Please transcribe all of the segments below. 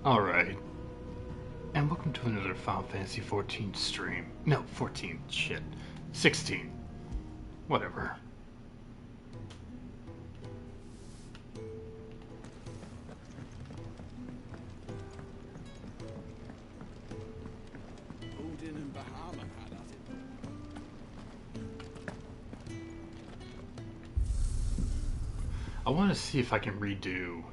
Alright, and welcome to another Final Fantasy 14 stream. No, 14, shit. 16. Whatever. Odin and Bahamut had at it. I want to see if I can redo...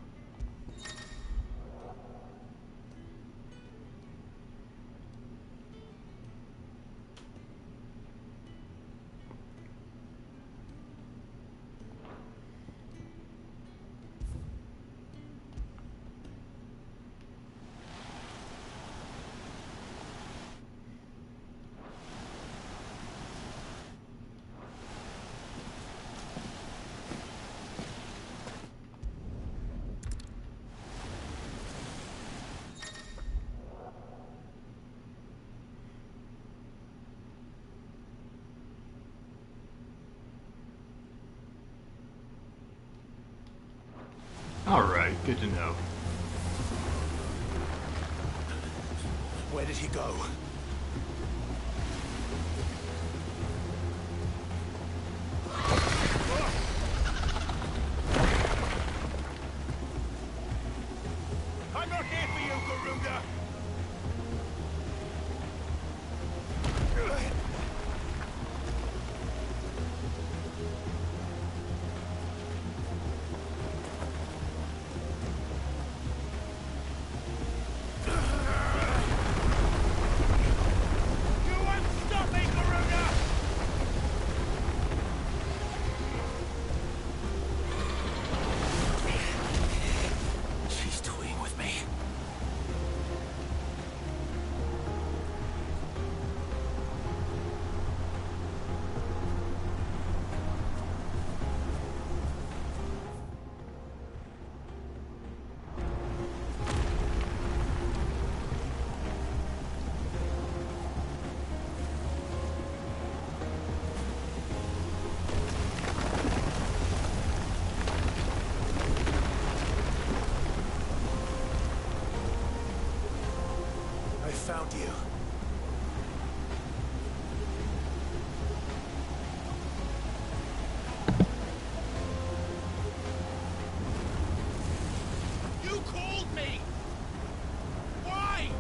Alright, good to know. Where did he go? I'm not here for you, Garuda! You won't stop me, Garuda! She's toying with me. I found you. You called me! Why?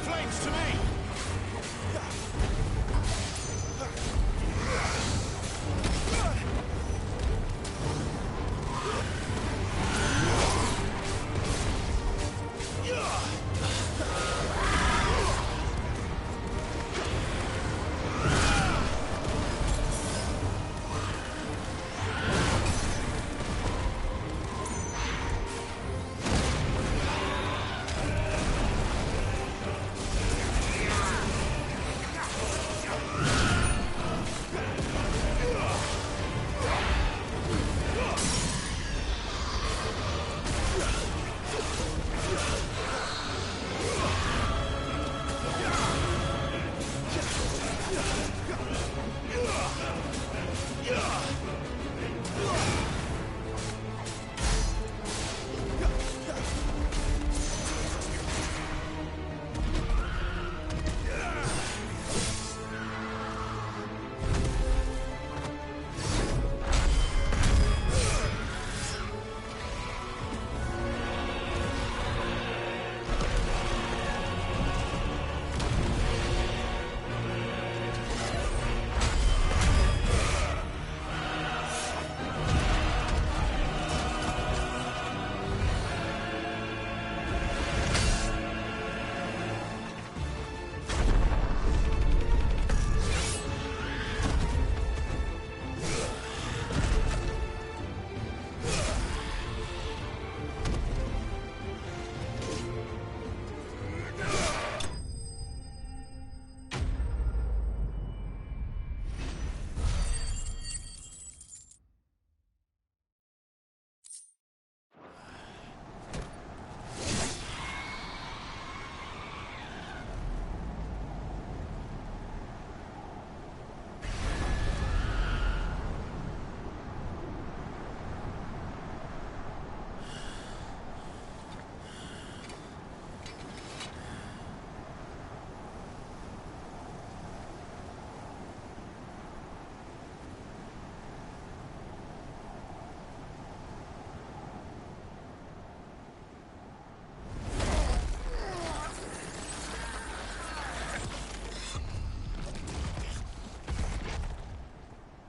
Flames to me!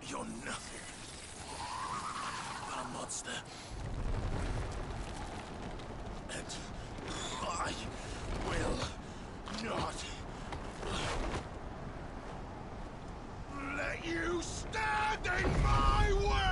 You're nothing but a monster. And I will not let you stand in my way!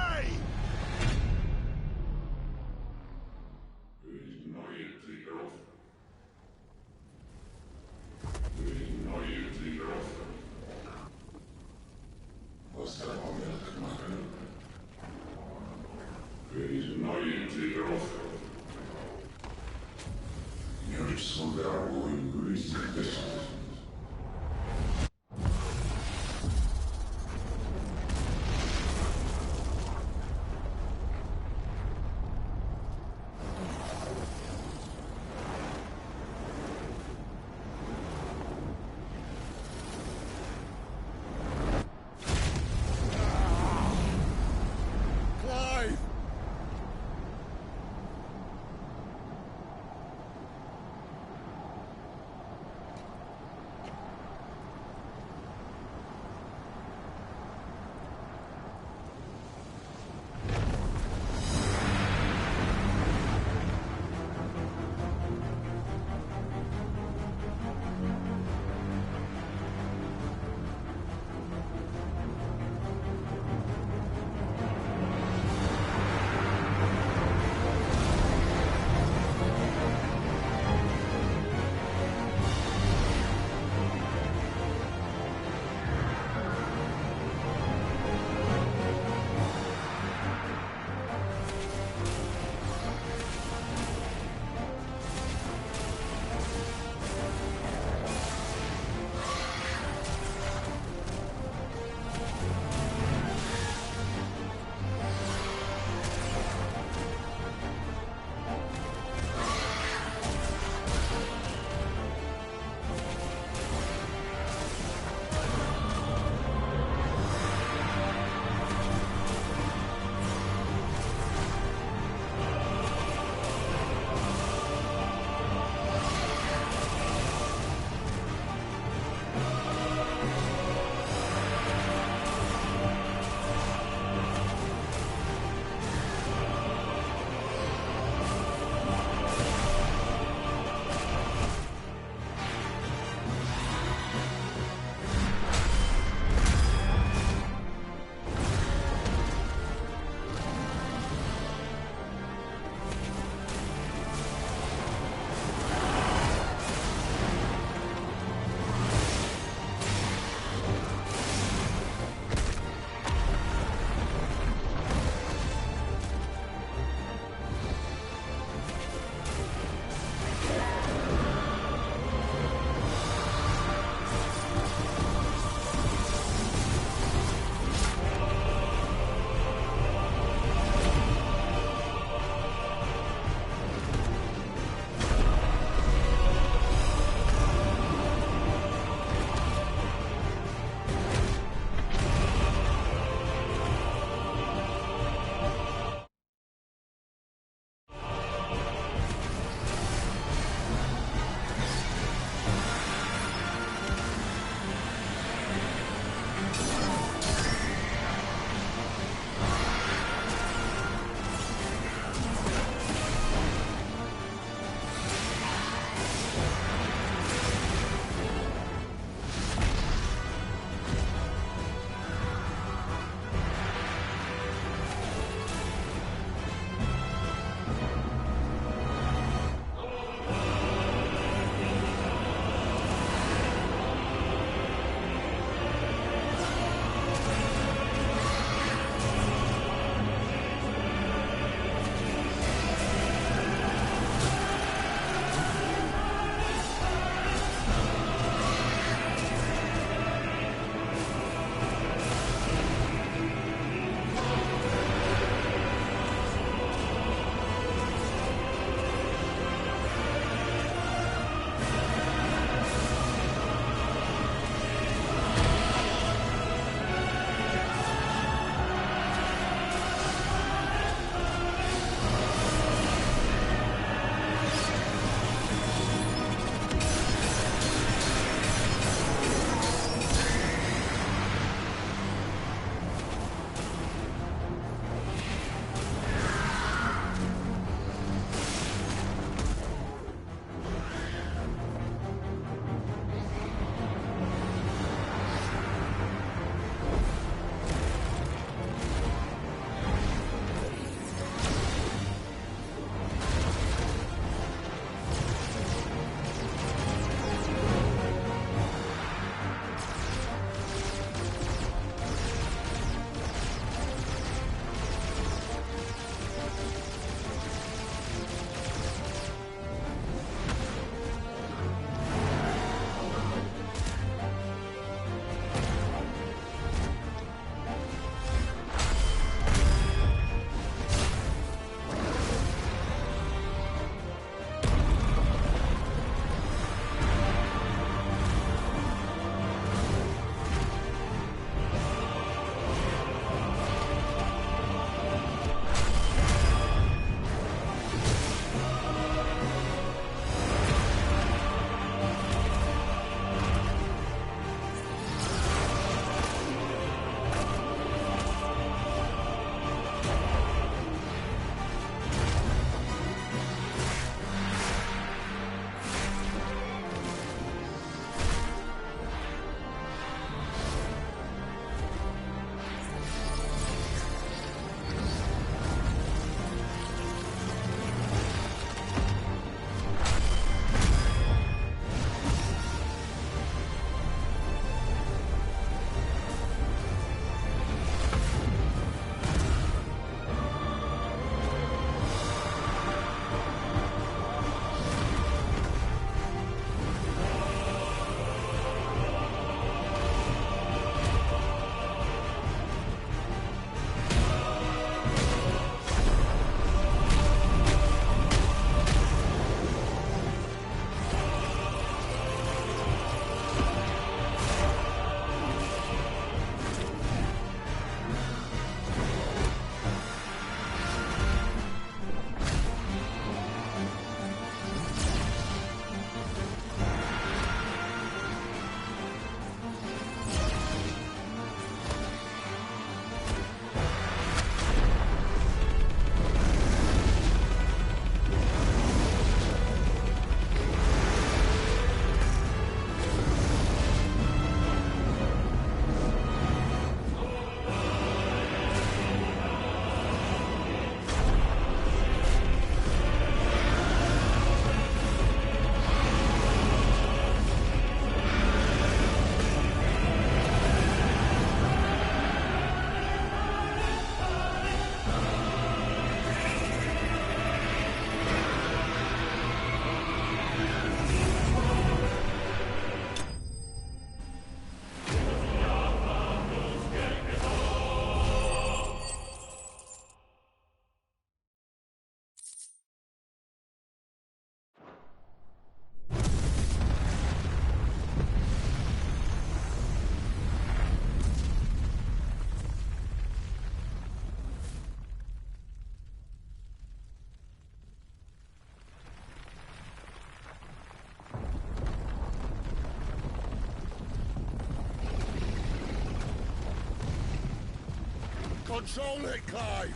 Control it, Clive!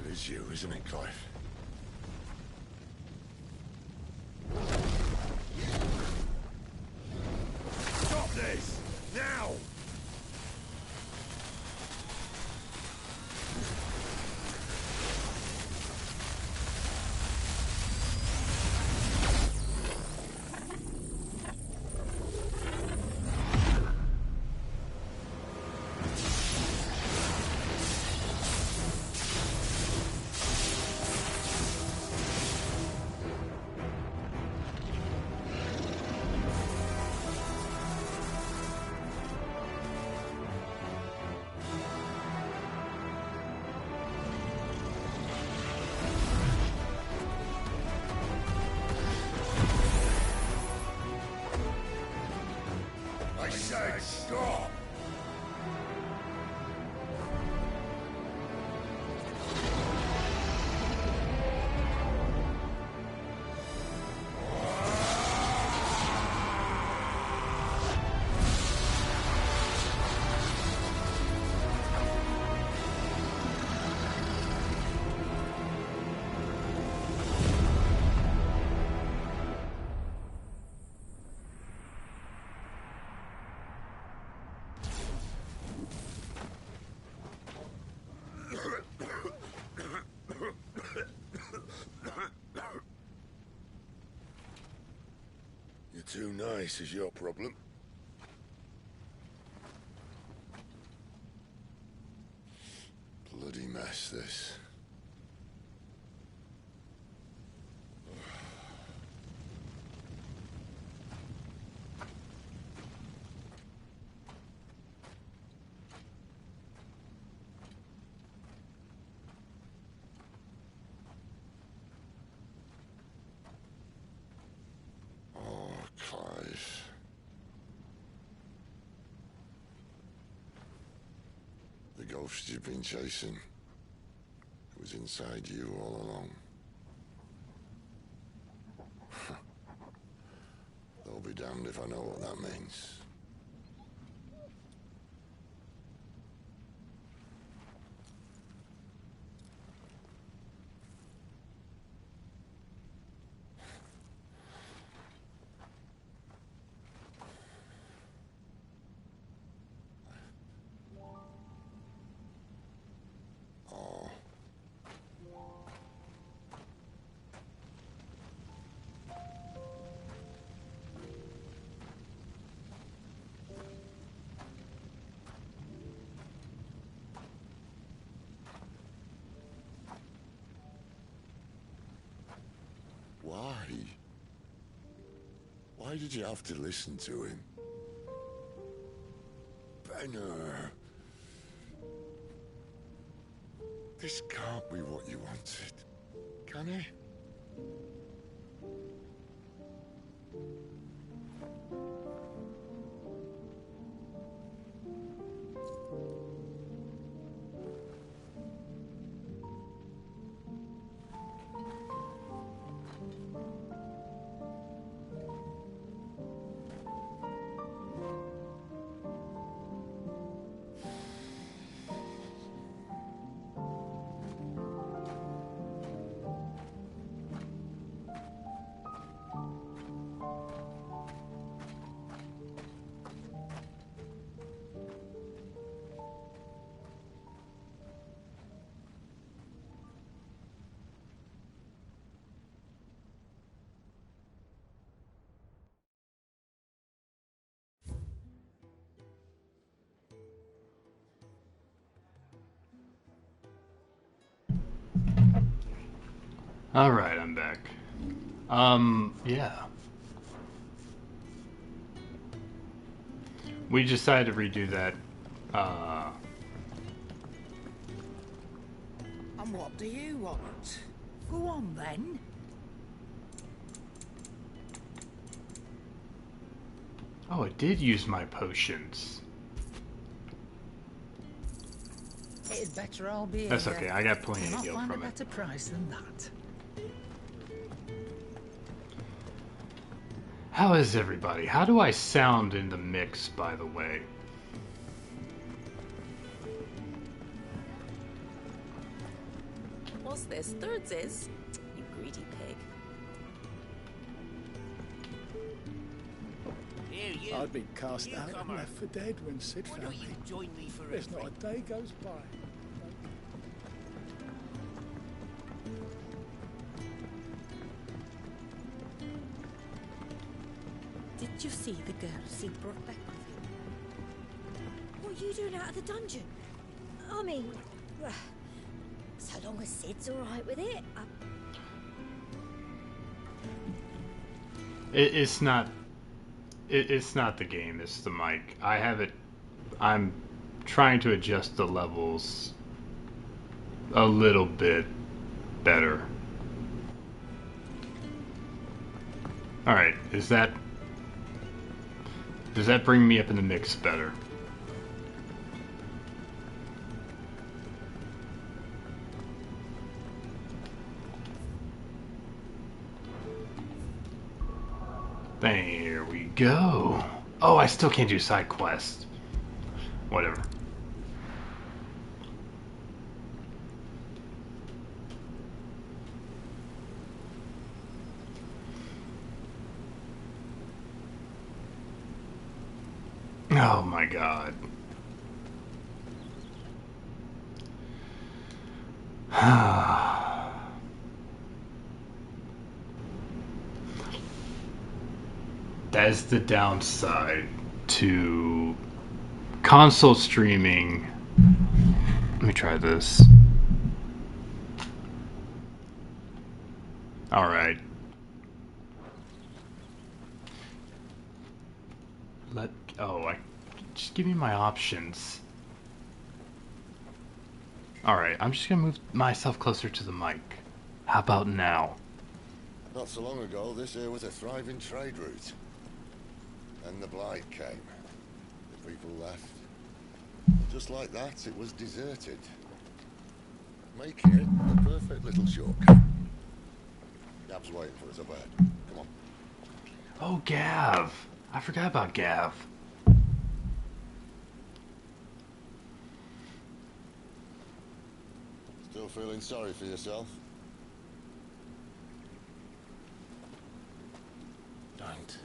It is you, isn't it, Clive? Stop this! Now! I said stop! You're too nice is your problem. Bloody mess, this. Clive. The ghost you've been chasing, it was inside you all along. They'll be damned if I know what that means. Why? Why did you have to listen to him? Benner. This can't be what you wanted, can it? Alright, I'm back. Yeah. We decided to redo that, And what do you want? Go on then. Oh, it did use my potions. It'd better all be. That's okay, I got plenty of heal find from a it. better price than that. How is everybody? How do I sound in the mix, by the way? What's this? Thirds is? You greedy pig. Here, you. I'd been cast out and Newcomer. left for dead when Sid Why found don't me. you join me for There's a not a drink? day goes by. Did you see the girl Sid brought back with him? What are you doing out of the dungeon? I mean, so long as Sid's alright with it. It's not. It's not the game. It's the mic. I have it. I'm trying to adjust the levels a little bit better. All right. Does that bring me up in the mix better? There we go. Oh, I still can't do side quests. Whatever. Oh my god. That's the downside to console streaming. Let me try this. Alright. Just give me my options. Alright, I'm just gonna move myself closer to the mic. How about now? Not so long ago, this here was a thriving trade route. Then the Blight came. The people left. And just like that, it was deserted. Making it a perfect little shortcut. Gav's waiting for us up ahead. Come on. Oh, Gav! I forgot about Gav. Still feeling sorry for yourself? Don't.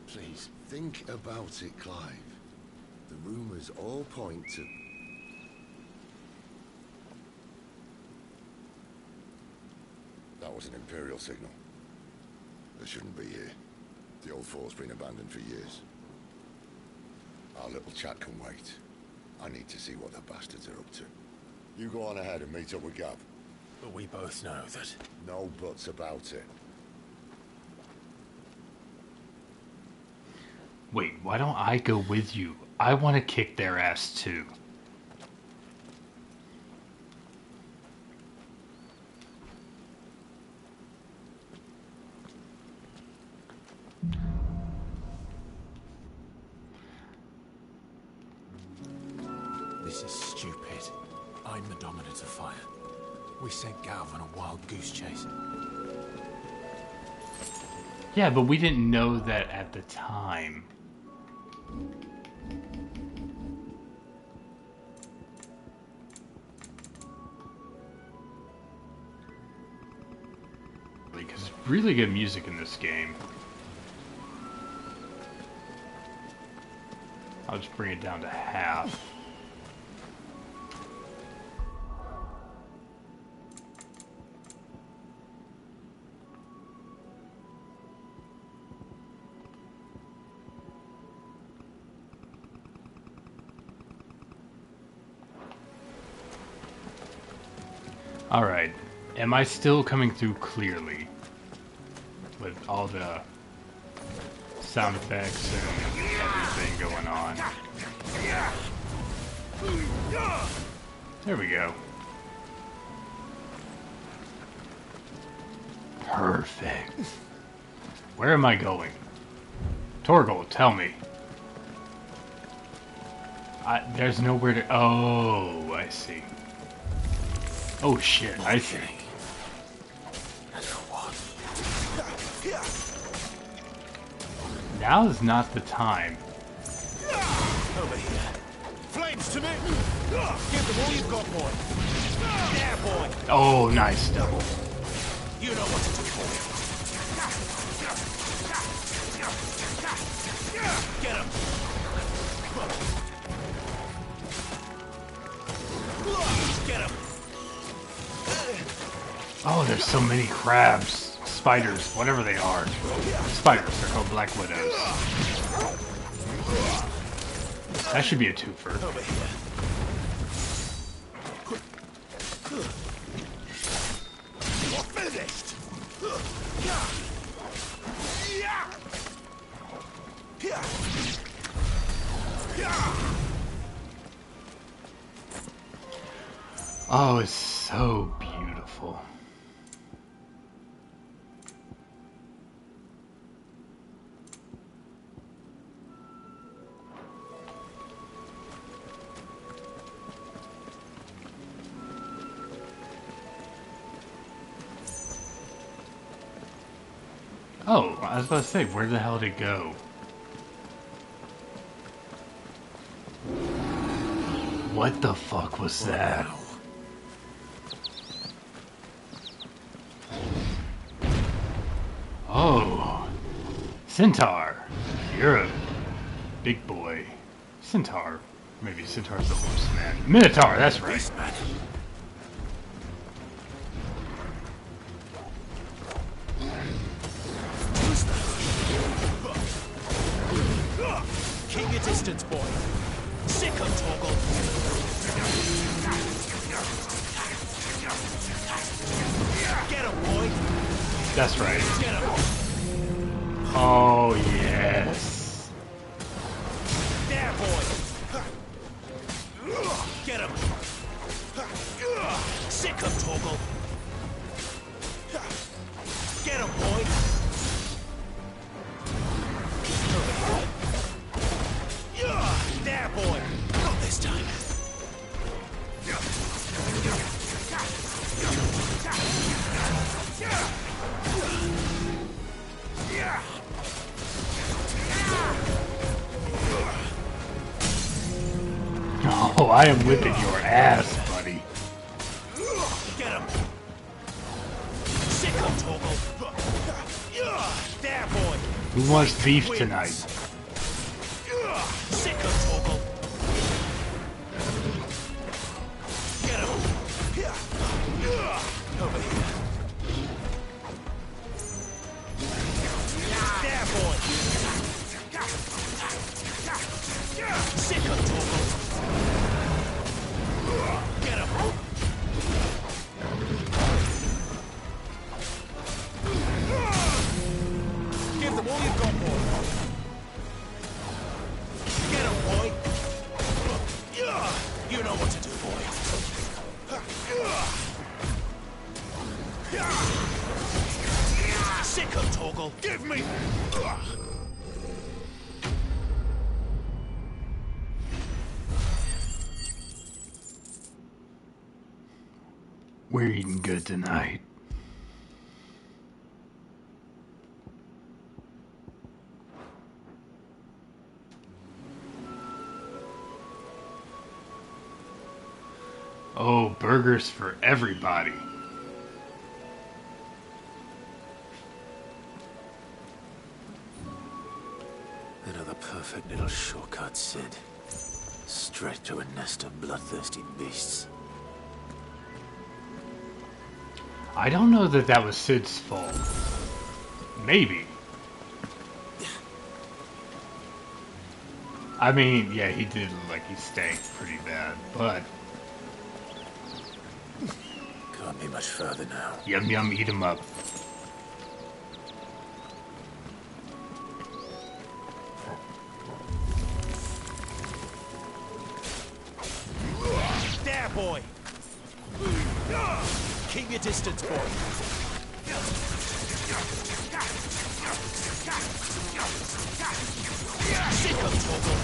Please. Think about it, Clive. The rumors all point to... That was an Imperial signal. They shouldn't be here. The old fort's been abandoned for years. Our little chat can wait. I need to see what the bastards are up to. You go on ahead and meet up with Gav. But we both know that. No buts about it. Wait, why don't I go with you? I want to kick their ass too. This is stupid. I'm the Dominant of Fire. We sent Gav on a wild goose chase. Yeah, but we didn't know that at the time. Because really good music in this game. I'll just bring it down to half. Alright, am I still coming through clearly? With all the sound effects and everything going on. There we go. Perfect. Where am I going? Torgal, tell me. There's nowhere to... Oh, I see. Oh shit, I see. Now is not the time. Over here. Flames to me! Give them all you've got, boy. There, boy. Oh, nice double. You know what to do, boy. Get him. Get him. Oh, there's so many crabs, spiders, whatever they are. Spiders, they're called Black Widows. That should be a twofer. Over here. You're finished. Oh, it's so beautiful. Oh, I was about to say, where the hell did it go? What the fuck was that? Oh, Centaur. You're a big boy. Centaur. Maybe Centaur's the horseman. Minotaur, that's right. Beastman. Keep your distance, boy. Sick of Torgal. Get him, boy. That's right. Get him. Oh, yes. There, boy. Get him. Sick of Torgal. Get him, boy. There, boy. Not this time. Oh, I am whipping your ass, buddy. Get him. Sick of Torgal. There, boy. Who wants beef tonight? Sick of Torgal. Get him. Over here. There, boy. Sick of Torgal. Get him. Give them all you've got, boy. Get him, boy. You know what to do, boy. Sick of Torgal. Give me. We're eating good tonight. Oh, burgers for everybody. Another perfect little shortcut, Sid. Straight to a nest of bloodthirsty beasts. I don't know that that was Sid's fault. Maybe. I mean, yeah, he did look like he stank pretty bad, but Can't be much further now. yum yum, eat him up. There, boy. Keep your distance, boy. Sick of Torgal.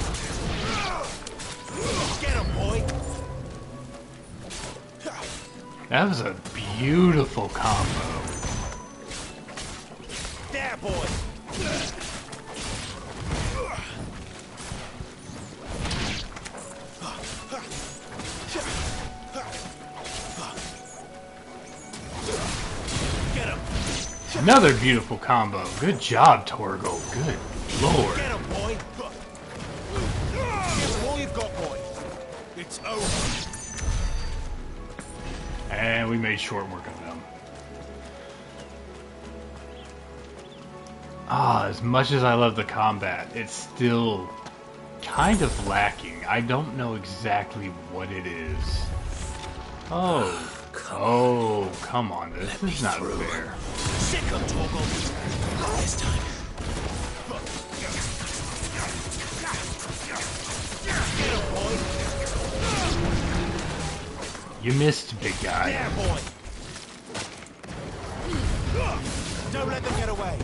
Get him, boy. That was a beautiful combo. There, boy. Another beautiful combo. Good job, Torgal. Good lord. Get him, boy! Give him all you've got, boy! It's over! And we made short work of them. Ah, as much as I love the combat, it's still kind of lacking. I don't know exactly what it is. Oh. Oh, come on. This is not fair. Sick of Torgal! This time. Get him, boy! You missed, big guy. Yeah, boy! Don't let them get away!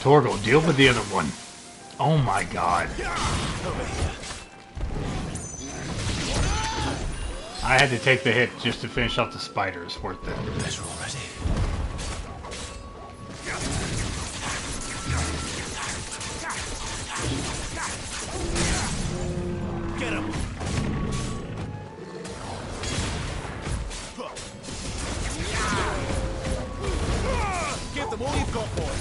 Torgal, deal with the other one. Oh my god. I had to take the hit just to finish off the spiders. Worth it. Better already. Get him! Give them all you've got, boy!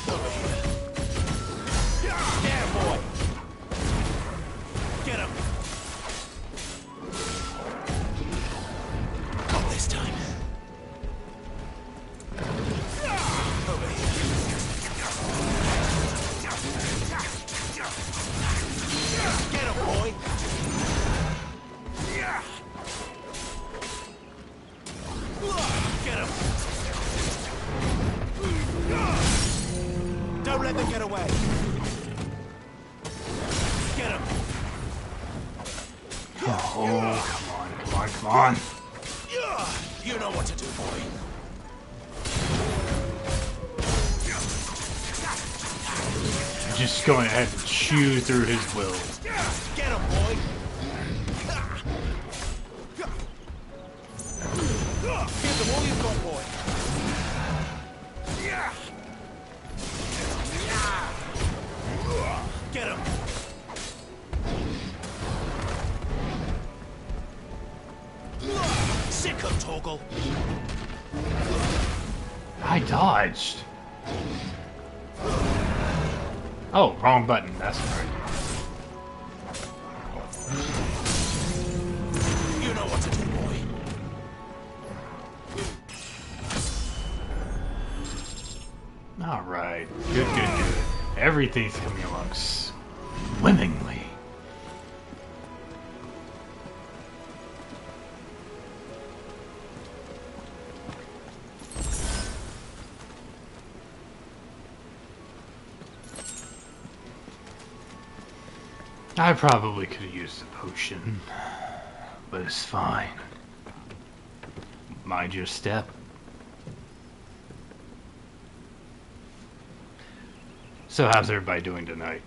Over here. Yeah, boy! Get him! Not this time. Over here. Get him, boy! Get him! Don't let them get away! Get him! Oh, come on, come on. You know what to do, boy. Just going ahead and chew through his will. Get him, boy! Give them all you've got, boy! Get him! Sick of Torgal! I dodged. Oh, wrong button. That's right. You know what to do, boy. All right. Good, good, good. Everything's coming along swimmingly. I probably could have used a potion, but it's fine. Mind your step. So how's everybody doing tonight?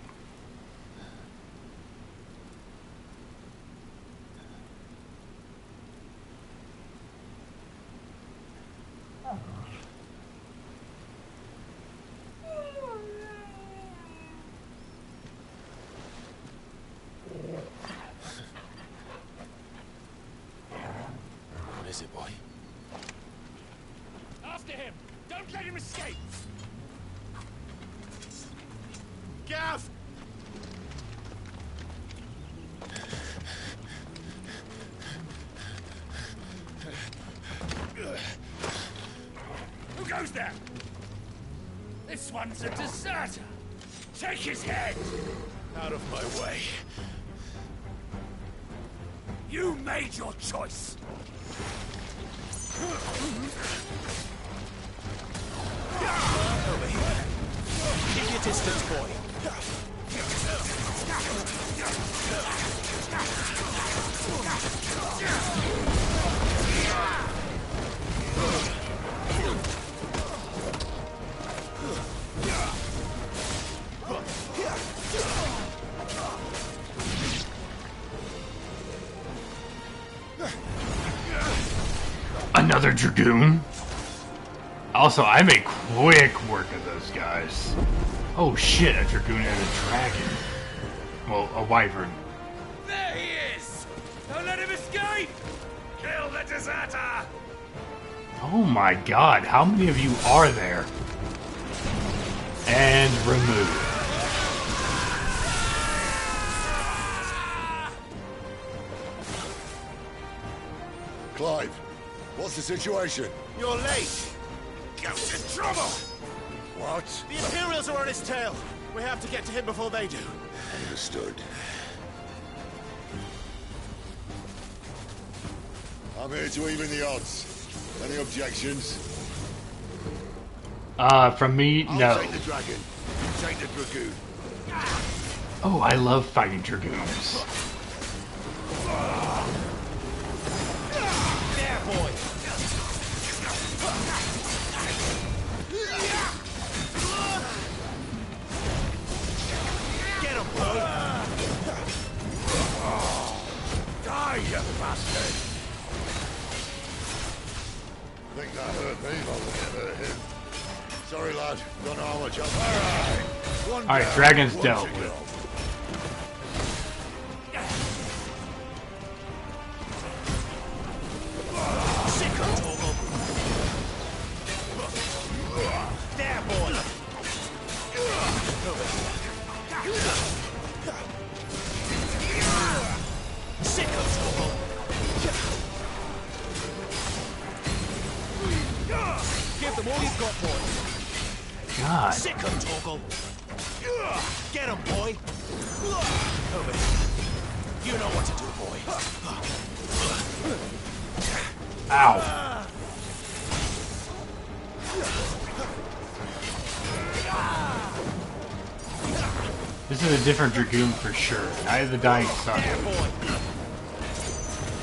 What is it, boy? After him! Don't let him escape! Gav! Who goes there? This one's a deserter. Take his head. Out of my way. You made your choice. Over here. Keep your distance, boy. Another Dragoon? Also, I make quick work of those guys. Oh shit, a dragoon and a dragon. Well, a wyvern. There he is! Don't let him escape! Kill the deserter! Oh my god, how many of you are there? And remove. Clive, what's the situation? You're late. Ghost in trouble! What? The Imperials are on his tail. We have to get to him before they do. Understood. I'm here to even the odds. Any objections? From me, I'll no. take the dragon. Take the dragoon. Oh, I love fighting dragoons. There, boy. Get him, boy. Die, you bastard! Think that hurt me more than it hurt him. Sorry, lad. Don't know how much I'll... Alright, dragon's dealt with. Sick of Torgal. There, boy. Sick of Torgal. Give them all you've got, boy. God. Sick of Torgal. Get him, boy. Over here. You know what to do, boy. Ow. This is a different dragoon for sure. I have the dying sun. There, boy.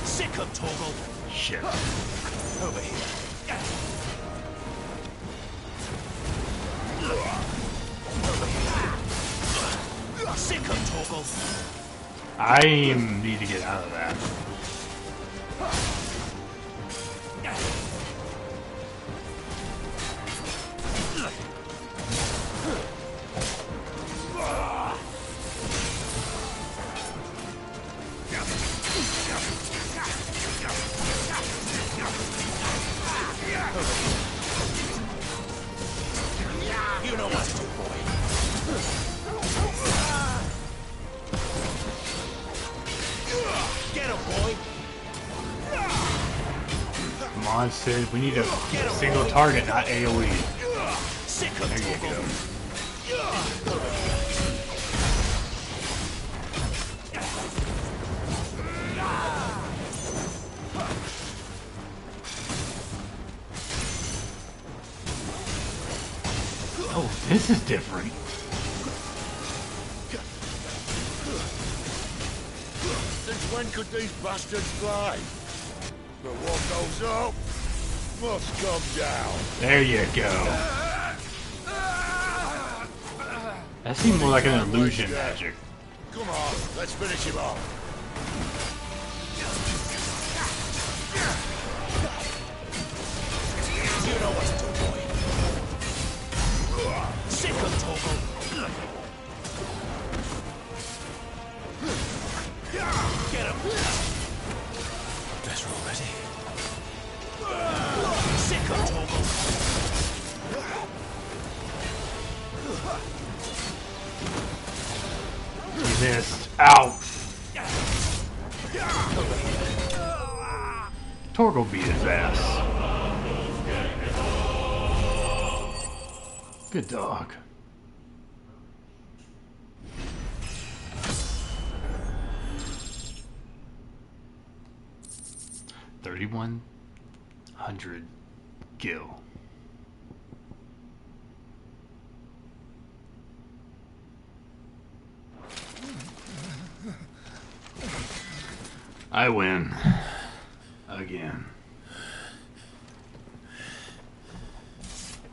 Sick of Torgal. Shit. Over here. Sick of Torgal. I need to get out of that. You know what to do, boy. Get him, boy. Come on, Sid. We need a single target, not AoE. Sick of There you Torgal. go. Oh, this is different. Since when could these bastards fly? But what goes up must come down. There you go. That seemed more like an illusion magic. Come on, let's finish him off. You know what to do, boy. Sick of Torgal. Get him. Guess we're all ready. Sick of Torgal. He missed. Ow. Torgal beat his ass. Good dog. $3,100 gil. I win. Again.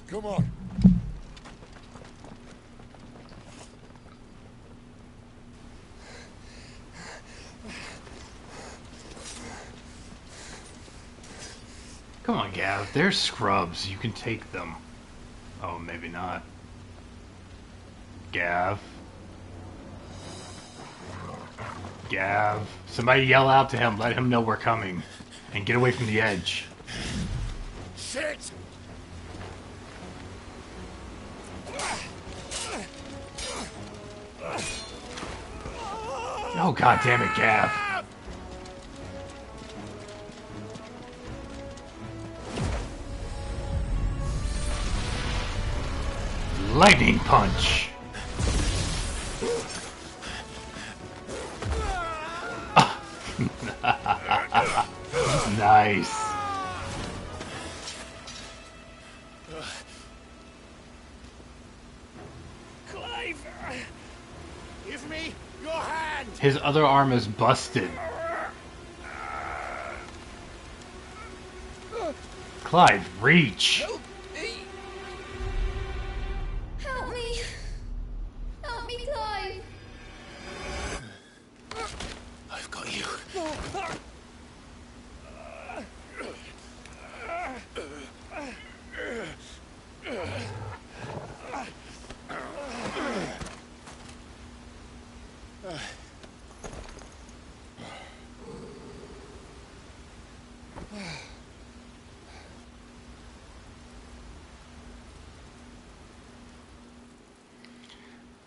Come on. Come on, Gav. They're scrubs. You can take them. Oh, maybe not. Gav. Gav. Somebody yell out to him. Let him know we're coming. And get away from the edge. Shit! Oh, god damn it, Gav. Lightning punch. Nice. Clive! Give me your hand! His other arm is busted. Clive, reach. Help me! Help me! Help me, Clive! I've got you.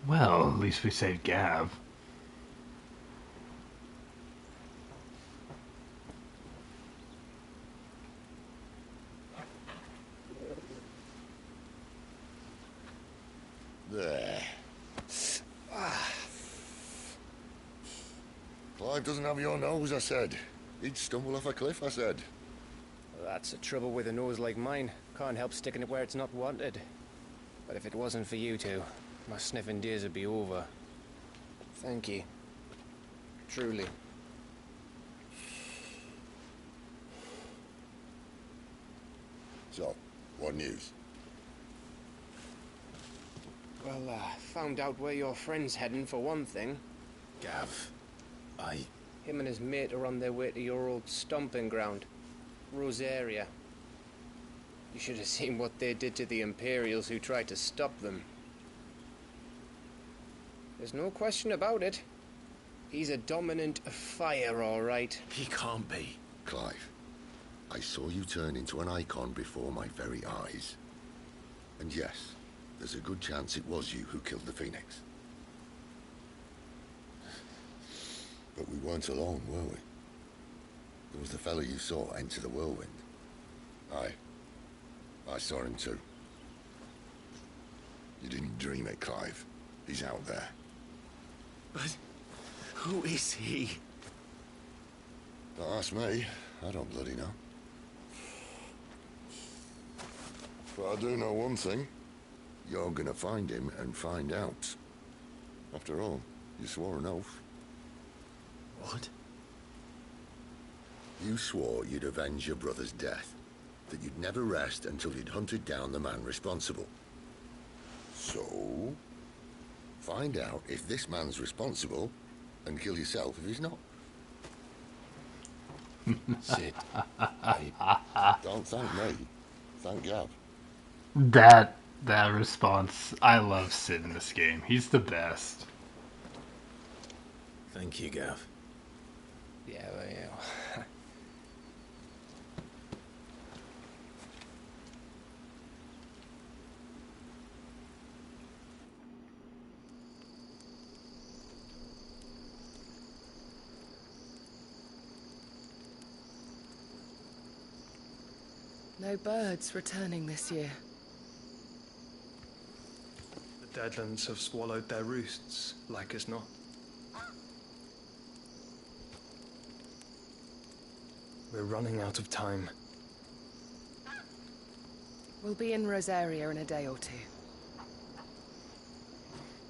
Well, at least we saved Gav. There. Clive doesn't have your nose, I said. He'd stumble off a cliff, I said. That's the trouble with a nose like mine. Can't help sticking it where it's not wanted. But if it wasn't for you two, my sniffing days would be over. Thank you. Truly. So, what news? Well, found out where your friend's heading for one thing. Gav, Him and his mate are on their way to your old stomping ground, Rosaria. You should have seen what they did to the Imperials who tried to stop them. There's no question about it. He's a dominant of fire, all right. He can't be. Clive, I saw you turn into an icon before my very eyes. And yes, there's a good chance it was you who killed the Phoenix. But we weren't alone, were we? There was the fellow you saw enter the whirlwind. I saw him too. You didn't dream it, Clive. He's out there. But who is he? Don't ask me. I don't bloody know. But I do know one thing. You're gonna find him and find out. After all, you swore an oath. What? You swore you'd avenge your brother's death. That you'd never rest until you'd hunted down the man responsible. So, find out if this man's responsible and kill yourself if he's not. Sid, Don't thank me. Thank Gav. That response. I love Sid in this game. He's the best. thank you, Gav. Yeah, well, yeah. No birds returning this year. The Deadlands have swallowed their roosts, like as not. We're running out of time. We'll be in Rosaria in a day or two.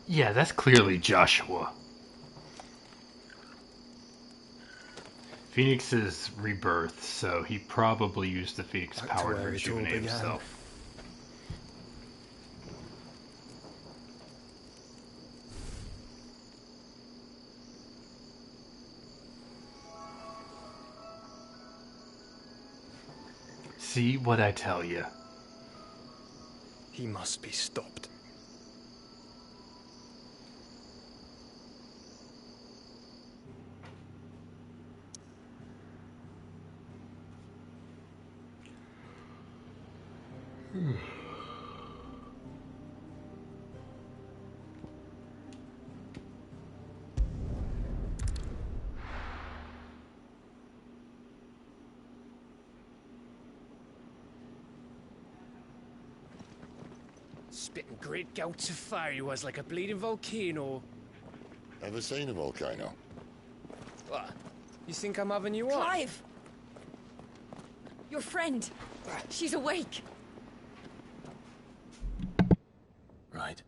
Yeah, that's clearly Joshua. Phoenix's rebirth, so he probably used the Phoenix Back to power to where it all rejuvenate began. himself. See what I tell you. He must be stopped. Spitting great gouts of fire he was, like a bleeding volcano. Ever seen a volcano? What? You think I'm having you on? Clive! Your friend. She's awake. Right.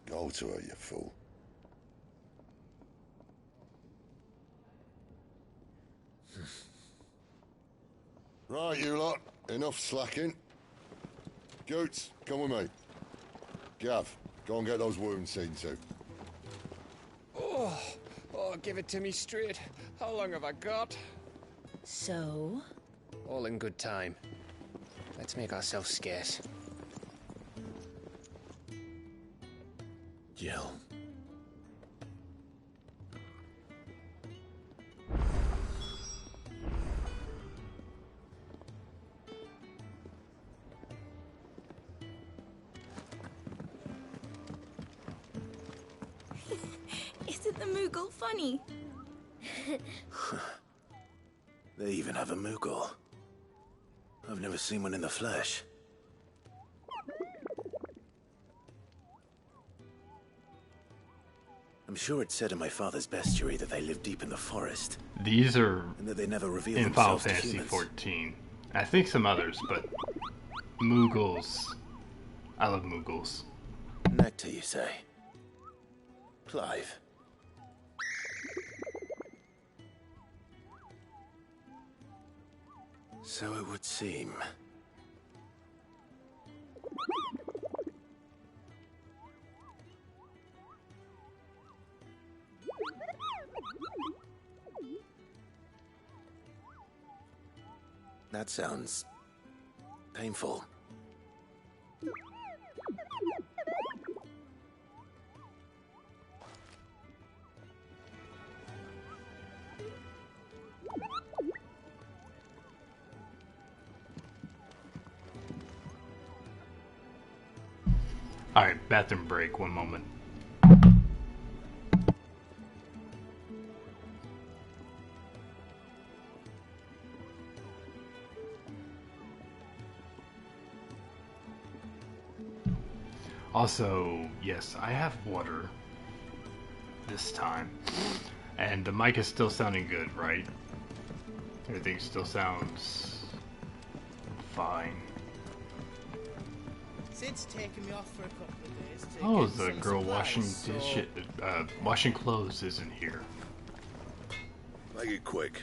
Go to her, you fool. Right, you lot. Enough slacking. Goots, come with me. Gav, go and get those wounds seen to. Oh, give it to me straight. How long have I got? So? All in good time. Let's make ourselves scarce. Jill. Isn't the Moogle funny? They even have a Moogle. I've never seen one in the flesh. I'm sure it said in my father's bestiary that they live deep in the forest. These are and that they never reveal in Final themselves to Fantasy humans. 14. I think some others, but Moogles. I love Moogles. Nectar, you say? Clive. So it would seem. That sounds painful. Alright, bathroom break, one moment. Also, yes, I have water this time. And the mic is still sounding good, right? Everything still sounds fine. Sid's taken me off for a couple of days to Oh, get the some girl supplies, washing clothes isn't here. Make it quick.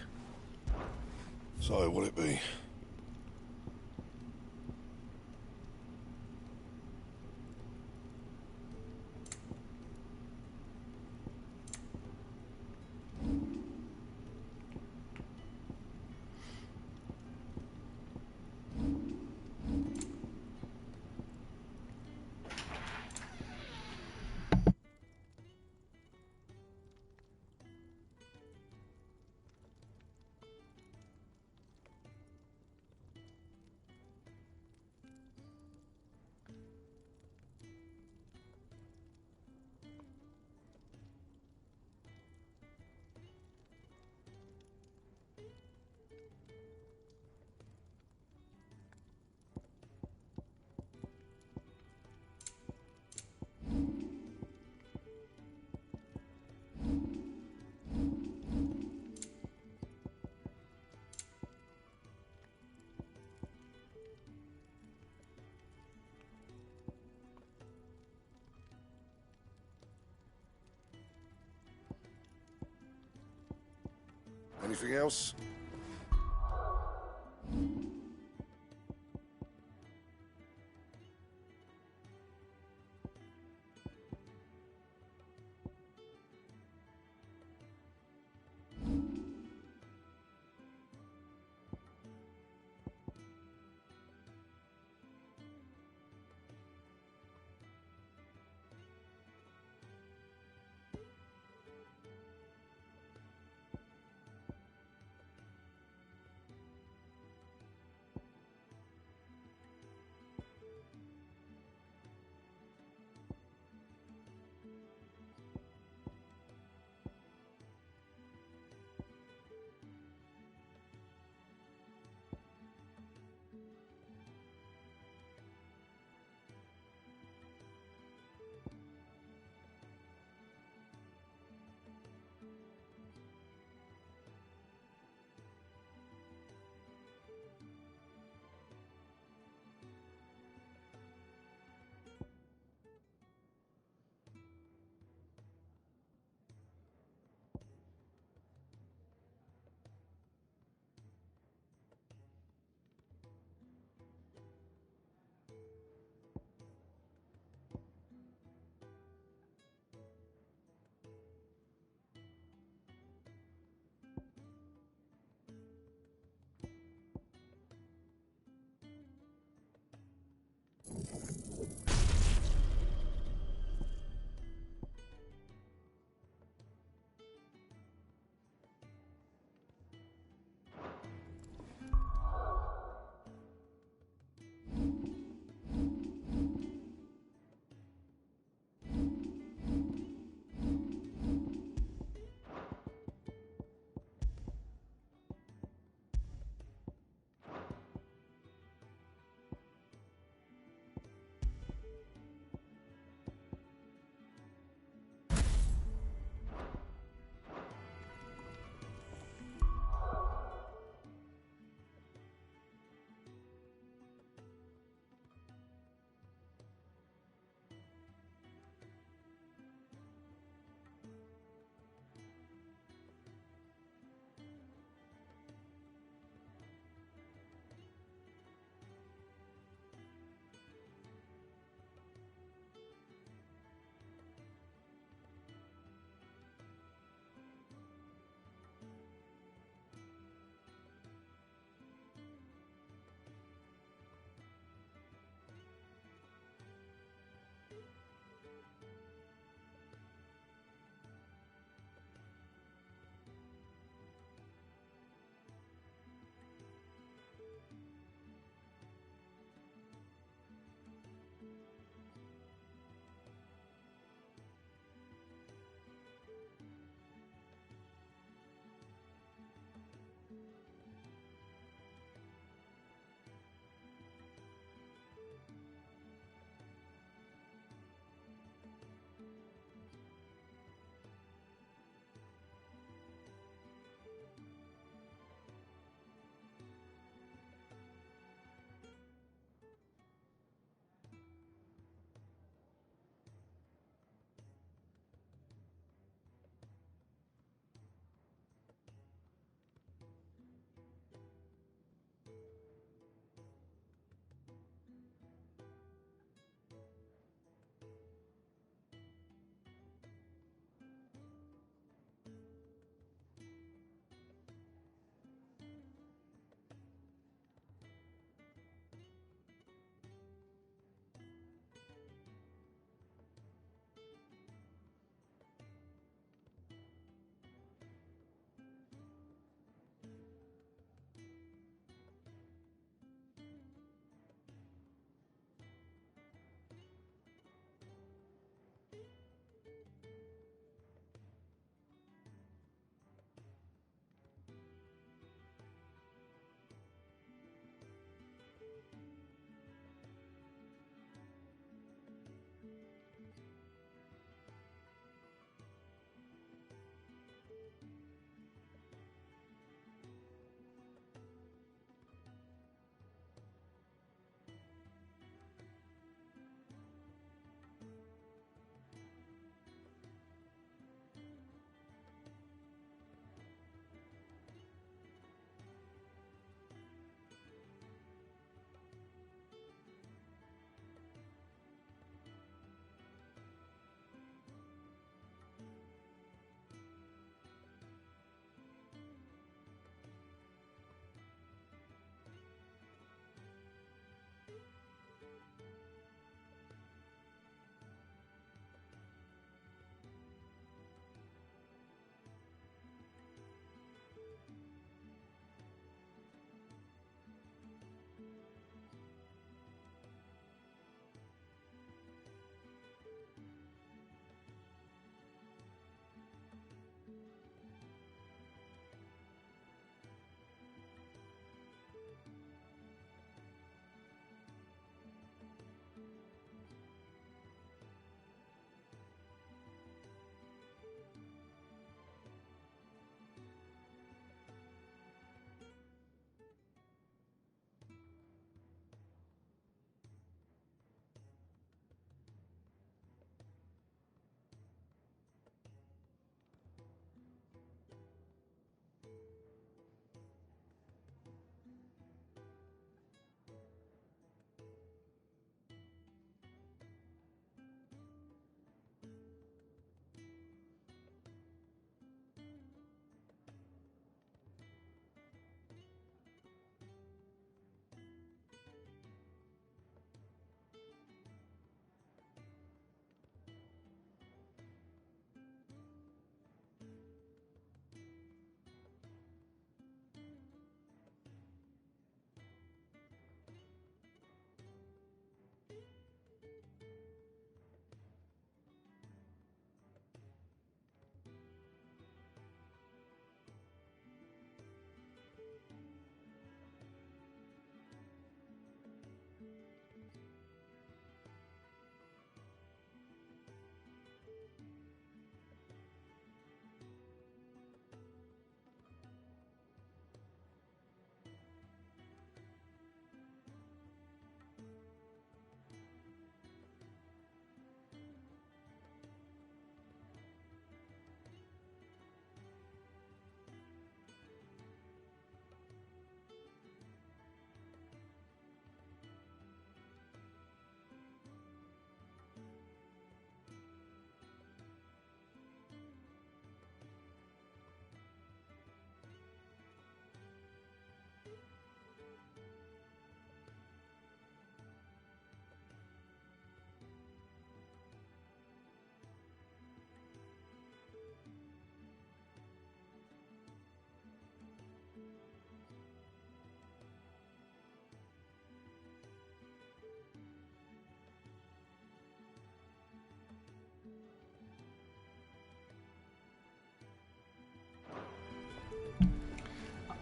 So, what'll it be? Anything else?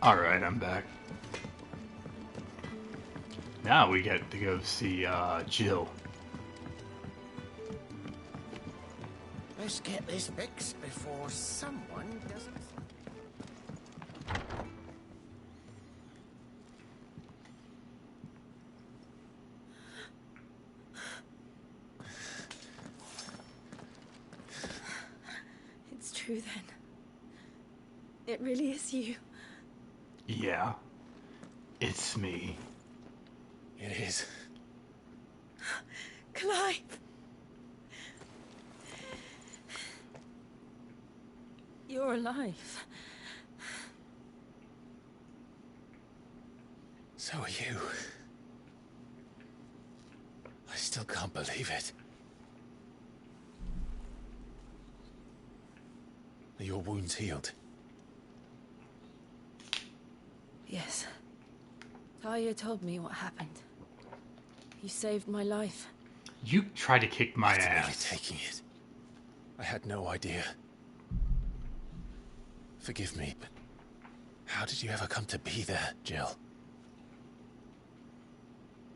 Alright, I'm back. Now we get to go see Jill. Let's get this fixed before someone doesn't. It's true then. It really is you. Yeah, it's me. It is. Clive! You're alive. So are you. I still can't believe it. Are your wounds healed? Yes. Talia told me what happened. You saved my life. You tried to kick my After nearly ass. taking it. I had no idea. Forgive me, but how did you ever come to be there, Jill?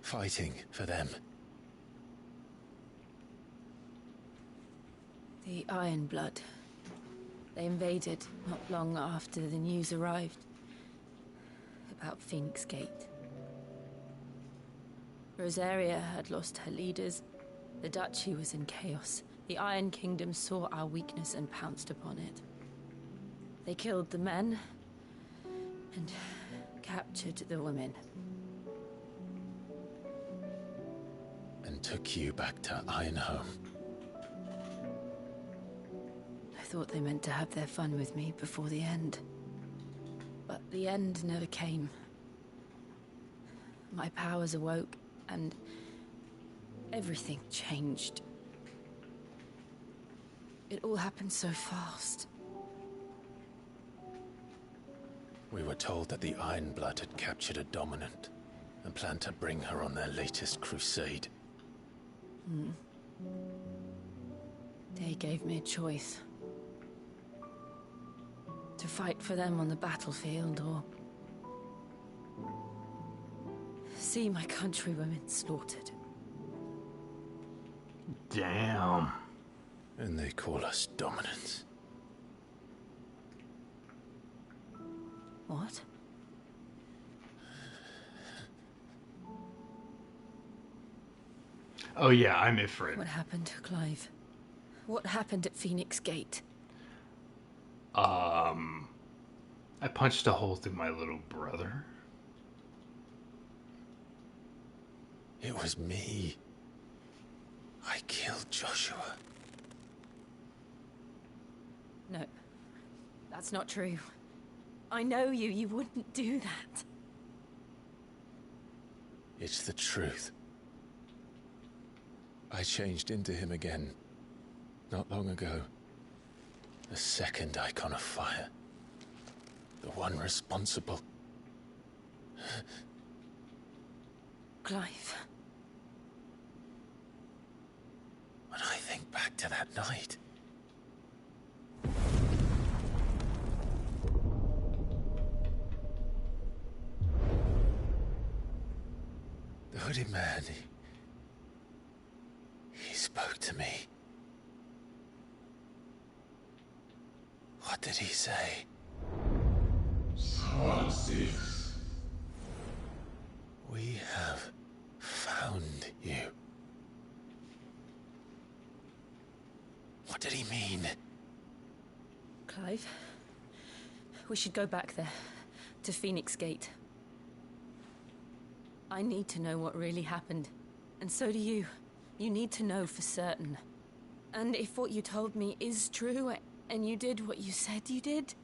Fighting for them. The Iron Blood. They invaded not long after the news arrived about Phoenix Gate. Rosaria had lost her leaders. The Duchy was in chaos. The Iron Kingdom saw our weakness and pounced upon it. They killed the men and captured the women. And took you back to Ironhome. I thought they meant to have their fun with me before the end. But the end never came. My powers awoke, and everything changed. It all happened so fast. We were told that the Iron Blood had captured a dominant and planned to bring her on their latest crusade. They gave me a choice. To fight for them on the battlefield, or see my countrywomen slaughtered. Damn. And they call us dominants. What? Oh yeah, I'm Ifrit. What happened to Clive? What happened at Phoenix Gate? I punched a hole through my little brother. It was me. I killed Joshua. No, that's not true. I know you. You wouldn't do that. It's the truth. I changed into him again, not long ago. The second icon of fire. The one responsible. Clive. When I think back to that night... The hooded man, he spoke to me. What did he say? Francis. We have found you. What did he mean? Clive, we should go back there, to Phoenix Gate. I need to know what really happened, and so do you. You need to know for certain. And if what you told me is true, and you did what you said you did,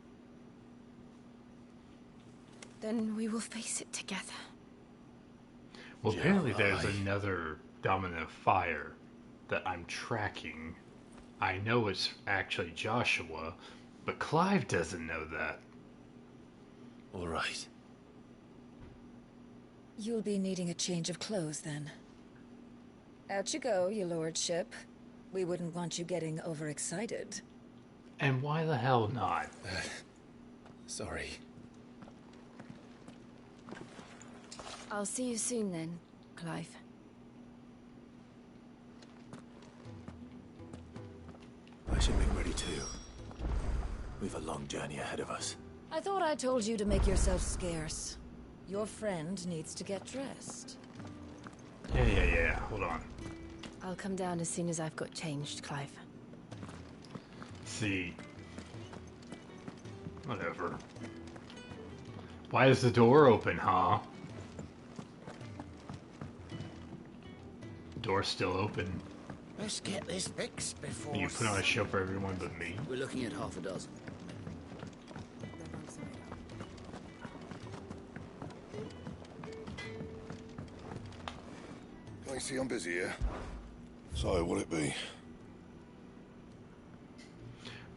then we will face it together. Well, apparently there's another dominant of fire that I'm tracking. I know it's actually Joshua, but Clive doesn't know that. All right. You'll be needing a change of clothes, then. Out you go, your lordship. We wouldn't want you getting overexcited. And why the hell not? Sorry. I'll see you soon then, Clive. I should make ready too. We've a long journey ahead of us. I thought I told you to make yourself scarce. Your friend needs to get dressed. Yeah. Hold on. I'll come down as soon as I've got changed, Clive. See. Whatever. Why is the door open, huh? Door's still open. Let's get this fixed before... You put on a show for everyone but me? We're looking at half a dozen. See, I'm busy here. So, what'll it be?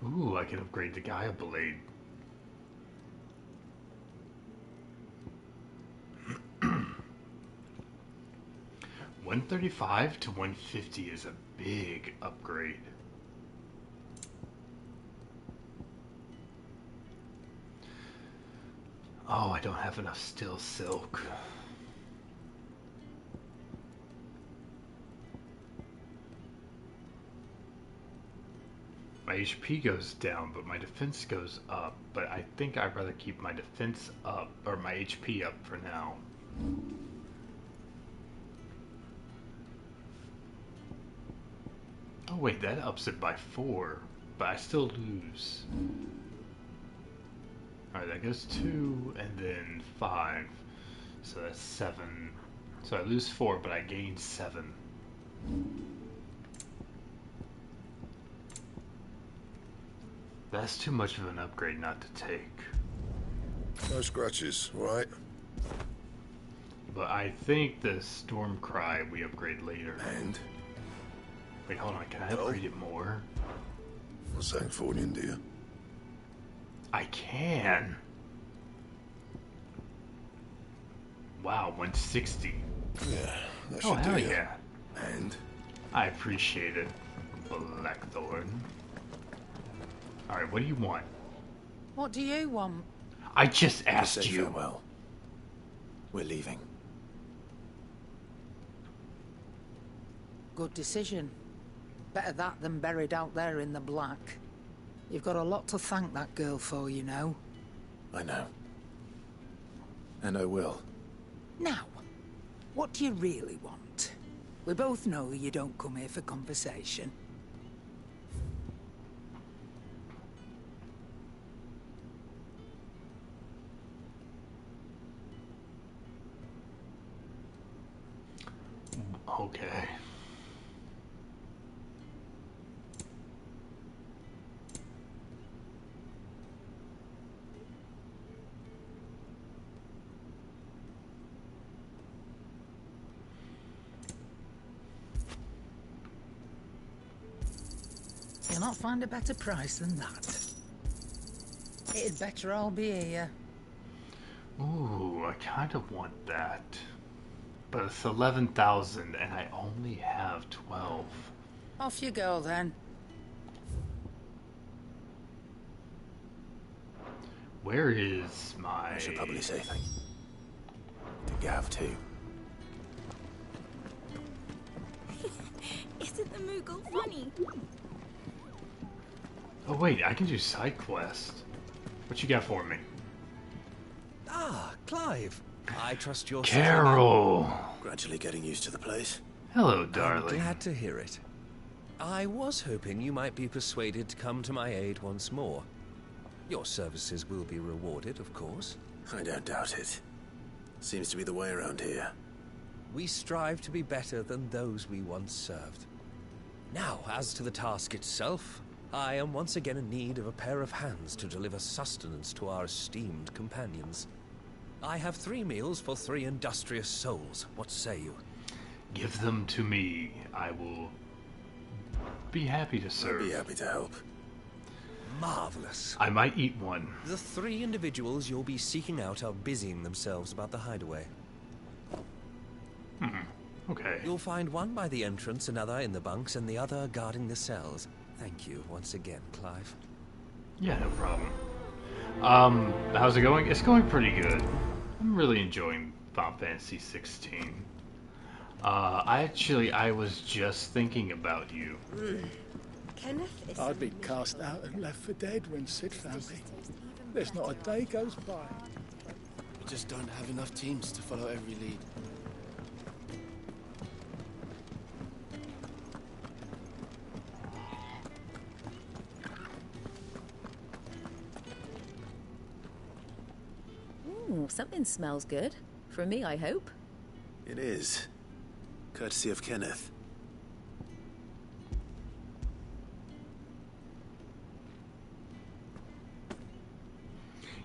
Ooh, I can upgrade the Gaia blade. $135 to $150 is a big upgrade. Oh, I don't have enough steel silk. My HP goes down, but my defense goes up. But I think I'd rather keep my defense up, or my HP up for now. Oh wait, that ups it by 4, but I still lose. Alright, that goes 2, and then 5. So that's 7. So I lose 4, but I gain 7. That's too much of an upgrade not to take. No scratches, right? But I think the Stormcry we upgrade later. And? Wait, hold on, can I upgrade it more? What's that for in India? I can. Wow, 160. Yeah, that oh, should hell do ya. yeah. And? I appreciate it, Blackthorn. Alright, what do you want? What do you want? I just asked Say you. farewell. We're leaving. Good decision. Better that than buried out there in the black. You've got a lot to thank that girl for, you know. I know. And I will. Now, what do you really want? We both know you don't come here for conversation. Okay. You'll not find a better price than that. It'd better all be here. Ooh, I kind of want that. But it's 11,000 and I only have 12. Off you go then. Where is my... I should probably say thank you. To Gav too. Isn't the Moogle funny? Oh wait, I can do side quest. What you got for me? Ah, Clive. I trust you're... Carol! Gradually getting used to the place. Hello, darling. I'm glad to hear it. I was hoping you might be persuaded to come to my aid once more. Your services will be rewarded, of course. I don't doubt it. Seems to be the way around here. We strive to be better than those we once served. Now, as to the task itself, I am once again in need of a pair of hands to deliver sustenance to our esteemed companions. I have 3 meals for 3 industrious souls. What say you? Give them to me. I will be happy to serve. I'd be happy to help. Marvelous. I might eat one. The 3 individuals you'll be seeking out are busying themselves about the hideaway. Okay. You'll find one by the entrance, another in the bunks, and the other guarding the cells. Thank you once again, Clive. Yeah, no problem. How's it going? It's going pretty good. I'm really enjoying Final Fantasy 16. I was just thinking about you. Kenneth is... I'd be cast out and left for dead when Sid found me. There's not a day goes by. We just don't have enough teams to follow every lead. Ooh, something smells good. For me, I hope. It is. Courtesy of Kenneth.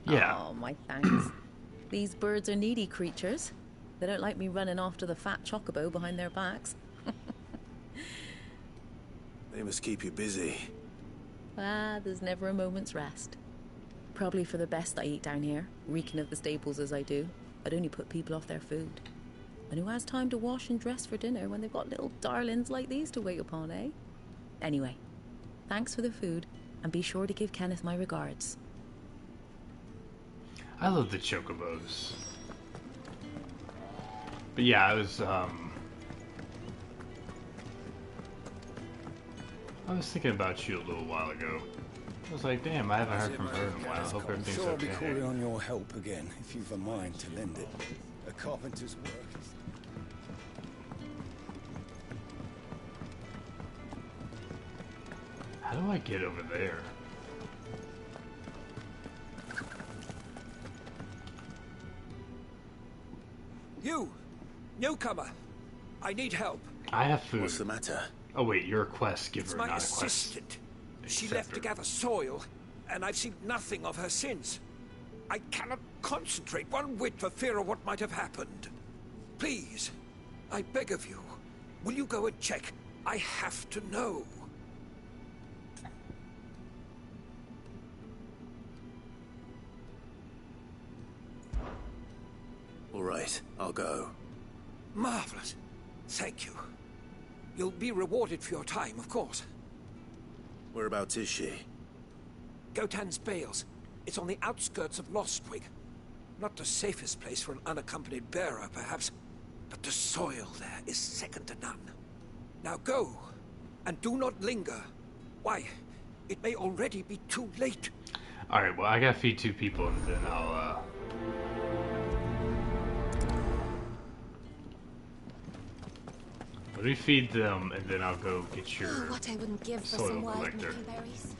Yeah. Oh, my thanks. These birds are needy creatures. They don't like me running after the fat chocobo behind their backs. They must keep you busy. There's never a moment's rest. Probably for the best I eat down here, reeking of the staples as I do. I'd only put people off their food. And who has time to wash and dress for dinner when they've got little darlings like these to wait upon, eh? Anyway, thanks for the food, and be sure to give Kenneth my regards. I love the chocobos. But yeah, I was thinking about you a little while ago. I was like, damn, I haven't heard from her in a while. I hope everything's sure I'll be okay. calling on your help again, if you've a mind to lend it. A carpenter's work is... How do I get over there? You! Newcomer! I need help. I have food. What's the matter? Oh wait, you're a quest giver, It's my not a quest. assistant. She acceptor. left to gather soil, and I've seen nothing of her since. I cannot concentrate one whit for fear of what might have happened. Please, I beg of you, will you go and check? I have to know. All right, I'll go. Marvelous. Thank you. You'll be rewarded for your time, of course. Whereabouts is she? Gotan's Bales. It's on the outskirts of Lostwig. Not the safest place for an unaccompanied bearer, perhaps, but the soil there is second to none. Now go, and do not linger. Why, it may already be too late. Alright, well, I gotta feed 2 people, and then I'll, Let me feed them, and then I'll go get your what I wouldn't give for soil some wild collector. nickelberries.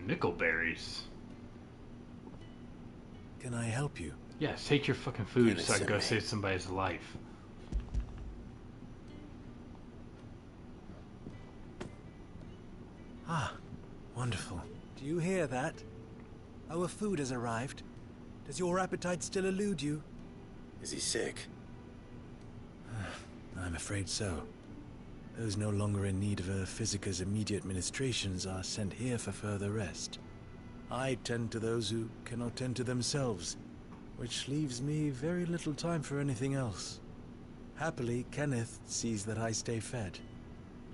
Nickelberries? Can I help you? Yes, take your fucking food so I can go save somebody's life. Ah, wonderful. Do you hear that? Our food has arrived. Does your appetite still elude you? Is he sick? I'm afraid so. Those no longer in need of a Physica's immediate ministrations are sent here for further rest. I tend to those who cannot tend to themselves, which leaves me very little time for anything else. Happily, Kenneth sees that I stay fed.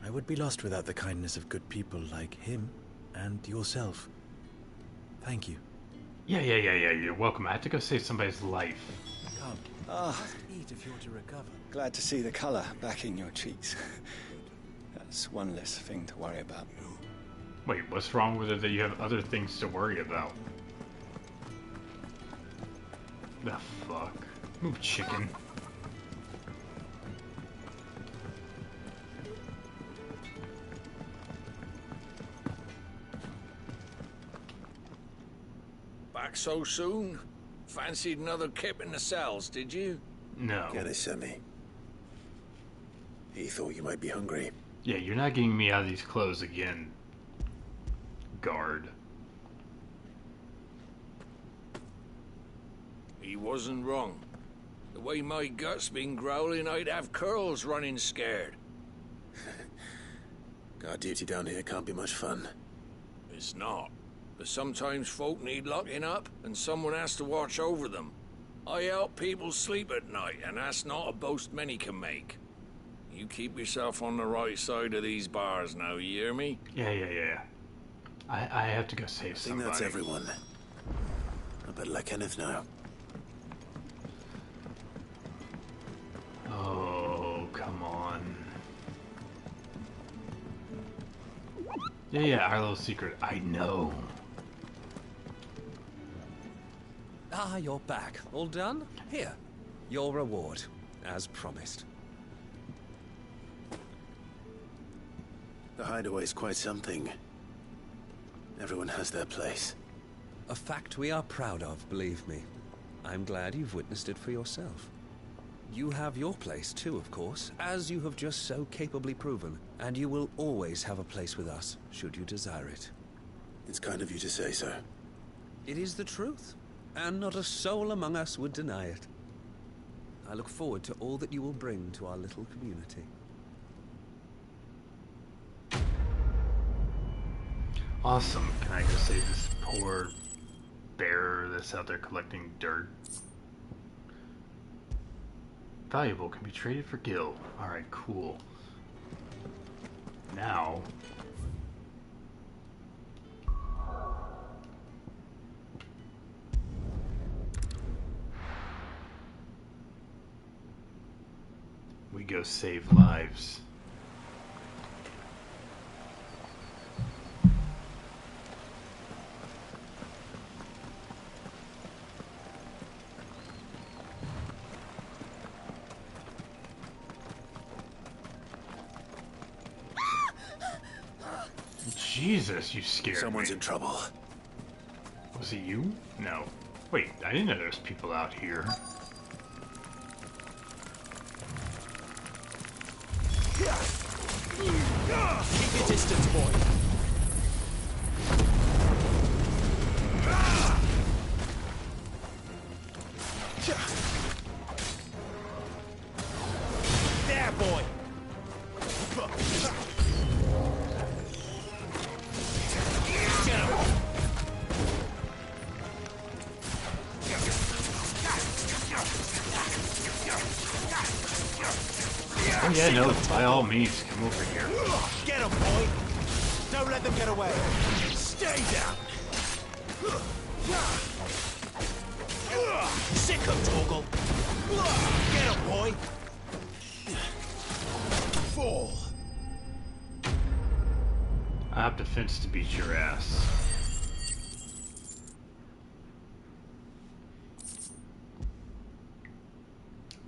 I would be lost without the kindness of good people like him and yourself. Thank you. Yeah, you're welcome. I have to go save somebody's life. Come. Eat if you're to recover. Glad to see the color back in your cheeks. That's one less thing to worry about. Wait, what's wrong with it that you have other things to worry about? The fuck? Move, chicken. Back so soon? Fancied another kip in the cells, did you? No. Kenneth sent me. He thought you might be hungry. Yeah, you're not getting me out of these clothes again, guard. He wasn't wrong. The way my gut's been growling, I'd have curls running scared. Guard duty down here can't be much fun. It's not. But sometimes folk need locking up, and someone has to watch over them. I help people sleep at night, and that's not a boast many can make. You keep yourself on the right side of these bars now, you hear me? Yeah. I have to go save somebody. I think that's everyone. I better let Kenneth know. Oh, come on. Yeah, our little secret. I know. Ah, you're back. All done? Here. Your reward, as promised. The hideaway's quite something. Everyone has their place. A fact we are proud of, believe me. I'm glad you've witnessed it for yourself. You have your place too, of course, as you have just so capably proven, and you will always have a place with us, should you desire it. It's kind of you to say so. It is the truth, and not a soul among us would deny it. I look forward to all that you will bring to our little community. Awesome. Can I go save this poor bear that's out there collecting dirt? Valuable, can be traded for gil. Alright, cool. Now... we go save lives. Jesus, you scared me. Someone's in trouble. Was it you? No. Wait, I didn't know there was people out here. Keep your distance, boy. There, boy. Oh yeah, no, by all means, come over here. Get him, boy! Don't let them get away! Stay down! Sick him, Torgal! Get him, boy! Fall! I have defense to beat your ass.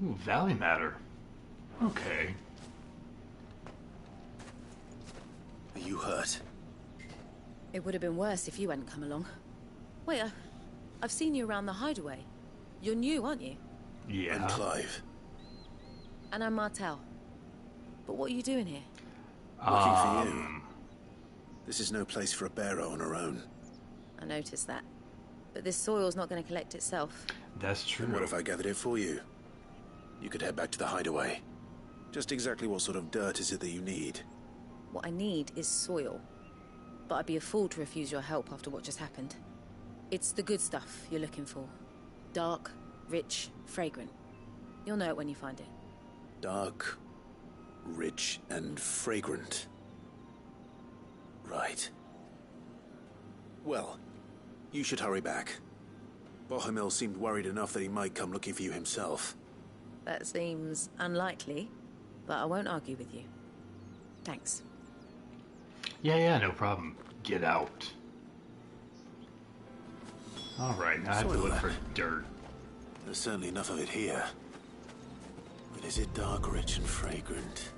Ooh, Valley Matter. Okay. Are you hurt? It would have been worse if you hadn't come along. Wait, I've seen you around the hideaway. You're new, aren't you? Yeah. I'm Clive. And I'm Martel. But what are you doing here? Looking for you. This is no place for a bearer on her own. I noticed that. But this soil's not going to collect itself. That's true. And what if I gathered it for you? You could head back to the hideaway. Just exactly what sort of dirt is it that you need? What I need is soil. But I'd be a fool to refuse your help after what just happened. It's the good stuff you're looking for. Dark, rich, fragrant. You'll know it when you find it. Dark, rich, and fragrant. Right. Well, you should hurry back. Bohemil seemed worried enough that he might come looking for you himself. That seems unlikely, but I won't argue with you. Thanks. Yeah, no problem. Get out. Alright, now I have to look for dirt. There's certainly enough of it here. But is it dark, rich, and fragrant?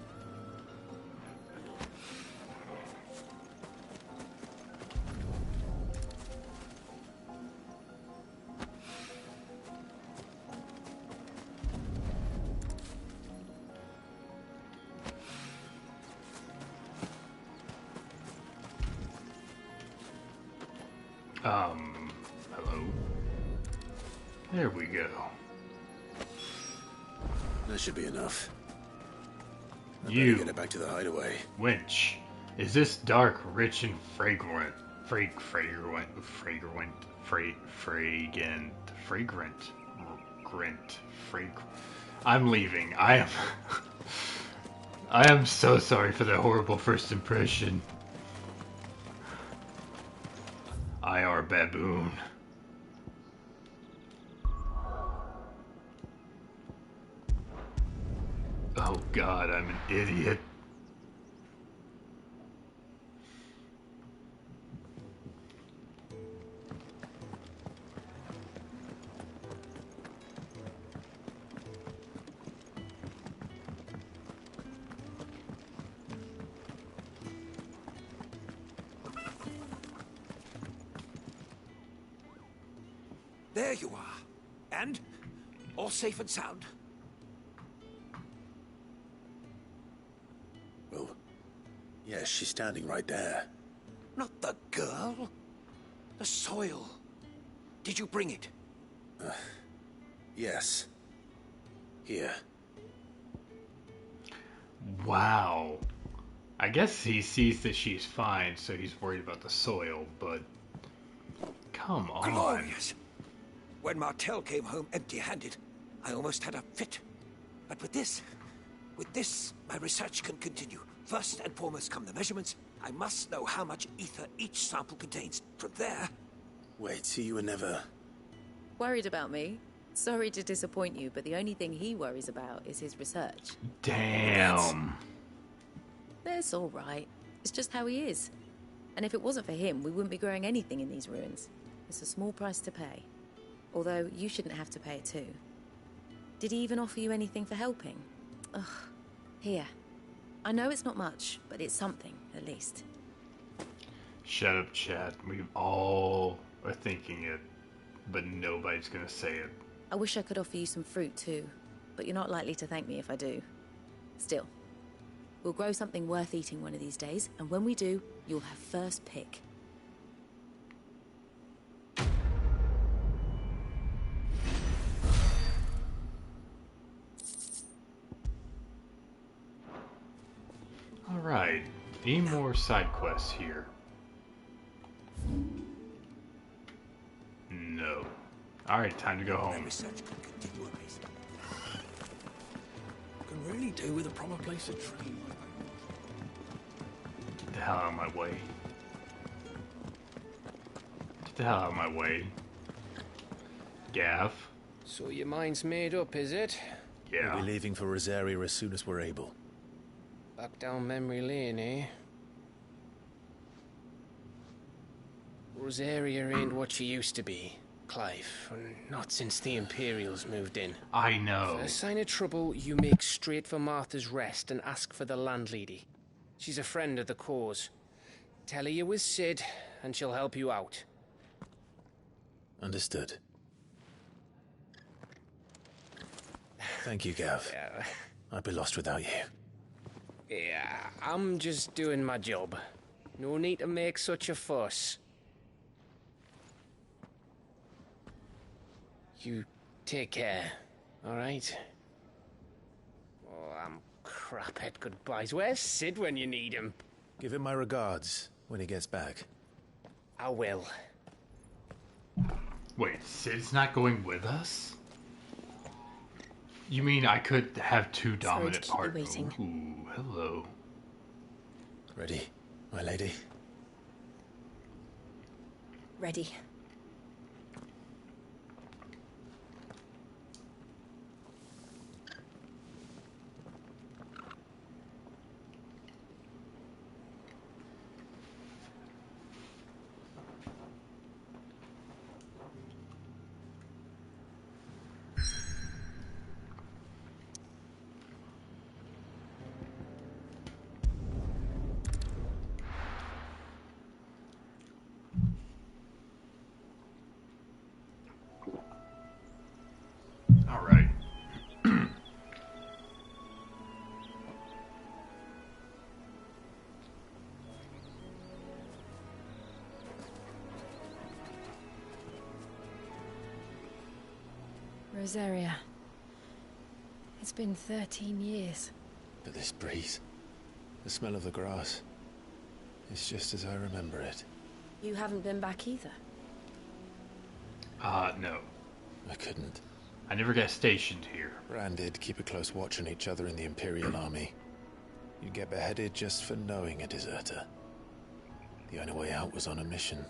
Hello. There we go. That should be enough. You get it back to the hideaway. Winch. Is this dark, rich, and fragrant? I'm leaving. I am so sorry for that horrible first impression. IR baboon. God, I'm an idiot. There you are. And? All safe and sound? Well, yes, she's standing right there. Not the girl. The soil. Did you bring it? Yes. Here. Wow. I guess he sees that she's fine, so he's worried about the soil, but... Come on. Glorious! When Martel came home empty-handed, I almost had a fit. But with this, my research can continue. First and foremost come the measurements. I must know how much ether each sample contains. From there... Wait, so you were never... Worried about me? Sorry to disappoint you, but the only thing he worries about is his research. Damn. That's all right. It's just how he is. And if it wasn't for him, we wouldn't be growing anything in these ruins. It's a small price to pay. Although, you shouldn't have to pay it too. Did he even offer you anything for helping? Ugh. Here. I know it's not much, but it's something, at least. Shut up, chat. We all are thinking it, but nobody's gonna say it. I wish I could offer you some fruit too, but you're not likely to thank me if I do. Still, we'll grow something worth eating one of these days, and when we do, you'll have first pick. Alright, any more side quests here? No. Alright, time to go home. Can really do with a proper place to train. Get the hell out of my way. Get the hell out of my way. Gav. So your mind's made up, is it? Yeah. We'll be leaving for Rosaria as soon as we're able. Back down memory lane, eh? Rosaria ain't what she used to be, Clive. Not since the Imperials moved in. I know. For a sign of trouble, you make straight for Martha's Rest and ask for the landlady. She's a friend of the cause. Tell her you was Sid, and she'll help you out. Understood. Thank you, Gav. Yeah. I'd be lost without you. Yeah, I'm just doing my job. No need to make such a fuss. You take care, alright? Oh, I'm crap at goodbyes. Where's Sid when you need him? Give him my regards when he gets back. I will. Wait, Sid's not going with us? You mean I could have two dominant partners? Ooh, hello. Ready, my lady? Ready. Alright. Rosaria. It's been 13 years. But this breeze, the smell of the grass, it's just as I remember it. You haven't been back either. No. I couldn't. I never got stationed here. Rand did keep a close watch on each other in the Imperial Army. You'd get beheaded just for knowing a deserter. The only way out was on a mission.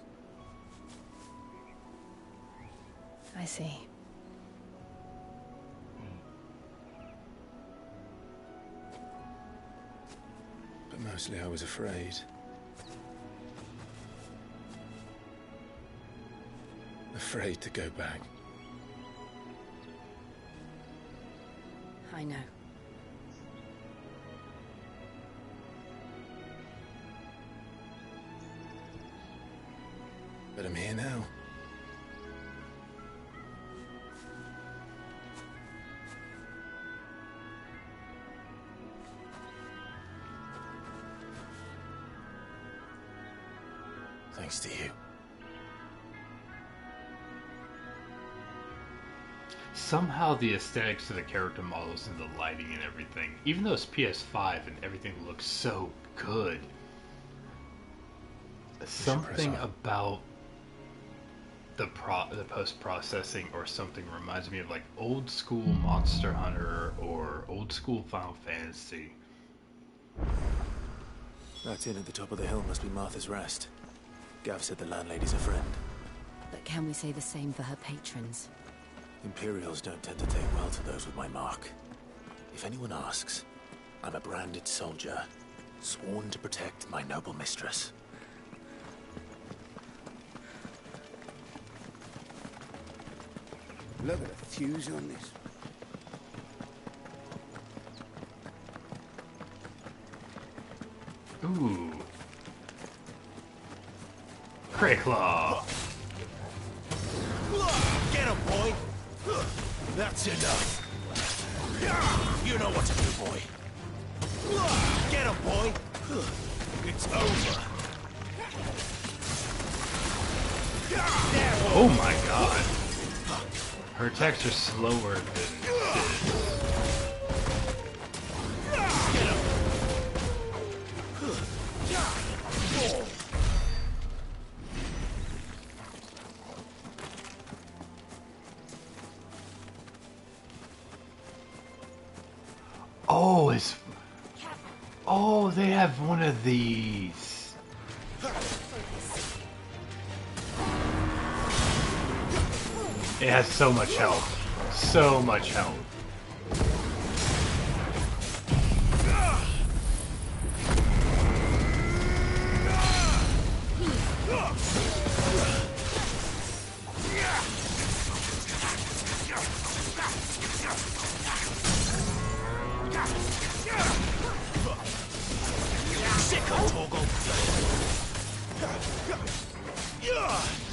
I see. Mostly I was afraid. Afraid to go back. I know. But I'm here now. Thanks to you. Somehow the aesthetics of the character models and the lighting and everything, even though it's PS5 and everything looks so good, something about the post-processing or something reminds me of like old school Monster Hunter or old school Final Fantasy. That inn at the top of the hill must be Martha's Rest. Gav said the landlady's a friend. But can we say the same for her patrons? Imperials don't tend to take well to those with my mark. If anyone asks, I'm a branded soldier, sworn to protect my noble mistress. Look at the fuse on this. Ooh. Crayclaw. Get him, boy! That's enough. You know what to do, boy. Get him, boy! It's over. Oh my god. Her attacks are slower than his. Oh, it's... Oh, they have one of these. It has so much health. So much health.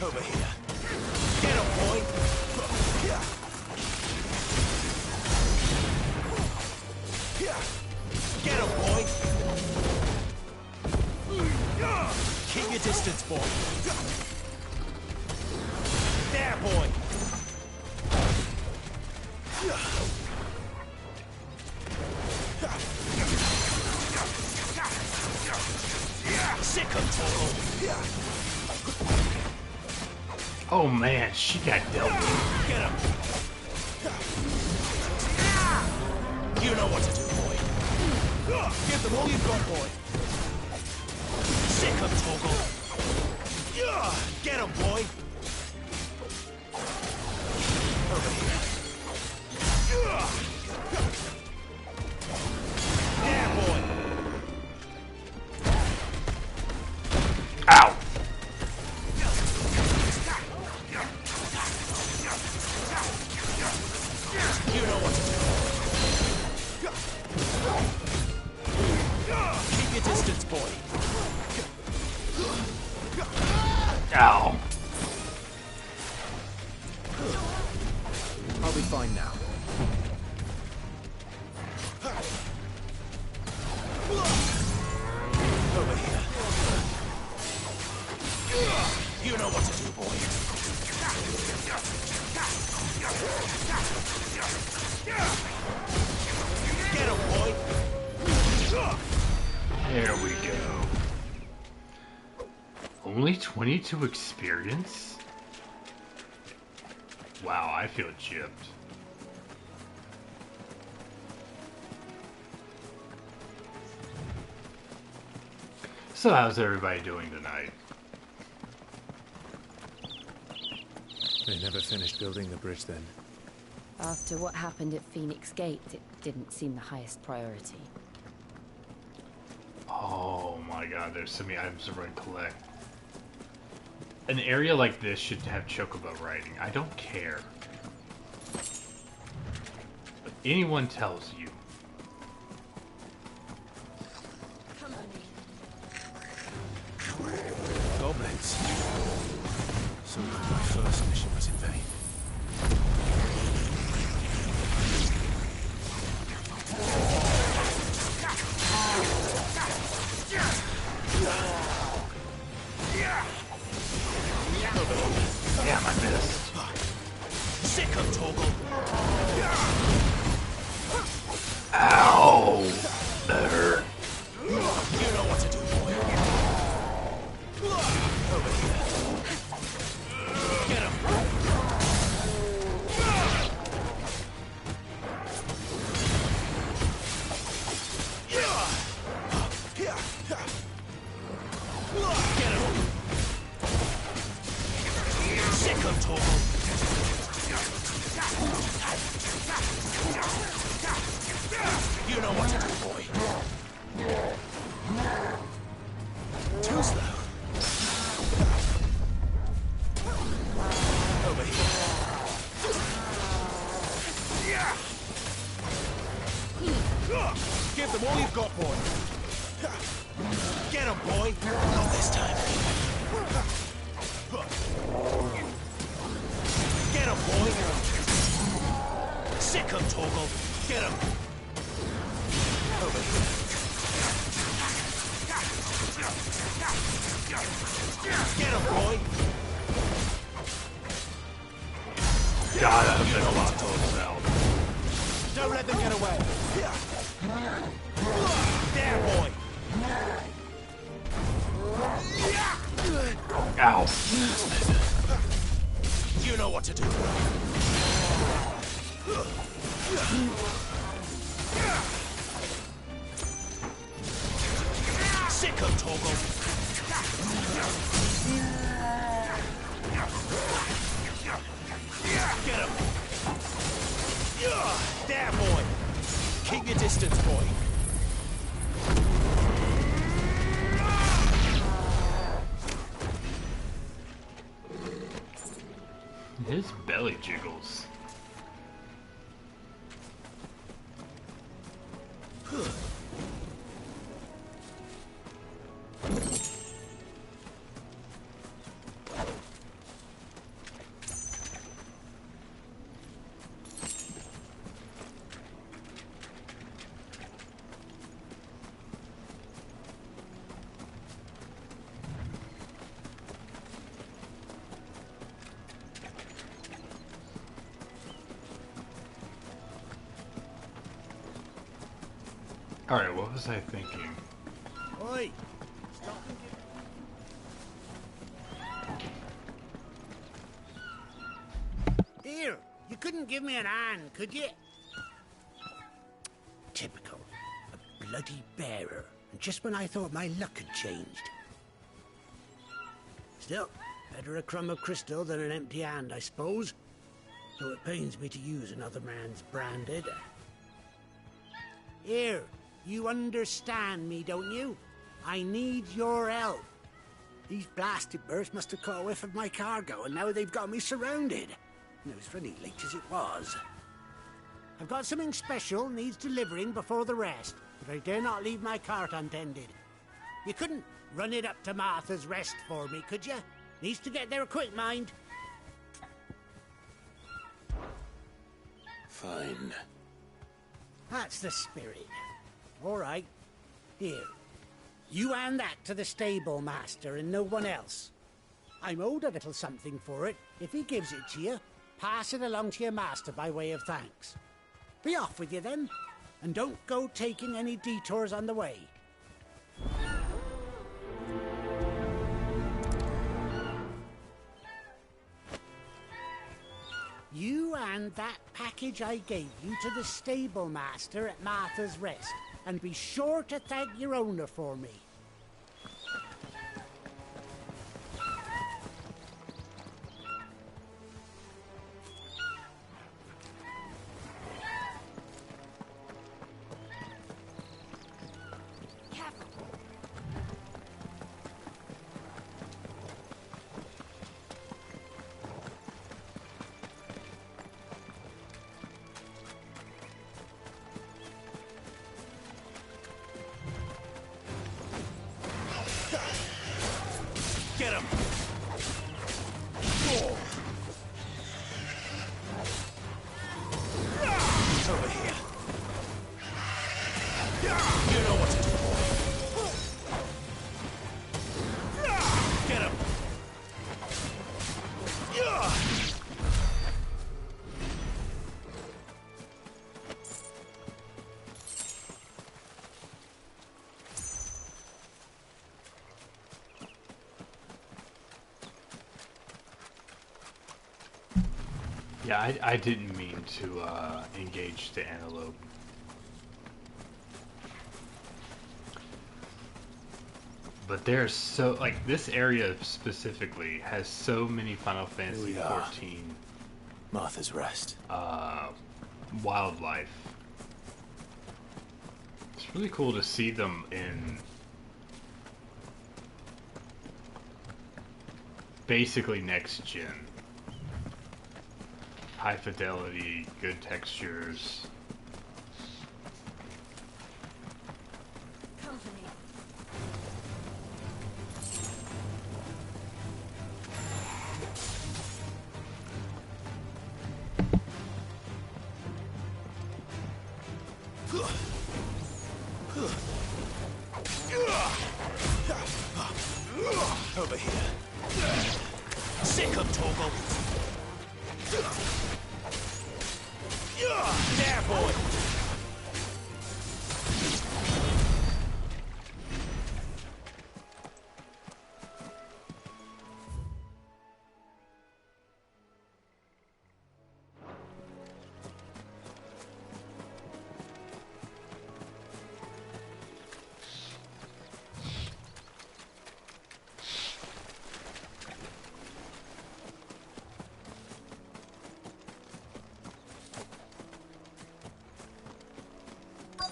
Over here. Get him, boy! Get him, boy! Keep your distance, boy! There, boy! Sick of Torgal! Oh man, she got dealt with. Get him! You know what to do, boy. Give them all you've got, boy. Sick of Torgal. Get him, boy. Over here. There, boy. Ow! You know what to do. Keep your distance, boy. Ow. I'll be fine now. Over here. You know what to do, boy. Get him, boy. There we go. Only 22 experience? Wow, I feel gypped. So how's everybody doing tonight? They never finished building the bridge then. After what happened at Phoenix Gate, it didn't seem the highest priority. Oh. my god, there's so many items to run collect. An area like this should have chocobo riding. I don't care. But anyone tells you. Goblins. So my first mission was in vain. Damn, I missed. Sick of Torgal. Ow! That hurt. You know what to do, boy. Over here. Get him. Get him. Sick of Torgal. You know what to do, boy. Too slow. Over here. Give them all you've got, boy. Get him, boy. Not this time. Get him, boy. Sick him, Torgal. Get him. Over here. Get him, boy. God, that has been a lot to sell. Don't let them get away. There, boy. Ow. You know what to do. Sick of Torgal. Get him. There, boy. Keep your distance, boy. His belly jiggles. Alright, what was I thinking? Oi! Stop and Here, you couldn't give me an hand, could you? Typical. A bloody bearer. And just when I thought my luck had changed. Still, better a crumb of crystal than an empty hand, I suppose. Though it pains me to use another man's branded. Here, you understand me, don't you? I need your help. These blasted birds must have caught a whiff of my cargo, and now they've got me surrounded. And it was funny, late as it was. I've got something special needs delivering before the rest, but I dare not leave my cart untended. You couldn't run it up to Martha's Rest for me, could you? Needs to get there quick, mind. Fine. That's the spirit. All right. Here. You hand that to the stable master and no one else. I'm owed a little something for it. If he gives it to you, pass it along to your master by way of thanks. Be off with you then, and don't go taking any detours on the way. You hand that package I gave you to the stable master at Martha's Rest, and be sure to thank your owner for me. Get him! Over here. You know what to do. Get him! Yeah, I didn't mean to engage the antelope. But there's so, like, this area specifically has so many Final Fantasy XIV Martha's Rest. Wildlife. It's really cool to see them in basically next gen. High fidelity, good textures. Over here. Sick of Torgal. There, boy.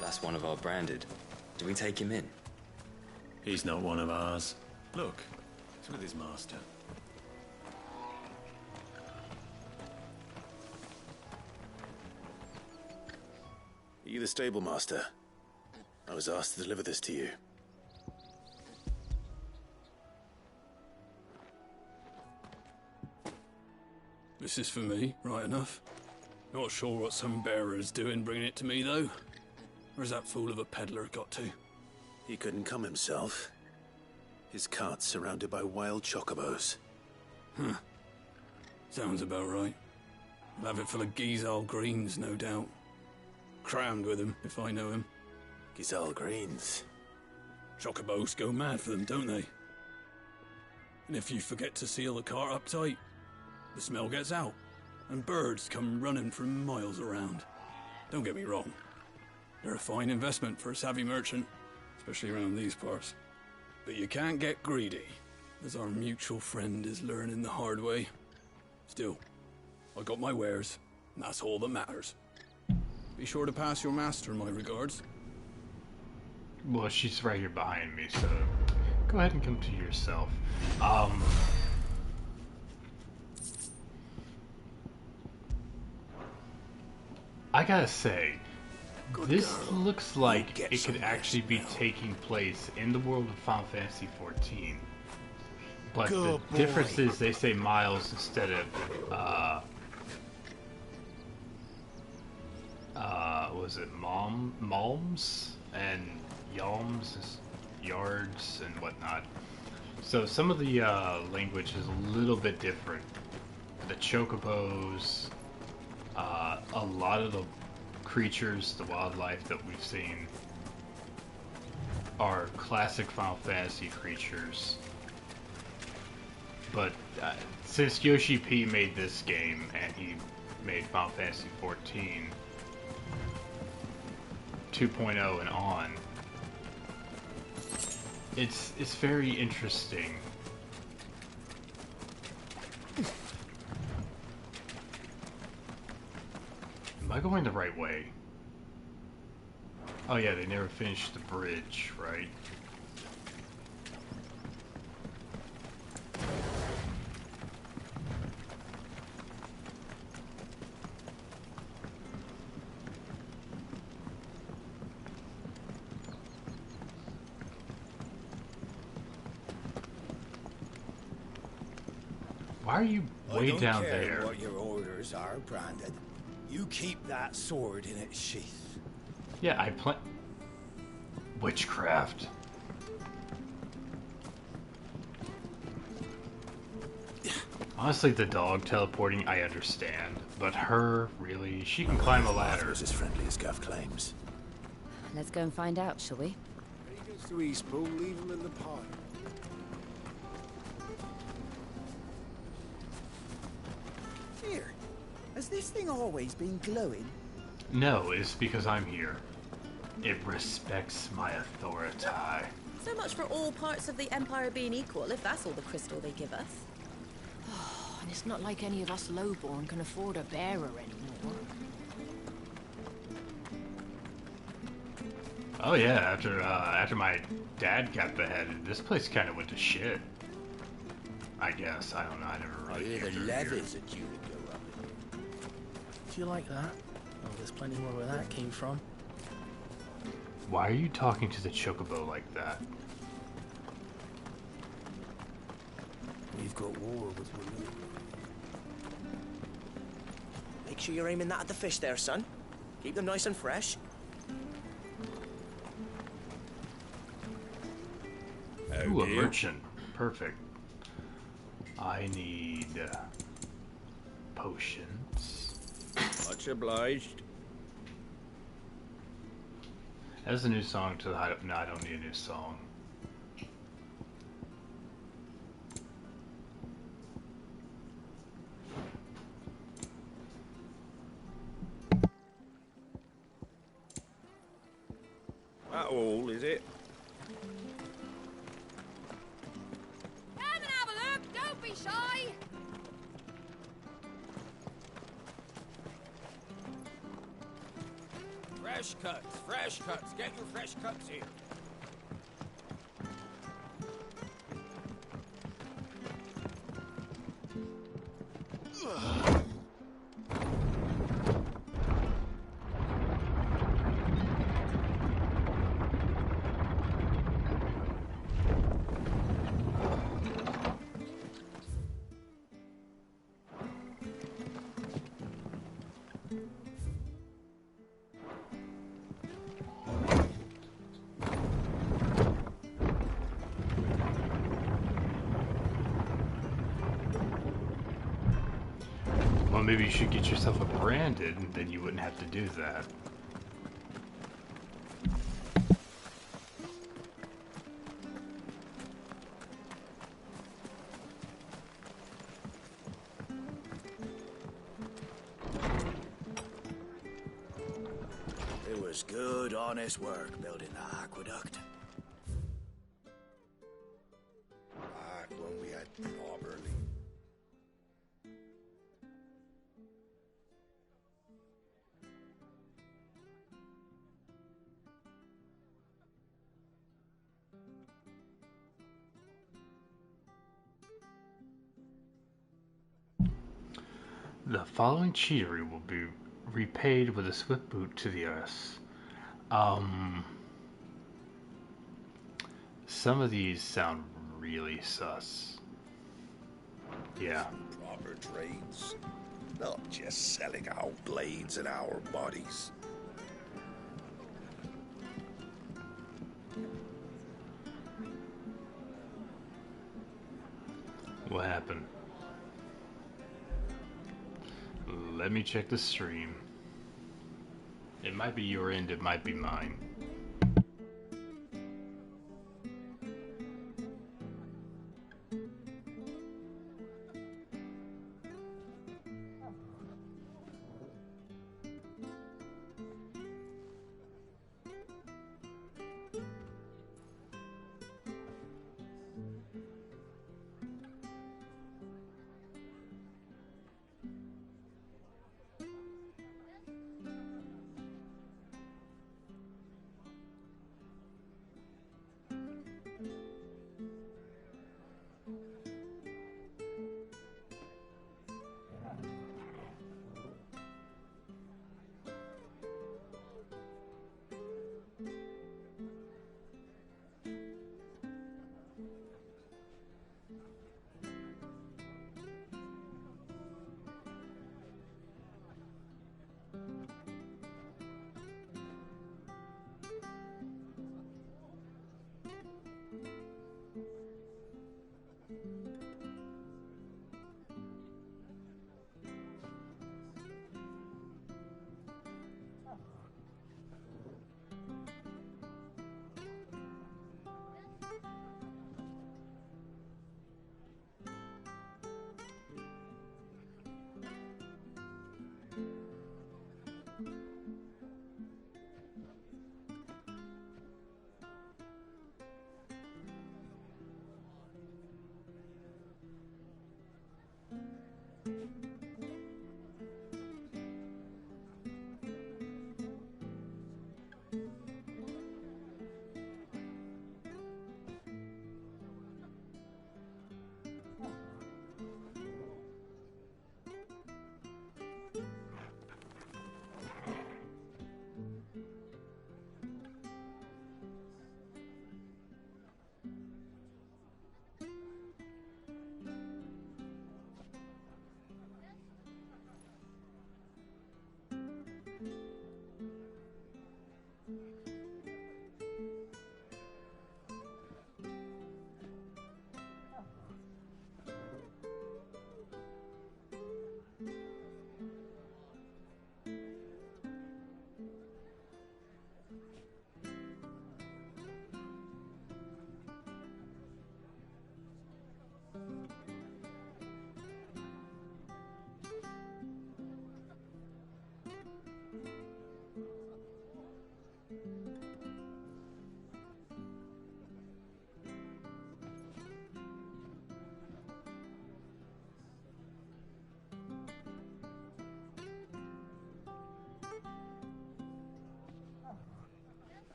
That's one of our branded. Do we take him in? He's not one of ours. Look, he's with his master. Are you the stable master? I was asked to deliver this to you. This is for me, right enough. Not sure what some bearer's doing bringing it to me, though. Where's that fool of a peddler got to? He couldn't come himself. His cart's surrounded by wild chocobos. Huh. Sounds about right. I'll have it full of Gizal greens, no doubt. Crammed with him, if I know him. Gizal greens? Chocobos go mad for them, don't they? And if you forget to seal the cart up tight, the smell gets out, and birds come running from miles around. Don't get me wrong. They're a fine investment for a savvy merchant, especially around these parts. But you can't get greedy, as our mutual friend is learning the hard way. Still, I got my wares, and that's all that matters. Be sure to pass your master my regards. Well, she's right here behind me, so go ahead and come to yourself. I gotta say, this looks like it could actually be taking place in the world of Final Fantasy XIV. But the difference is they say miles instead of, was it malms and yalms, yards and whatnot. So some of the language is a little bit different. The chocobos, a lot of the creatures, the wildlife that we've seen are classic Final Fantasy creatures. But since Yoshi P made this game and he made Final Fantasy XIV 2.0 and on, it's very interesting. Am I going the right way? Oh yeah, they never finished the bridge, right? Why are you way don't down care there? what your orders are, Brandon. You keep that sword in its sheath. Yeah, I play witchcraft. Honestly, the dog teleporting, I understand. But her, really? She can climb a ladder. As friendly as Gav claims. Let's go and find out, shall we? When he gets to Eastpool, leave him in the pot. Here, has this thing always been glowing? No, it's because I'm here. It respects my authority. So much for all parts of the Empire being equal, if that's all the crystal they give us. Oh, and it's not like any of us lowborn can afford a bearer anymore. Oh yeah, after my dad got beheaded, this place kind of went to shit. I guess. I don't know. I never really I hear came the through levies here. are due to go up. Do you like that? Oh, there's plenty more where that came from. Why are you talking to the chocobo like that? We've got war with Waloon. Make sure you're aiming that at the fish there, son. Keep them nice and fresh. Ooh, a merchant. Perfect. I need potions. Much obliged. That's a new song to the hide. No, I don't need a new song. That all, is it? Come and have a look, don't be shy. Fresh cuts. Get your fresh cuts here. Well, maybe you should get yourself a branded, and then you wouldn't have to do that. It was good, honest work building the aqueduct. Back when we had properly. The following cheatery will be repaid with a swift boot to the ass. Some of these sound really sus. Yeah. Proper trades. Not just selling our blades and our bodies. What happened? Let me check the stream. It might be your end, it might be mine.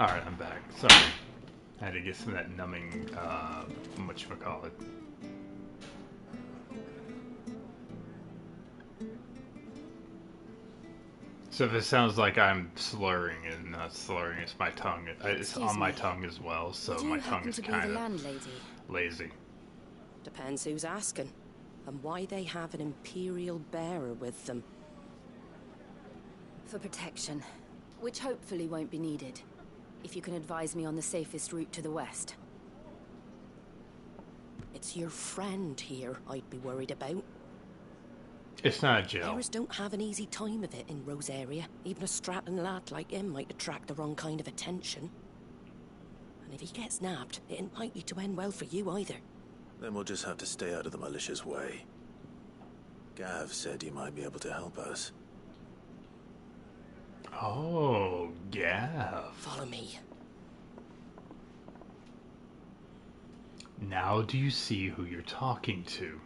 Alright, I'm back. Sorry. I had to get some of that numbing, whatchamacallit. So if it sounds like I'm slurring and not slurring, it's my tongue. It's on my tongue as well, so my tongue is kind of lazy. Depends who's asking, and why they have an Imperial bearer with them. For protection, which hopefully won't be needed. If you can advise me on the safest route to the west. It's your friend here I'd be worried about. It's not a jail. Bearers don't have an easy time of it in Rosaria. Even a Stratton lad like him might attract the wrong kind of attention. And if he gets nabbed, it ain't likely to end well for you either. Then we'll just have to stay out of the malicious way. Gav said he might be able to help us. Oh, Gav. Follow me. Now do you see who you're talking to?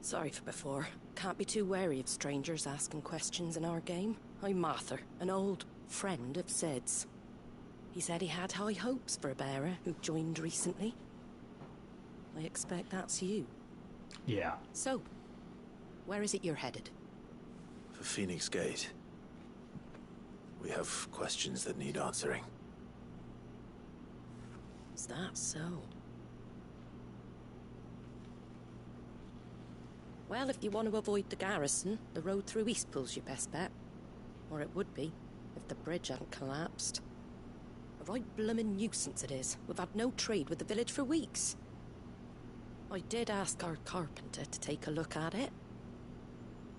Sorry for before. Can't be too wary of strangers asking questions in our game. I'm Martha, an old friend of Sid's. He said he had high hopes for a bearer who joined recently. I expect that's you. Yeah. So, where is it you're headed? For Phoenix Gate. We have questions that need answering. Is that so? Well, if you want to avoid the garrison, the road through Eastpool's your best bet. Or it would be, if the bridge hadn't collapsed. A right bloomin' nuisance it is. We've had no trade with the village for weeks. I did ask our carpenter to take a look at it.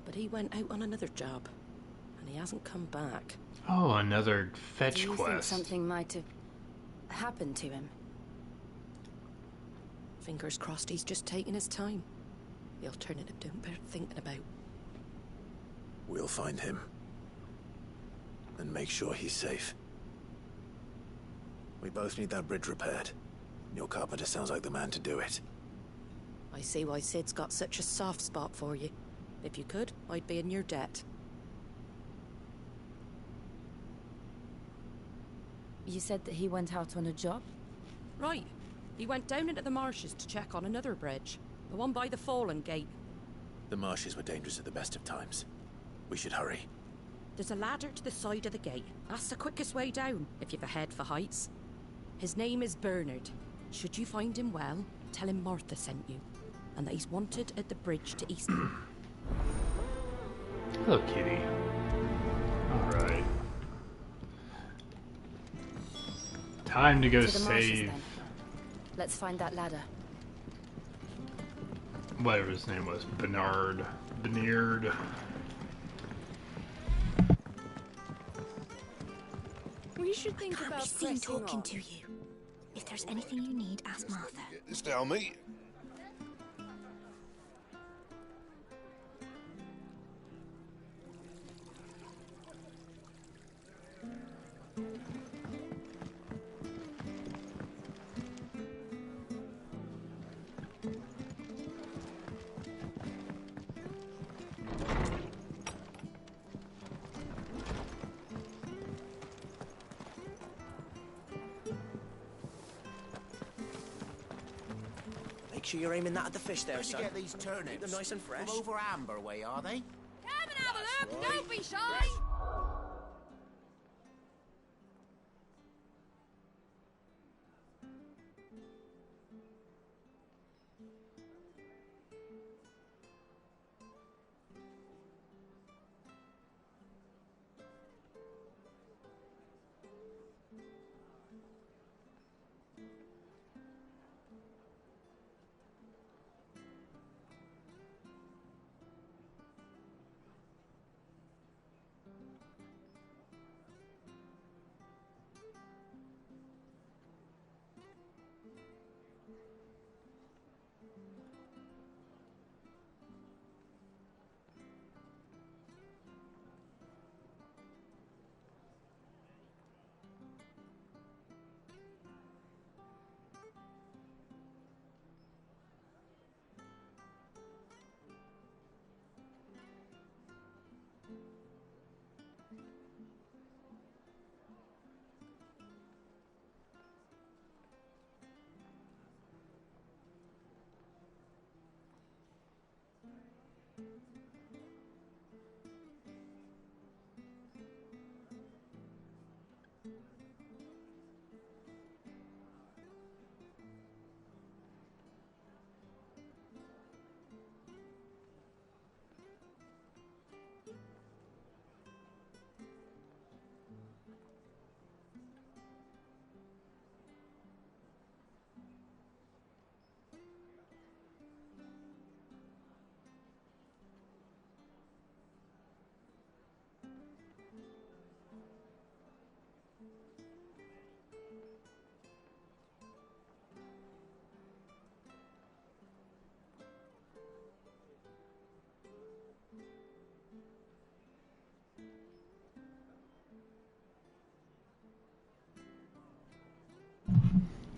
But he went out on another job. And he hasn't come back. Oh, another fetch Do you quest. think something might have happened to him? Fingers crossed he's just taking his time. The alternative don't bear thinking about. We'll find him. And make sure he's safe. We both need that bridge repaired. Your carpenter sounds like the man to do it. I see why Sid's got such a soft spot for you. If you could, I'd be in your debt. You said that he went out on a job? Right. He went down into the marshes to check on another bridge. The one by the Fallen Gate. The marshes were dangerous at the best of times. We should hurry. There's a ladder to the side of the gate. That's the quickest way down, if you've a head for heights. His name is Bernard. Should you find him well, tell him Martha sent you. And that he's wanted at the bridge to Eastpool. Hello, kitty. Alright. Time to go To the marshes, save... then. Let's find that ladder. Whatever his name was. Bernard. We should think Can't about be seen pressing talking on. to you. If there's anything you need, ask Martha. This down me. sure you're aiming that at the fish there, Where'd you son. get these turnips? Keep them nice and fresh. From over Amber way, are they? Come and have a look. Don't be shy.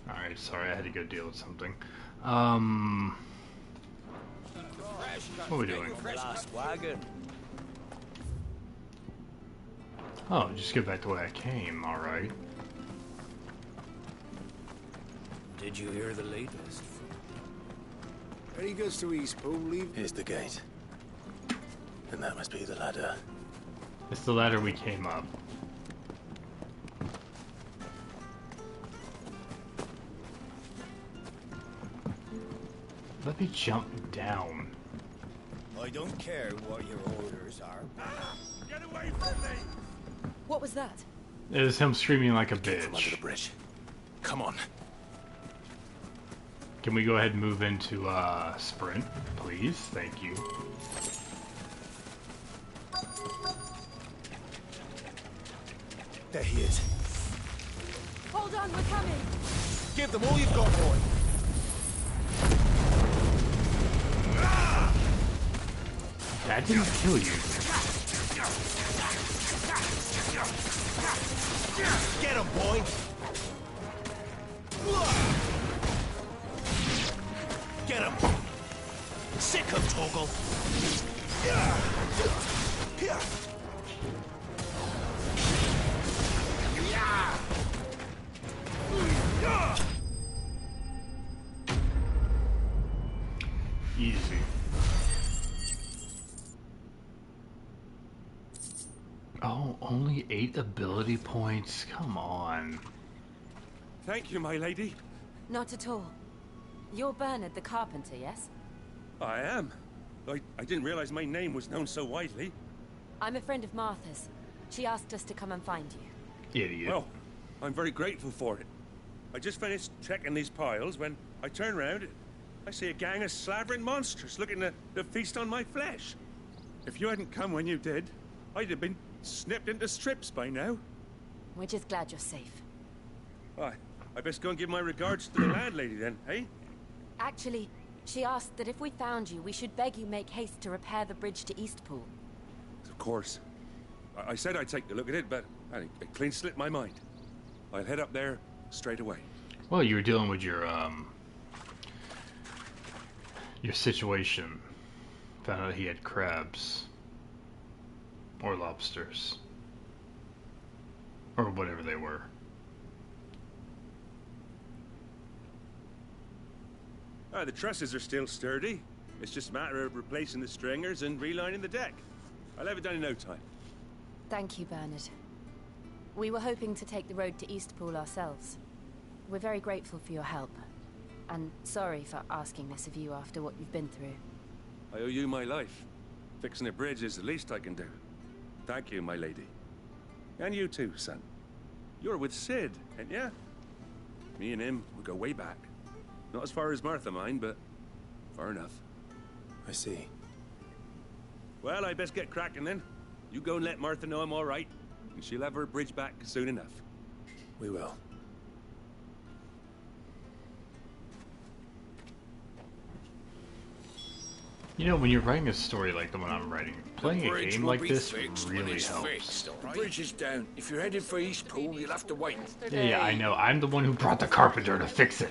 Alright, sorry, I had to go deal with something. What are we doing? Last wagon. Oh, just get back the way I came, alright. Did you hear the latest? Ready goes to Eastpool, leave. Here's the gate. And that must be the ladder. It's the ladder we came up. Let me jump down. I don't care what your orders are. Get away from me! What was that? It was him screaming like a From under bitch. the bridge. Come on. Can we go ahead and move into sprint, please? Thank you. There he is. Hold on, we're coming. Give them all you've got, boy. That didn't kill you. Get him, boy! Get him! Sick him, Torgal! Easy. Oh, only 8 ability points? Come on. Thank you, my lady. Not at all. You're Bernard the carpenter, yes? I am. I didn't realize my name was known so widely. I'm a friend of Martha's. She asked us to come and find you. Idiot. Well, I'm very grateful for it. I just finished checking these piles when I turn around. I see a gang of slavering monsters looking to feast on my flesh. If you hadn't come when you did, I'd have been snipped into strips by now. We're just glad you're safe. I best go and give my regards to the landlady then, eh? Actually, she asked that if we found you, we should beg you make haste to repair the bridge to Eastpool. Of course. I said I'd take a look at it, but it clean slipped my mind. I'll head up there straight away. Well, you were dealing with your situation. Found out he had crabs. Or lobsters. Or whatever they were. The trusses are still sturdy. It's just a matter of replacing the stringers and relining the deck. I'll have it done in no time. Thank you, Bernard. We were hoping to take the road to Eastpool ourselves. We're very grateful for your help. And sorry for asking this of you after what you've been through. I owe you my life. Fixing a bridge is the least I can do. Thank you, my lady. And you too, son. You're with Sid, ain't ya? Me and him, we go way back. Not as far as Martha, mind, but far enough. I see. Well, I best get cracking then. You go and let Martha know I'm all right, and she'll have her bridge back soon enough. We will. You know, when you're writing a story like the one I'm writing, playing a game like this really helps. Fixed. The bridge is down. If you're headed for Eastpool, you'll have to wait. Yeah, I know. I'm the one who brought the carpenter to fix it.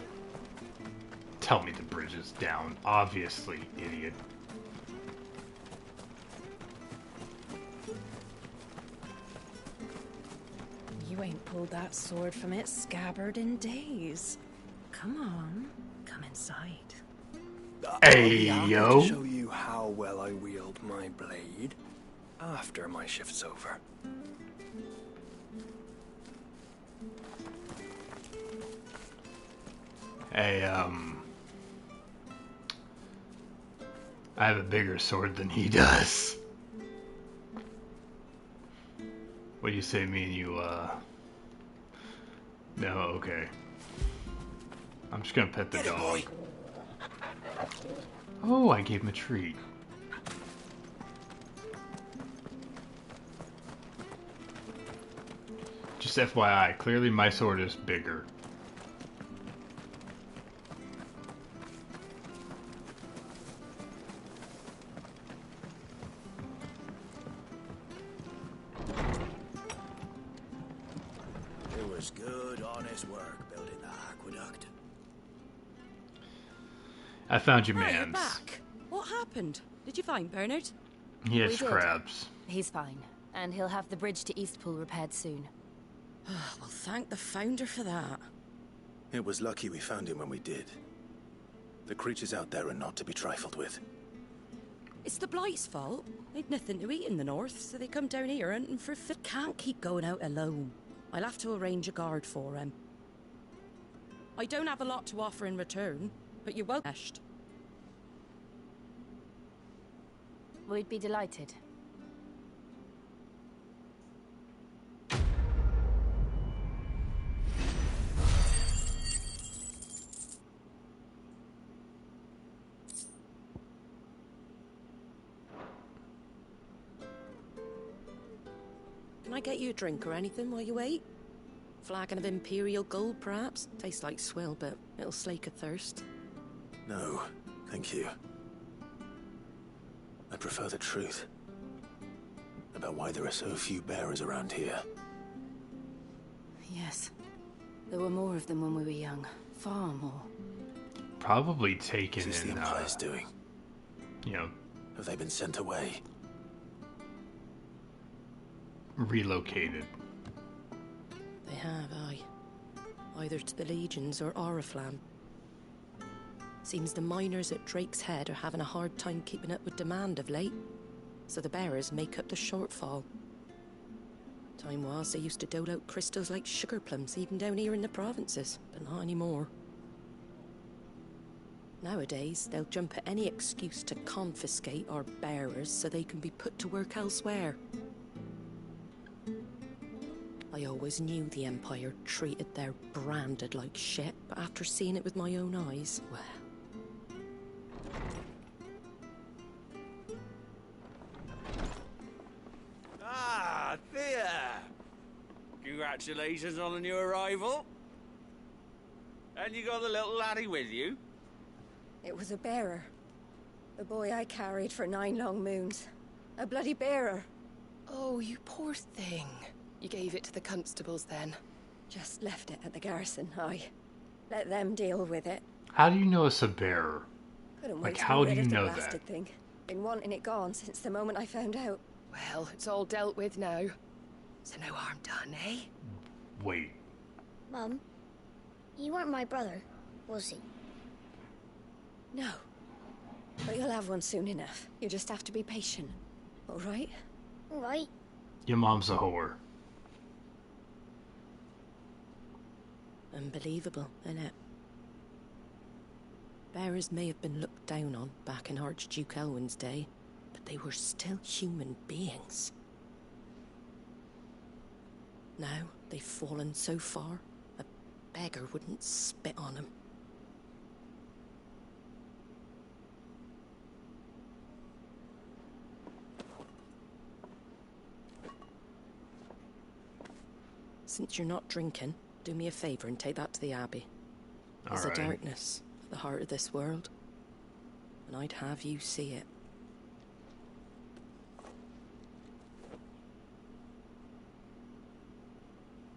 Tell me the bridge is down. Obviously, idiot. You ain't pulled that sword from its scabbard in days. Come on, come inside. Hey, I'll yo. show you how well I wield my blade after my shift's over. Hey, I have a bigger sword than he does. What do you say, me and you, No, okay. I'm just gonna pet the dog. Oh, I gave him a treat. Just FYI, clearly my sword is bigger. It was good, honest work building the aqueduct. I found you, Right, you're mans. back. What happened? Did you find Bernard? He We has did. crabs. He's fine, and he'll have the bridge to Eastpool repaired soon. Well, thank the founder for that. It was lucky we found him when we did. The creatures out there are not to be trifled with. It's the Blight's fault. They'd nothing to eat in the north, so they come down here hunting for food. Can't keep going out alone. I'll have to arrange a guard for him. I don't have a lot to offer in return, but you're welcome. We'd be delighted. Can I get you a drink or anything while you wait? Flagon of Imperial Gold, perhaps? Tastes like swill, but it'll slake a thirst. No, thank you. I prefer the truth about why there are so few bearers around here. Yes. There were more of them when we were young. Far more. Probably taken What is the in, Empire's doing? you know, Have they been sent away? relocated. They have, aye. Either to the Legions or Oriflamme. Seems the miners at Drake's Head are having a hard time keeping up with demand of late, so the bearers make up the shortfall. Time was they used to dole out crystals like sugar plums even down here in the provinces, but not anymore. Nowadays, they'll jump at any excuse to confiscate our bearers so they can be put to work elsewhere. I always knew the Empire treated their branded like shit, but after seeing it with my own eyes, well... Ah, Thea! Congratulations on the new arrival. And you got the little laddie with you? It was a bearer. The boy I carried for 9 long moons. A bloody bearer. Oh, you poor thing. You gave it to the constables then? Just left it at the garrison, aye. Let them deal with it. How do you know it's a bearer? Couldn't Like, wait to how be do rid you of know the blasted that? thing. Been wanting it gone since the moment I found out. Well, it's all dealt with now. So no harm done, eh? Wait. Mum, he weren't my brother, was he? No. But you'll have one soon enough. You just have to be patient. All right? All right. Your mom's a whore. Unbelievable, innit? Bearers may have been looked down on back in Archduke Elwin's day, but they were still human beings. Now, they've fallen so far, a beggar wouldn't spit on them. Since you're not drinking, do me a favor and take that to the Abbey. There's a darkness at the heart of this world, and I'd have you see it.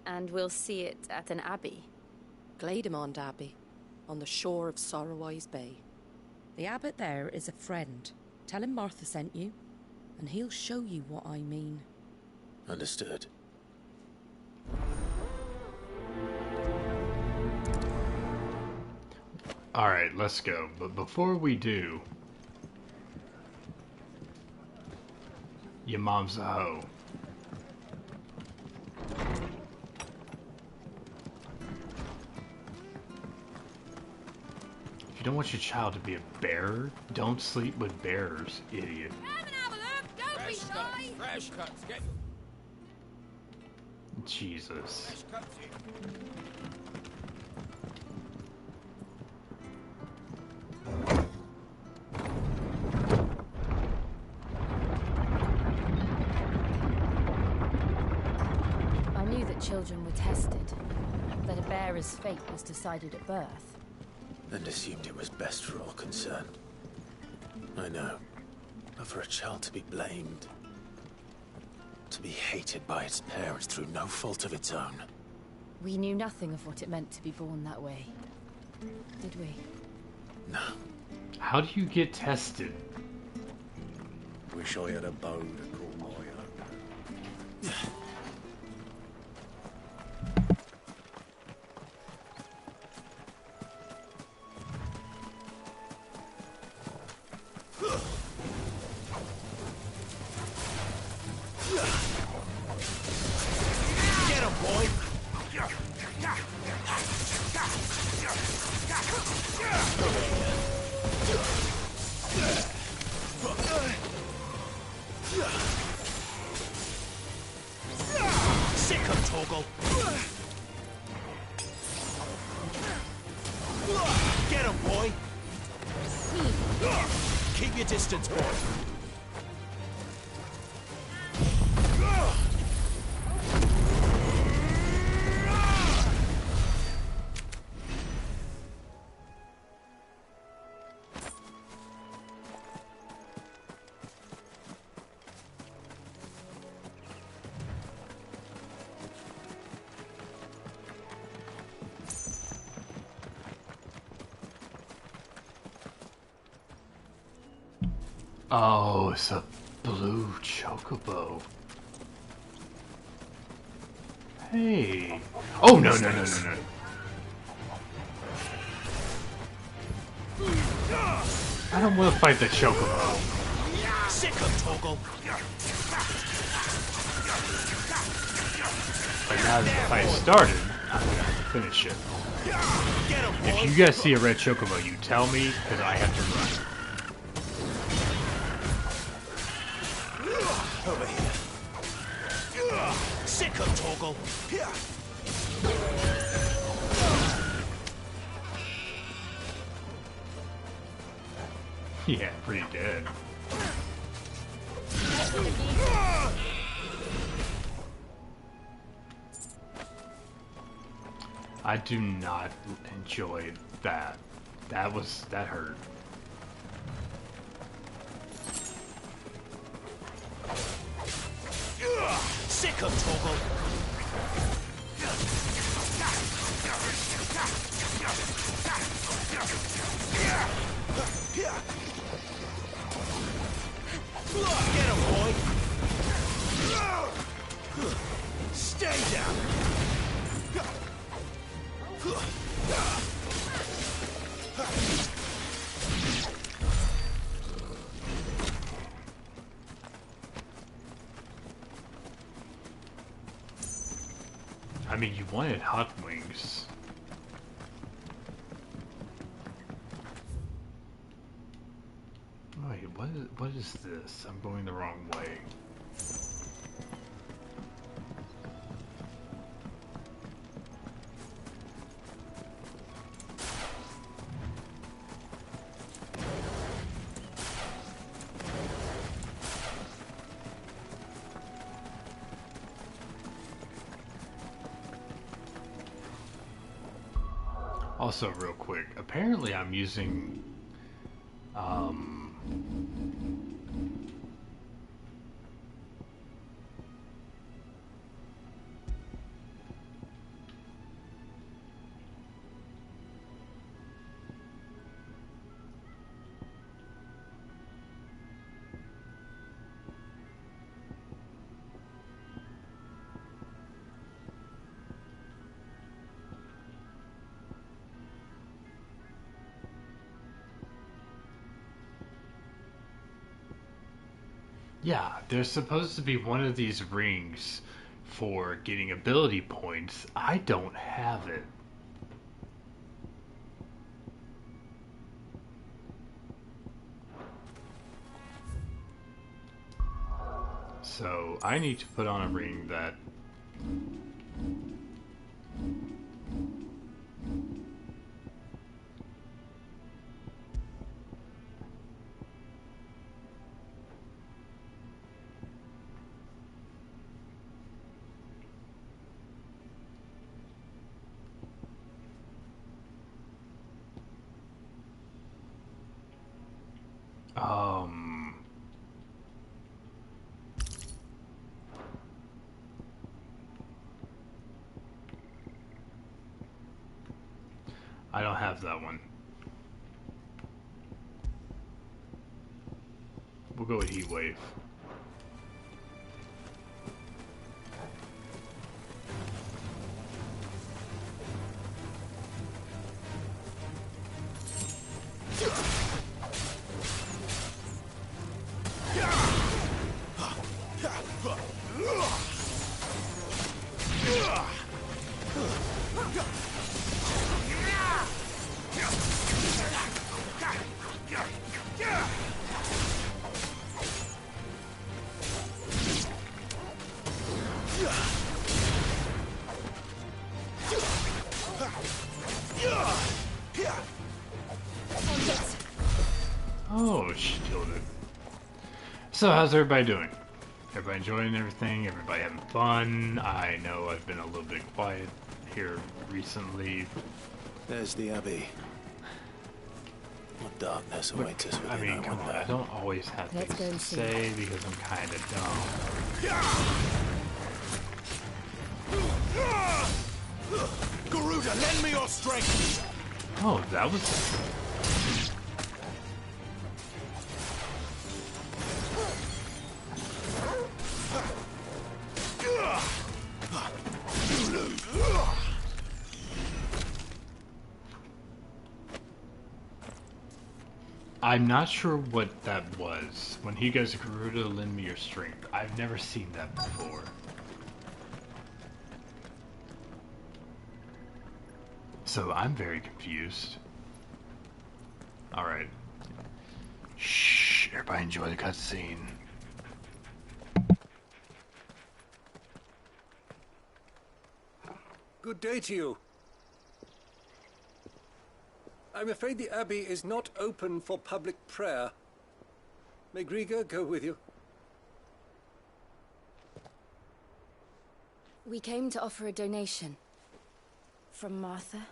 And we'll see it at an abbey? Glademond Abbey, on the shore of Sorrowwise Bay. The abbot there is a friend. Tell him Martha sent you, and he'll show you what I mean. Understood. Alright, let's go. But before we do... Your mom's a hoe. If you don't want your child to be a bearer, don't sleep with bearers, idiot. Come and have a look. Don't be shy. Fresh cuts. Get Jesus. fresh cuts here. I knew that children were tested, that a bearer's fate was decided at birth. And assumed it was best for all concerned. I know. But for a child to be blamed, to be hated by its parents through no fault of its own. We knew nothing of what it meant to be born that way, did we? No. How do you get tested? Wish I had a bone to call my own. Get him, boy! Sick of Torgal! Get him, boy! Keep your distance, boy! Oh, it's a blue chocobo. Hey. Oh, no, no, no, no, no. I don't want to fight the chocobo. Sick of Torgal! But now that the fight started, I'm gonna have to finish it. Get him, boy! If you guys see a red chocobo, you tell me, because I have to run. Over here. Sick of Torgal! Yeah, pretty dead. I do not enjoy that. That hurt. Sick of Torgal! Get him, boy! Stay down! mean, you wanted hot wings. Wait, what is this? I'm going the wrong way. Also, real quick, apparently I'm using, yeah, there's supposed to be one of these rings for getting ability points. I don't have it. So I need to put on a ring that I don't have that one. We'll go with Heat Wave. Oh, she killed it. So, how's everybody doing? Everybody enjoying everything? Everybody having fun? I know I've been a little bit quiet here recently. There's the Abbey. What darkness awaits us within, I mean, come on, I don't always have things to say because I'm kind of dumb. Garuda, lend me your strength! Oh, that was... I'm not sure what that was. When he goes, Garuda, lend me your strength. I've never seen that before. So I'm very confused. Alright. Shh, everybody enjoy the cutscene. Good day to you. I'm afraid the Abbey is not open for public prayer. May Griga go with you? We came to offer a donation. From Martha.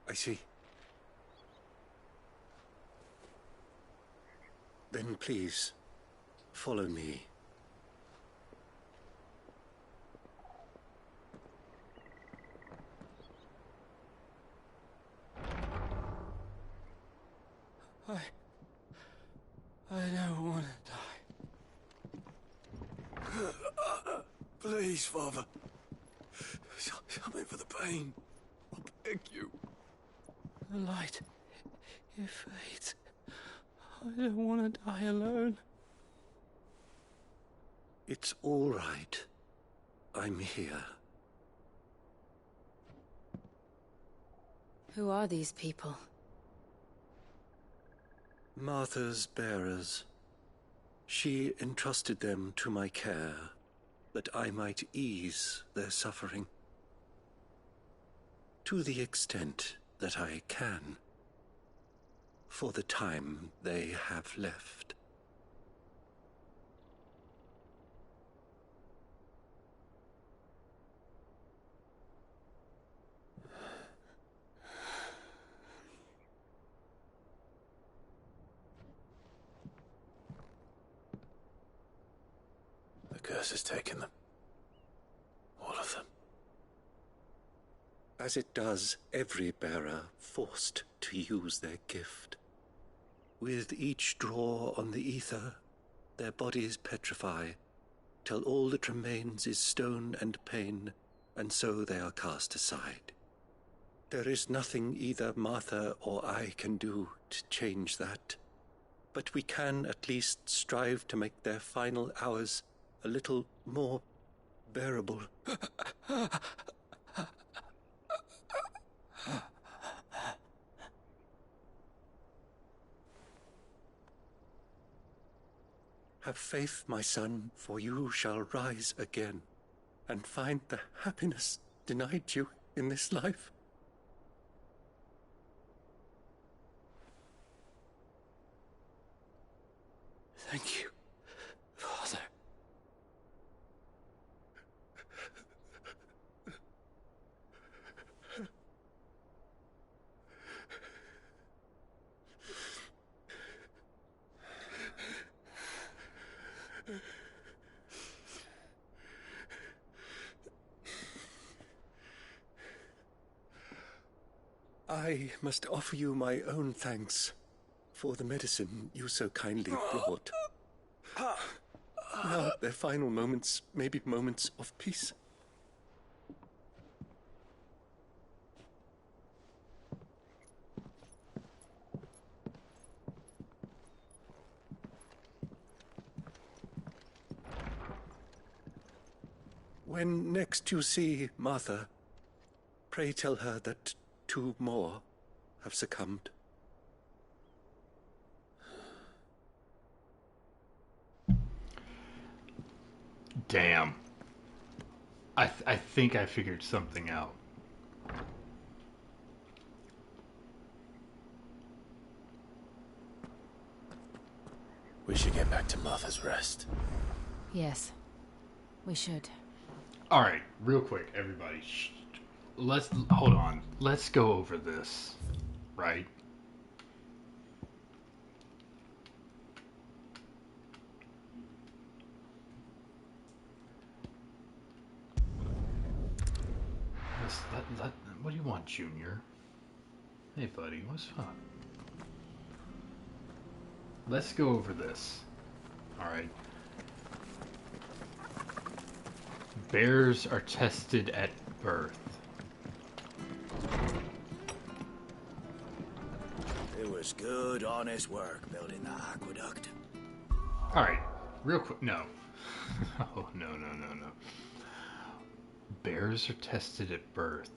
I see. Then please, follow me. I don't want to die. Please, Father. Something for the pain. I beg you. The light, it fades. I don't want to die alone. It's all right. I'm here. Who are these people? Martha's bearers. She entrusted them to my care, that I might ease their suffering. To the extent that I can. For the time they have left. The curse has taken them. All of them. As it does every bearer forced to use their gift. With each draw on the ether, their bodies petrify, till all that remains is stone and pain, and so they are cast aside. There is nothing either Martha or I can do to change that, but we can at least strive to make their final hours a little more bearable. Have faith, my son, for you shall rise again, and find the happiness denied you in this life. Thank you, Father. I must offer you my own thanks for the medicine you so kindly brought. Now their final moments may be moments of peace. When next you see Martha, pray tell her that 2 more have succumbed. Damn. I think I figured something out. We should get back to Martha's Rest. Yes, we should. All right, real quick, everybody. Let's hold on. Let's go over this, right? What do you want, Junior? Hey, buddy, what's up? Let's go over this. All right. Bears are tested at birth. It was good, honest work building that aqueduct. All right, real quick. No. Oh, no. Bears are tested at birth.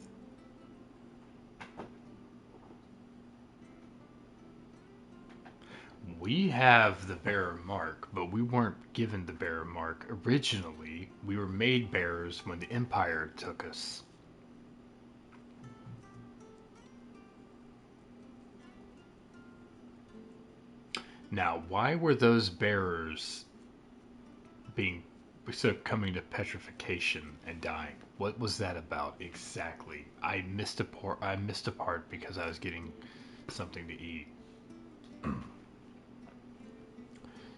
We have the bearer mark, but we weren't given the bearer mark originally. We were made bearers when the Empire took us. Now, why were those bearers succumbing to petrification and dying? What was that about exactly? I missed a part because I was getting something to eat.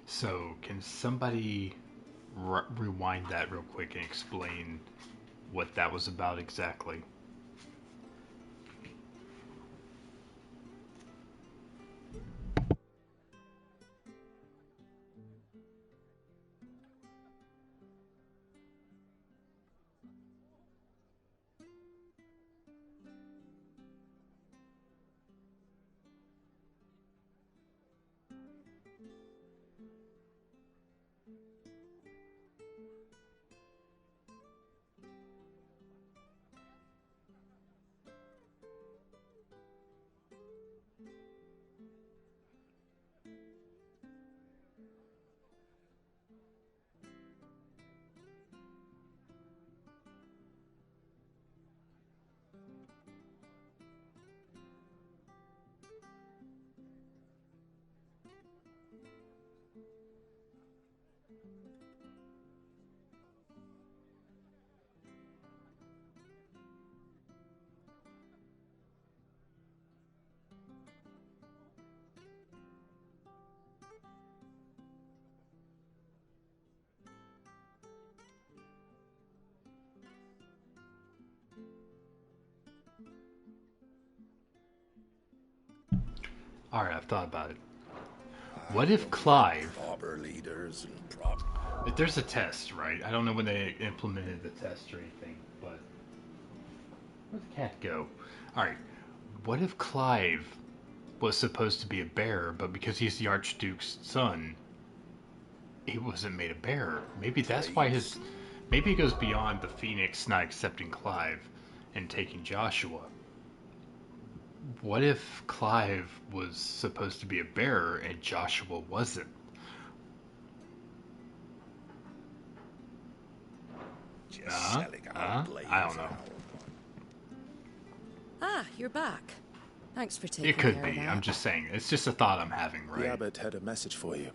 So, can somebody rewind that real quick and explain what that was about exactly? Alright, I've thought about it. What if Clive... Barber leaders and prop... If there's a test, right? I don't know when they implemented the test or anything, but... Where'd the cat go? Alright, what if Clive was supposed to be a bearer, but because he's the Archduke's son, he wasn't made a bearer? Maybe that's why his... Maybe it goes beyond the Phoenix not accepting Clive and taking Joshua. What if Clive was supposed to be a bearer and Joshua wasn't? I don't know. Ah, you're back. Thanks for taking It could care be. of that. I'm just saying. It's just a thought I'm having, right? The abbot had a message for you.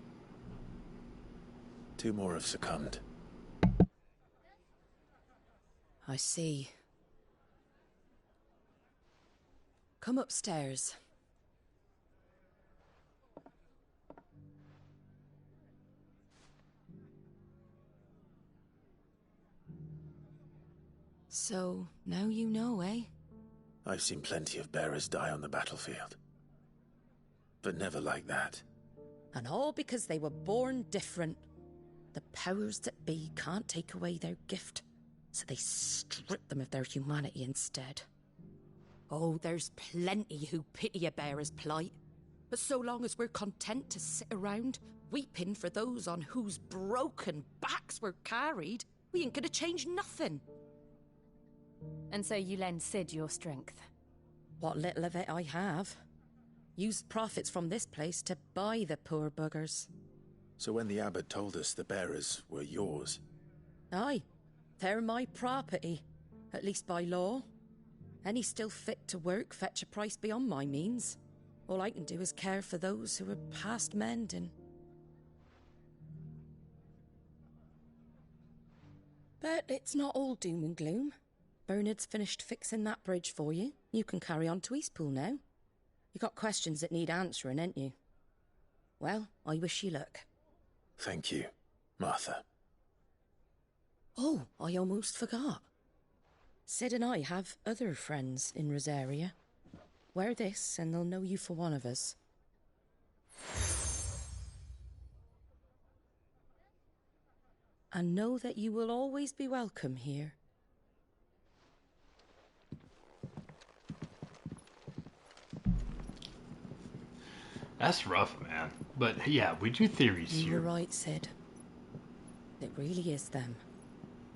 2 more have succumbed. I see. Come upstairs. So, now you know, eh? I've seen plenty of bearers die on the battlefield. But never like that. And all because they were born different. The powers that be can't take away their gift, so they strip them of their humanity instead. Oh, there's plenty who pity a bearer's plight. But so long as we're content to sit around, weeping for those on whose broken backs we're carried, we ain't gonna change nothing. And so you lend Cid your strength? What little of it I have. Used profits from this place to buy the poor buggers. So when the abbot told us the bearers were yours... Aye, they're my property, at least by law. Any still fit to work fetch a price beyond my means. All I can do is care for those who are past mending. But it's not all doom and gloom. Bernard's finished fixing that bridge for you. You can carry on to Eastpool now. You got questions that need answering, ain't you? Well, I wish you luck. Thank you, Martha. Oh, I almost forgot. Cid and I have other friends in Rosaria. Wear this and they'll know you for one of us. And know that you will always be welcome here. That's rough, man. But yeah, we do theories You here. were right, Cid. It really is them.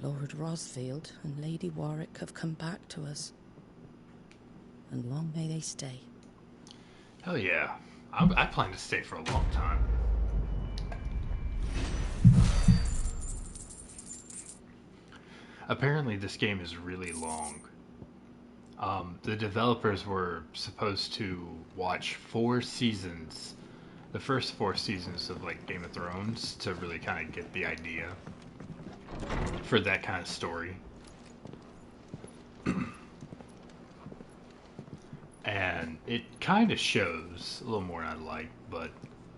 Lord Rosfield and Lady Warwick have come back to us. And long may they stay. Hell yeah. I plan to stay for a long time. Apparently this game is really long. The developers were supposed to watch 4 seasons, the first 4 seasons of like Game of Thrones to really kind of get the idea for that kind of story. And it kind of shows a little more than I like, but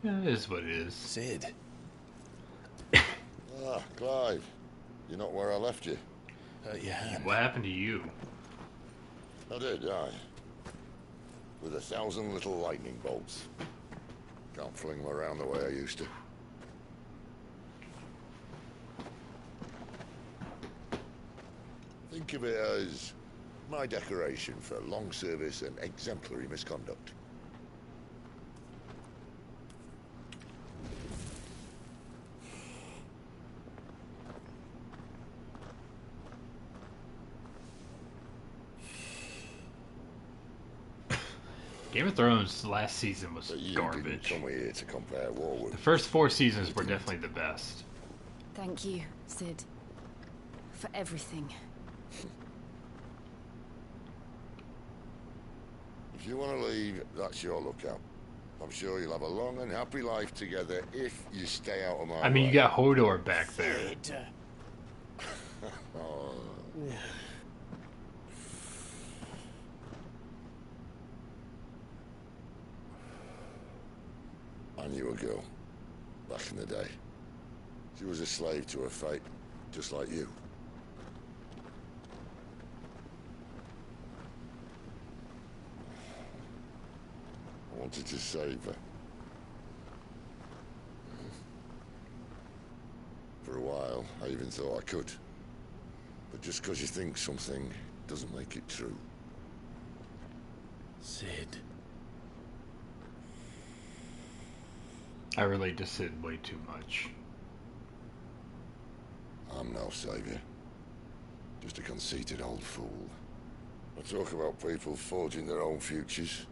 yeah, it is what it is. Cid. Ah, Clive. You're not where I left you. Your hand. What happened to you? I did, aye. With 1,000 little lightning bolts. Can't fling them around the way I used to. Think of it as my decoration for long service and exemplary misconduct. Game of Thrones last season was But you garbage. didn't come here to compare war with. The first 4 seasons were definitely the best. Thank you, Cid. For everything. If you want to leave, that's your lookout. I'm sure you'll have a long and happy life together if you stay out of my I mean, way. you got Hodor back there. Oh. I knew a girl back in the day. She was a slave to her fate, just like you. I wanted to save her. For a while, I even thought I could. But just because you think something doesn't make it true. Sid. I relate to Sid way too much. I'm no savior. Just a conceited old fool. I talk about people forging their own futures.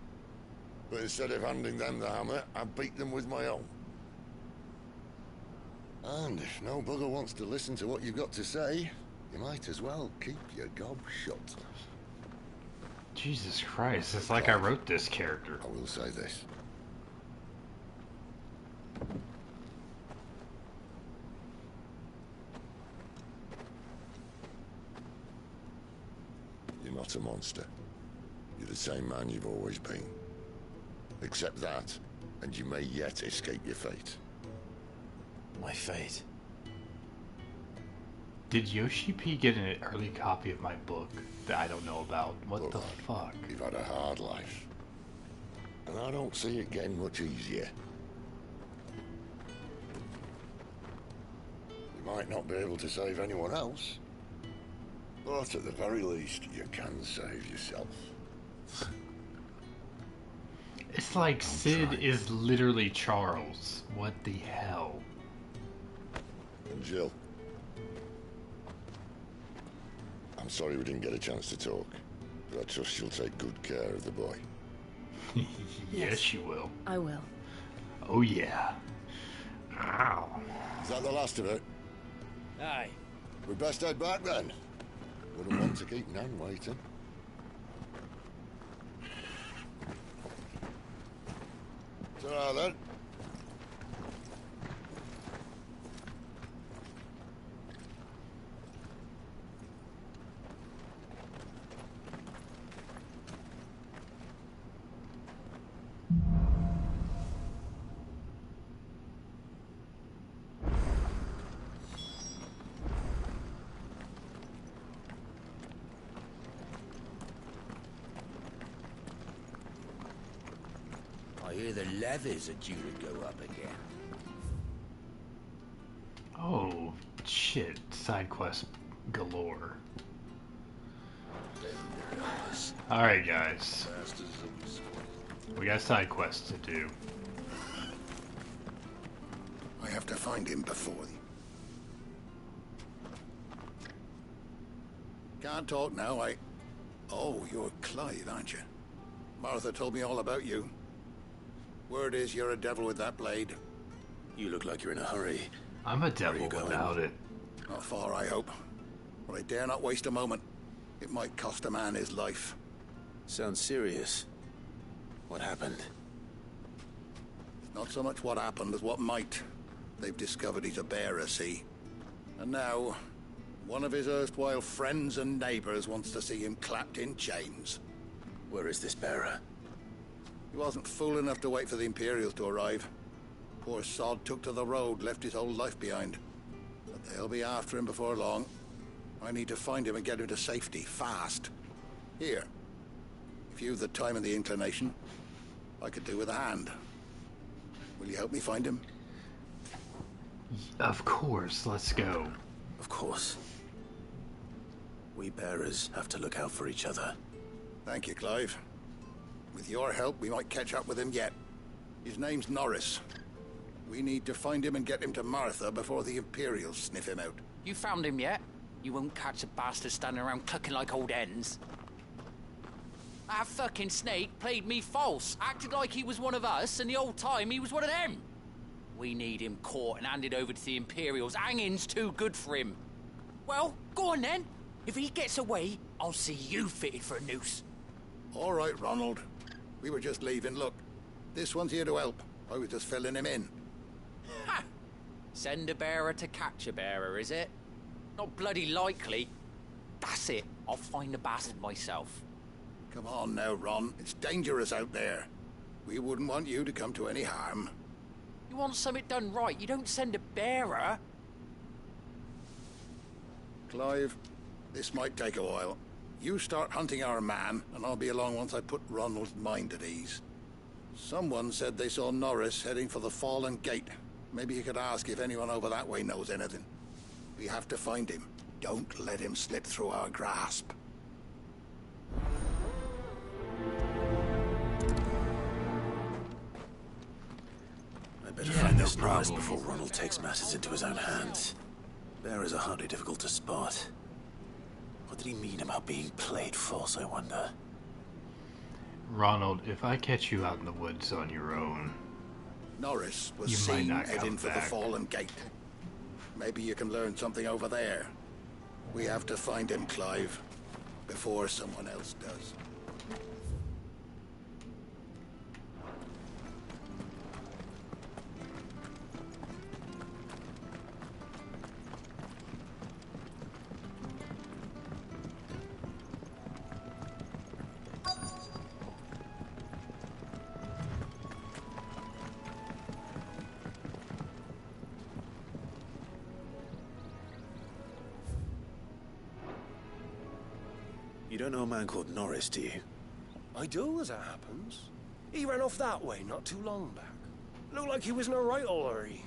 But instead of handing them the hammer, I beat them with my own. And if no bugger wants to listen to what you've got to say, you might as well keep your gob shut. Jesus Christ, it's like I wrote this character. I will say this. You're not a monster. You're the same man you've always been. Accept that, and you may yet escape your fate. My fate? Did Yoshi P get an early copy of my book that I don't know about? What the fuck? You've had a hard life. And I don't see it getting much easier. You might not be able to save anyone else. But at the very least, you can save yourself. It's like Sid is literally Charles. What the hell? And Jill. I'm sorry we didn't get a chance to talk, but I trust she'll take good care of the boy. Yes, she will. I will. Oh, yeah. Ow. Is that the last of it? Aye. We best head back then. Wouldn't want to keep Nan waiting. Ta-ra then. I hear the levies are due to go up again. Oh, shit. Side quest galore. Alright, guys. We got side quests to do. I have to find him before Can't talk now, Oh, you're Clive, aren't you? Martha told me all about you. Word is you're a devil with that blade. You look like you're in a hurry. I'm a devil without it. Not far, I hope. But I dare not waste a moment. It might cost a man his life. Sounds serious. What happened? Not so much what happened as what might. They've discovered he's a bearer, see? And now, one of his erstwhile friends and neighbors wants to see him clapped in chains. Where is this bearer? He wasn't fool enough to wait for the Imperials to arrive. Poor sod took to the road, left his whole life behind. But they'll be after him before long. I need to find him and get him to safety, fast. Here. If you've the time and the inclination, I could do with a hand. Will you help me find him? Of course, let's go. Of course. We bearers have to look out for each other. Thank you, Clive. With your help, we might catch up with him yet. His name's Norris. We need to find him and get him to Martha before the Imperials sniff him out. You found him yet? You won't catch a bastard standing around clucking like old hens. That fucking snake played me false, acted like he was one of us, and the old time he was one of them. We need him caught and handed over to the Imperials. Hanging's too good for him. Well, go on then. If he gets away, I'll see you fitted for a noose. All right, Ronald. We were just leaving. Look, This one's here to help. I was just filling him in. Ha! Send a bearer to catch a bearer, is it? Not bloody likely. That's it. I'll find the bastard myself. Come on now, Ron. It's dangerous out there. We wouldn't want you to come to any harm. You want something done right, you don't send a bearer. Clive, this might take a while. You start hunting our man, and I'll be along once I put Ronald's mind at ease. Someone said they saw Norris heading for the Fallen Gate. Maybe you could ask if anyone over that way knows anything. We have to find him. Don't let him slip through our grasp. I better find this Norris before Ronald takes matters into his own hands. Bearers are hardly difficult to spot. What did he mean about being played false, I wonder? Ronald, if I catch you out in the woods on your own, Norris was you might seen not come heading for the back. Fallen Gate. Maybe you can learn something over there. We have to find him, Clive, before someone else does. You don't know a man called Norris, do you? I do, as it happens. He ran off that way not too long back. Looked like he was in a right old hurry.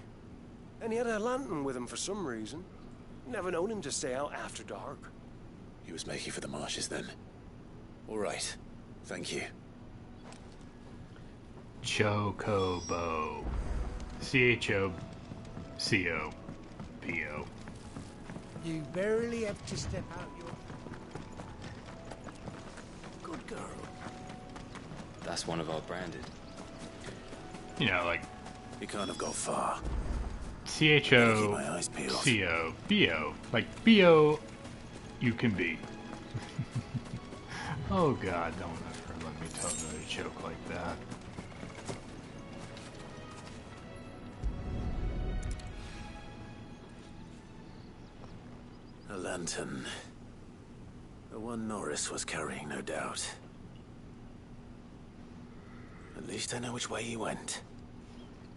And he had a lantern with him for some reason. Never known him to stay out after dark. He was making for the marshes then. All right. Thank you. Chocobo. C-H-O-C-O-P-O. You barely have to step out your... Good girl. That's one of our branded. You know, like... You can't have got far. C-H-O-C-O-B-O. Like, B-O, you can be. Oh God, don't ever let me tell another joke like that. A lantern. The one Norris was carrying, no doubt. At least I know which way he went.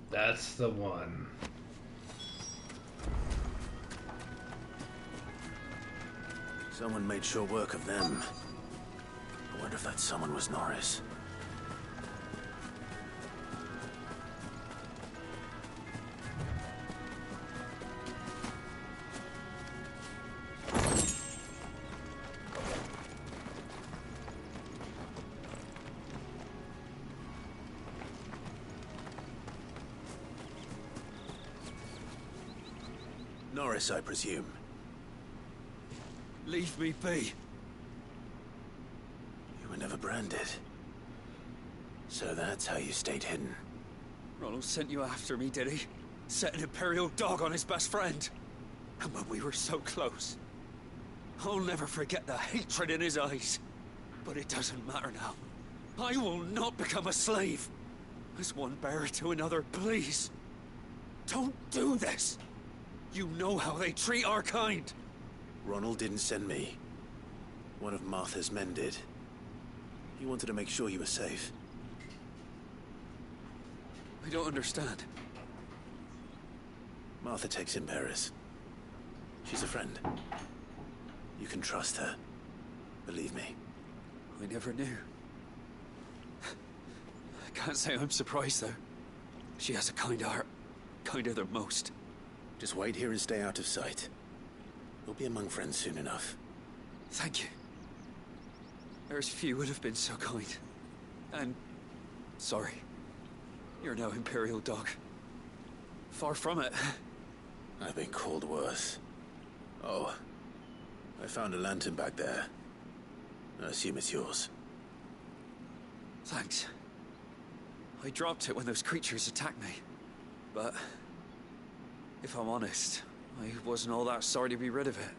That's the one. Someone made sure work of them. I wonder if that someone was Norris. Norris, I presume. Leave me be. You were never branded. So that's how you stayed hidden. Ronald sent you after me, did he? Set an Imperial dog on his best friend. And when we were so close. I'll never forget the hatred in his eyes. But it doesn't matter now. I will not become a slave. As one bearer to another, please. Don't do this. You know how they treat our kind. Ronald didn't send me. One of Martha's men did. He wanted to make sure you were safe. I don't understand. Martha takes in bearers. She's a friend. You can trust her. Believe me. I never knew. I can't say I'm surprised, though. She has a kind heart. Kinder than most. Just wait here and stay out of sight. We'll be among friends soon enough. Thank you. There's few would have been so kind. And... sorry. You're no Imperial dog. Far from it. I've been called worse. Oh. I found a lantern back there. I assume it's yours. Thanks. I dropped it when those creatures attacked me. But... if I'm honest, I wasn't all that sorry to be rid of it.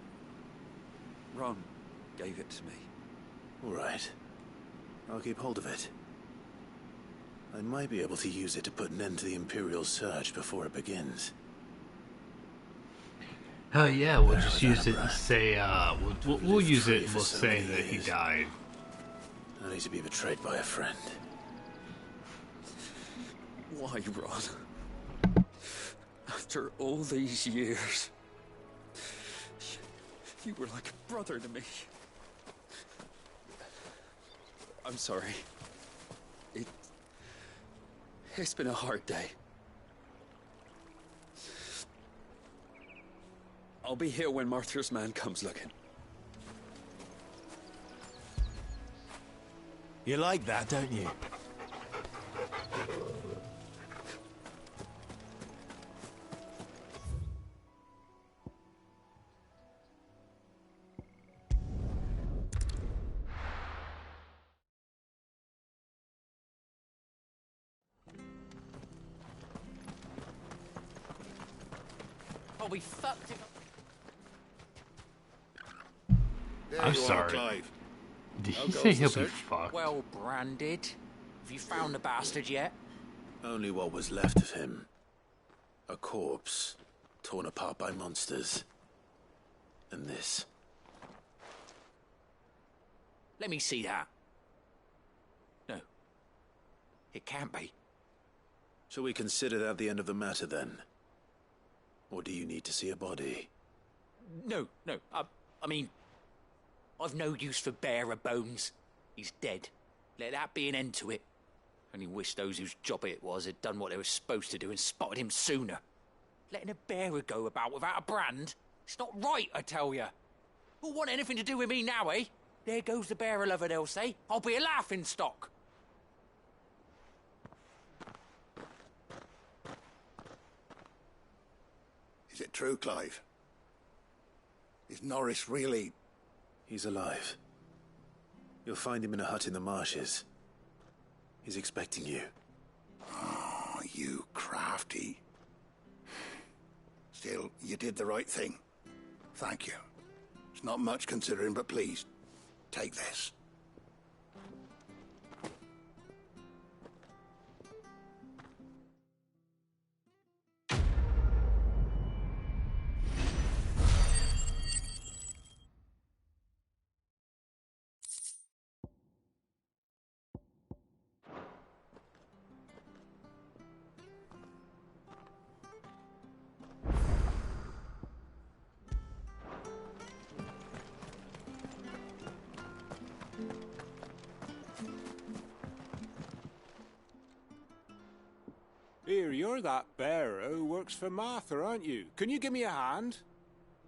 Ron gave it to me. All right. I'll keep hold of it. I might be able to use it to put an end to the Imperial surge before it begins. Oh yeah, we'll just use it and say, we'll use it and we'll say that he died. Only to be betrayed by a friend. Why, Ron? After all these years, you were like a brother to me. I'm sorry. It's been a hard day. I'll be here when Martyr's man comes looking. You like that, don't you? Oh, we fucked it. I'm sorry. Did he say he'll be fucked? Well branded. Have you found the bastard yet? Only what was left of him. A corpse, torn apart by monsters. And this. Let me see that. No. It can't be. Shall we consider that the end of the matter, then? Or do you need to see a body? No. I mean, I've no use for bearer bones. He's dead. Let that be an end to it. Only wish those whose job it was had done what they were supposed to do and spotted him sooner. Letting a bearer go about without a brand? It's not right, I tell you. Who'll want anything to do with me now, eh? There goes the bearer lover, they'll say. I'll be a laughing stock. Is it true, Clive? Is Norris really... He's alive. You'll find him in a hut in the marshes. He's expecting you. Oh, you crafty. Still, you did the right thing. Thank you. It's not much considering, but please, take this. Here, you're that bearer who works for Martha, aren't you? Can you give me a hand?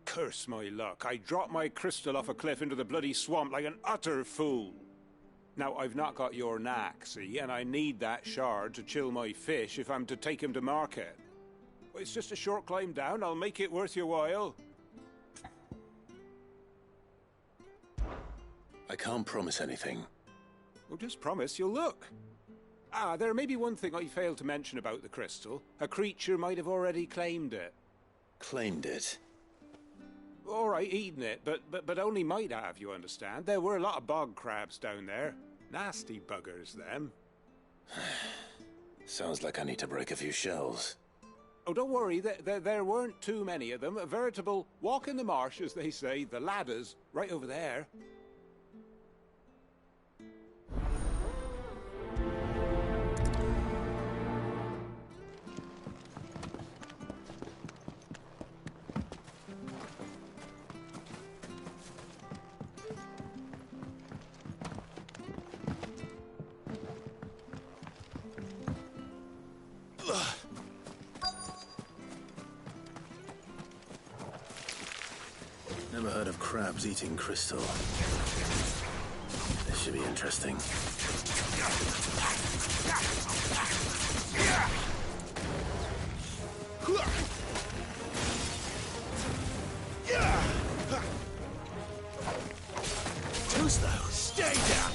Curse my luck. I dropped my crystal off a cliff into the bloody swamp like an utter fool. Now, I've not got your knack, see, and I need that shard to chill my fish if I'm to take him to market. Well, it's just a short climb down. I'll make it worth your while. I can't promise anything. Well, just promise you'll look. Ah, there may be one thing I failed to mention about the crystal. A creature might have already claimed it. Claimed it? All right, eaten it, but only might have, you understand. There were a lot of bog crabs down there. Nasty buggers, them. Sounds like I need to break a few shells. Oh, don't worry, there weren't too many of them. A veritable walk in the marsh, as they say, the ladders, right over there. Never heard of crabs eating crystal. This should be interesting. Too slow. Stay down.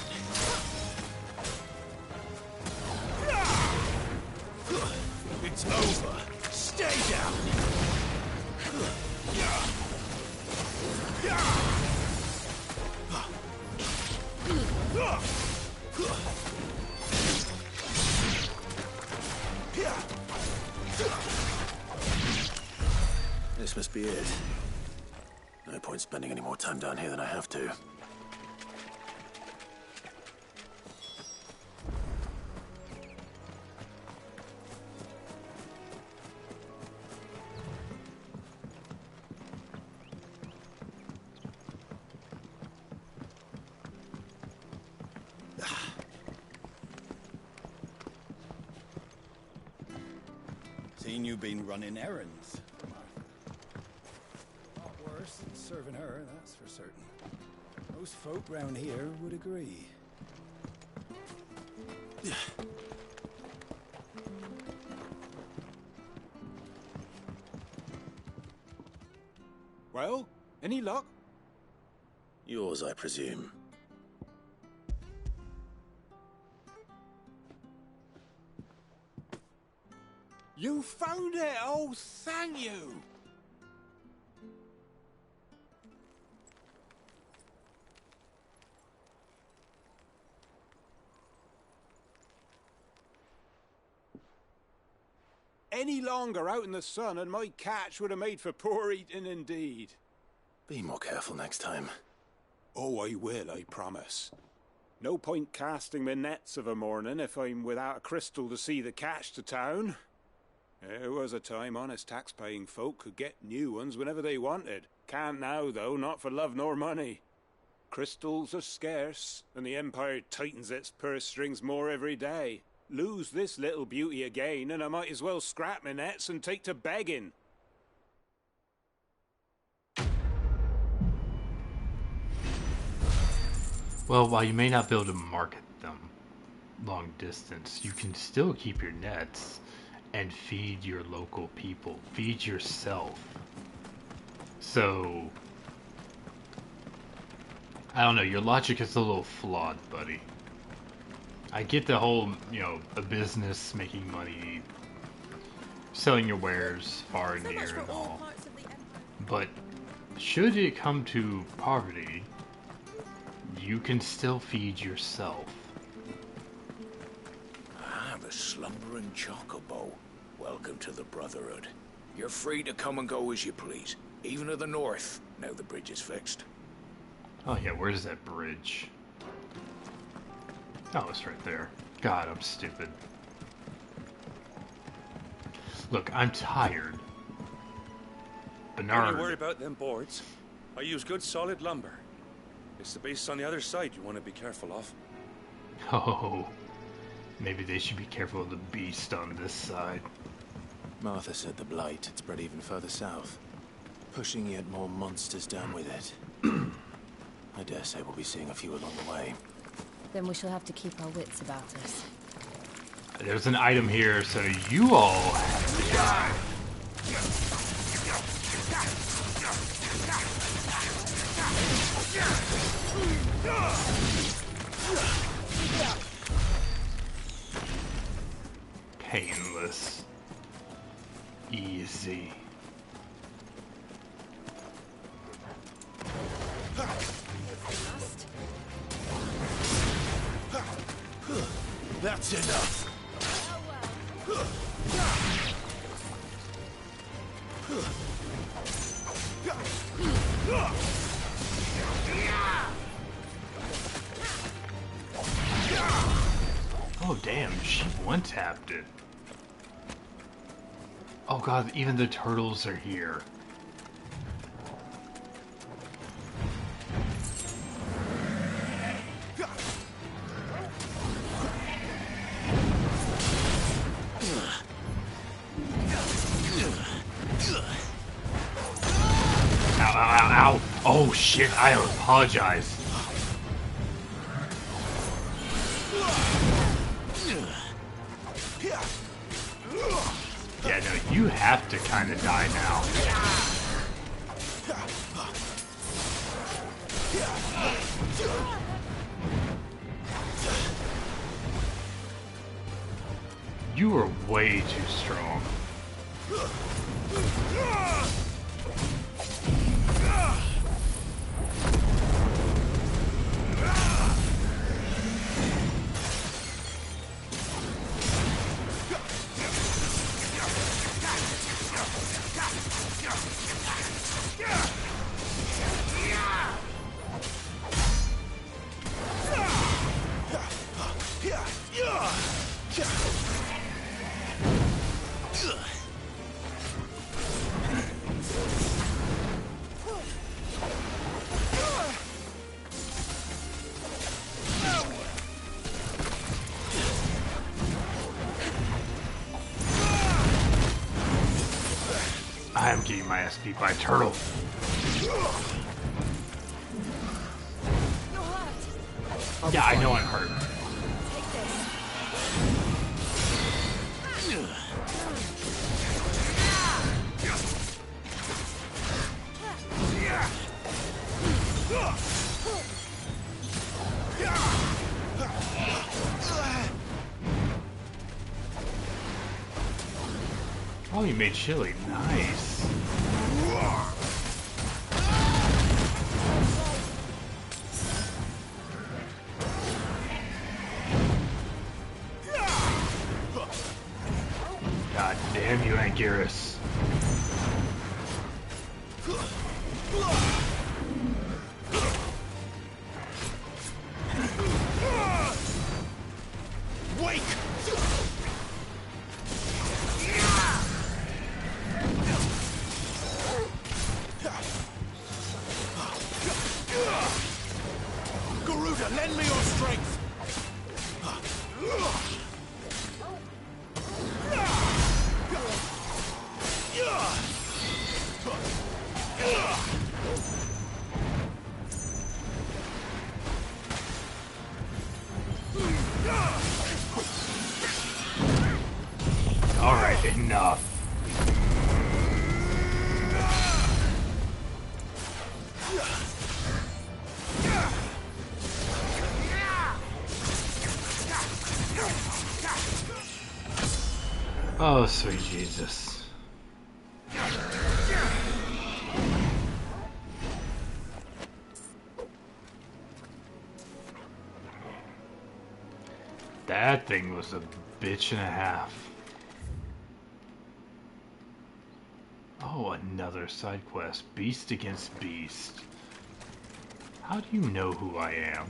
It's over. Stay down. This must be it. No point spending any more time down here than I have to. Seen you been running errands, Martha. A lot worse than serving her, that's for certain. Most folk round here would agree. Well, any luck? Yours, I presume. You found it! Oh, thank you! Any longer out in the sun and my catch would have made for poor eating indeed. Be more careful next time. Oh, I will, I promise. No point casting my nets of a morning if I'm without a crystal to see the catch to town. There was a time honest tax-paying folk could get new ones whenever they wanted. Can't now, though, not for love nor money. Crystals are scarce, and the Empire tightens its purse strings more every day. Lose this little beauty again, and I might as well scrap my nets and take to begging. Well, while you may not be able to market them long distance, you can still keep your nets and feed your local people. Feed yourself. So, I don't know, your logic is a little flawed, buddy. I get the whole, you know, a business making money, selling your wares far and near and all. But should it come to poverty, you can still feed yourself. I'm a slumbering chocobo. Welcome to the Brotherhood. You're free to come and go as you please, even to the north, now the bridge is fixed. Oh yeah, where's that bridge? Oh, it's right there. God, I'm stupid. Look, I'm tired. Bernard. Don't worry about them boards. I use good solid lumber. It's the beasts on the other side you want to be careful of. Oh, maybe they should be careful of the beast on this side. Martha said the blight had spread even further south, pushing yet more monsters down with it. I dare say we'll be seeing a few along the way. Then we shall have to keep our wits about us. There's an item here, so you all have to die. Painless. Easy. That's enough. Oh damn, she one-tapped it. Oh god, even the turtles are here. Ow, ow, ow, ow. Oh shit, I apologize. Yeah, no, you have to kind of die now. You are way too strong. I'm getting my ass beat by a turtle. Yeah, I know I'm hurt. Oh, you made chili. Nice. God damn you, Anguirus. Wake! Garuda, lend me your strength! Alright, enough. Oh, sweet Jesus. That thing was a bitch and a half. Oh, another side quest. Beast against beast. How do you know who I am?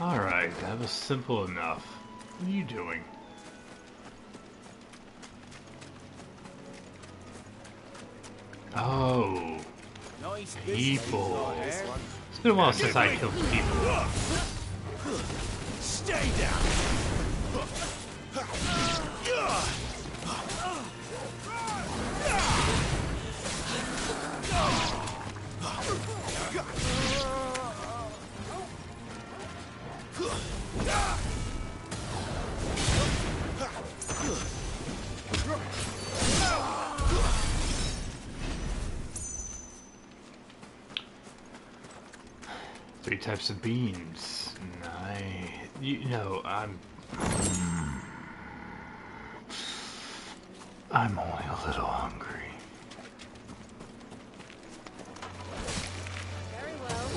Alright, that was simple enough. What are you doing? Oh. People. It's been a while since I killed people. Stay down! Three types of beans. You know, I'm only a little hungry. Very well.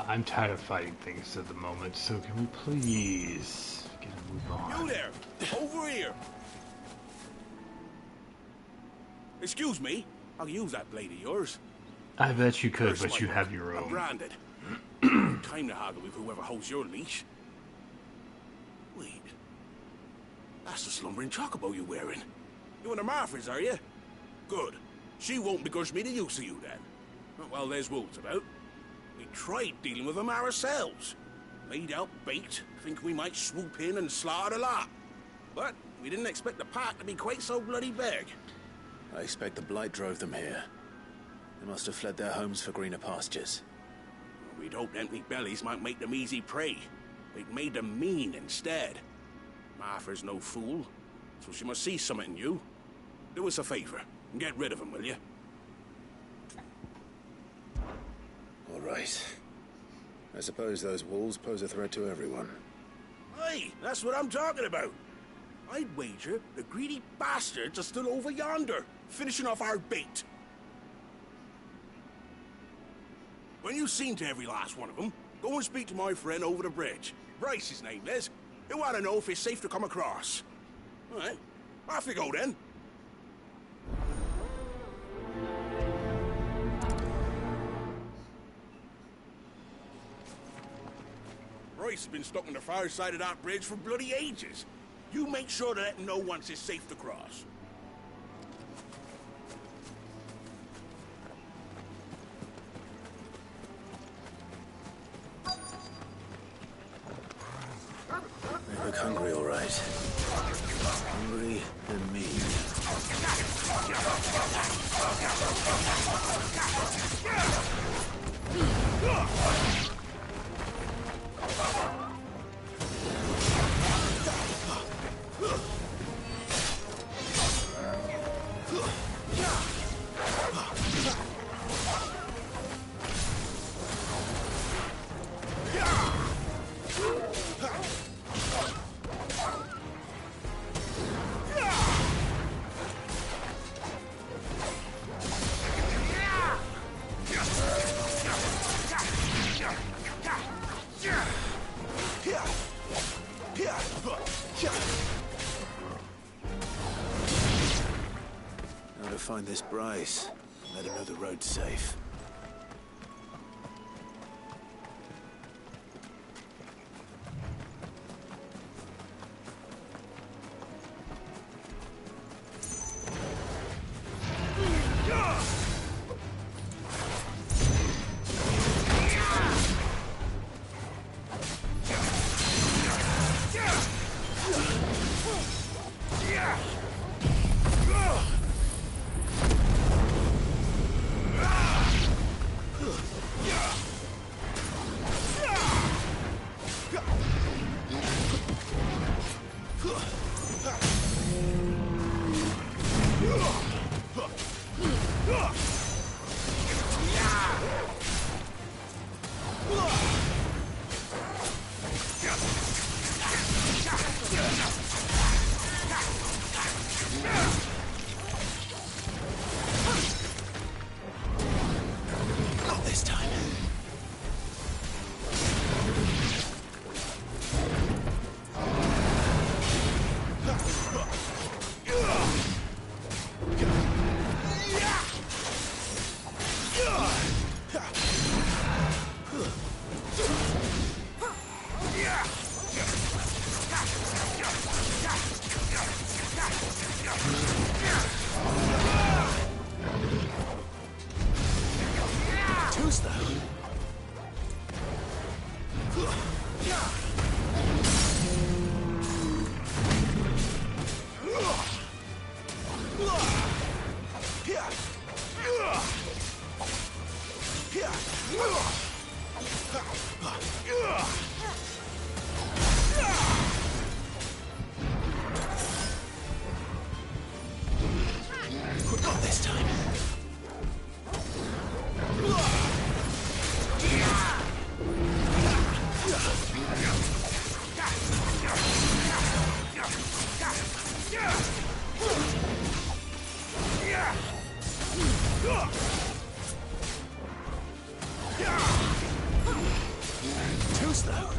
I'm tired of fighting things at the moment, so can we please get a move on? You there! Over here! Excuse me, I'll use that blade of yours. I bet you could, Curse but you my have your I'm own. branded. Time to haggle with whoever holds your leash. Wait. That's the slumbering chocobo you're wearing. You and the Marfors, are you? Good. She won't begrudge me the use of you, then. Well, there's wolves about. We tried dealing with them ourselves. Laid out bait, think we might swoop in and slaughter the lot. But we didn't expect the pack to be quite so bloody big. I expect the Blight drove them here. They must have fled their homes for greener pastures. We'd hoped empty bellies might make them easy prey. They'd made them mean instead. Martha's no fool, so she must see something in you. Do us a favor and get rid of them, will you? All right. I suppose those wolves pose a threat to everyone. Hey, that's what I'm talking about. I'd wager the greedy bastards are still over yonder, finishing off our bait. When you've seen to every last one of them, go and speak to my friend over the bridge. Bryce, his name is. He'll want to know if it's safe to come across. All right, off you go then. Bryce has been stuck on the far side of that bridge for bloody ages. You make sure to let him know once it's safe to cross. They look hungry, all right. Hungry and mean. Now to find this Bryce, let him know the road's safe. Not this time. Too slow.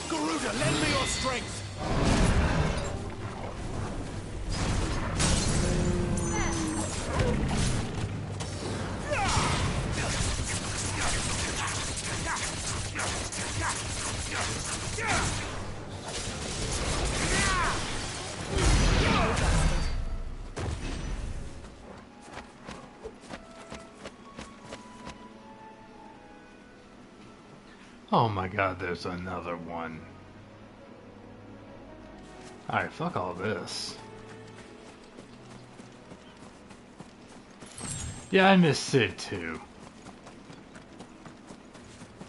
Garuda, lend me your strength! Oh my god, there's another one. Alright, fuck all this. Yeah, I miss Sid too.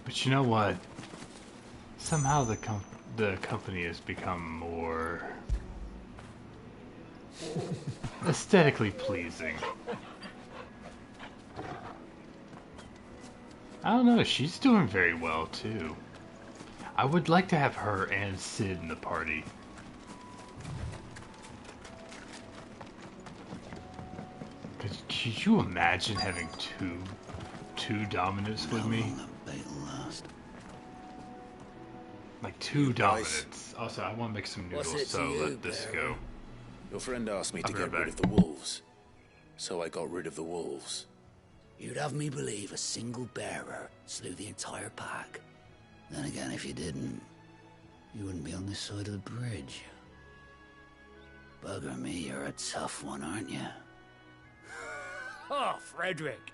But you know what? Somehow the company has become more aesthetically pleasing. I don't know, she's doing very well too. I would like to have her and Sid in the party. Could you imagine having two dominants with me? Like two dominants. Also, I want to make some noodles, so let this go. Your friend asked me to get rid back. of the wolves, so I got rid of the wolves. You'd have me believe a single bearer slew the entire pack. Then again, if you didn't, you wouldn't be on this side of the bridge. Bugger me, you're a tough one, aren't you? Oh, Frederick!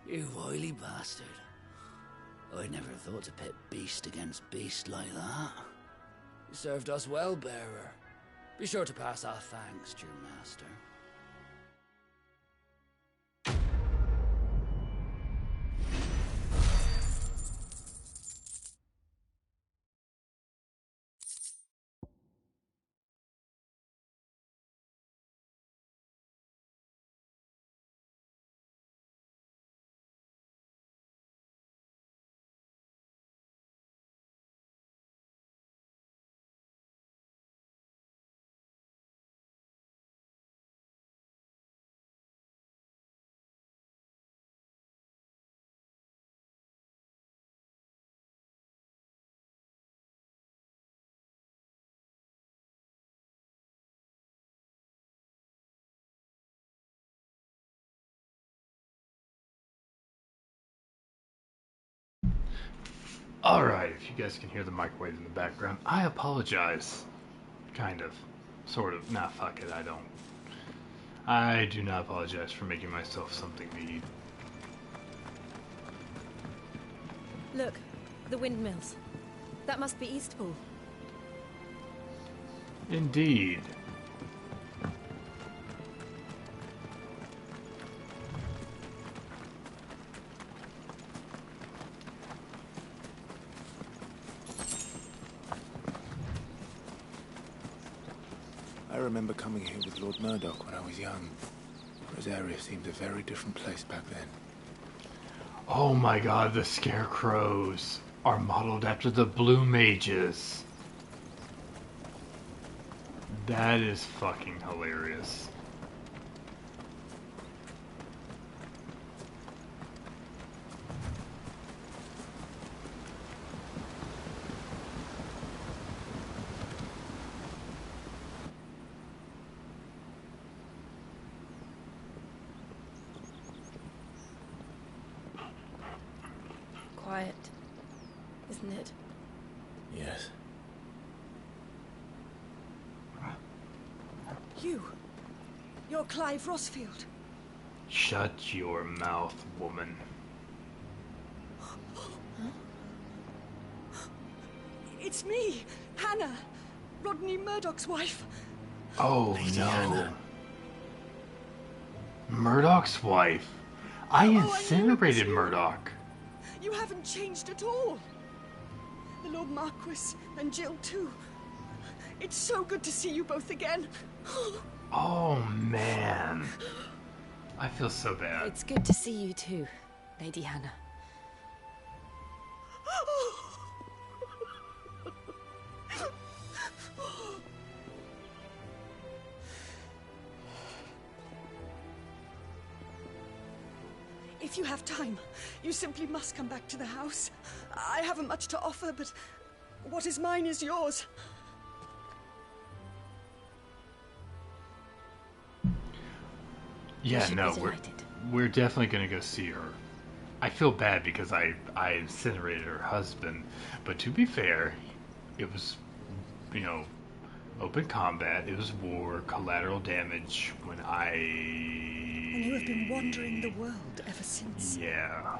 You wily bastard. I'd never thought to pit beast against beast like that. You served us well, bearer. Be sure to pass our thanks, true master. Alright, if you guys can hear the microwave in the background, I apologize. Kind of. Sort of. Nah, fuck it, I don't. I do not apologize for making myself something to eat. Look, the windmills. That must be Eastpool. Indeed. I remember coming here with Lord Murdoch when I was young. Rosaria seemed a very different place back then. Oh my god, the scarecrows are modeled after the blue mages. That is fucking hilarious. Quiet, isn't it? Yes. You're Clive Rosfield. Shut your mouth, woman. It's me, Hannah, Rodney Murdoch's wife. Oh Lady no. Hannah. Murdoch's wife. I Oh, I knew it was incinerated you. Murdoch. You haven't changed at all. The Lord Marquis and Jill too. It's so good to see you both again. Oh man. I feel so bad. It's good to see you too, Lady Hannah. If you have time, you simply must come back to the house. I haven't much to offer, but what is mine is yours. Yeah, should no, be we're definitely gonna go see her. I feel bad because I incinerated her husband, but to be fair, it was, you know, open combat. It was war, collateral damage. When And you have been wandering the world ever since. yeah.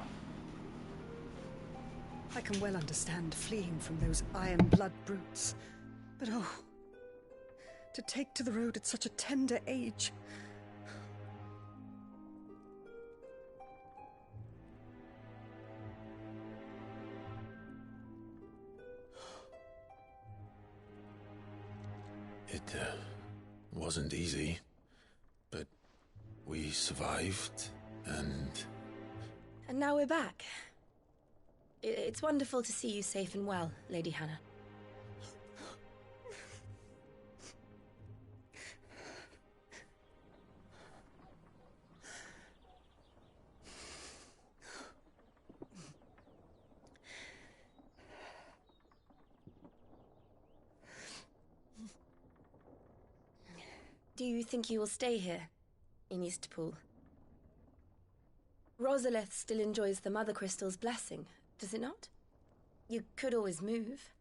I can well understand fleeing from those iron blood brutes. But oh, to take to the road at such a tender age. It wasn't easy, but we survived, and... And now we're back. It's wonderful to see you safe and well, Lady Hannah. Do you think you will stay here, in Eastpool? Rosalith still enjoys the Mother Crystal's blessing, does it not? You could always move.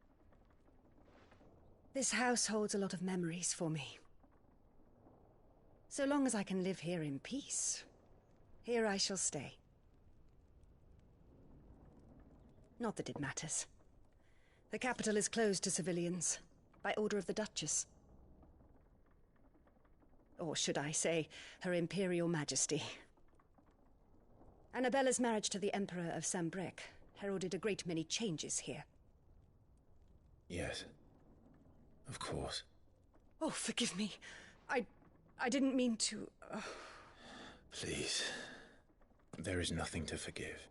This house holds a lot of memories for me. So long as I can live here in peace, here I shall stay. Not that it matters. The capital is closed to civilians, by order of the Duchess. Or should I say, Her Imperial Majesty. Annabella's marriage to the Emperor of Sambrec heralded a great many changes here. Yes. Of course. Oh, forgive me. I didn't mean to... Please. There is nothing to forgive.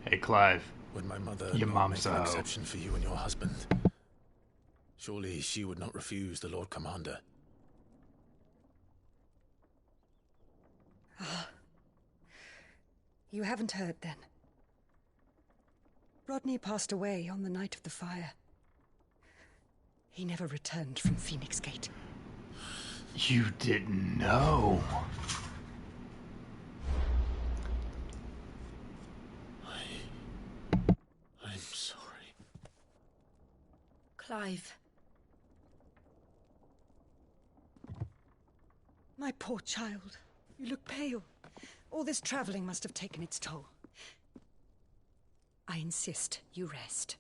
Hey, Clive. Would my mother your not mom's make an out. exception for you and your husband? Surely she would not refuse the Lord Commander. Ah. You haven't heard, then. Rodney passed away on the night of the fire. He never returned from Phoenix Gate. You didn't know. I'm sorry. Clive. My poor child. You look pale. All this traveling must have taken its toll. I insist you rest.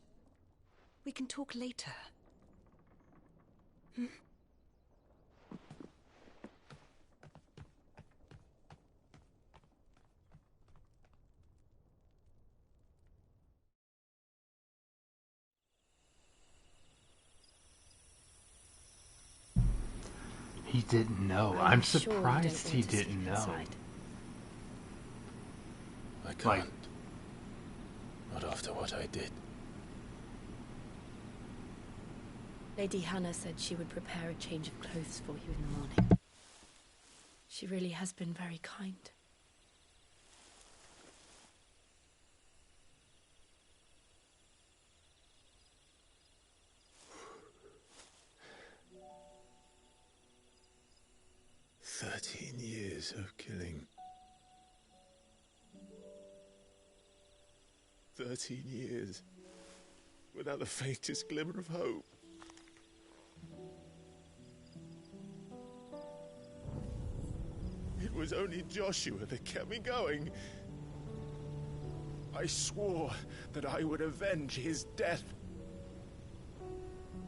We can talk later. Hmm? He didn't know. I'm surprised he didn't know. I can't. Not after what I did. Lady Hannah said she would prepare a change of clothes for you in the morning. She really has been very kind. Years of killing. 13 years without the faintest glimmer of hope. It was only Joshua that kept me going. I swore that I would avenge his death.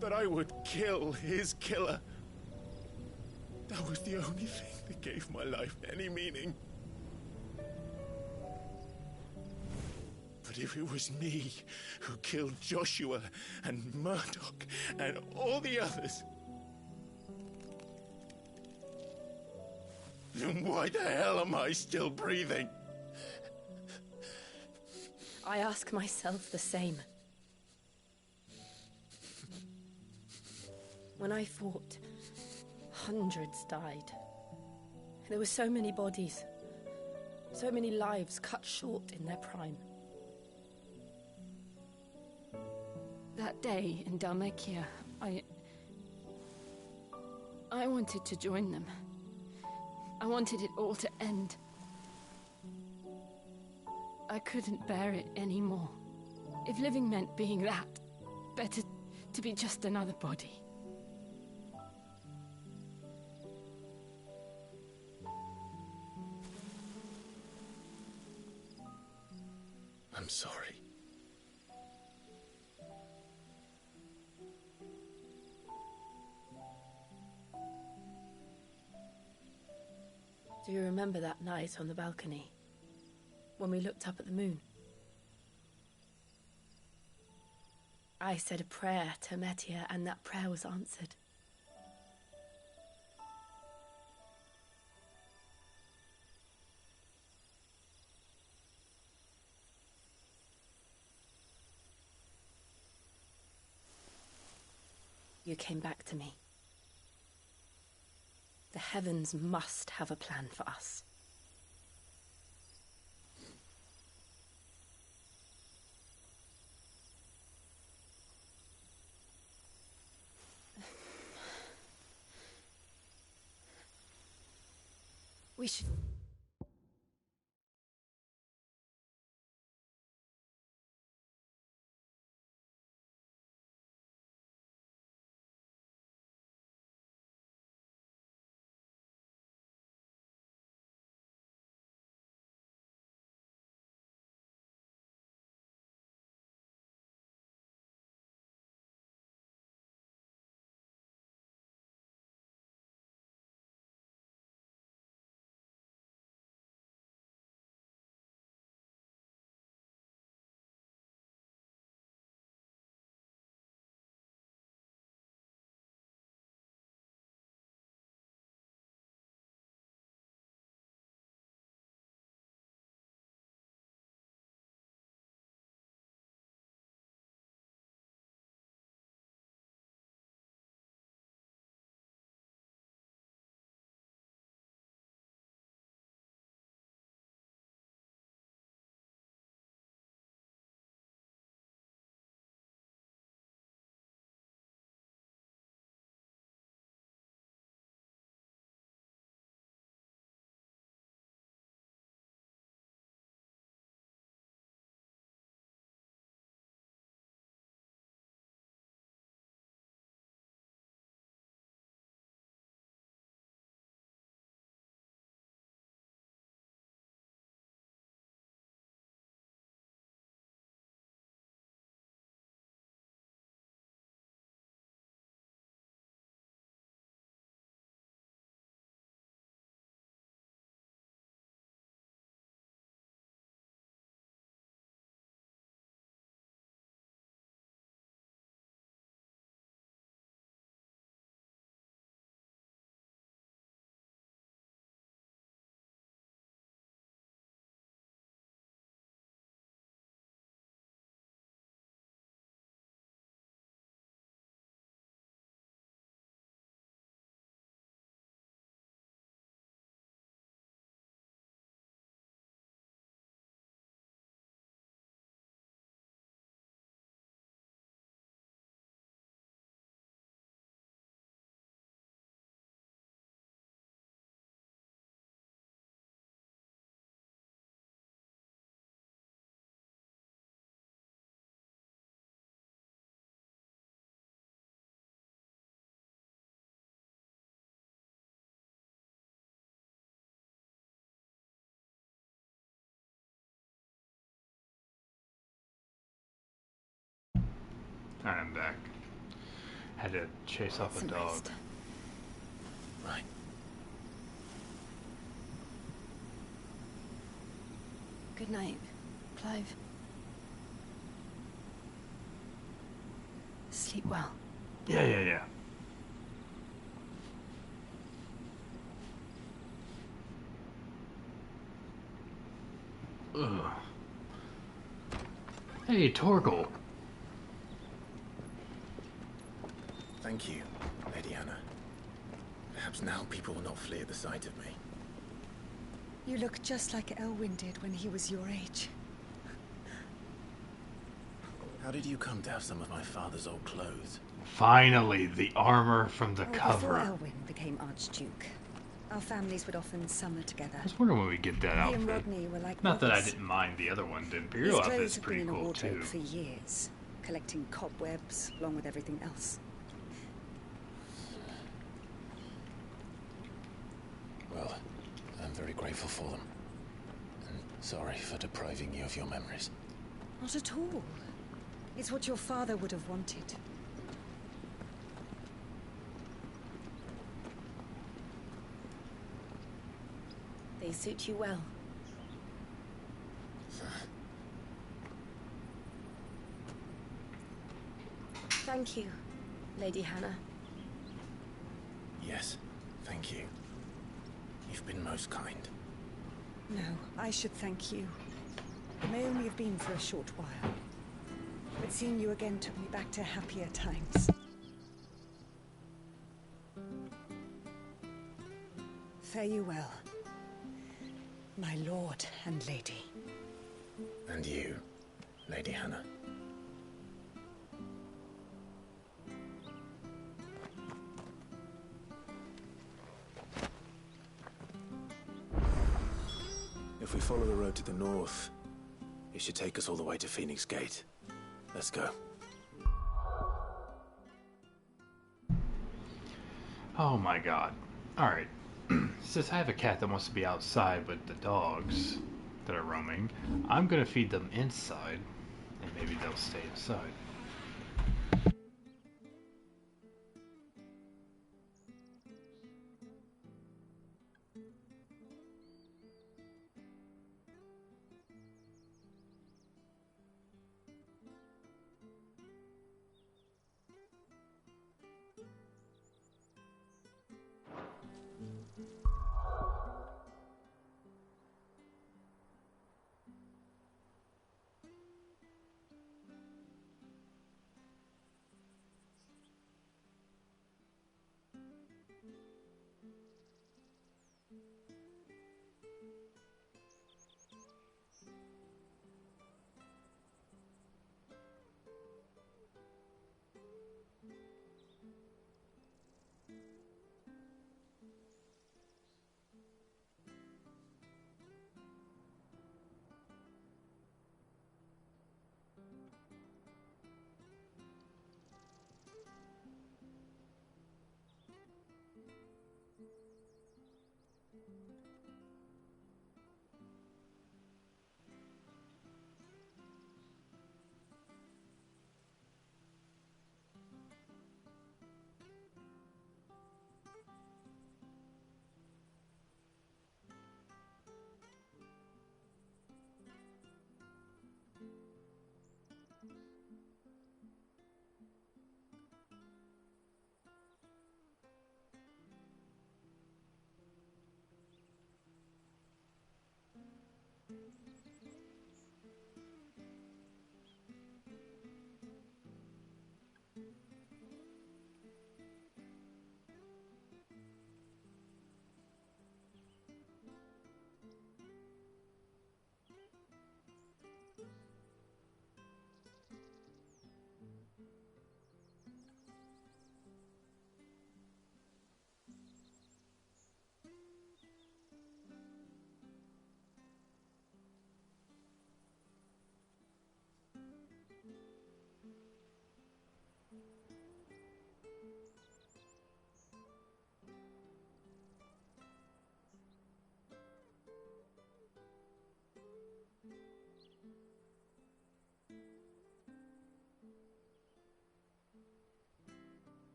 That I would kill his killer. That was the only thing that gave my life any meaning. But if it was me who killed Joshua and Murdoch and all the others, then why the hell am I still breathing? I ask myself the same. When I fought, hundreds died. There were so many bodies, so many lives cut short in their prime. That day in Dhalmekia, I wanted to join them. I wanted it all to end. I couldn't bear it anymore. If living meant being that, better to be just another body. I'm sorry. Do you remember that night on the balcony? When we looked up at the moon? I said a prayer to Metia, and that prayer was answered. You came back to me. The heavens must have a plan for us. We should... I'm back. Had to chase off a dog. Rest. Right. Good night, Clive. Sleep well. Yeah. Ugh. Hey, Torgal. Thank you, Lady Anna. Perhaps now people will not flee at the sight of me. You look just like Elwyn did when he was your age. How did you come to have some of my father's old clothes? Finally, the armor from the Before cover. Elwyn became Archduke, our families would often summer together. I was wondering when we get that He and outfit. Rodney were like Not that I brothers. didn't mind the other one. The His Imperial outfit's clothes have been pretty in a cool wardrobe too. for years, collecting cobwebs along with everything else. Well, I'm very grateful for them. And sorry for depriving you of your memories. Not at all. It's what your father would have wanted. They suit you well. Thank you, Lady Hannah. Yes, thank you. You've been most kind. No, I should thank you. It may only have been for a short while, but seeing you again took me back to happier times. Fare you well, my lord and lady. And you, Lady Hannah. If we follow the road to the north, it should take us all the way to Phoenix Gate. Let's go. Oh my god. Alright. Since I have a cat that wants to be outside with the dogs that are roaming, I'm gonna feed them inside, and maybe they'll stay inside.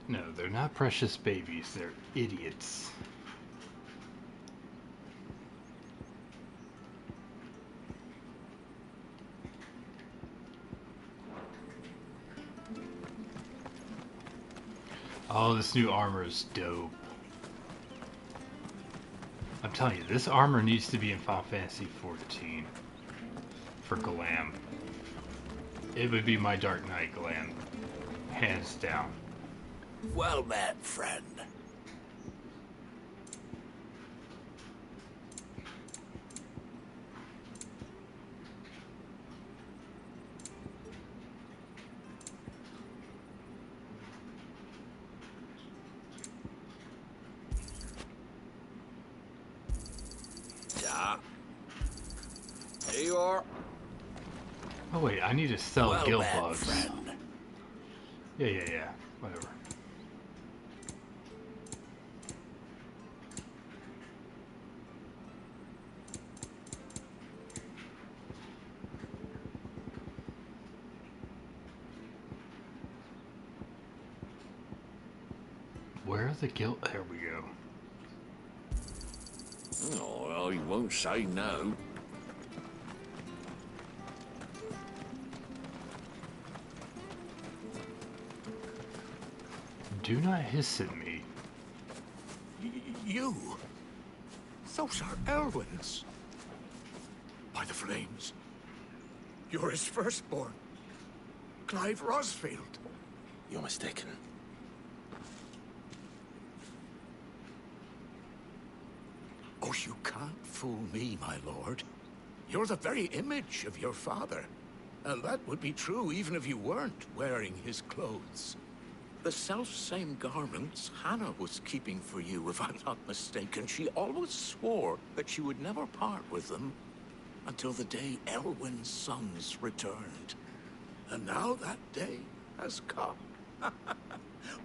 No, they're not precious babies, they're idiots. Oh, this new armor is dope. I'm telling you, this armor needs to be in Final Fantasy XIV for glam. It would be my Dark Knight glam, hands down. Well met, friend. Here you are. Oh wait, I need to sell Well guild met, bugs. friend. Yeah. Whatever. Where are the guild? There we go. Oh, well, you won't say no. Do not hiss at me. You? Those are Elwyn's. By the flames. You're his firstborn. Clive Rosfield. You're mistaken. Oh, you can't fool me, my lord. You're the very image of your father. And that would be true even if you weren't wearing his clothes. The self-same garments Hannah was keeping for you, if I'm not mistaken. She always swore that she would never part with them until the day Elwyn's sons returned. And now that day has come.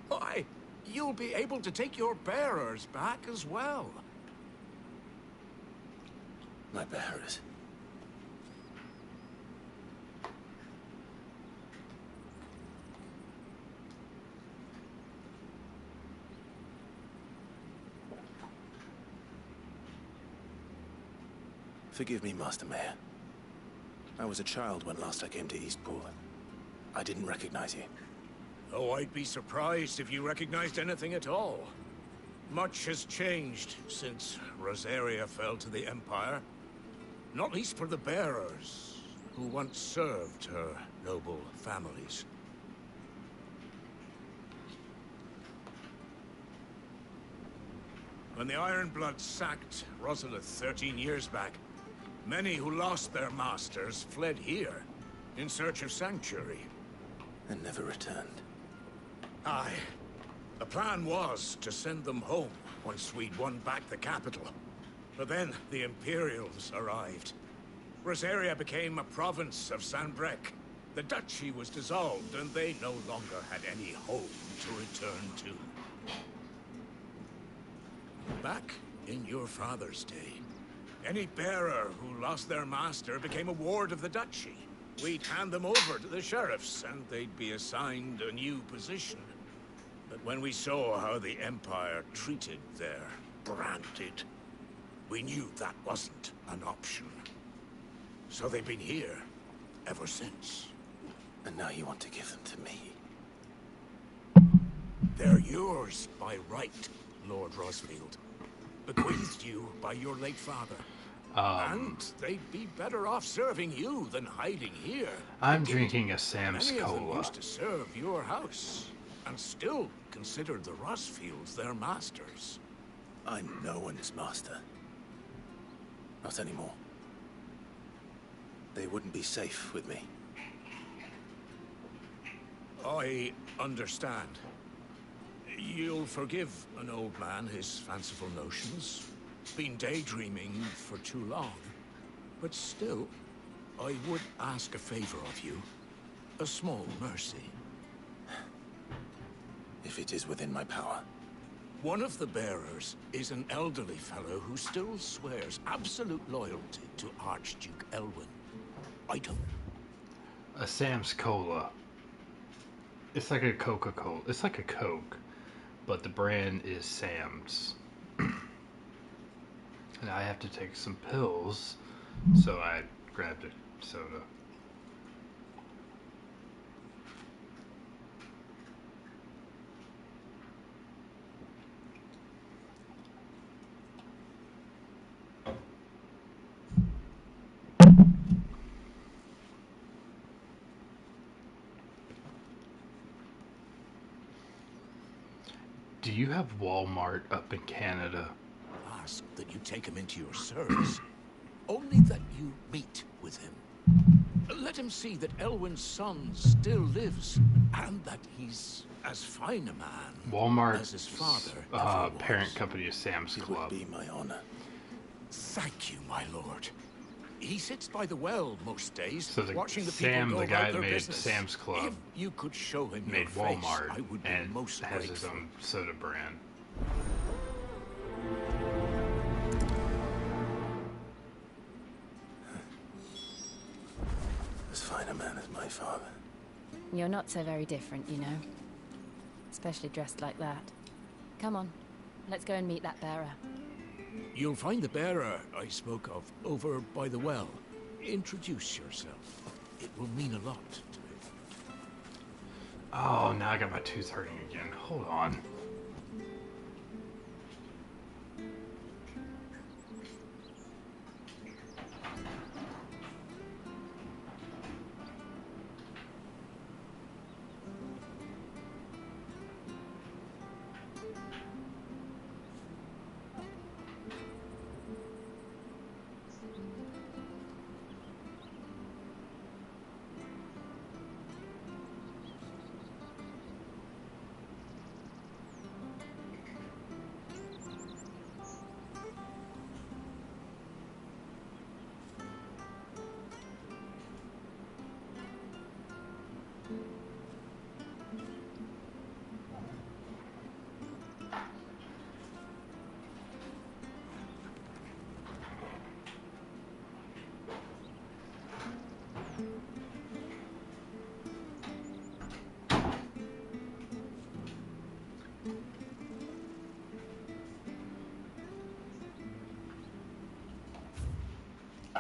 Why, you'll be able to take your bearers back as well. My bearers. Forgive me, Master Mayor. I was a child when last I came to Eastpool. I didn't recognize you. Oh, I'd be surprised if you recognized anything at all. Much has changed since Rosaria fell to the Empire. Not least for the bearers, who once served her noble families. When the Ironbloods sacked Rosalith 13 years back, many who lost their masters fled here in search of sanctuary. And never returned. Aye. The plan was to send them home once we'd won back the capital. But then the Imperials arrived. Rosaria became a province of Sanbreque. The duchy was dissolved, and they no longer had any home to return to. Back in your father's day, any bearer who lost their master became a ward of the duchy. We'd hand them over to the sheriffs, and they'd be assigned a new position. But when we saw how the Empire treated their branded, we knew that wasn't an option. So they've been here ever since. And now you want to give them to me? They're yours by right, Lord Rosfield. Bequeathed you by your late father. And they'd be better off serving you than hiding here. I'm drinking a Sam's Many of them Cola. used to serve your house, and still considered the Rosfields their masters. I'm no one's master. Not anymore. They wouldn't be safe with me. I understand. You'll forgive an old man his fanciful notions. Been daydreaming for too long. But still, I would ask a favor of you. A small mercy. If it is within my power. One of the bearers is an elderly fellow who still swears absolute loyalty to Archduke Elwyn. I don't... A Sam's Cola. It's like a Coca-Cola. It's like a Coke, but the brand is Sam's. And I have to take some pills, so I grabbed a soda. Do you have Walmart up in Canada? Ask that you take him into your service. Only that you meet with him. Let him see that Elwyn's son still lives, and that he's as fine a man Walmart, as his father ever was. parent company is Sam's Club. It would be my honor. Thank you, my lord. He sits by the well most days, So watching the Sam, people go the guy about that their made business. Sam's Club, If you could show him made your face, Walmart I would be and most has his grateful. own soda brand. As fine a man as my father. You're not so very different, you know. Especially dressed like that. Come on, let's go and meet that bearer. You'll find the bearer I spoke of over by the well. Introduce yourself. It will mean a lot to him. Oh, now I got my tooth hurting again. Hold on.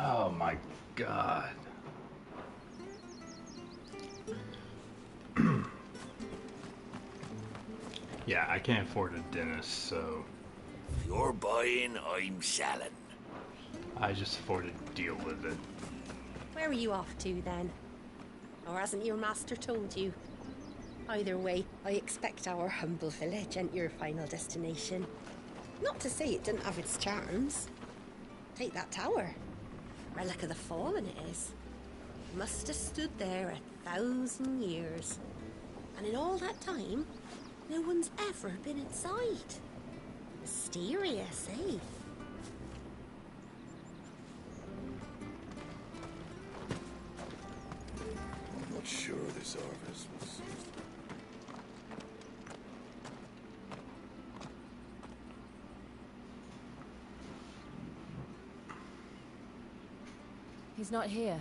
Oh my god. Yeah, I can't afford a dentist, so If you're buying, I'm selling. I just afford to deal with it. Where are you off to then? Or hasn't your master told you? Either way, I expect our humble village ain't your final destination. Not to say it didn't have its charms. Take that tower. Relic of the Fallen it is. Must have stood there 1,000 years. And in all that time, no one's ever been inside. Mysterious, eh? I'm not sure this harvest was... He's not here.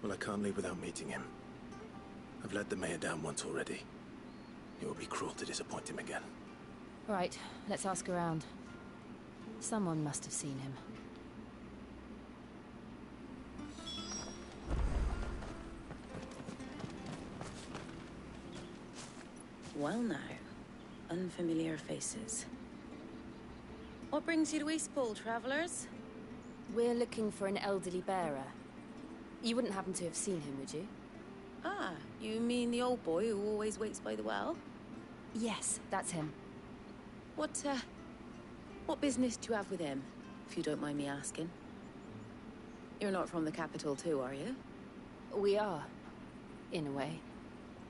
Well, I can't leave without meeting him. I've let the mayor down once already. It would be cruel to disappoint him again. Right, let's ask around. Someone must have seen him. Well now, unfamiliar faces. What brings you to Eastpool, travelers? We're looking for an elderly bearer. You wouldn't happen to have seen him, would you? Ah, you mean the old boy who always waits by the well? Yes, that's him. What business do you have with him, if you don't mind me asking? You're not from the capital too, are you? We are, in a way.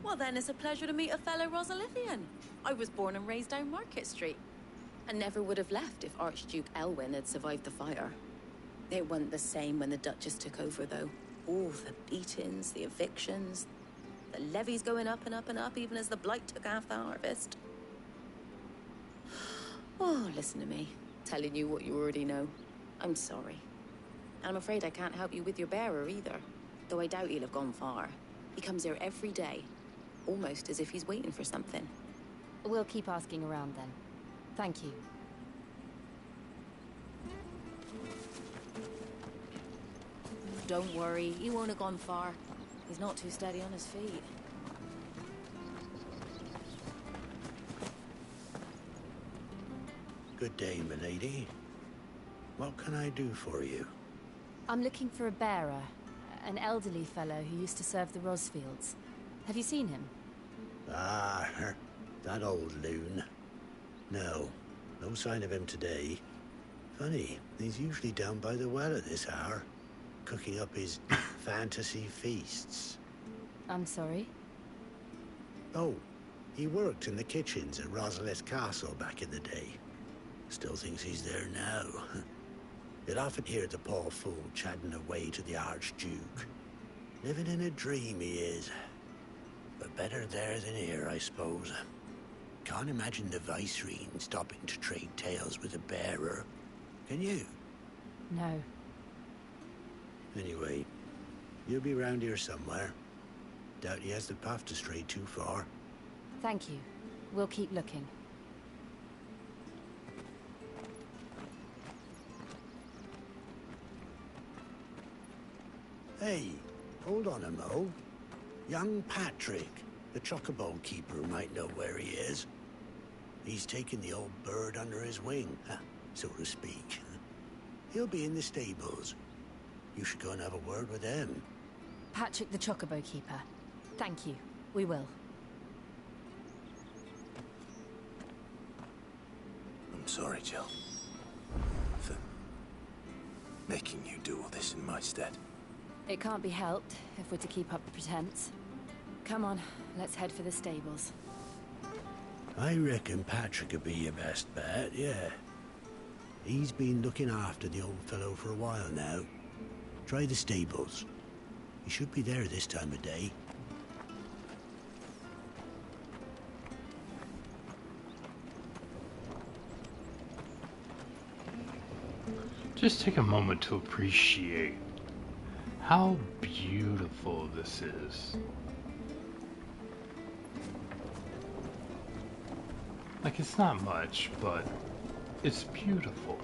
Well then, it's a pleasure to meet a fellow Rosalithian. I was born and raised down Market Street, and never would have left if Archduke Elwyn had survived the fire. It wasn't the same when the Duchess took over, though. All the beatings, the evictions, the levies going up and up and up, even as the Blight took half the harvest. Oh, listen to me, telling you what you already know. I'm sorry. And I'm afraid I can't help you with your bearer either, though I doubt he'll have gone far. He comes here every day, almost as if he's waiting for something. We'll keep asking around then. Thank you. Don't worry, he won't have gone far. He's not too steady on his feet. Good day, milady. What can I do for you? I'm looking for a bearer. An elderly fellow who used to serve the Rosfields. Have you seen him? Ah, that old loon. No sign of him today. Funny, he's usually down by the well at this hour, cooking up his fantasy feasts. I'm sorry? Oh, he worked in the kitchens at Rosalith Castle back in the day. Still thinks he's there now. You'd often hear the poor fool chatting away to the Archduke. Living in a dream he is. But better there than here, I suppose. Can't imagine the Viceroy stopping to trade tales with a bearer. Can you? No. Anyway, you'll be round here somewhere. Doubt he has the path to stray too far. Thank you. We'll keep looking. Hey, hold on a mo. Young Patrick, the chocobo keeper, might know where he is. He's taken the old bird under his wing, so to speak. He'll be in the stables. You should go and have a word with him. Patrick the chocobo keeper. Thank you. We will. I'm sorry, Jill. For making you do all this in my stead. It can't be helped if we're to keep up the pretense. Come on, let's head for the stables. I reckon Patrick would be your best bet, yeah. He's been looking after the old fellow for a while now. Try the stables. He should be there this time of day. Just take a moment to appreciate how beautiful this is. Like, it's not much, but it's beautiful.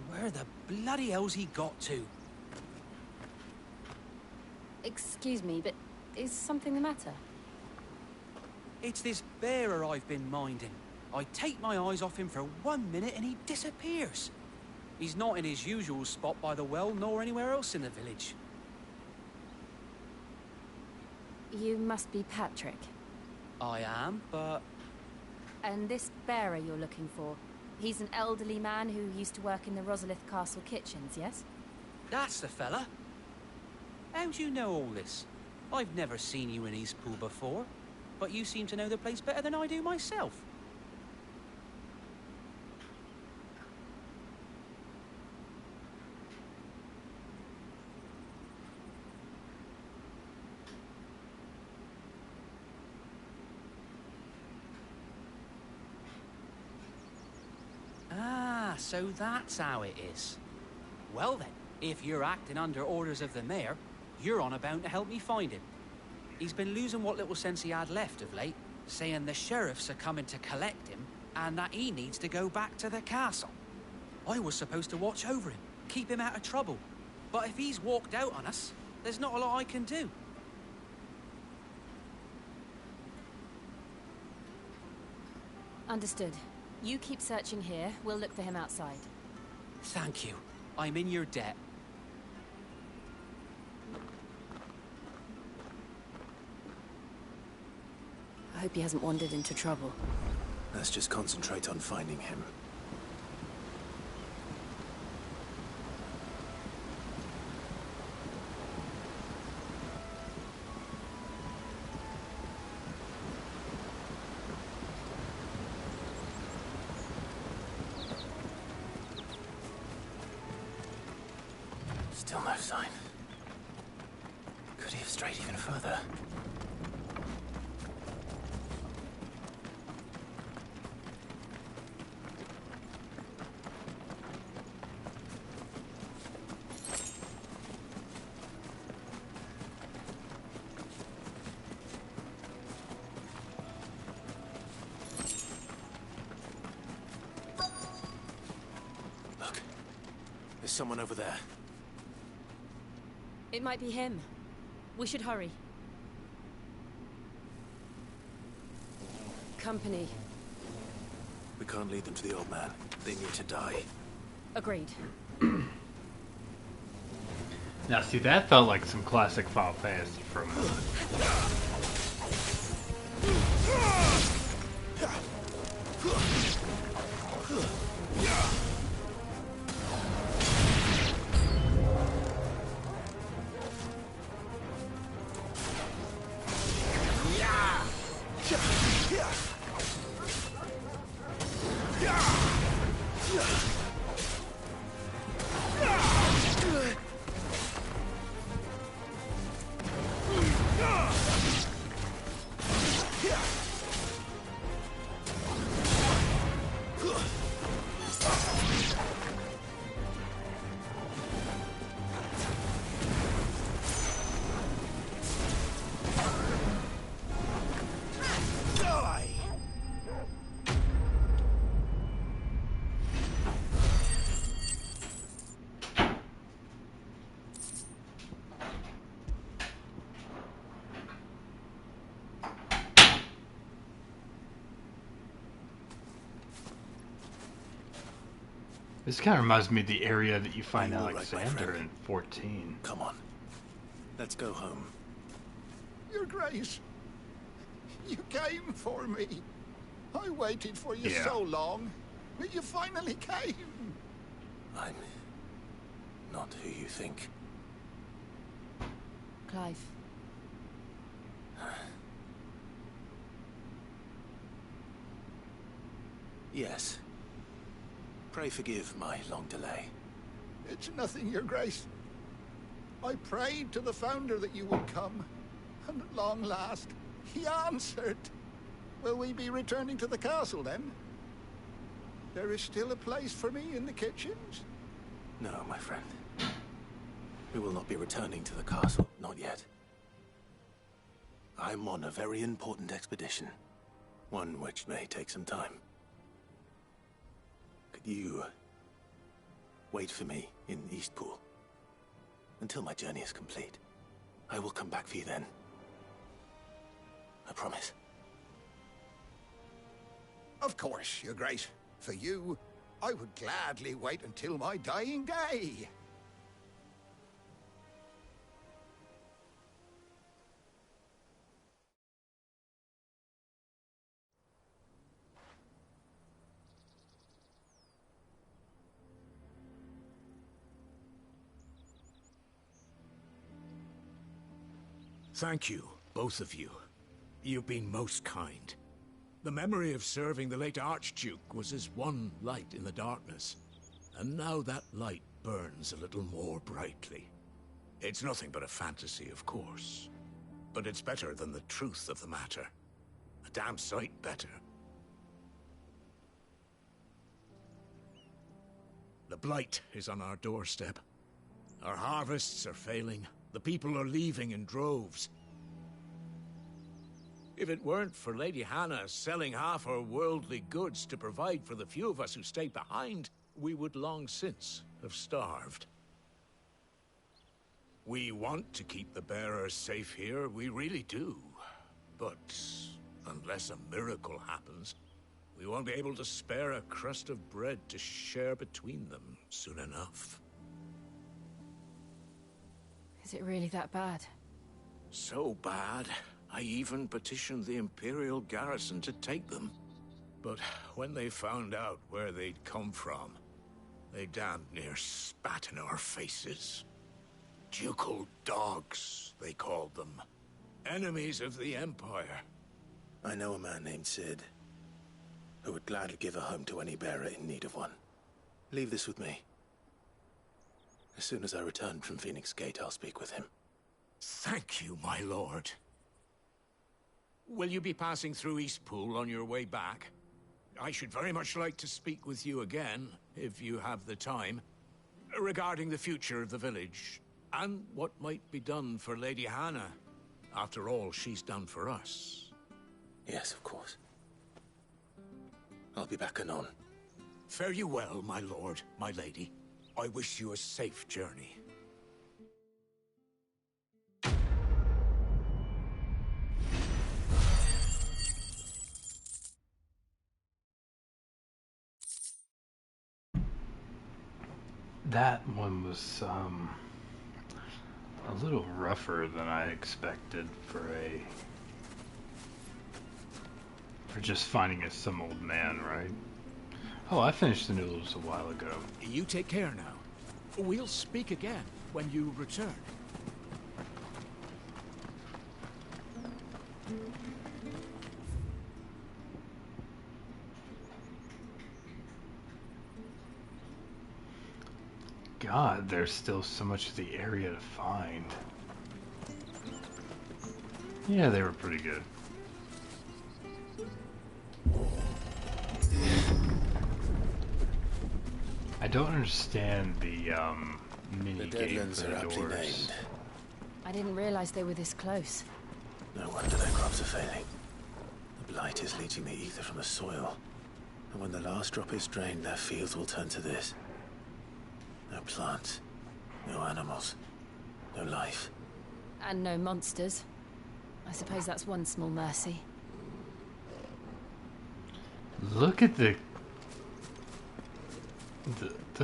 Where the bloody hell's he got to? Excuse me, but is something the matter? It's this bearer I've been minding. I take my eyes off him for 1 minute and he disappears. He's not in his usual spot by the well, nor anywhere else in the village. You must be Patrick. I am, but... And this bearer you're looking for, he's an elderly man who used to work in the Rosalith Castle kitchens, yes? That's the fella. How'd you know all this? I've never seen you in Eastpool before, but you seem to know the place better than I do myself. So that's how it is. Well then, if you're acting under orders of the mayor, you're on about to help me find him. He's been losing what little sense he had left of late, saying the sheriffs are coming to collect him and that he needs to go back to the castle. I was supposed to watch over him, keep him out of trouble. But if he's walked out on us, there's not a lot I can do. Understood. You keep searching here, we'll look for him outside. Thank you. I'm in your debt. I hope he hasn't wandered into trouble. Let's just concentrate on finding him. Still no sign. Could he have strayed even further? Look, there's someone over there. It might be him. We should hurry. company. We can't lead them to the old man. They need to die. Agreed. Now, see, that felt like some classic Final Fantasy for a moment. This kind of reminds me of the area that you find Alexander in 14. Come on. Let's go home. Your Grace, you came for me. I waited for you so long. You finally came. I'm not who you think. Clive. Yes. Pray forgive my long delay. It's nothing, Your Grace. I prayed to the Founder that you would come, and at long last, he answered. Will we be returning to the castle, then? There is still a place for me in the kitchens? No, my friend. We will not be returning to the castle, not yet. I'm on a very important expedition, one which may take some time. Could you wait for me in Eastpool until my journey is complete? I will come back for you then. I promise. Of course, Your Grace. For you, I would gladly wait until my dying day. Thank you, both of you. You've been most kind. The memory of serving the late Archduke was as one light in the darkness, and now that light burns a little more brightly. It's nothing but a fantasy, of course, but it's better than the truth of the matter. A damn sight better. The blight is on our doorstep. Our harvests are failing. The people are leaving in droves. If it weren't for Lady Hannah selling half her worldly goods to provide for the few of us who stayed behind, we would long since have starved. We want to keep the bearers safe here, we really do. But unless a miracle happens, we won't be able to spare a crust of bread to share between them soon enough. Is it really that bad? So bad, I even petitioned the Imperial garrison to take them. But when they found out where they'd come from, they damn near spat in our faces. Ducal dogs, they called them. Enemies of the Empire. I know a man named Cid, who would gladly give a home to any bearer in need of one. Leave this with me. As soon as I return from Phoenix Gate, I'll speak with him. Thank you, my lord. Will you be passing through Eastpool on your way back? I should very much like to speak with you again, if you have the time, regarding the future of the village, and what might be done for Lady Hannah, after all she's done for us. Yes, of course. I'll be back anon. Fare you well, my lord, my lady. I wish you a safe journey. That one was a little rougher than I expected for just finding some old man, right? Oh, I finished the noodles a while ago. You take care now. We'll speak again when you return. God, there's still so much of the area to find. Yeah, they were pretty good. I don't understand the mini game for the doors. I didn't realize they were this close. No wonder their crops are failing. The blight is leaching the ether from the soil. And when the last drop is drained, their fields will turn to this. No plants, no animals, no life. And no monsters. I suppose that's one small mercy. Look at the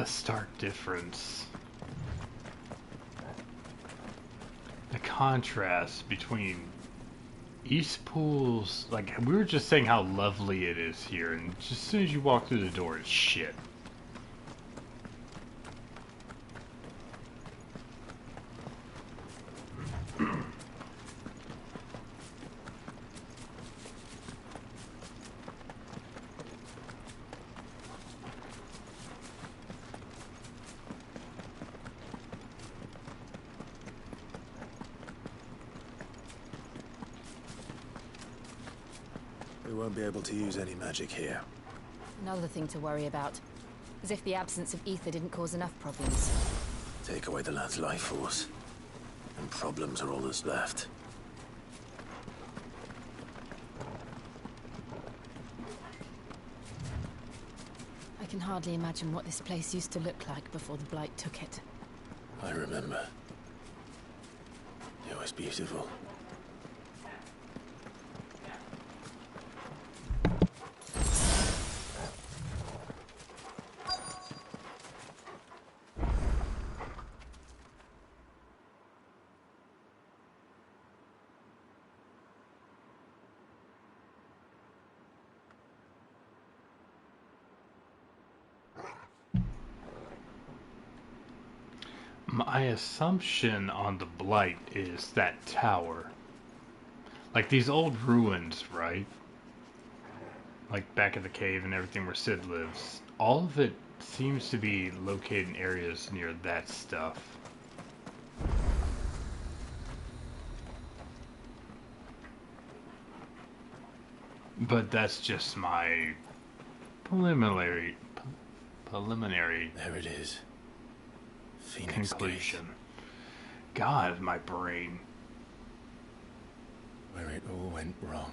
stark difference. The contrast between Eastpool's, like, we were just saying how lovely it is here, and just as soon as you walk through the door, it's shit. We won't be able to use any magic here. Another thing to worry about. As if the absence of ether didn't cause enough problems. Take away the lad's life force, and problems are all that's left. I can hardly imagine what this place used to look like before the Blight took it. I remember. It was beautiful. My assumption on the Blight is that tower. Like these old ruins, right? Like back at the cave and everything where Sid lives. All of it seems to be located in areas near that stuff. But that's just my preliminary There it is. Phoenix conclusion. God, my brain. Where it all went wrong.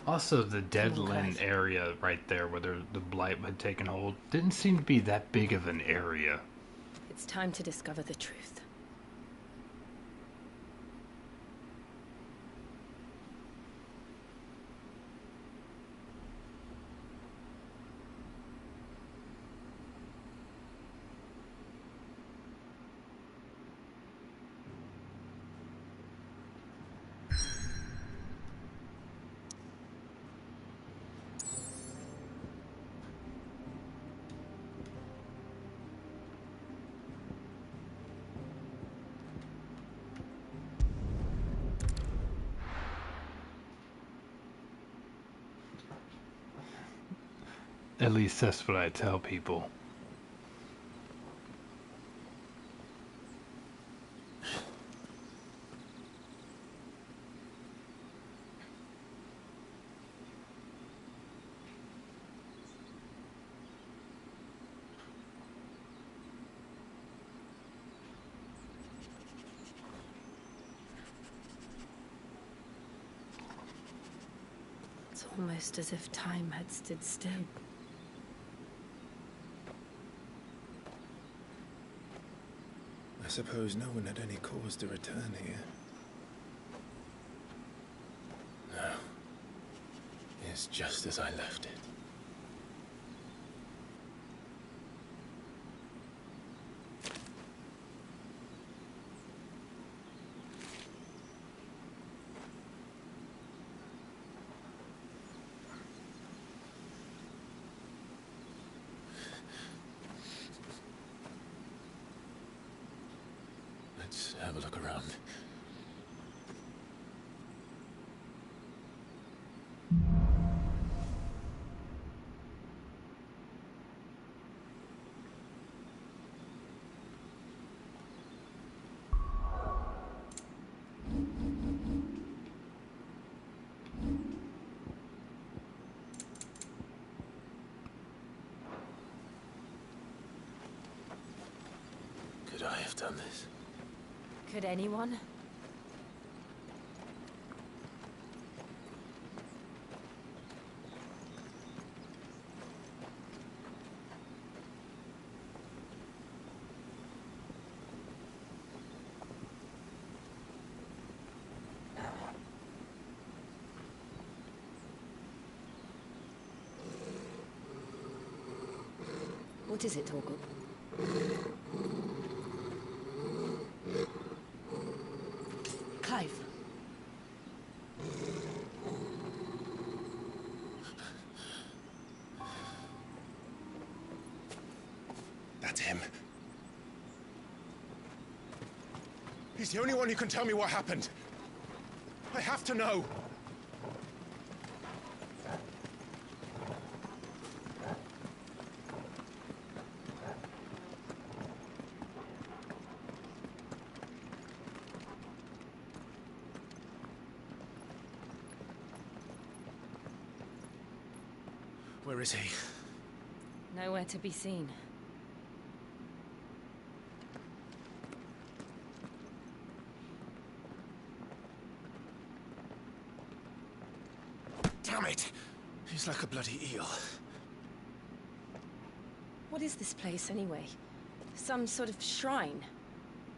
Also, the Deadland area right there where the Blight had taken hold didn't seem to be that big of an area. It's time to discover the truth. At least that's what I tell people. It's almost as if time had stood still. I suppose no one had any cause to return here. No. It's just as I left it. Let's have a look around. Could I have done this? Could anyone? What is it, Torgal? Clive. That's him. He's the only one who can tell me what happened. I have to know. Where is he? Nowhere to be seen. Damn it! He's like a bloody eel. What is this place, anyway? Some sort of shrine?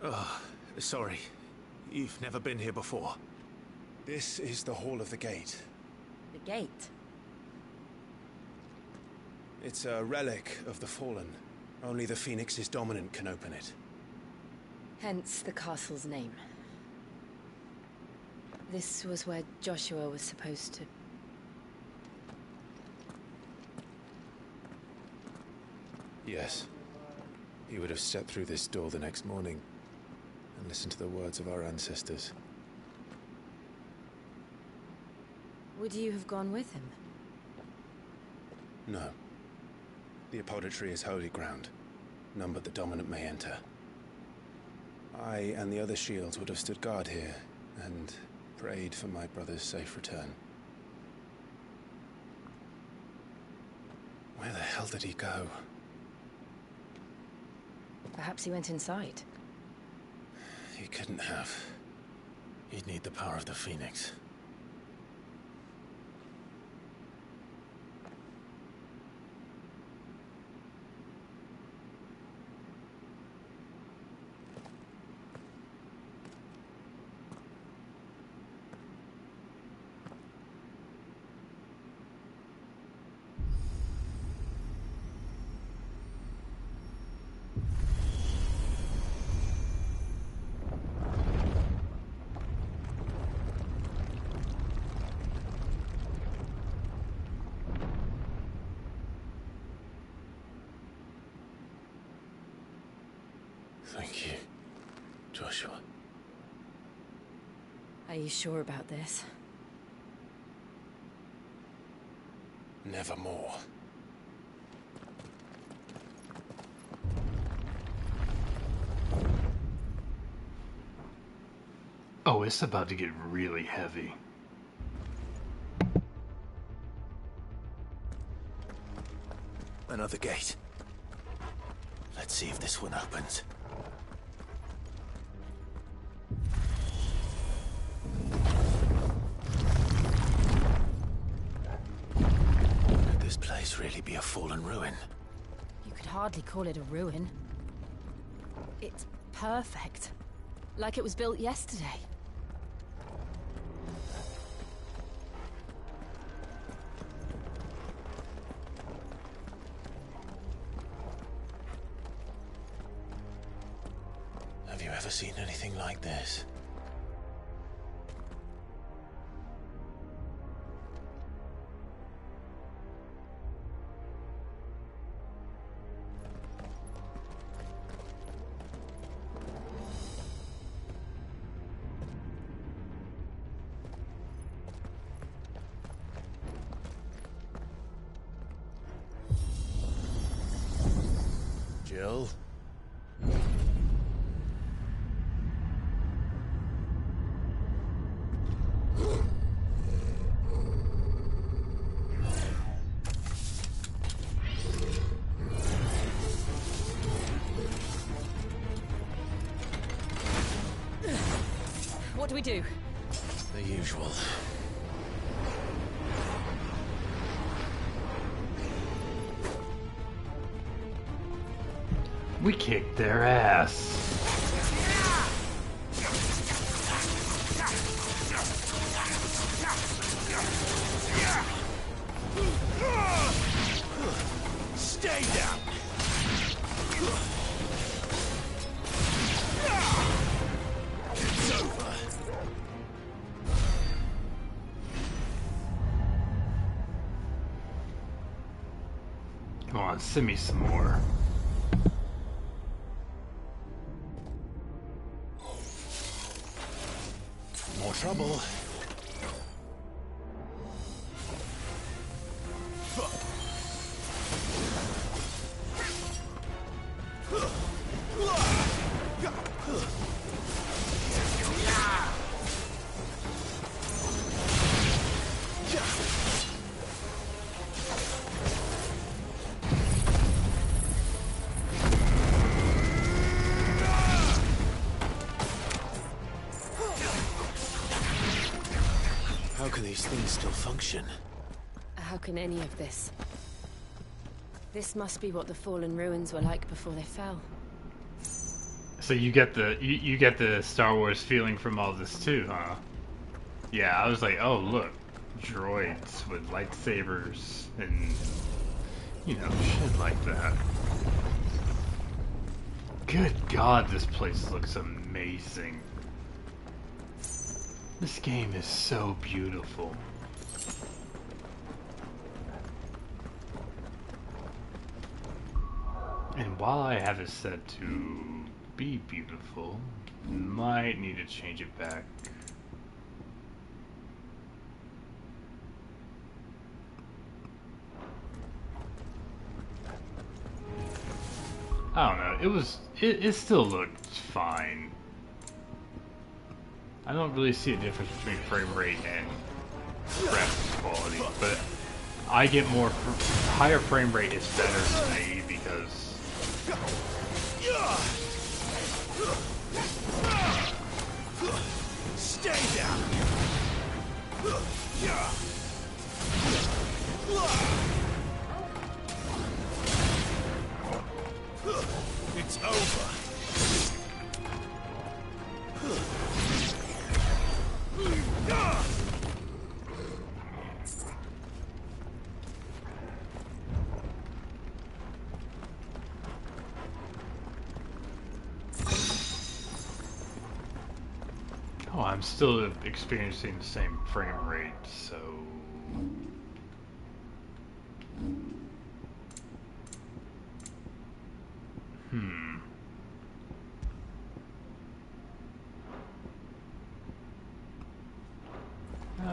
Oh, sorry. You've never been here before. This is the Hall of the Gate. The gate? It's a relic of the Fallen. Only the Phoenix's dominant can open it. Hence the castle's name. This was where Joshua was supposed to... Yes. He would have stepped through this door the next morning and listened to the words of our ancestors. Would you have gone with him? No. The Apodatory is holy ground. None but the dominant may enter. I and the other shields would have stood guard here and prayed for my brother's safe return. Where the hell did he go? Perhaps he went inside. He couldn't have. He'd need the power of the Phoenix. Thank you, Joshua. Are you sure about this? Nevermore. Oh, it's about to get really heavy. Another gate. Let's see if this one opens. Could this place really be a fallen ruin? You could hardly call it a ruin. It's perfect. Like it was built yesterday. never seen anything like this. Jill? What do we do? The usual. We kicked their ass. Stay down. It's over. Come on, send me some more. More trouble. How can these things still function? How can any of this? This must be what the fallen ruins were like before they fell. So you get the you get the Star Wars feeling from all this too, huh? Yeah, I was like, oh look, droids with lightsabers and you know, shit like that. Good God, this place looks amazing. This game is so beautiful. And while I have it set to be beautiful, might need to change it back. I don't know, it still looked fine. I don't really see a difference between frame rate and graphics quality, but I get more, higher frame rate is better to me because Stay down. It's over. oh, I'm still experiencing the same frame rate, so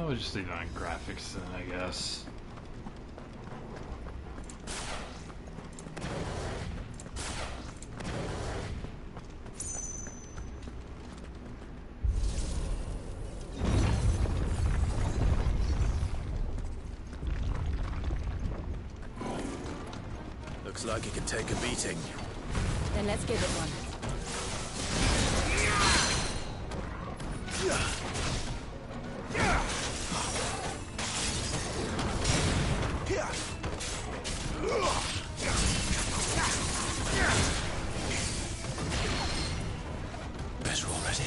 we'll just leave it on graphics then, I guess. Looks like it can take a beating. Then let's give it one. Better already.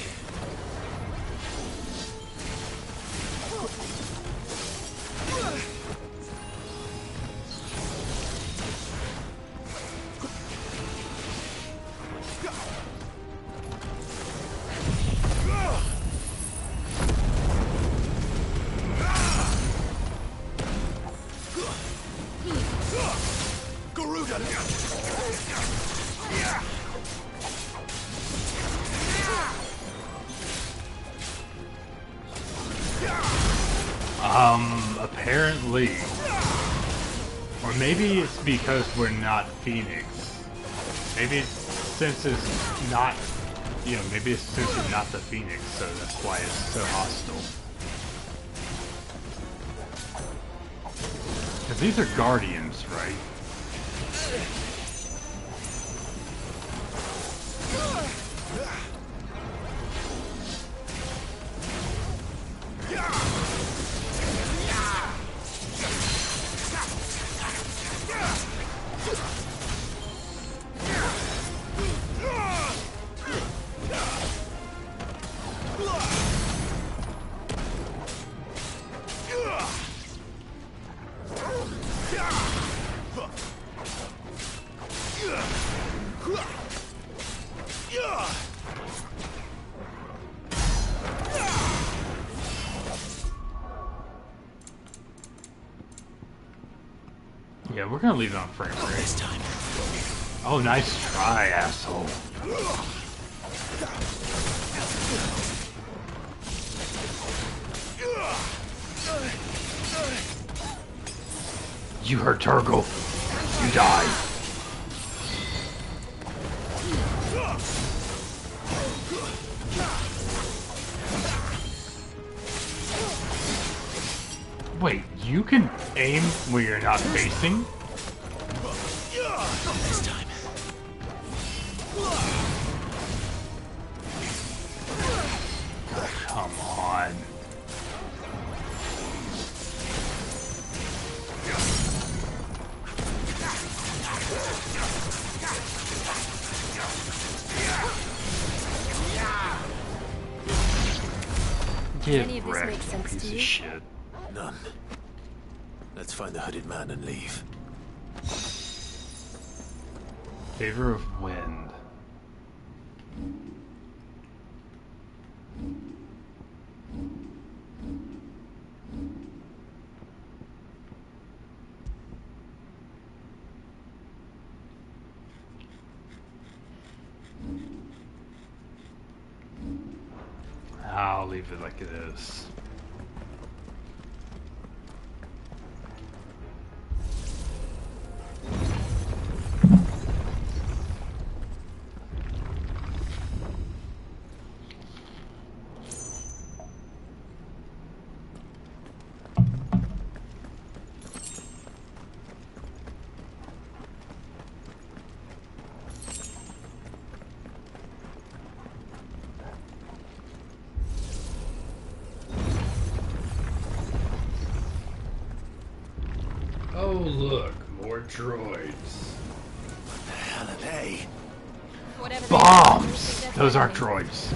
Apparently. Or maybe it's because we're not Phoenix. Maybe it's since it's not, you know, maybe it's since it's not the Phoenix, so that's why it's so hostile. Because these are Guardians, right? Yeah, we're gonna leave it on frame rate this time. Oh, nice try, asshole. You hurt Turgle. You die. Wait, you can aim where you're not facing? This time. Come on. Get wrecked, you piece of shit. None. Let's find the hooded man and leave. Favor of wind. I'll leave it like it is. Oh look, more droids. What the hell are they? Bombs! Those aren't droids.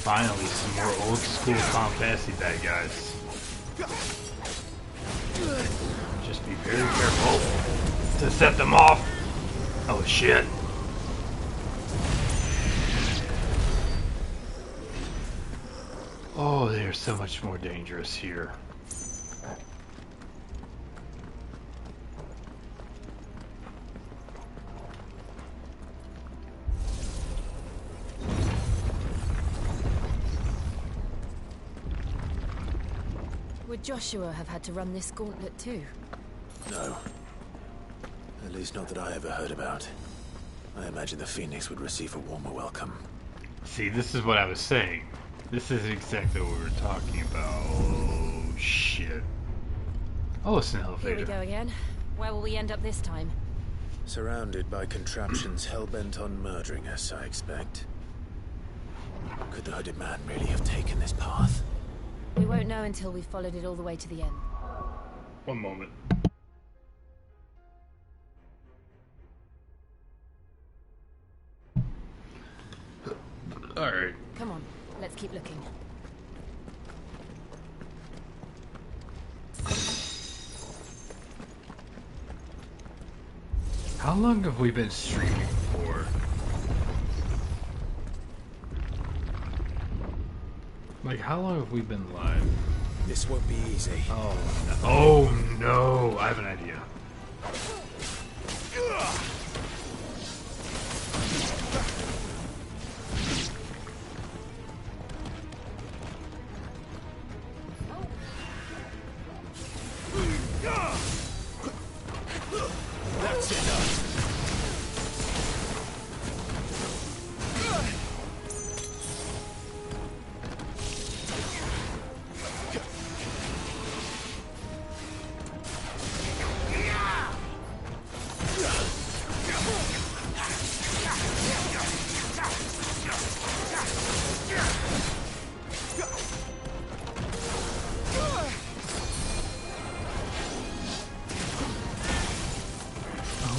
Finally, some more old school Tom Fantasy bad guys. Just be very careful to set them off. Oh shit. Oh, they're so much more dangerous here. Would Joshua have had to run this gauntlet too? No. At least not that I ever heard about. I imagine the Phoenix would receive a warmer welcome. See, this is what I was saying. This is exactly what we were talking about. Oh, shit. Oh, it's an elevator. Here we go again. Where will we end up this time? Surrounded by contraptions hell-bent on murdering us, I expect. Could the hooded man really have taken this path? We won't know until we've followed it all the way to the end. One moment. Alright. Come on, let's keep looking. How long have we been streaming for? Like, how long have we been live? This won't be easy. Oh no. Oh no! I have an idea. That's enough.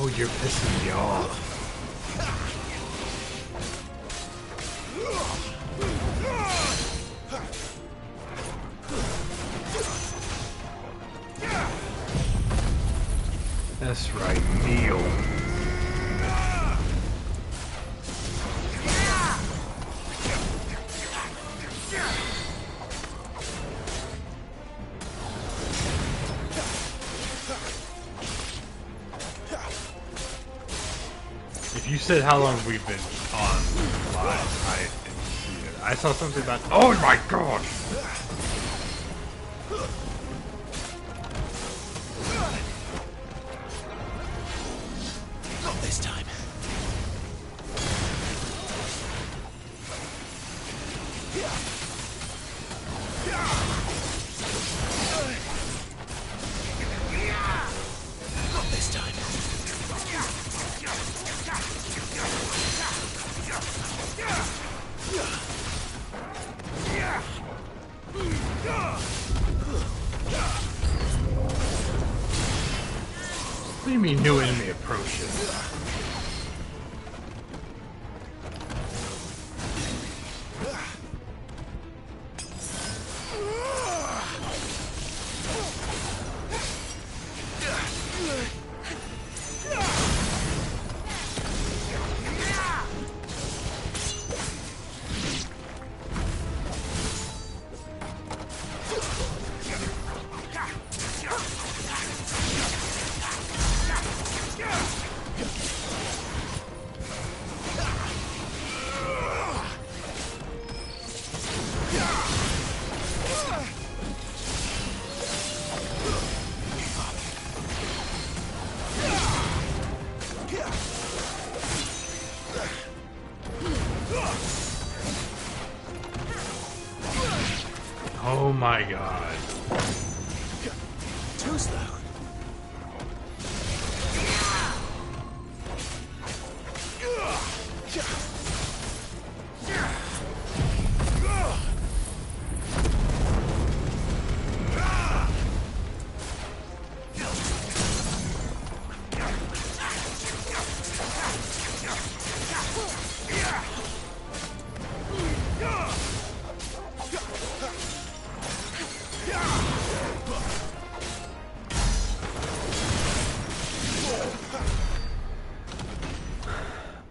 Oh, you're pissing me off. That's right, kneel. If you said how long we've been on live, I saw something about. Oh my god! Not this time. Not this time. What do you mean, new enemy approaches? Oh my god. Too slow.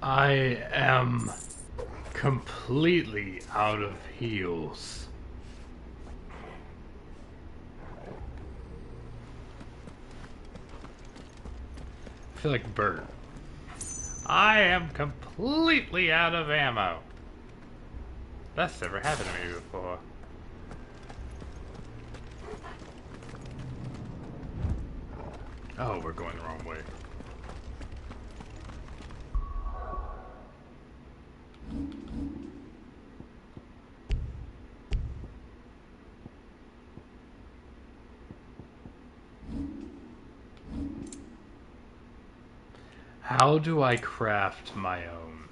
I am completely out of heals. I feel like Bert. I am completely out of ammo. That's never happened to me before. Oh, we're going the wrong way. How do I craft my own?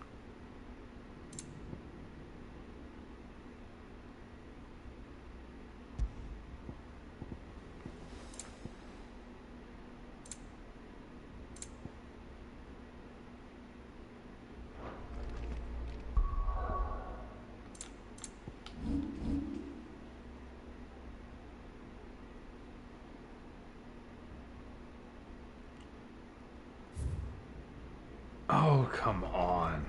Oh, come on.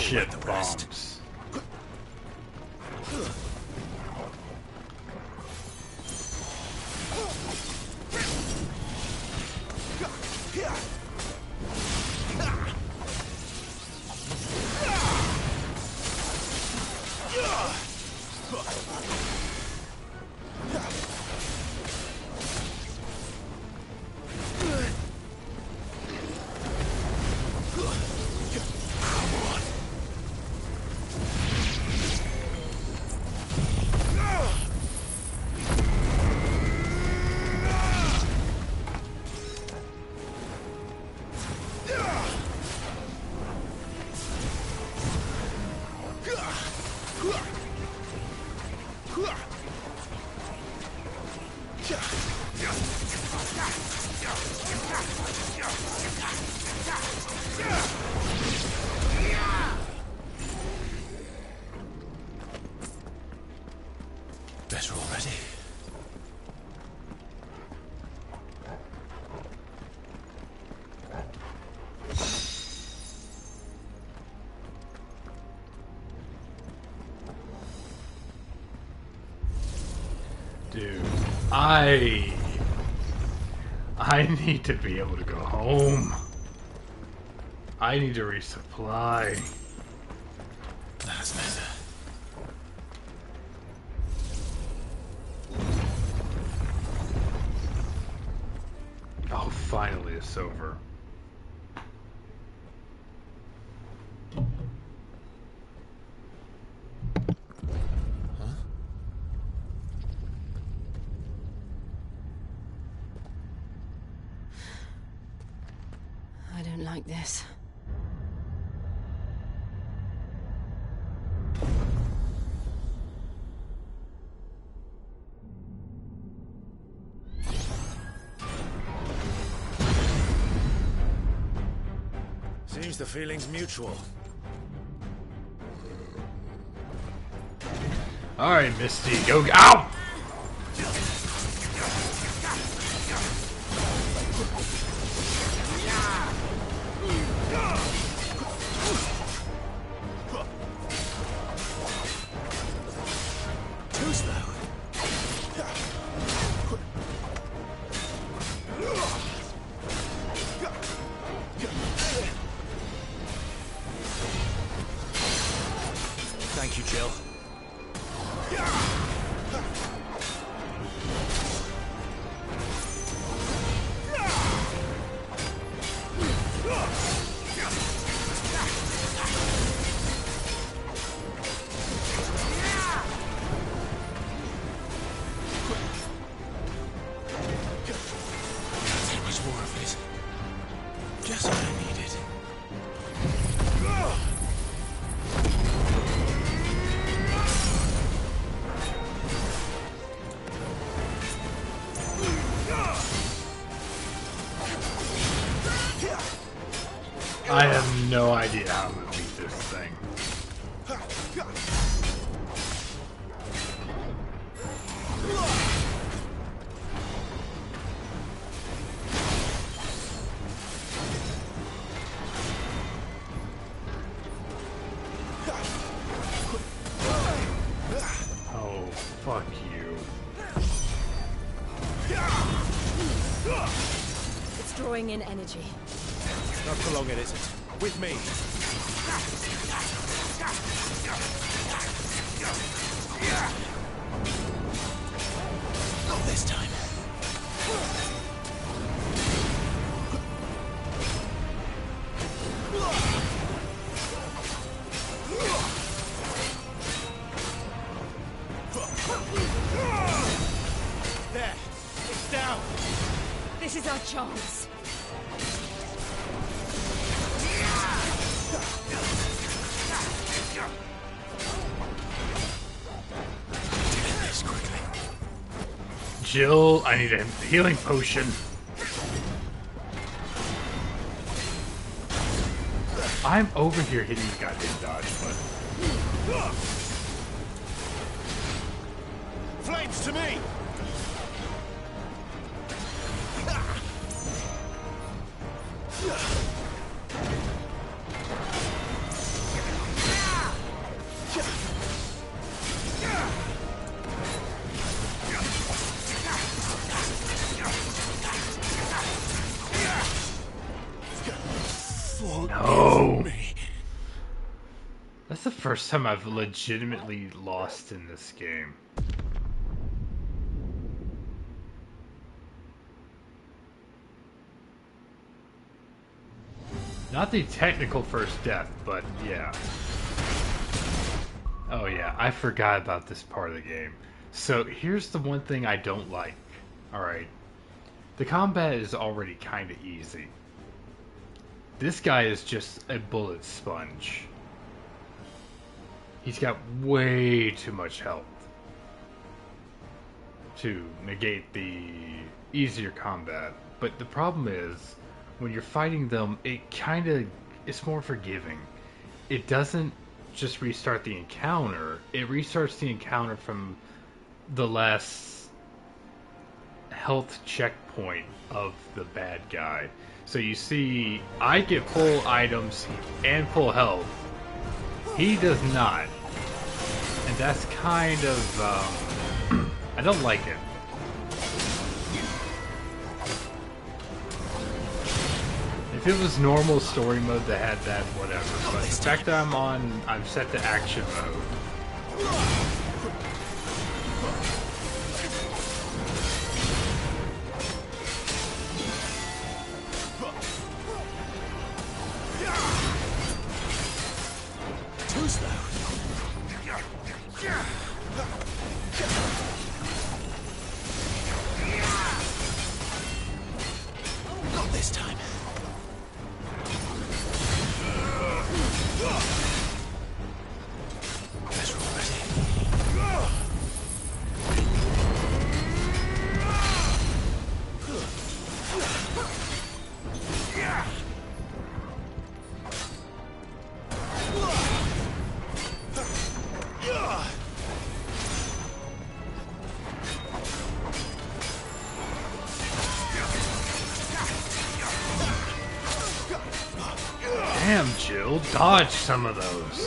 shit bombs. Better already. Dude, I need to be able to go home. I need to resupply. That's better. Oh, finally it's over. I don't like this. Seems the feeling's mutual. Alright, Misty, go. Ow! Too slow. Thank you, Jill. That much more of it. Just what I needed. I have no idea how I'm gonna beat this thing. Oh, fuck you. It's drawing in energy. Not for long, it isn't. With me. Not this time. There. It's down. This is our chance. This quickly. Jill, I need a healing potion. I'm over here hitting the goddamn dodge button. Flames to me! first time I've legitimately lost in this game. Not the technical first death, but yeah. Oh yeah, I forgot about this part of the game. So here's the one thing I don't like. Alright. The combat is already kind of easy. This guy is just a bullet sponge. He's got way too much health to negate the easier combat. But the problem is, when you're fighting them, it's more forgiving. It doesn't just restart the encounter, it restarts the encounter from the last health checkpoint of the bad guy. So you see, I get full items and full health. He does not. And that's kind of, I don't like it. If it was normal story mode that had that, whatever. But the fact that I'm set to action mode. Too slow. Not this time. Better already. Damn, Jill, dodge some of those.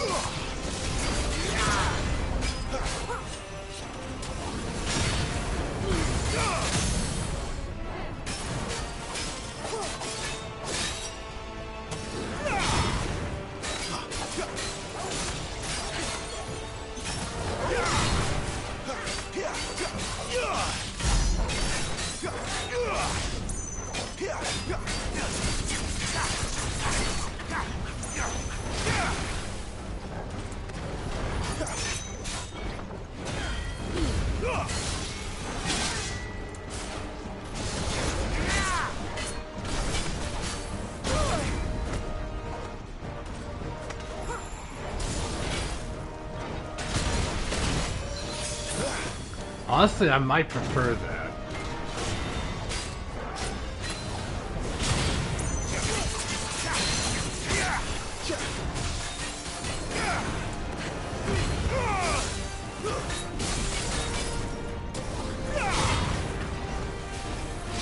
Honestly, I might prefer that.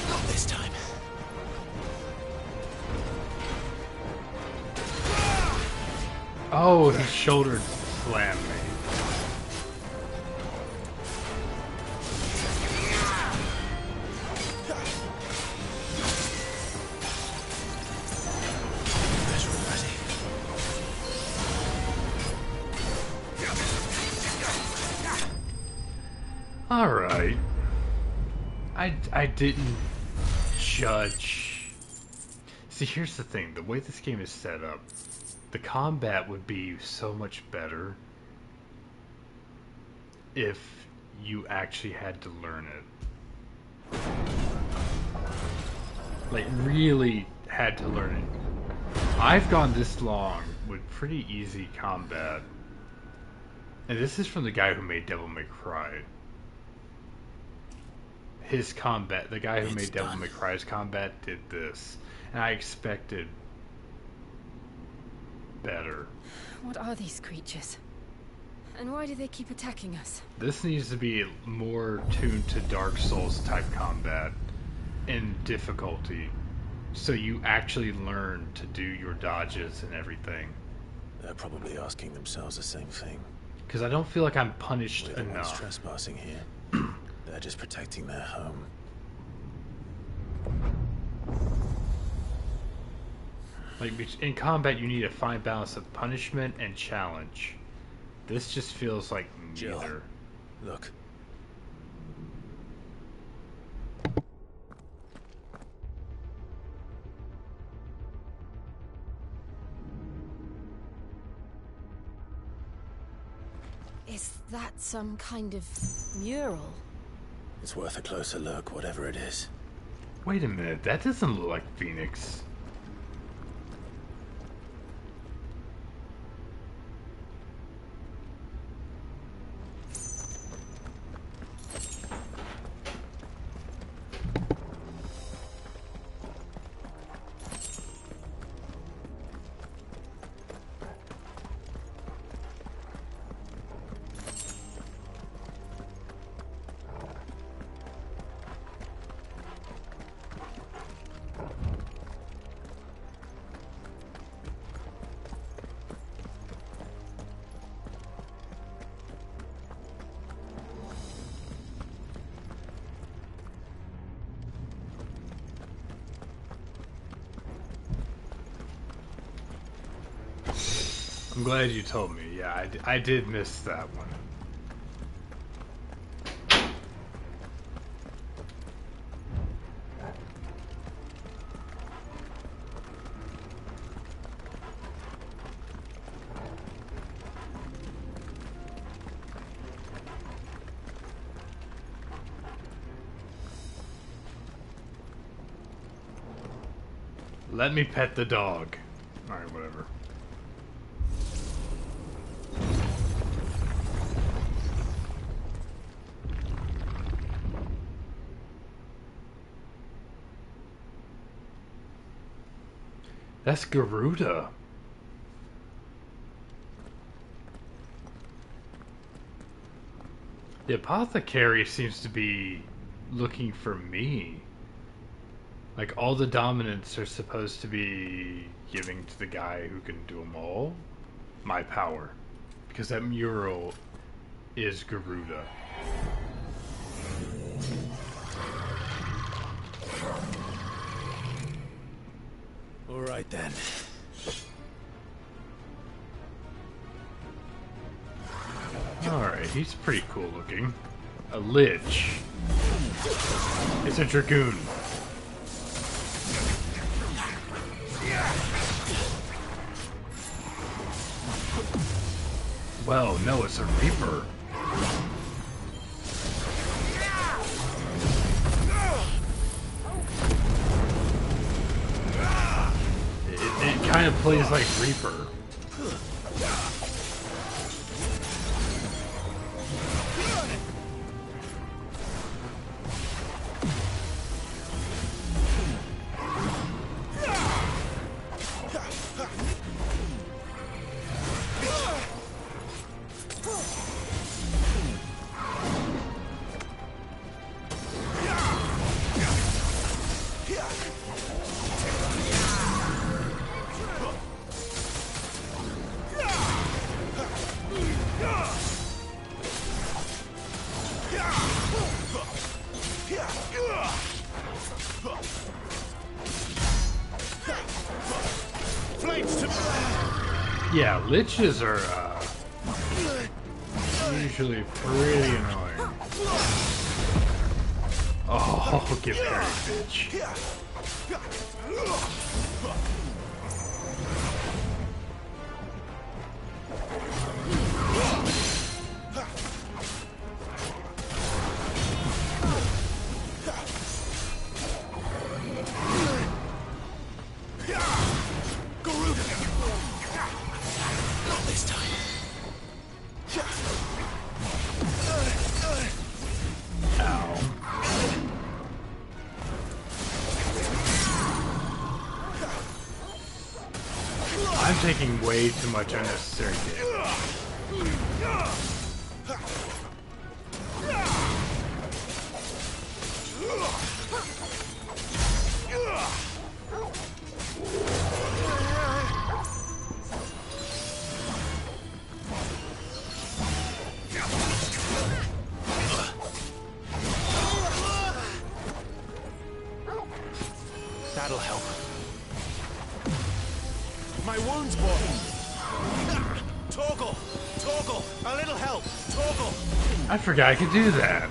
Not this time. Oh, his shoulder slammed me. Alright. I didn't judge. See, here's the thing. The way this game is set up, the combat would be so much better if you actually had to learn it. Like, really had to learn it. I've gone this long with pretty easy combat. And this is from the guy who made Devil May Cry. His combat, the guy who made Devil May Cry's combat did this. And I expected better. What are these creatures? And why do they keep attacking us? This needs to be more tuned to Dark Souls type combat in difficulty. So you actually learn to do your dodges and everything. They're probably asking themselves the same thing. Because I don't feel like I'm punished We're the ones enough. trespassing here. They're just protecting their home. Like, in combat, you need a fine balance of punishment and challenge. This just feels like Jill, neither. look. Is that some kind of mural? It's worth a closer look, whatever it is. Wait a minute, that doesn't look like Phoenix. I'm glad you told me. Yeah, I did miss that one. Let me pet the dog. Alright, whatever. That's Garuda. The apothecary seems to be looking for me. Like, all the dominants are supposed to be giving to the guy who can do them all my power. Because that mural is Garuda. All right then. Alright, he's pretty cool looking. A lich. It's a dragoon. Well, no, it's a reaper. It kind of plays like Reaper. Yeah, liches are usually pretty annoying. Oh, get parried, bitch. I'm taking way too much unnecessary damage. That'll help. My wound's boy. Torgal! Torgal! A little help! Torgal! I forgot I could do that.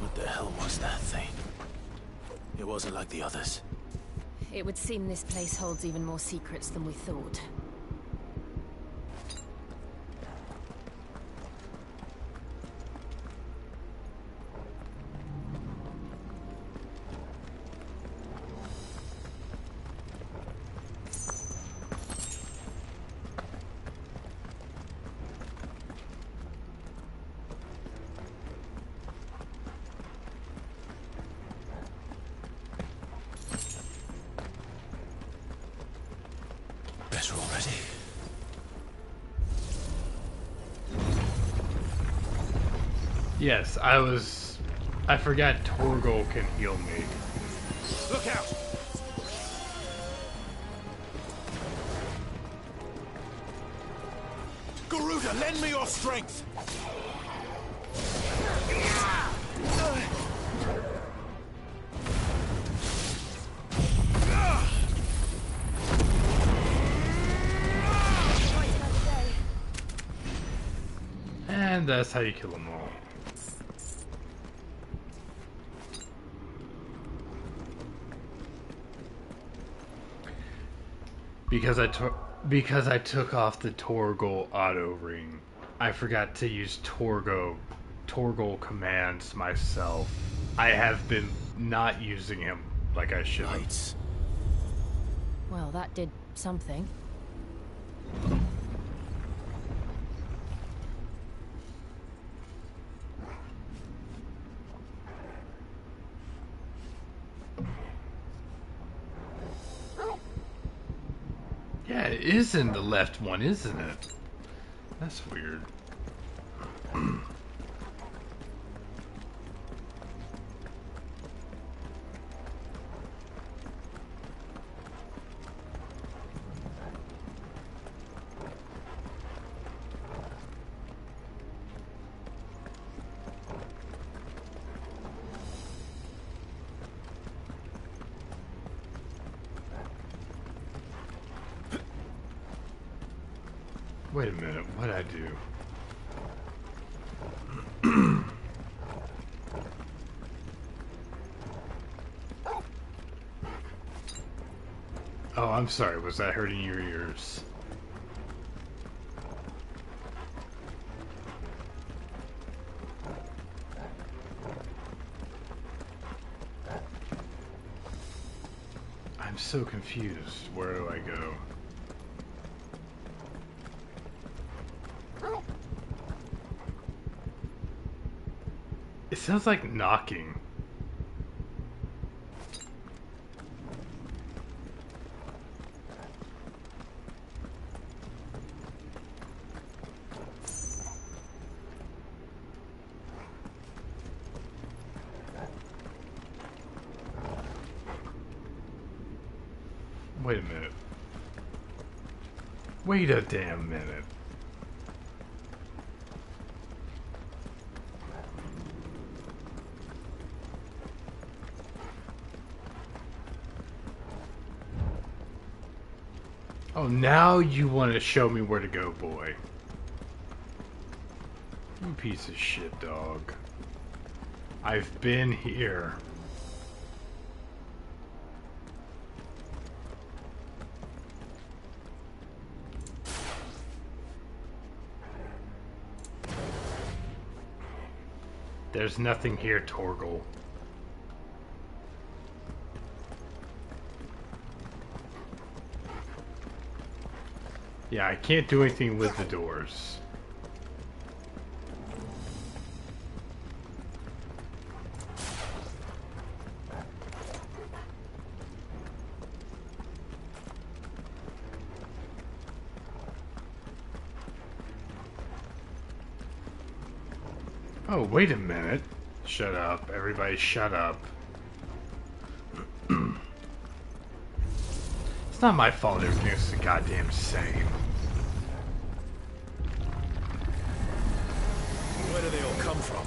What the hell was that thing? It wasn't like the others. It would seem this place holds even more secrets than we thought. Better already. Yes, I forgot Torgal can heal me. Look out! Garuda, lend me your strength! And that's how you kill them all. Because I took off the Torgal auto ring, I forgot to use Torgal commands myself. I have been not using him like I should have. Well, that did something. Yeah, it is in the left one, isn't it? That's weird. Wait a minute, what'd I do? Oh, I'm sorry, was that hurting your ears? I'm so confused. Where do I go? It sounds like knocking. Wait a minute. Wait a damn minute. Oh, now you want to show me where to go, boy. You piece of shit, dog. I've been here. There's nothing here, Torgal. Yeah, I can't do anything with the doors. Oh, wait a minute. Shut up. Everybody shut up. It's not my fault everything's the goddamn same. Where do they all come from?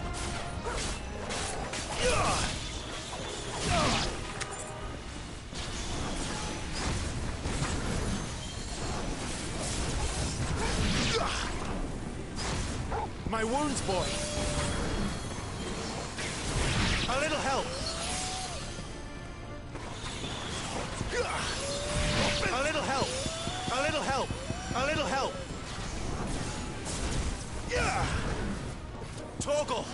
wounds, boy. A little help. A little help. A little help. A little help. Yeah. Torgal.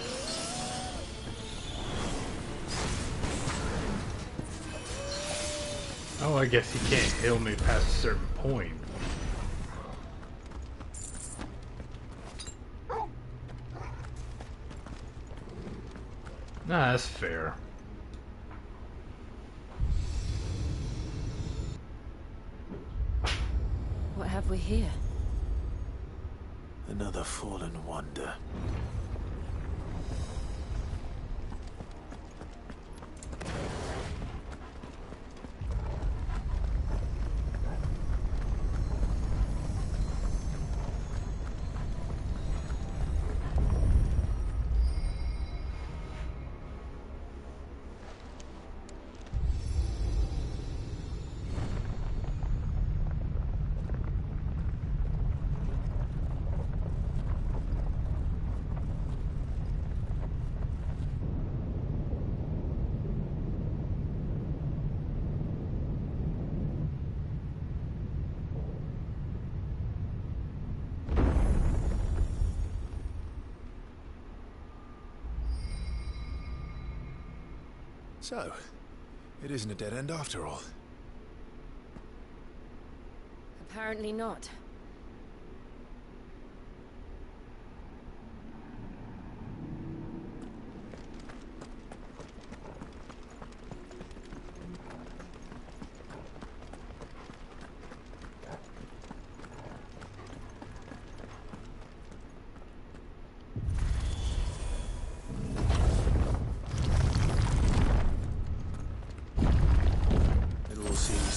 Oh, I guess he can't heal me past a certain point. Nah, that's fair. What have we here? Another fallen wonder. So, it isn't a dead end after all. Apparently not.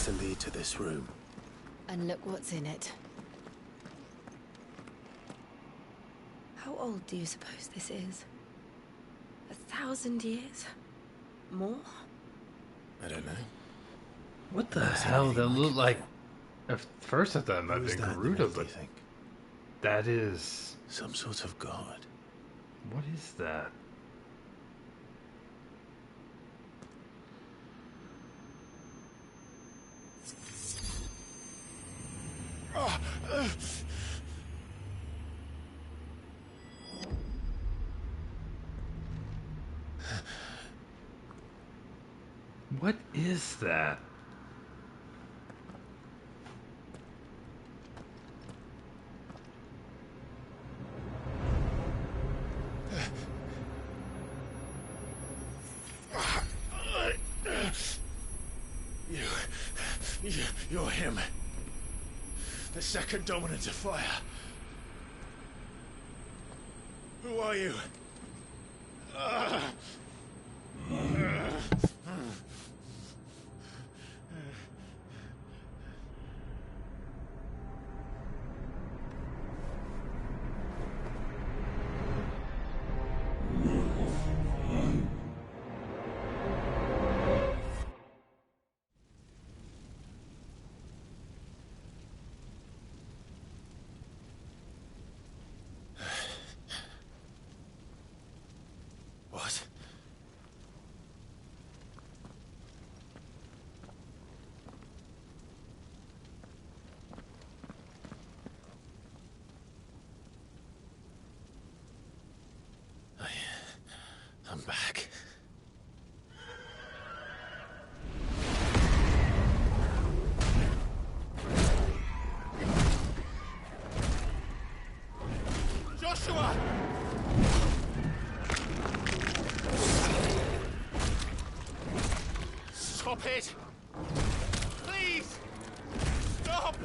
To lead to this room. And look what's in it. How old do you suppose this is? 1,000 years? More? I don't know. What the hell? That look like... At first I thought it might have been Garuda, but... That is... some sort of god. What is that? What is that? You're him. The second dominant of fire. Who are you? What? I'm back. Joshua! Stop it! Please! Stop!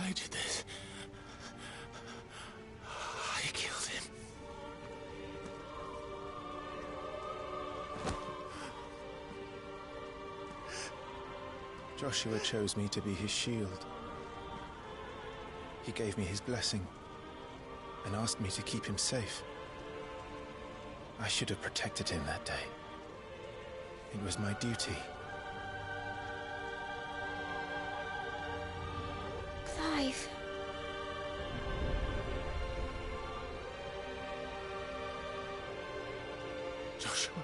I did this. Joshua chose me to be his shield. He gave me his blessing and asked me to keep him safe. I should have protected him that day. It was my duty. Clive. Joshua.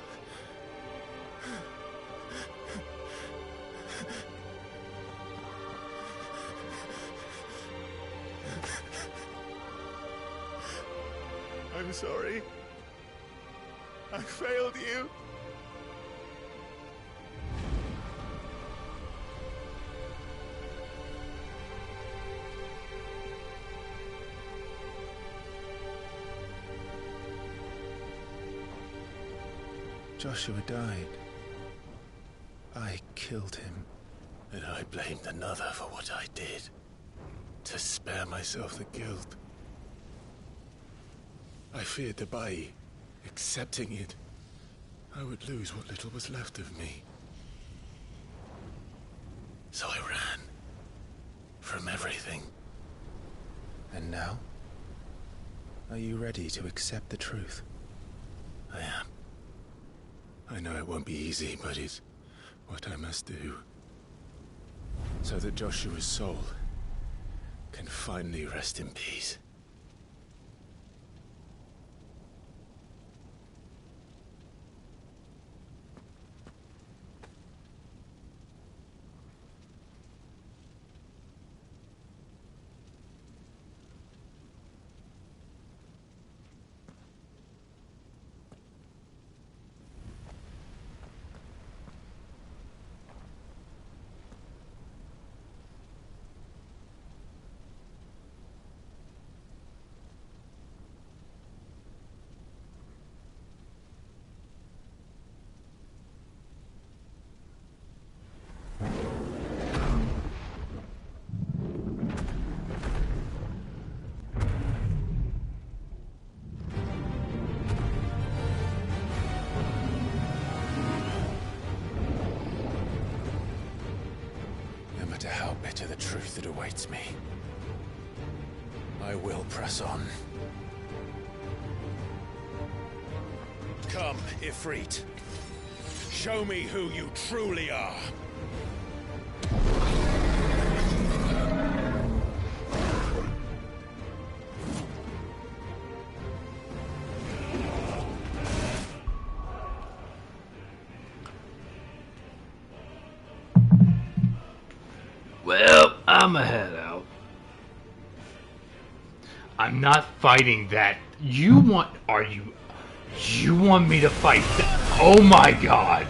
I'm sorry. I failed you. Joshua died. I killed him. And I blamed another for what I did. To spare myself the guilt. I feared that by accepting it, I would lose what little was left of me. So I ran. From everything. And now? Are you ready to accept the truth? I am. I know it won't be easy, but it's what I must do. So that Joshua's soul can finally rest in peace. How bitter the truth that awaits me. I will press on. Come, Ifrit. Show me who you truly are. Well, I'ma head out. I'm not fighting that. You want me to fight that? Oh my god.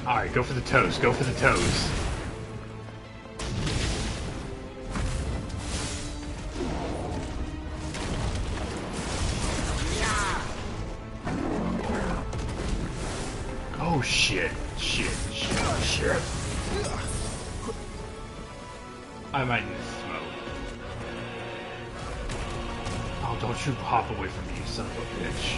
Alright, go for the toes, go for the toes. Oh shit, shit. I might need smoke. Oh, don't you hop away from me, you son of a bitch.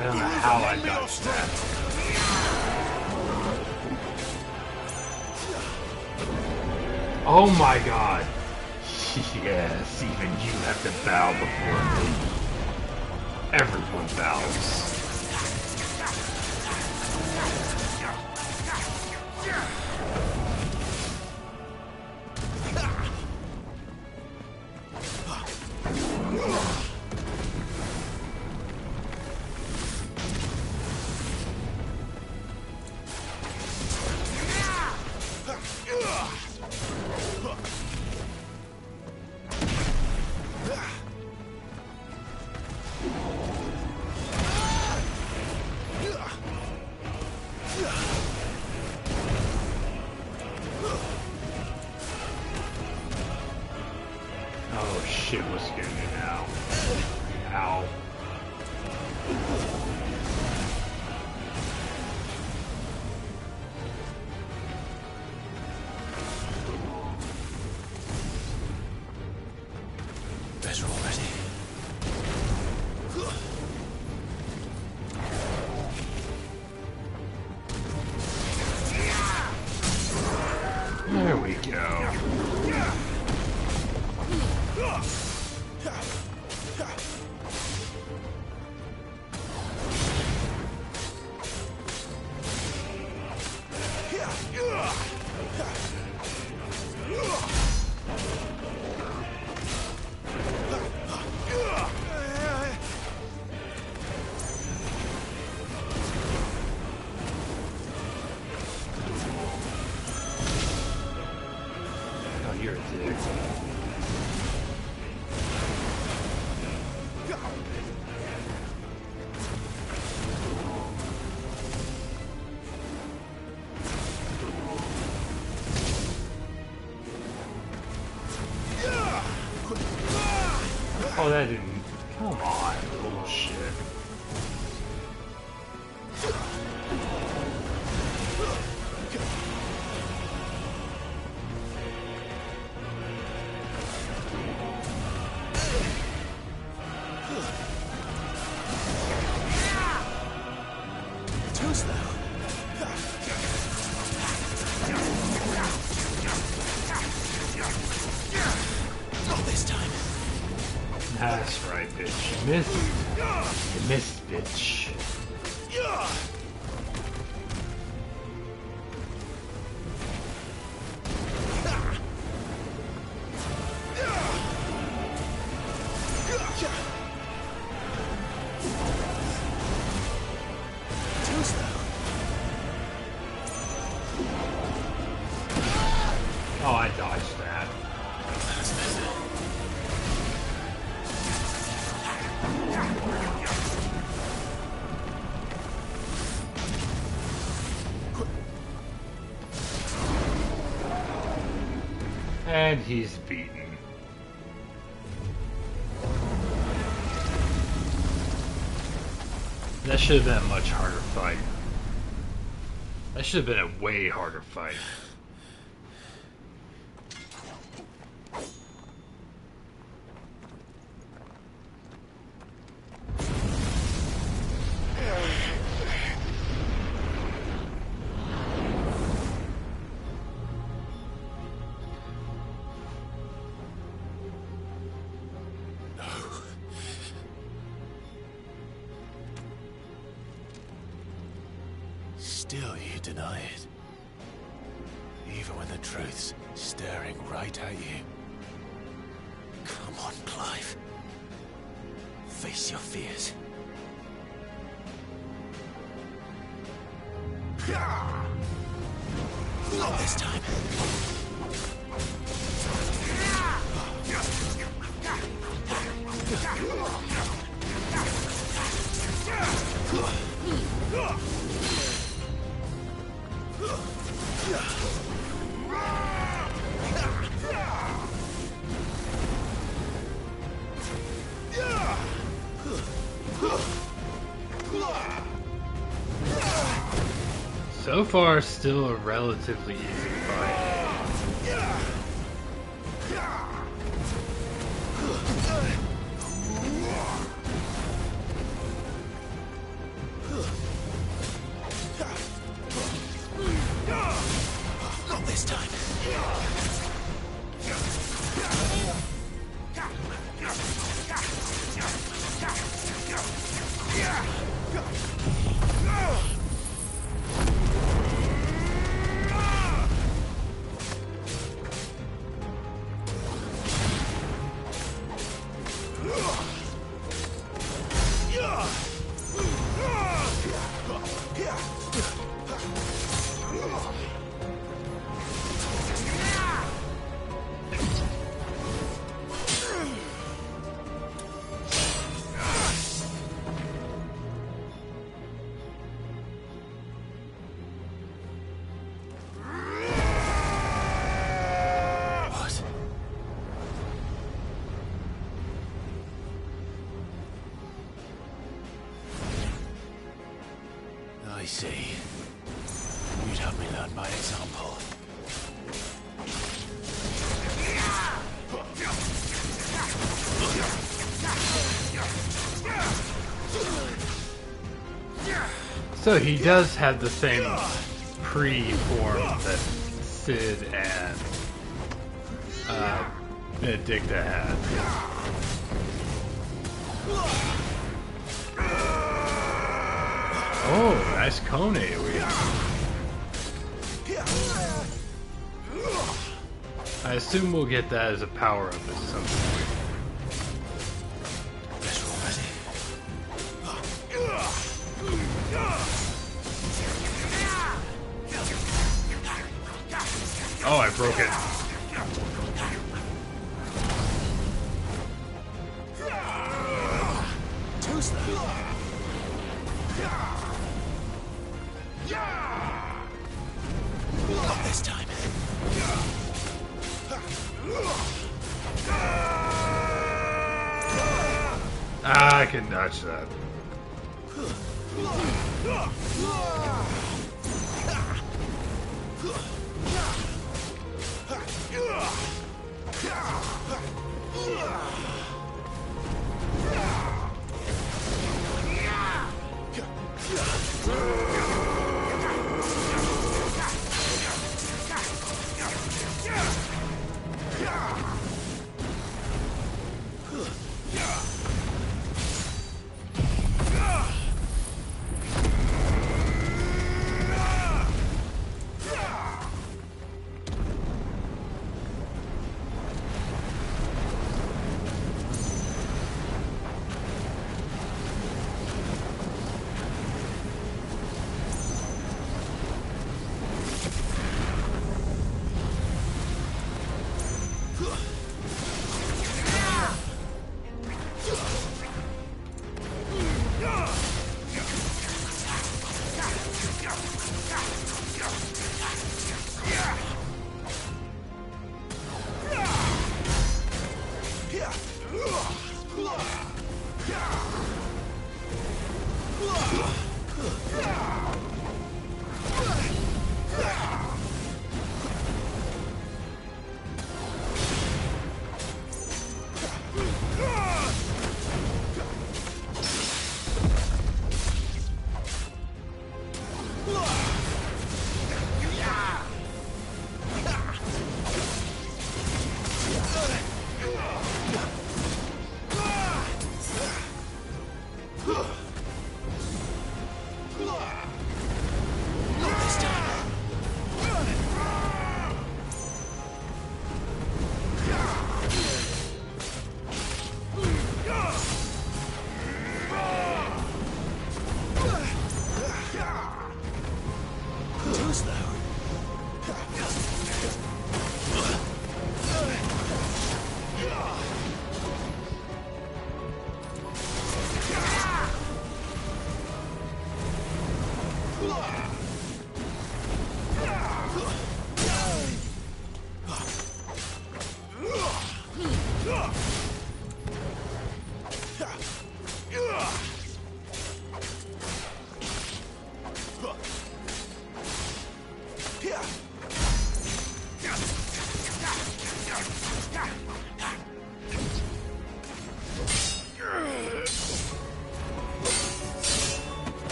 I don't know how I dodged that. Oh my god. Yes, even you have to bow before me. Everyone bows. shit, what's getting me now? Ow. Better already. There we go. Oh, you're a dick. Oh, that didn't. Come on, bullshit. Too slow. Not this time. That's right, bitch. You missed. You missed, bitch. Too slow. Oh, I dodged that. That's better. And he's beaten. That should have been a much harder fight. That should have been a way harder fight. Still you deny it. Even when the truth's staring right at you. Come on, Clive. Face your fears. Not this time. So far, still a relatively easy fight. Not this time. see. You'd have me learn by example. So he does have the same pre-form that Sid and Benedicta had. Oh, nice cone AoE. I assume we'll get that as a power-up at some point. Oh, I broke it. Too slow. Not this time. I can dodge that.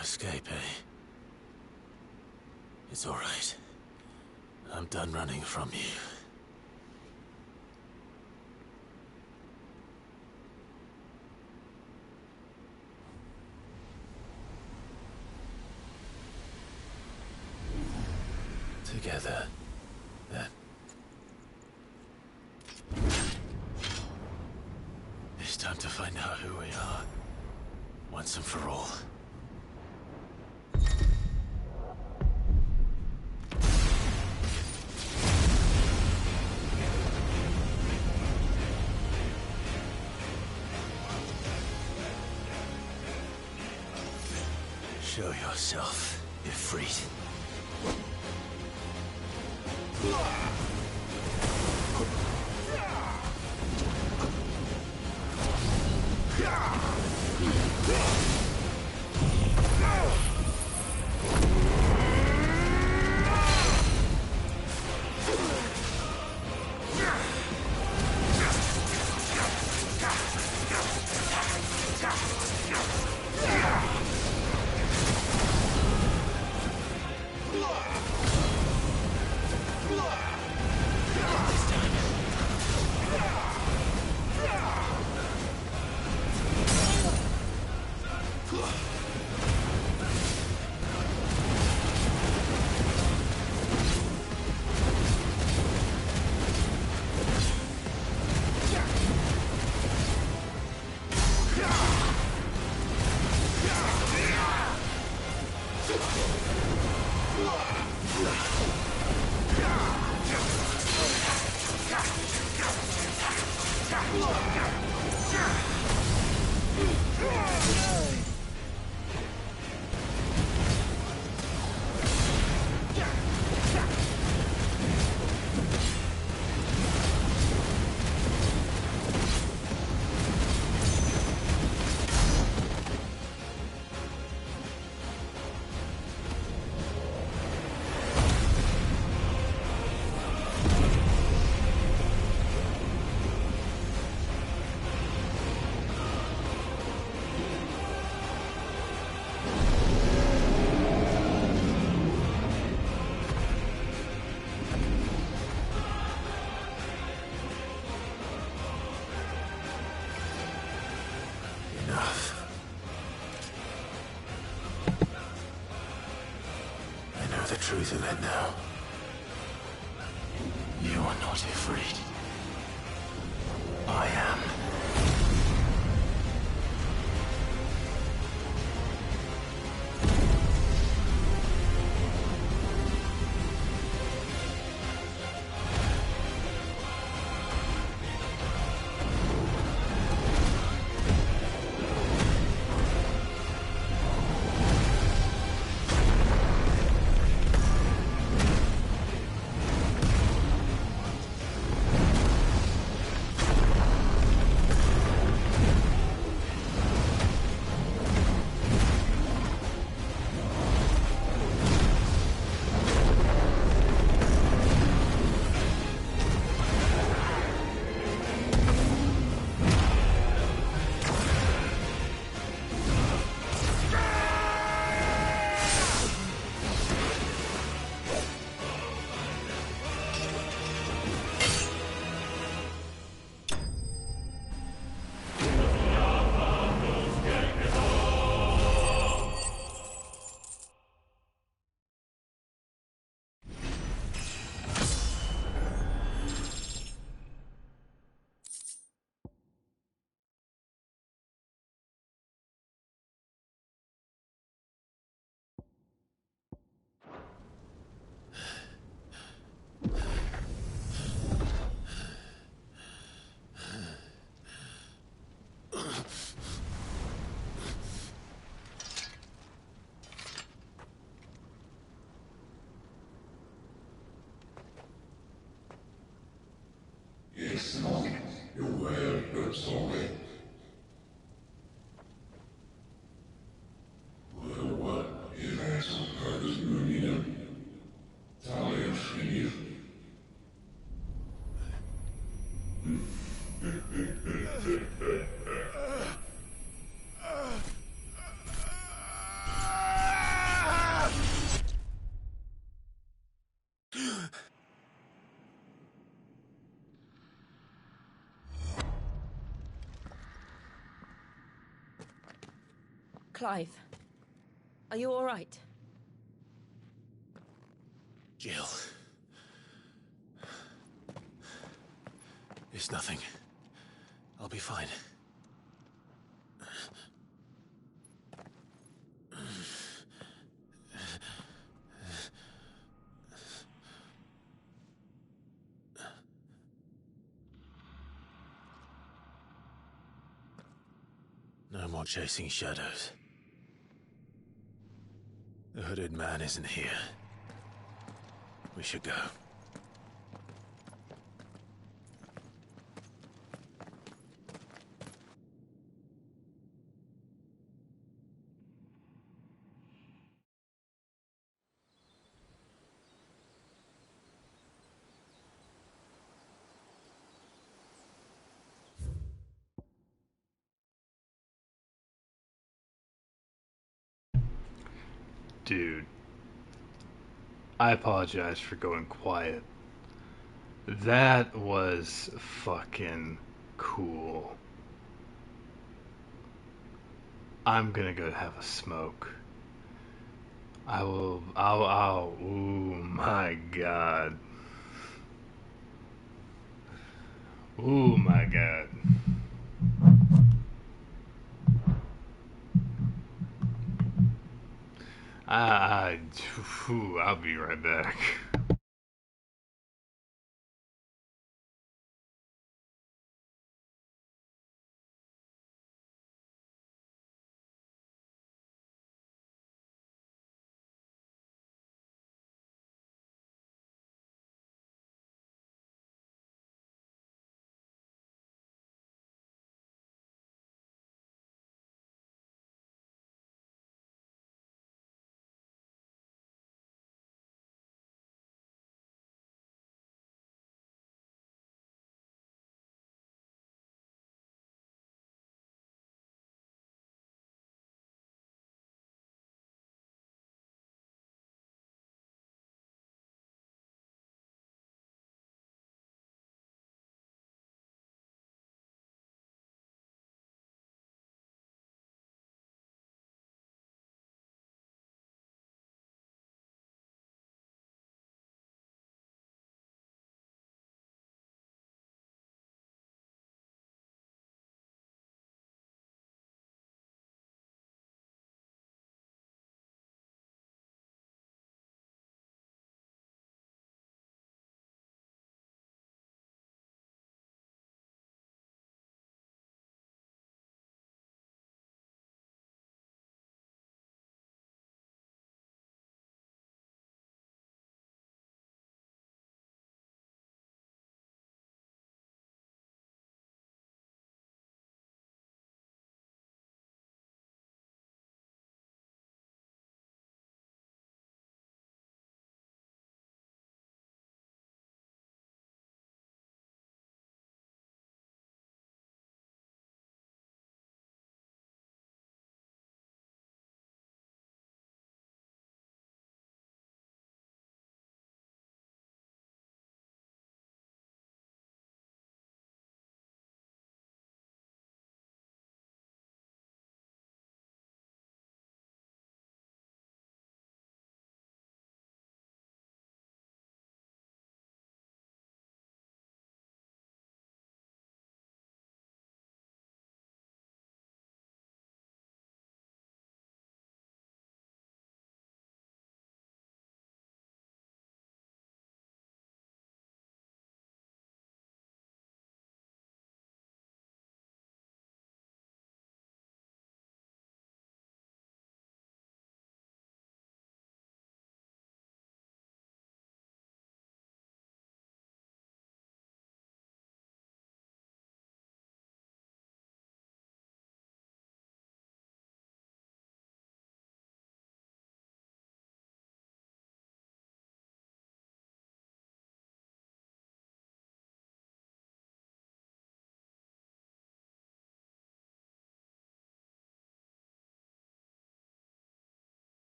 Escape, eh? It's all right. I'm done running from you. Together, then. It's time to find out who we are, once and for all. Show yourself, Ifrit. Truth of it now. You are not afraid. I am. Clive, are you all right? Jill. It's nothing. I'll be fine. No more chasing shadows. The hooded man isn't here. We should go. Dude, I apologize for going quiet. That was fucking cool. I'm gonna go have a smoke. Oh my god. Oh my god. I'll be right back.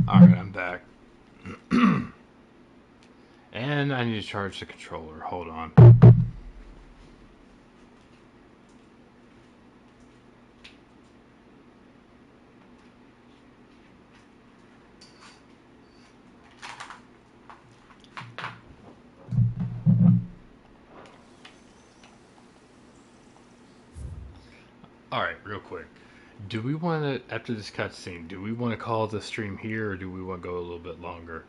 Alright, I'm back. And I need to charge the controller. Hold on. Alright, real quick. Do we want to, after this cutscene, do we want to call the stream here, or do we want to go a little bit longer?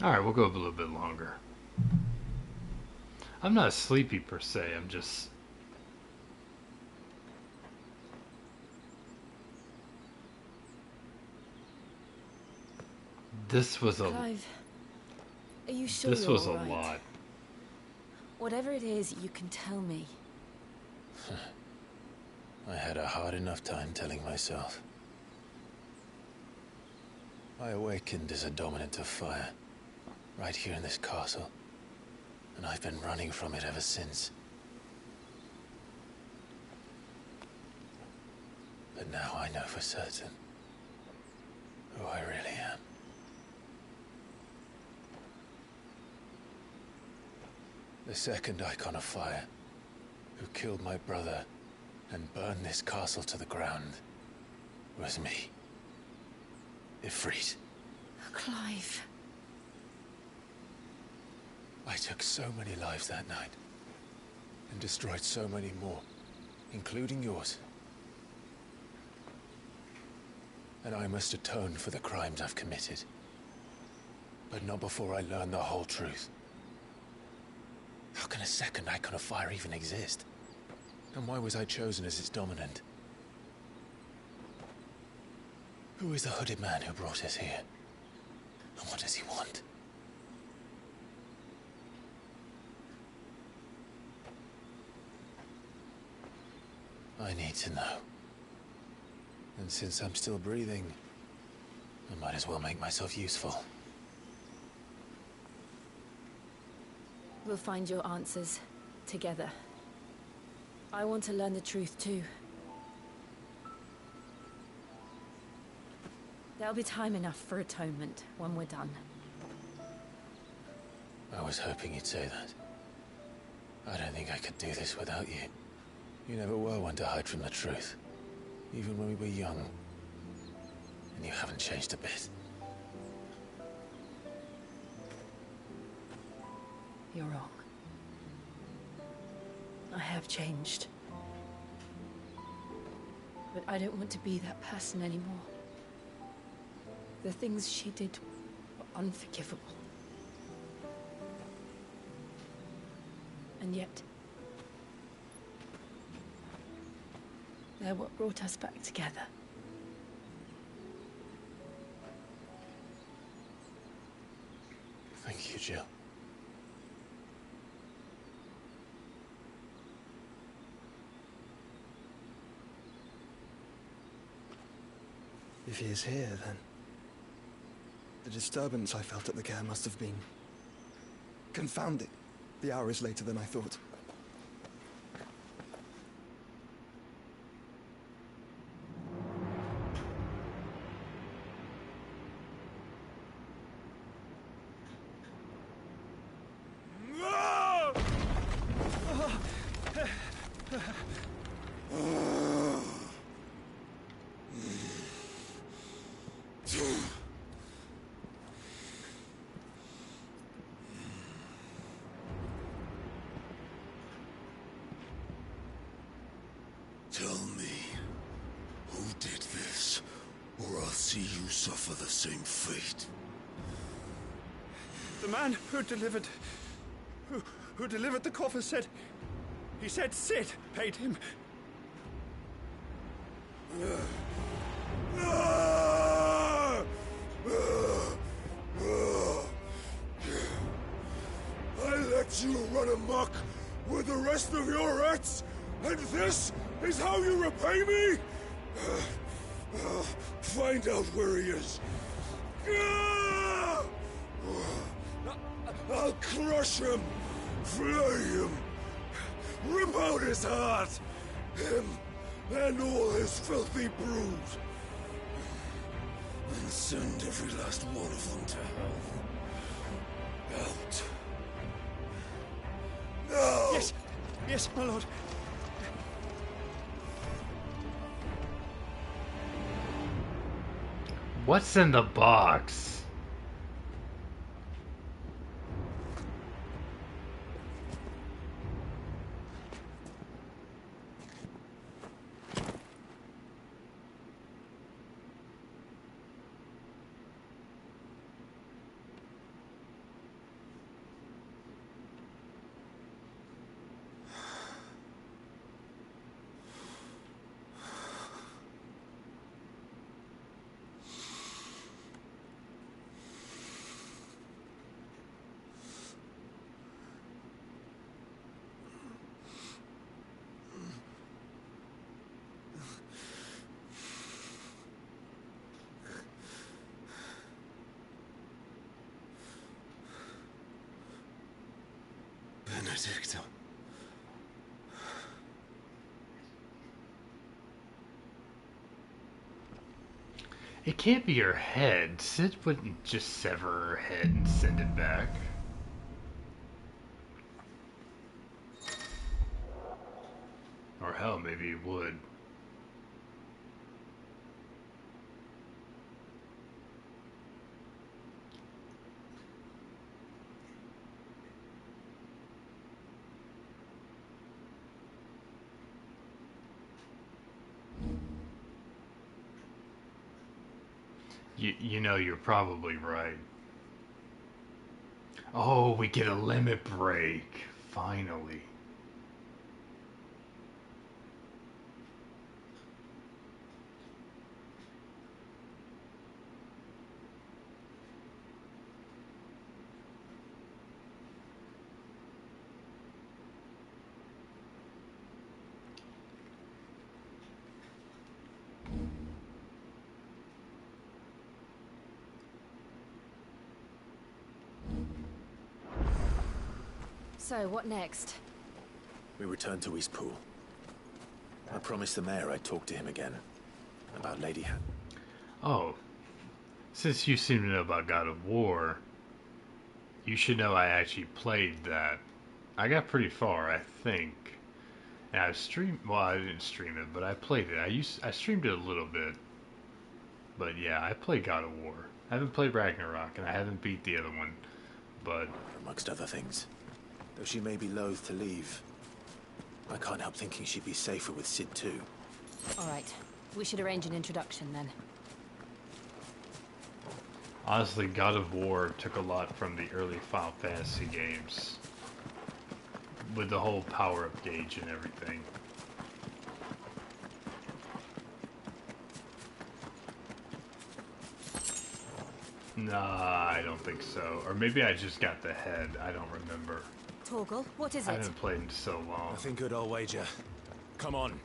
Alright, we'll go a little bit longer. I'm not sleepy per se, I'm just... This was a... Clive, are you sure This you're was a all right? lot. Whatever it is, you can tell me. I had a hard enough time telling myself. I awakened as a dominant of fire, right here in this castle, and I've been running from it ever since. But now I know for certain who I really am. The second Icon of Fire, who killed my brother and burned this castle to the ground, was me. Ifrit. Clive. I took so many lives that night, and destroyed so many more, including yours. And I must atone for the crimes I've committed. But not before I learn the whole truth. How can a second Icon of Fire even exist? And why was I chosen as its dominant? Who is the hooded man who brought us here? And what does he want? I need to know. And since I'm still breathing, I might as well make myself useful. We'll find your answers together. I want to learn the truth too. There'll be time enough for atonement when we're done. I was hoping you'd say that. I don't think I could do this without you. You never were one to hide from the truth, even when we were young. And you haven't changed a bit. You're wrong. I have changed. But I don't want to be that person anymore. The things she did were unforgivable. And yet, they're what brought us back together. Thank you, Jill. If he is here, then the disturbance I felt at the care must have been confounding. The hour is later than I thought. Tell me, who did this, or I'll see you suffer the same fate. The man who delivered the coffer said... He said Sid paid him. I let you run amok with the rest of your rats, And this is how you repay me? Find out where he is. I'll crush him, flay him, rip out his heart, him and all his filthy brood, and send every last one of them to hell. Out. No! Yes, yes, my lord. What's in the box? Benedicto. It can't be her head. Sid wouldn't just sever her head and send it back. Or hell, maybe he would. You know, you're probably right. Oh, we get a limit break. Finally. So, what next? We return to Eastpool. I promised the mayor I'd talk to him again. About Lady Han. Oh. Since you seem to know about God of War, you should know I actually played that. I got pretty far, I think. And I streamed, well, I didn't stream it, but I played it. I streamed it a little bit. But yeah, I played God of War. I haven't played Ragnarok, and I haven't beat the other one. But amongst other things. Though she may be loath to leave, I can't help thinking she'd be safer with Cid too. Alright, we should arrange an introduction then. honestly, God of War took a lot from the early Final Fantasy games. With the whole power-up gauge and everything. Nah, I don't think so. Or maybe I just got the head. I don't remember. Torgal, what is it? I haven't played in so long. Nothing good, I'll wager. Come on.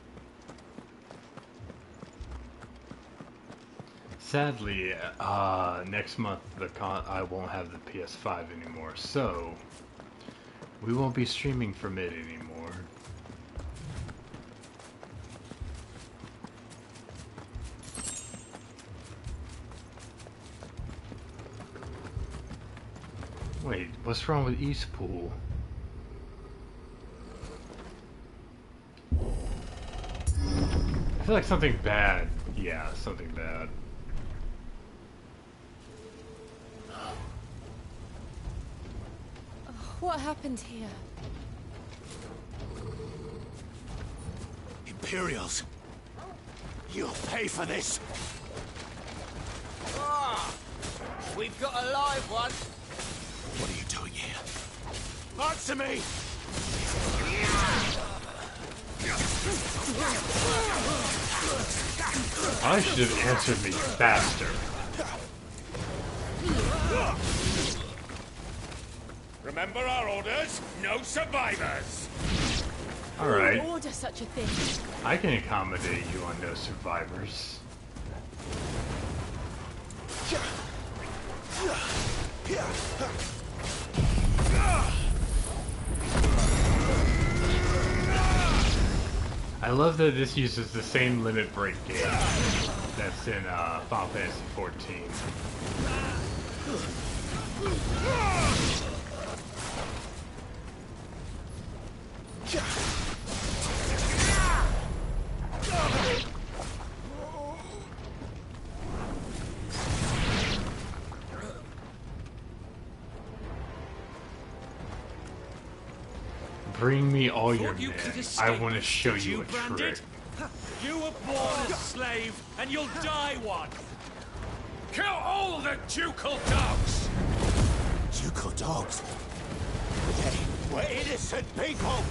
Sadly, next month I won't have the PS5 anymore, so we won't be streaming from it anymore. Wait, what's wrong with Eastpool? I feel like something bad. Yeah, something bad. What happened here? Imperials! You'll pay for this! Ah, we've got a live one! What are you doing here? Answer me! I should have answered me faster. Remember our orders? No survivors! All right. Who would order such a thing? I can accommodate you on No Survivors. I love that this uses the same limit break game that's in Final Fantasy XIV. Bring me all your men. I want to show you a trick. You were born a slave, and you'll die one. Kill all the ducal dogs. Ducal dogs? We're innocent people.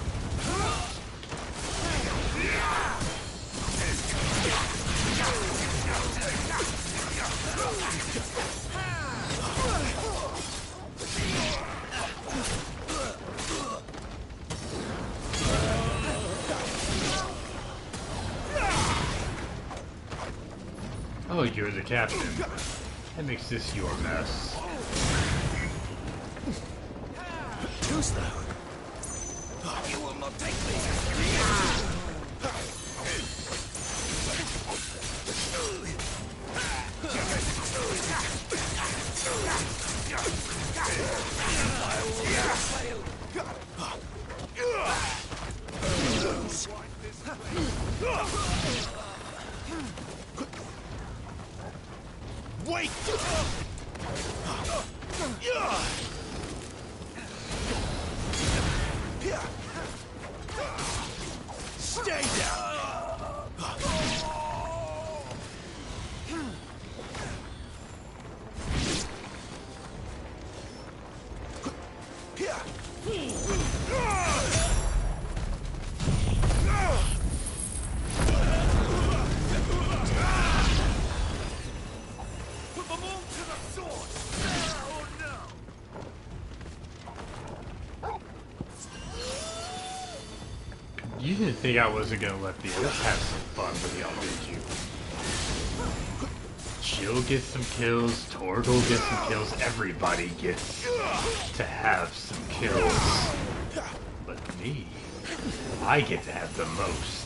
Oh, you're the captain. That makes this your mess. Too slow. You will not take me. Wait! Stay down! Put them all to the sword. Oh no! You didn't think I wasn't gonna let the others have some fun with y'all, did you? Jill gets some kills, Torgal gets some kills, everybody gets to have some kills. But me, I get to have the most.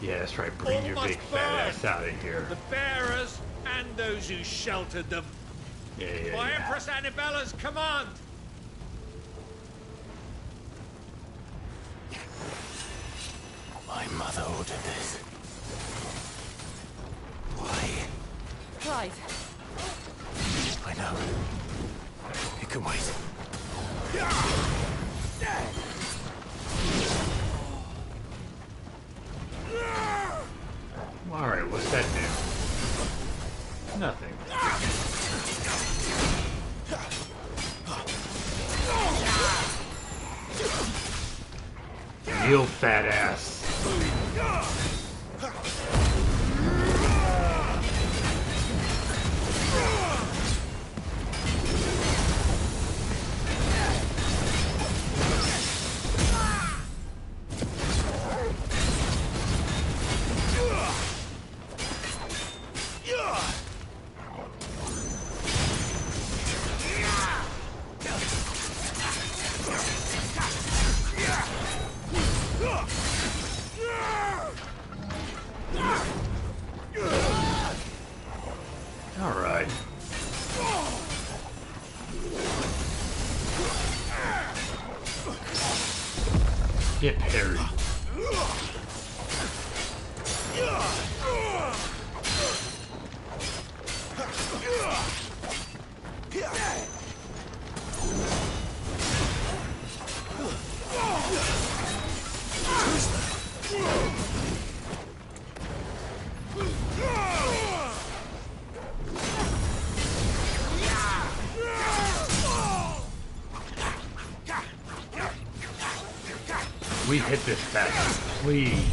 Yeah, that's right. Bring your big fat ass out of here. The bearers and those who sheltered them. Yeah. By Empress Annibella's command. My mother ordered this. Why? Clive. I know. It can wait. Alright, what's that do? Nothing. Kneel, fat ass. Alright. Get parried. we hit this fast? Please.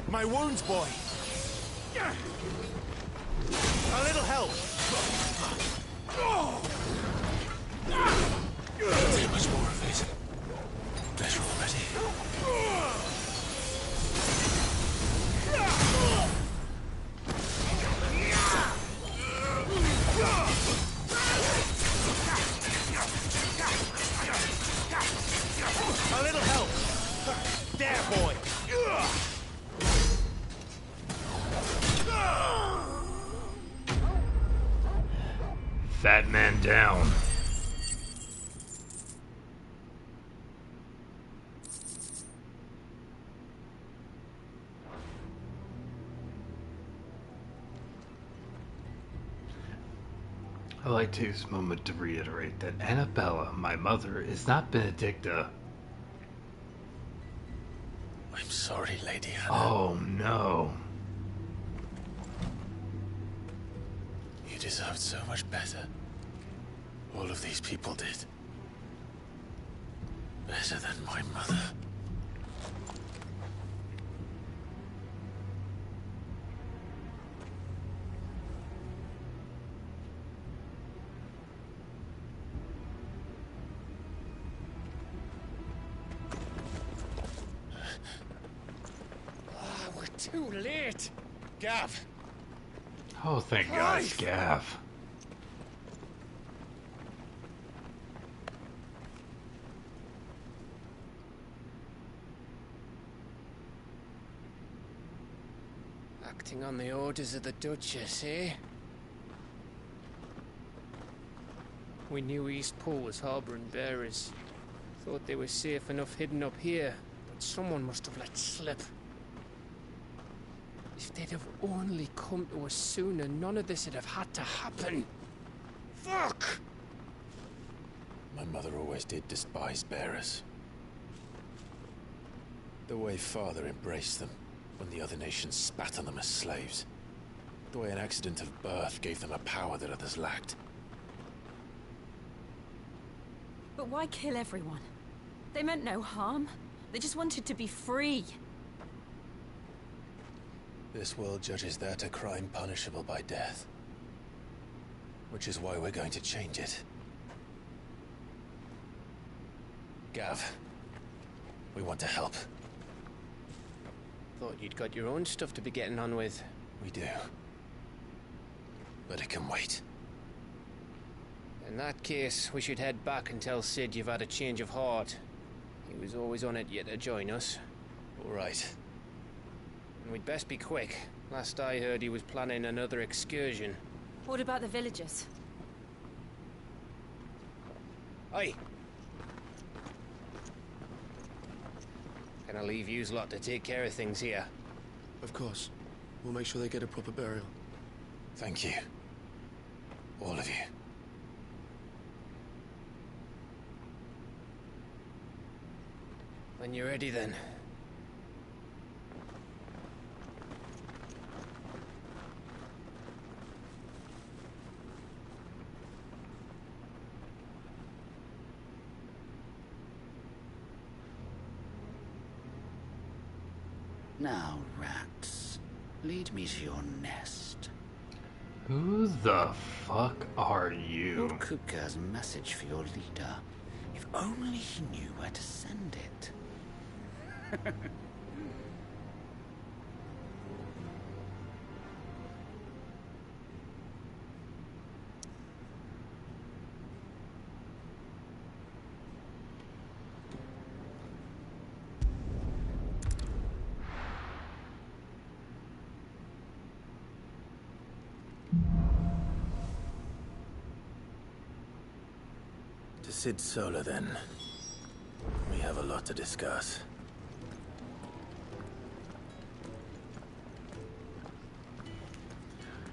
My wounds, boy. A little help. Can't take much more of it. Better already. A little help. There, boy. Fat man down. I'd like to take this moment to reiterate that Annabella, my mother, is not Benedicta. I'm sorry, Lady Anna. Oh no. You deserved so much better. All of these people did. Better than my mother. We're too late. Gav. Oh, thank God, it's Gav. Acting on the orders of the Duchess, eh? We knew Eastpool was harboring bearers. Thought they were safe enough hidden up here, but someone must have let slip. If they'd have only come to us sooner, none of this would have had to happen. Fuck! My mother always did despise bearers. The way Father embraced them when the other nations spat on them as slaves. The way an accident of birth gave them a power that others lacked. But why kill everyone? They meant no harm. They just wanted to be free. This world judges that a crime punishable by death. Which is why we're going to change it. Gav, we want to help. Thought you'd got your own stuff to be getting on with. We do. But it can wait. In that case, we should head back and tell Sid you've had a change of heart. He was always on it yet to join us. All right. And we'd best be quick. Last I heard, he was planning another excursion. What about the villagers? Aye. Can I leave yous lot to take care of things here? Of course. We'll make sure they get a proper burial. Thank you. All of you. When you're ready, then. Now, rats, lead me to your nest. Who the fuck are you? Lord Kupka's message for your leader. If only he knew where to send it. To Sid Solar, then. lot to discuss.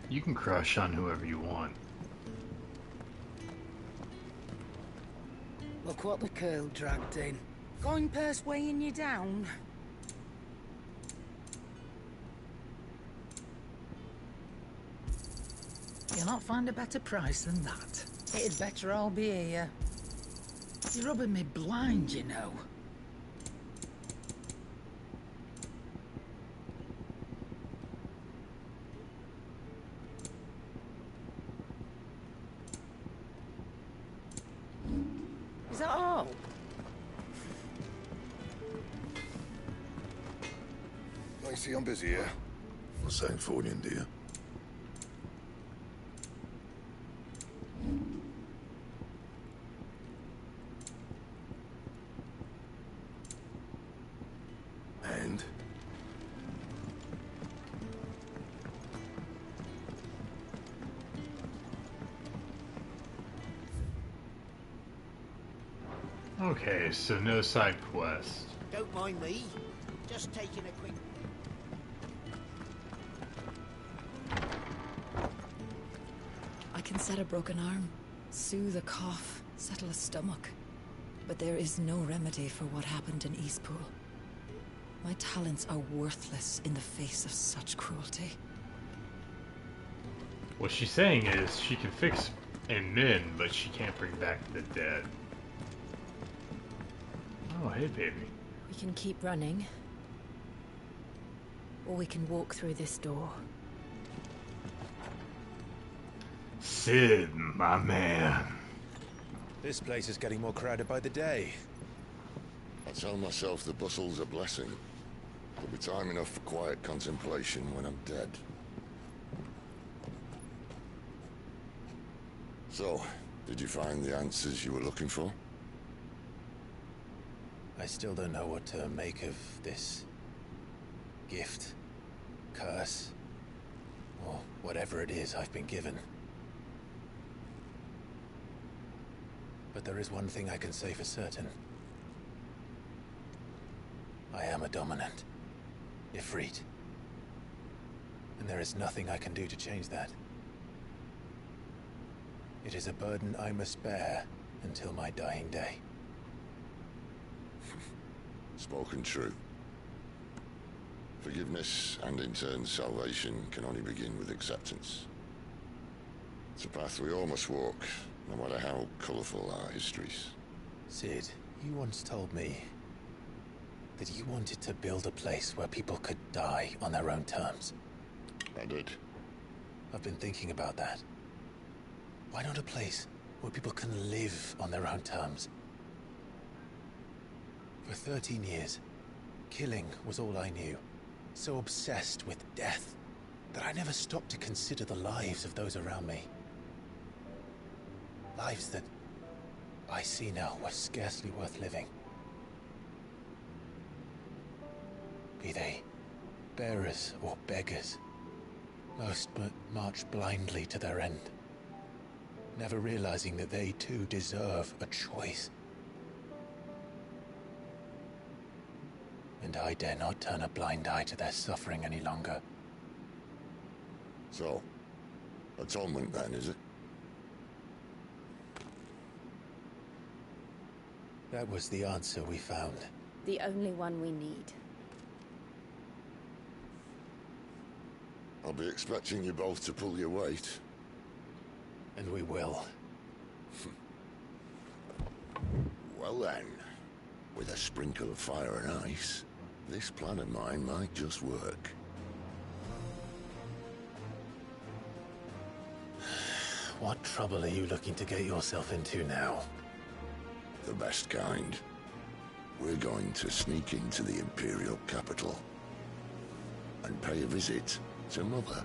You can crush on whoever you want. Look what the curl dragged in. Going purse weighing you down. You'll not find a better price than that. It'd better all be here. You're rubbing me blind, you know. Is that all? I see I'm busy here. What's saying for you, dear? And? Okay, so no side quest. Don't mind me. Just taking a quick... I can set a broken arm, soothe a cough, settle a stomach. But there is no remedy for what happened in Eastpool. My talents are worthless in the face of such cruelty. What she's saying is she can fix and mend, but she can't bring back the dead. Oh, hey, baby. We can keep running. Or we can walk through this door. Sid, my man. This place is getting more crowded by the day. I tell myself the bustle's a blessing. There'll be time enough for quiet contemplation when I'm dead. So, did you find the answers you were looking for? I still don't know what to make of this gift, curse, or whatever it is I've been given. But there is one thing I can say for certain. I am a dominant, Ifrit. And there is nothing I can do to change that. It is a burden I must bear until my dying day. Spoken true. Forgiveness and in turn salvation can only begin with acceptance. It's a path we all must walk, no matter how colourful our histories. Sid, you once told me that you wanted to build a place where people could die on their own terms. I did. I've been thinking about that. Why not a place where people can live on their own terms? For 13 years, killing was all I knew. So obsessed with death that I never stopped to consider the lives of those around me. Lives that I see now were scarcely worth living. Be they bearers or beggars, most but march blindly to their end, never realizing that they too deserve a choice. And I dare not turn a blind eye to their suffering any longer. So, atonement then, is it? That was the answer we found. The only one we need. I'll be expecting you both to pull your weight. And we will. Well then, with a sprinkle of fire and ice, this plan of mine might just work. What trouble are you looking to get yourself into now? The best kind. We're going to sneak into the Imperial capital and pay a visit to Mother.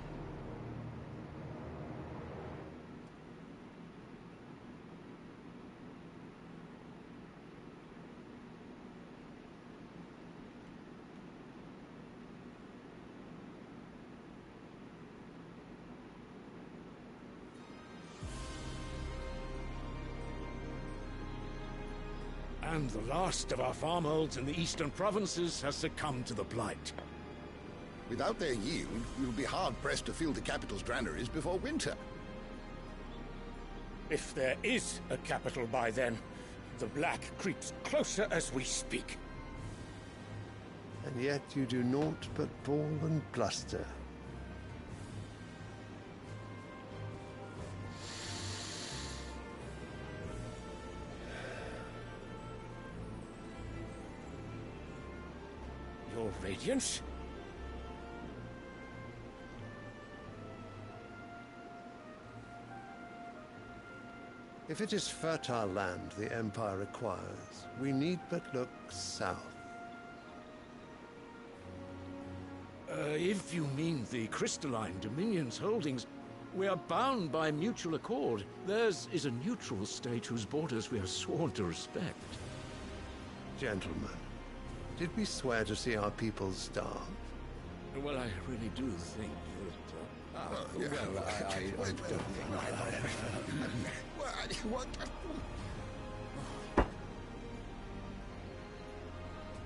And the last of our farmholds in the eastern provinces has succumbed to the blight. Without their yield, we'll be hard-pressed to fill the capital's granaries before winter. If there is a capital by then, the Black creeps closer as we speak. And yet you do naught but bawl and bluster. Your Radiance? If it is fertile land the Empire requires, we need but look south. If you mean the Crystalline Dominion's holdings, we are bound by mutual accord. Theirs is a neutral state whose borders we are sworn to respect. Gentlemen, did we swear to see our people starve? Well, I really do think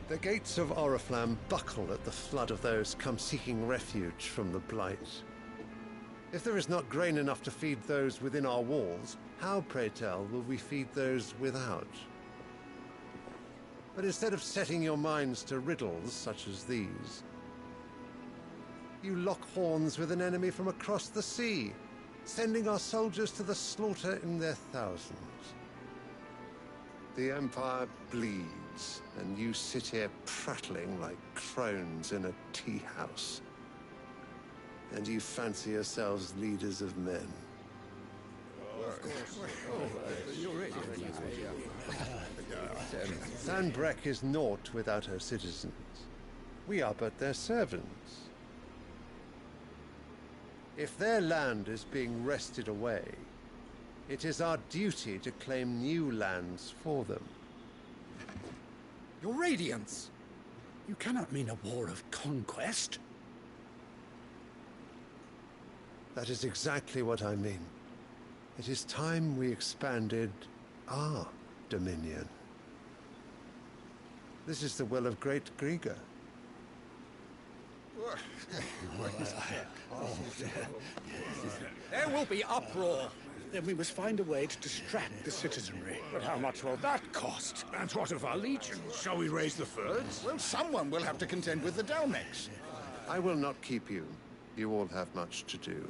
The gates of Oriflamme buckle at the flood of those come seeking refuge from the Blight. If there is not grain enough to feed those within our walls, how, pray tell, will we feed those without? But instead of setting your minds to riddles such as these, you lock horns with an enemy from across the sea, sending our soldiers to the slaughter in their thousands. The Empire bleeds, and you sit here prattling like crones in a tea house. And you fancy yourselves leaders of men. Sanbreque is naught without her citizens. We are but their servants. If their land is being wrested away, it is our duty to claim new lands for them. Your Radiance! You cannot mean a war of conquest. That is exactly what I mean. It is time we expanded our dominion. This is the will of great Grieger. There will be uproar. Then we must find a way to distract the citizenry. But how much will that cost? And what of our legions? Shall we raise the Fyrds? Well, someone will have to contend with the Dalmex. I will not keep you. You all have much to do.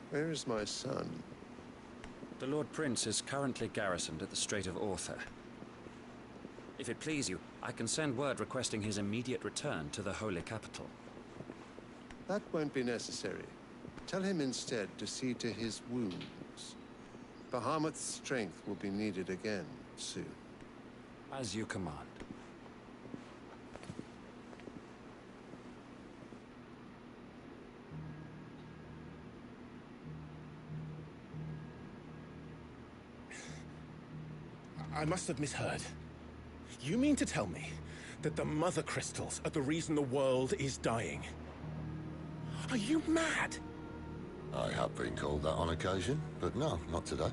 Where is my son? The Lord Prince is currently garrisoned at the Strait of Orther. If it please you, I can send word requesting his immediate return to the Holy Capital. That won't be necessary. Tell him instead to see to his wounds. Bahamut's strength will be needed again soon. As you command. I must have misheard. You mean to tell me that the Mother Crystals are the reason the world is dying? Are you mad? I have been called that on occasion, but no, not today.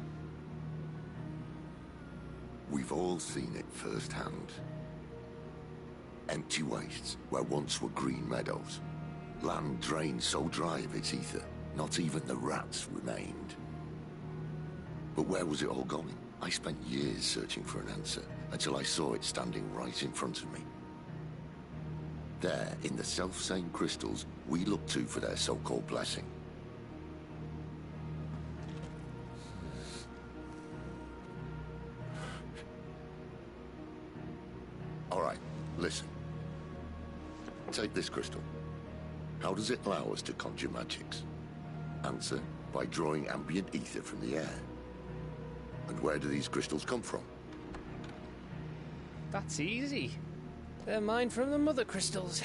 We've all seen it firsthand. Empty wastes where once were green meadows. Land drained so dry of its ether, not even the rats remained. But where was it all going? I spent years searching for an answer, until I saw it standing right in front of me. There, in the self-same crystals we look to for their so-called blessing. All right, listen. Take this crystal. How does it allow us to conjure magics? Answer, by drawing ambient ether from the air. And where do these crystals come from? That's easy. They're mined from the Mother Crystals.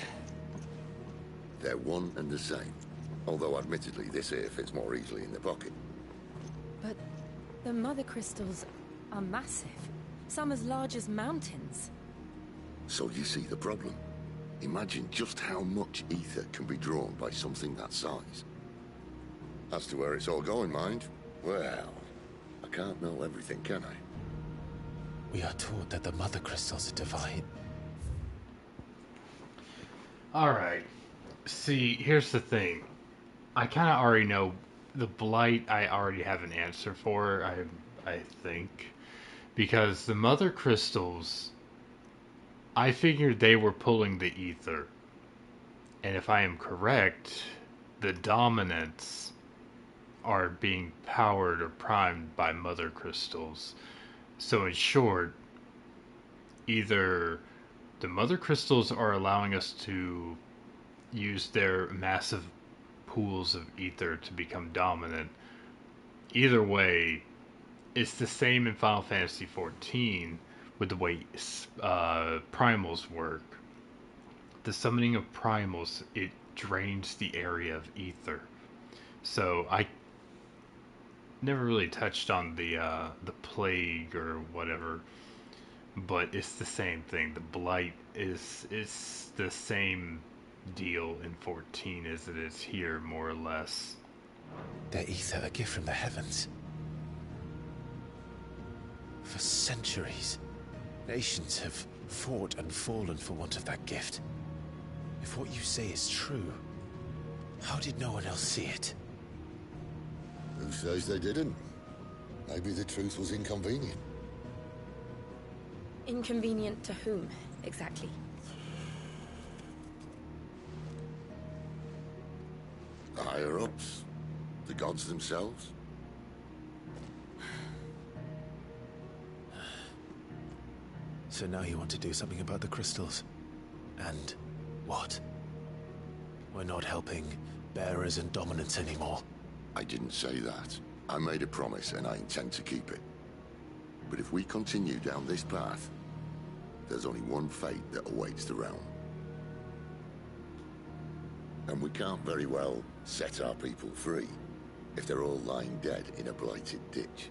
They're one and the same. Although, admittedly, this here fits more easily in the pocket. But the mother crystals are massive. Some as large as mountains. So you see the problem. Imagine just how much ether can be drawn by something that size. As to where it's all going, mind, well, I can't know everything, can I? We are taught that the mother crystals are divine. Alright. See, here's the thing. I kind of already know the Blight. I already have an answer for, I think. Because the mother crystals, I figured they were pulling the ether. And if I am correct, the dominants are being powered or primed by mother crystals. So in short, either the mother crystals are allowing us to use their massive pools of ether to become dominant. Either way, it's the same in Final Fantasy XIV with the way primals work. The summoning of primals, it drains the area of ether. So I never really touched on the plague or whatever, but it's the same thing. The Blight is the same deal in 14 as it is here, more or less. Their ether, a gift from the heavens. For centuries, nations have fought and fallen for want of that gift. If what you say is true, how did no one else see it? Who says they didn't? Maybe the truth was inconvenient. Inconvenient to whom, exactly? The higher-ups? The gods themselves? So now you want to do something about the crystals? And what? We're not helping bearers and dominants anymore. I didn't say that. I made a promise and I intend to keep it. But if we continue down this path, there's only one fate that awaits the realm. And we can't very well set our people free if they're all lying dead in a blighted ditch.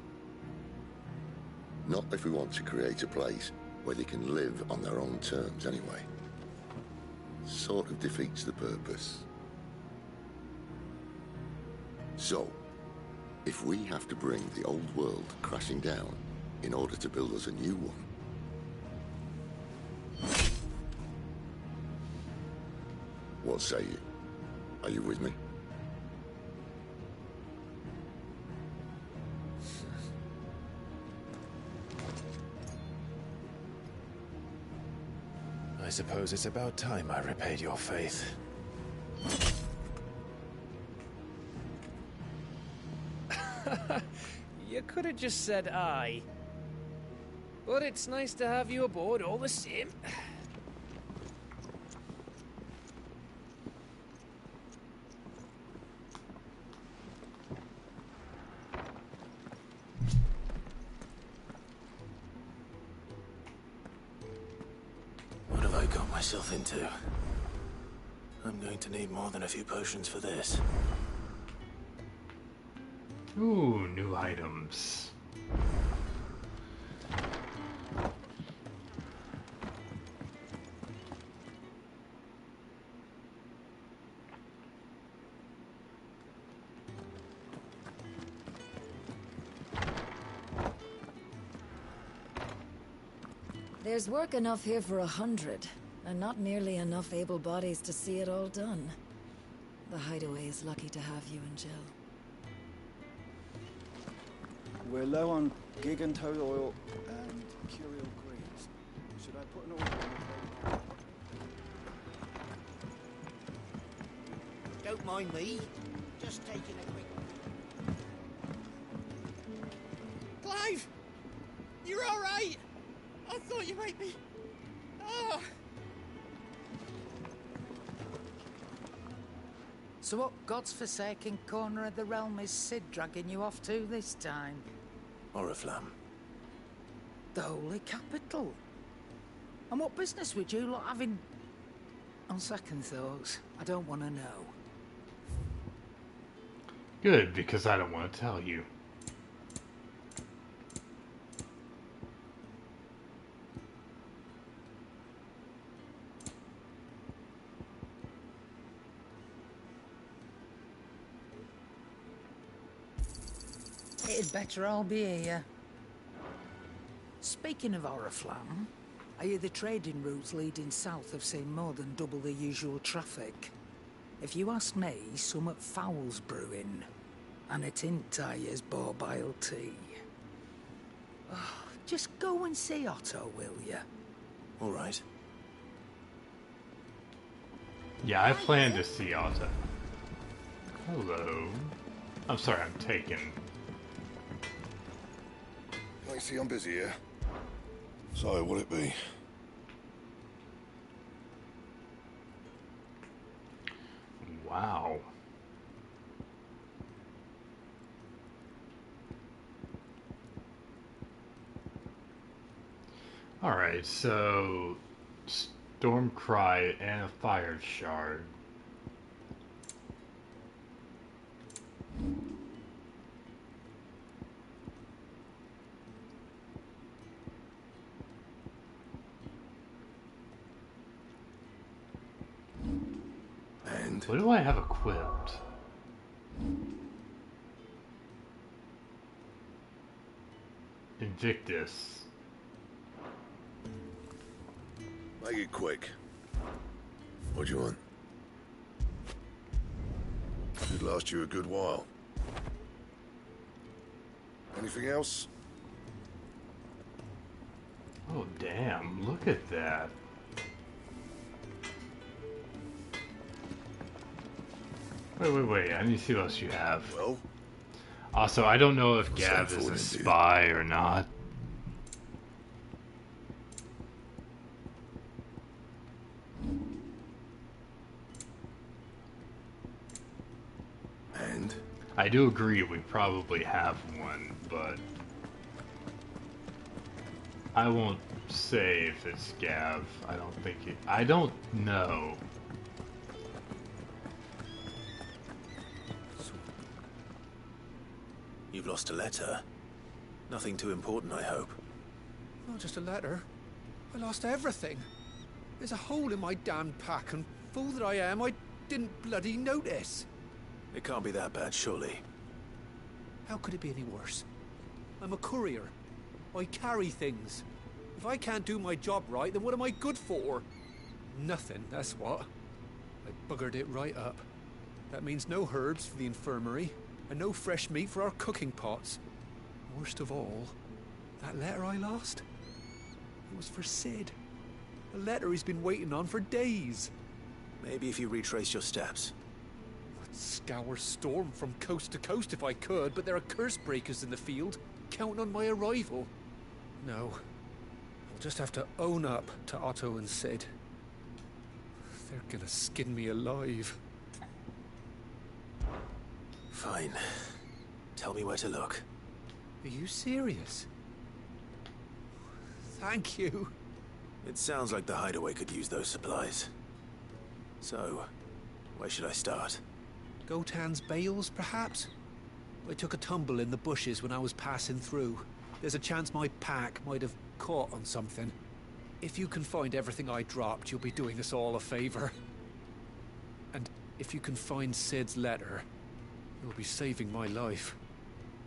Not if we want to create a place where they can live on their own terms anyway. Sort of defeats the purpose. So, if we have to bring the old world crashing down in order to build us a new one, what say you? Are you with me? I suppose it's about time I repaid your faith. You could have just said aye. But it's nice to have you aboard all the same. What have I got myself into? I'm going to need more than a few potions for this. Ooh, new items. There's work enough here for 100, and not nearly enough able bodies to see it all done. The Hideaway is lucky to have you and Jill. We're low on Gigantole oil and Curial greens. Should I put an order in? Don't mind me. Just taking a quick... Clive! You're all right! I thought you might be... Oh! So what God's forsaken corner of the realm is Cid dragging you off to this time? Oriflamme. The Holy Capital. And what business would you lot having... On second thoughts, I don't want to know. Good, because I don't want to tell you. It'd better all be here. Speaking of Oriflamme, I hear the trading routes leading south have seen more than double the usual traffic. If you ask me, summat foul's brewing. And it ain't Tyre's borbile tea. Oh, just go and see Otto, will ya? All right. Yeah, I plan to see Otto. Hello. I'm sorry, I'm taking... I see I'm busy here. So, what'll it be? Wow. Alright, so... Stormcry and a Fire Shard. And what do I have equipped? Invictus. Make it quick. What do you want? Could last you a good while. Anything else? Oh damn, look at that. Wait, I need to see what else you have. Well? Also, I don't know if Gav is a spy or not. And? I do agree we probably have one, but... I won't say if it's Gav. I don't think it... I don't know. You've lost a letter. Nothing too important, I hope. Not just a letter. I lost everything. There's a hole in my damn pack, and fool that I am, I didn't bloody notice. It can't be that bad, surely. How could it be any worse? I'm a courier. I carry things. If I can't do my job right, then what am I good for? Nothing, that's what. I buggered it right up. That means no herbs for the infirmary, and no fresh meat for our cooking pots. Worst of all, that letter I lost, it was for Sid. A letter he's been waiting on for days. Maybe if you retrace your steps. I'd scour Storm from coast to coast if I could, but there are curse breakers in the field, counting on my arrival. No, I'll just have to own up to Otto and Sid. They're gonna skin me alive. Fine. Tell me where to look. Are you serious? Thank you. It sounds like the hideaway could use those supplies. So, where should I start? Gotan's bales, perhaps? I took a tumble in the bushes when I was passing through. There's a chance my pack might have caught on something. If you can find everything I dropped, you'll be doing us all a favor. And if you can find Sid's letter, you'll be saving my life.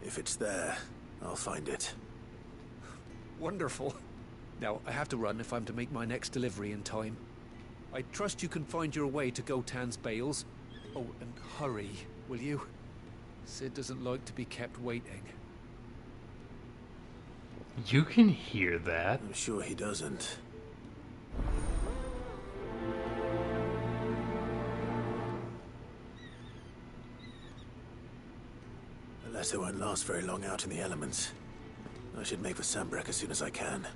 If it's there, I'll find it. Wonderful. Now, I have to run if I'm to make my next delivery in time. I trust you can find your way to Gotan's bales. Oh, and hurry, will you? Sid doesn't like to be kept waiting. You can hear that. I'm sure he doesn't. The letter won't last very long out in the elements. I should make for Sambrek as soon as I can.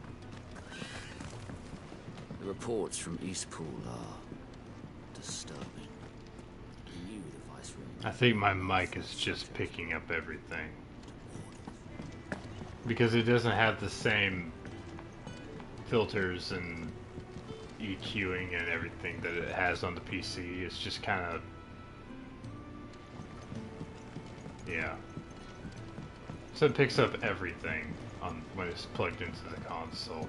The reports from Eastpool are disturbing. You, the Viceroy. I think my mic is just picking up everything. Because it doesn't have the same filters and EQing and everything that it has on the PC. It's just kind of... Yeah. So it picks up everything on when it's plugged into the console.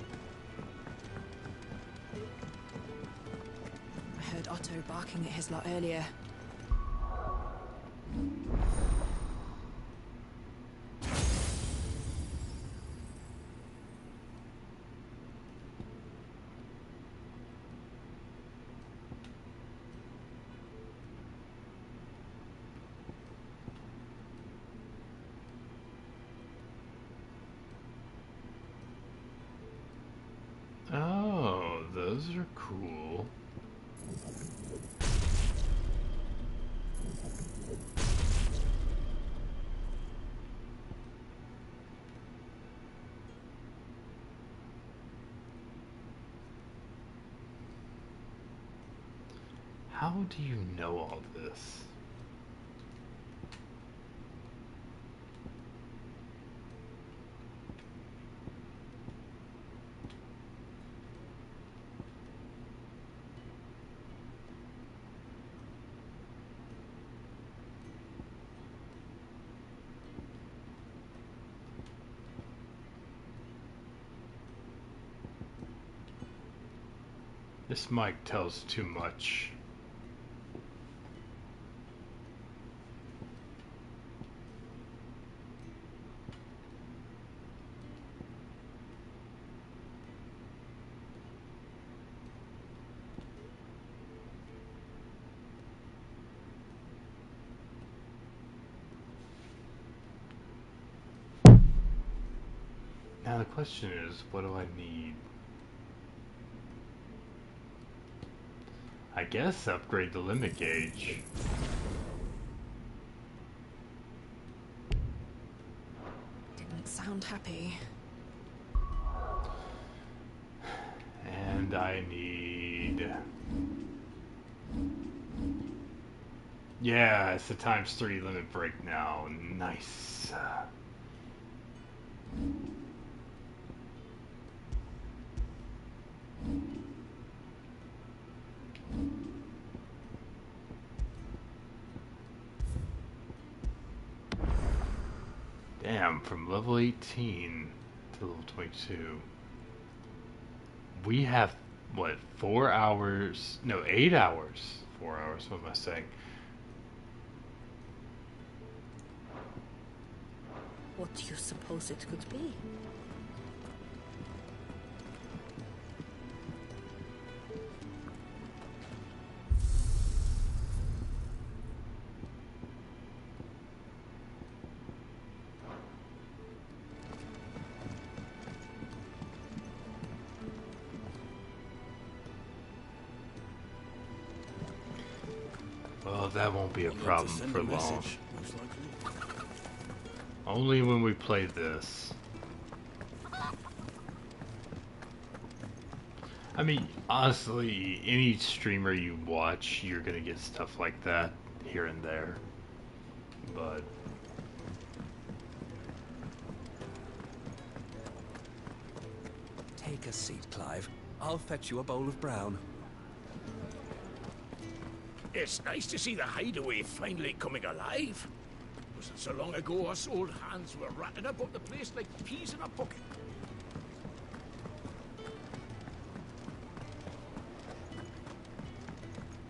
I heard Otto barking at his lot earlier. Oh, those are cool. How do you know all this? This mic tells too much. Now the question is, what do I need? I guess upgrade the limit gauge. Didn't sound happy. And I need... Yeah, it's the ×3 limit break now. Nice. Damn, from level 18 to level 22. We have, what, 4 hours? No, 8 hours. 4 hours, what am I saying? What do you suppose it could be? Well, that won't be a problem for long. Only when we play this. I mean, honestly, any streamer you watch, you're gonna get stuff like that here and there. But Take a seat, Clive. I'll fetch you a bowl of brown. It's nice to see the hideaway finally coming alive. Wasn't so long ago us old hands were ratting about the place like peas in a bucket.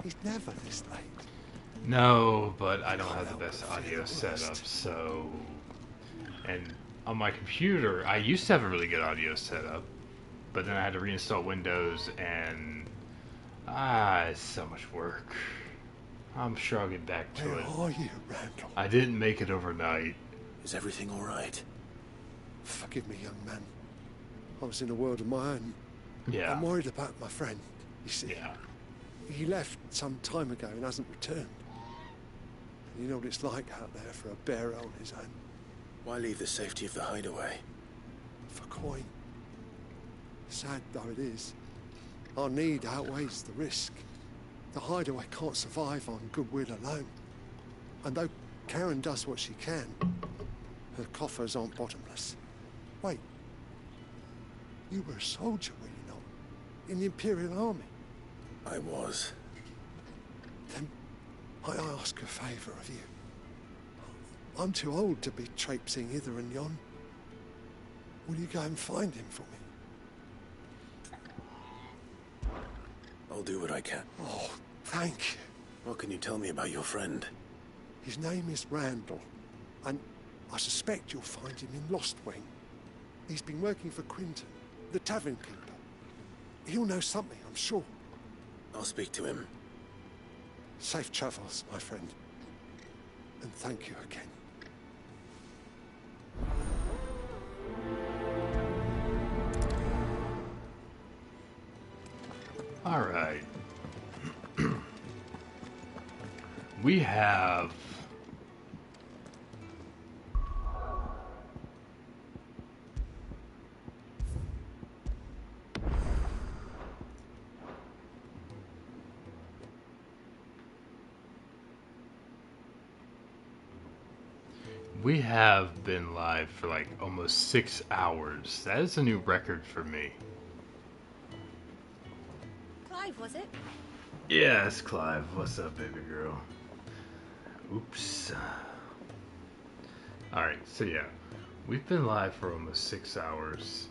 He's never this late. no, but I don't have the best audio setup, so... And on my computer, I used to have a really good audio setup, but then I had to reinstall Windows, and... it's so much work. I'm sure I'll get back to it. Where are you, Randall? I didn't make it overnight. Is everything all right? Forgive me, young man. I was in a world of my own. Yeah. I'm worried about my friend, you see. Yeah. He left some time ago and hasn't returned. You know what it's like out there for a bearer on his own. Why leave the safety of the hideaway? For coin. Sad though it is, our need outweighs the risk. The hideaway can't survive on goodwill alone. And though Karen does what she can, her coffers aren't bottomless. Wait. You were a soldier, were you not? In the Imperial Army? I was. Then I ask a favour of you. I'm too old to be traipsing hither and yon. Will you go and find him for me? I'll do what I can. Oh, thank you. What can you tell me about your friend? His name is Randall, and I suspect you'll find him in Lostwing. He's been working for Quinton, the tavern keeper. He'll know something, I'm sure. I'll speak to him. Safe travels, my friend. And thank you again. All right. We have been live for like almost 6 hours. That is a new record for me. Clive, was it? Yeah, it's Clive. What's up, baby girl? Oops. Alright, so yeah. We've been live for almost 6 hours.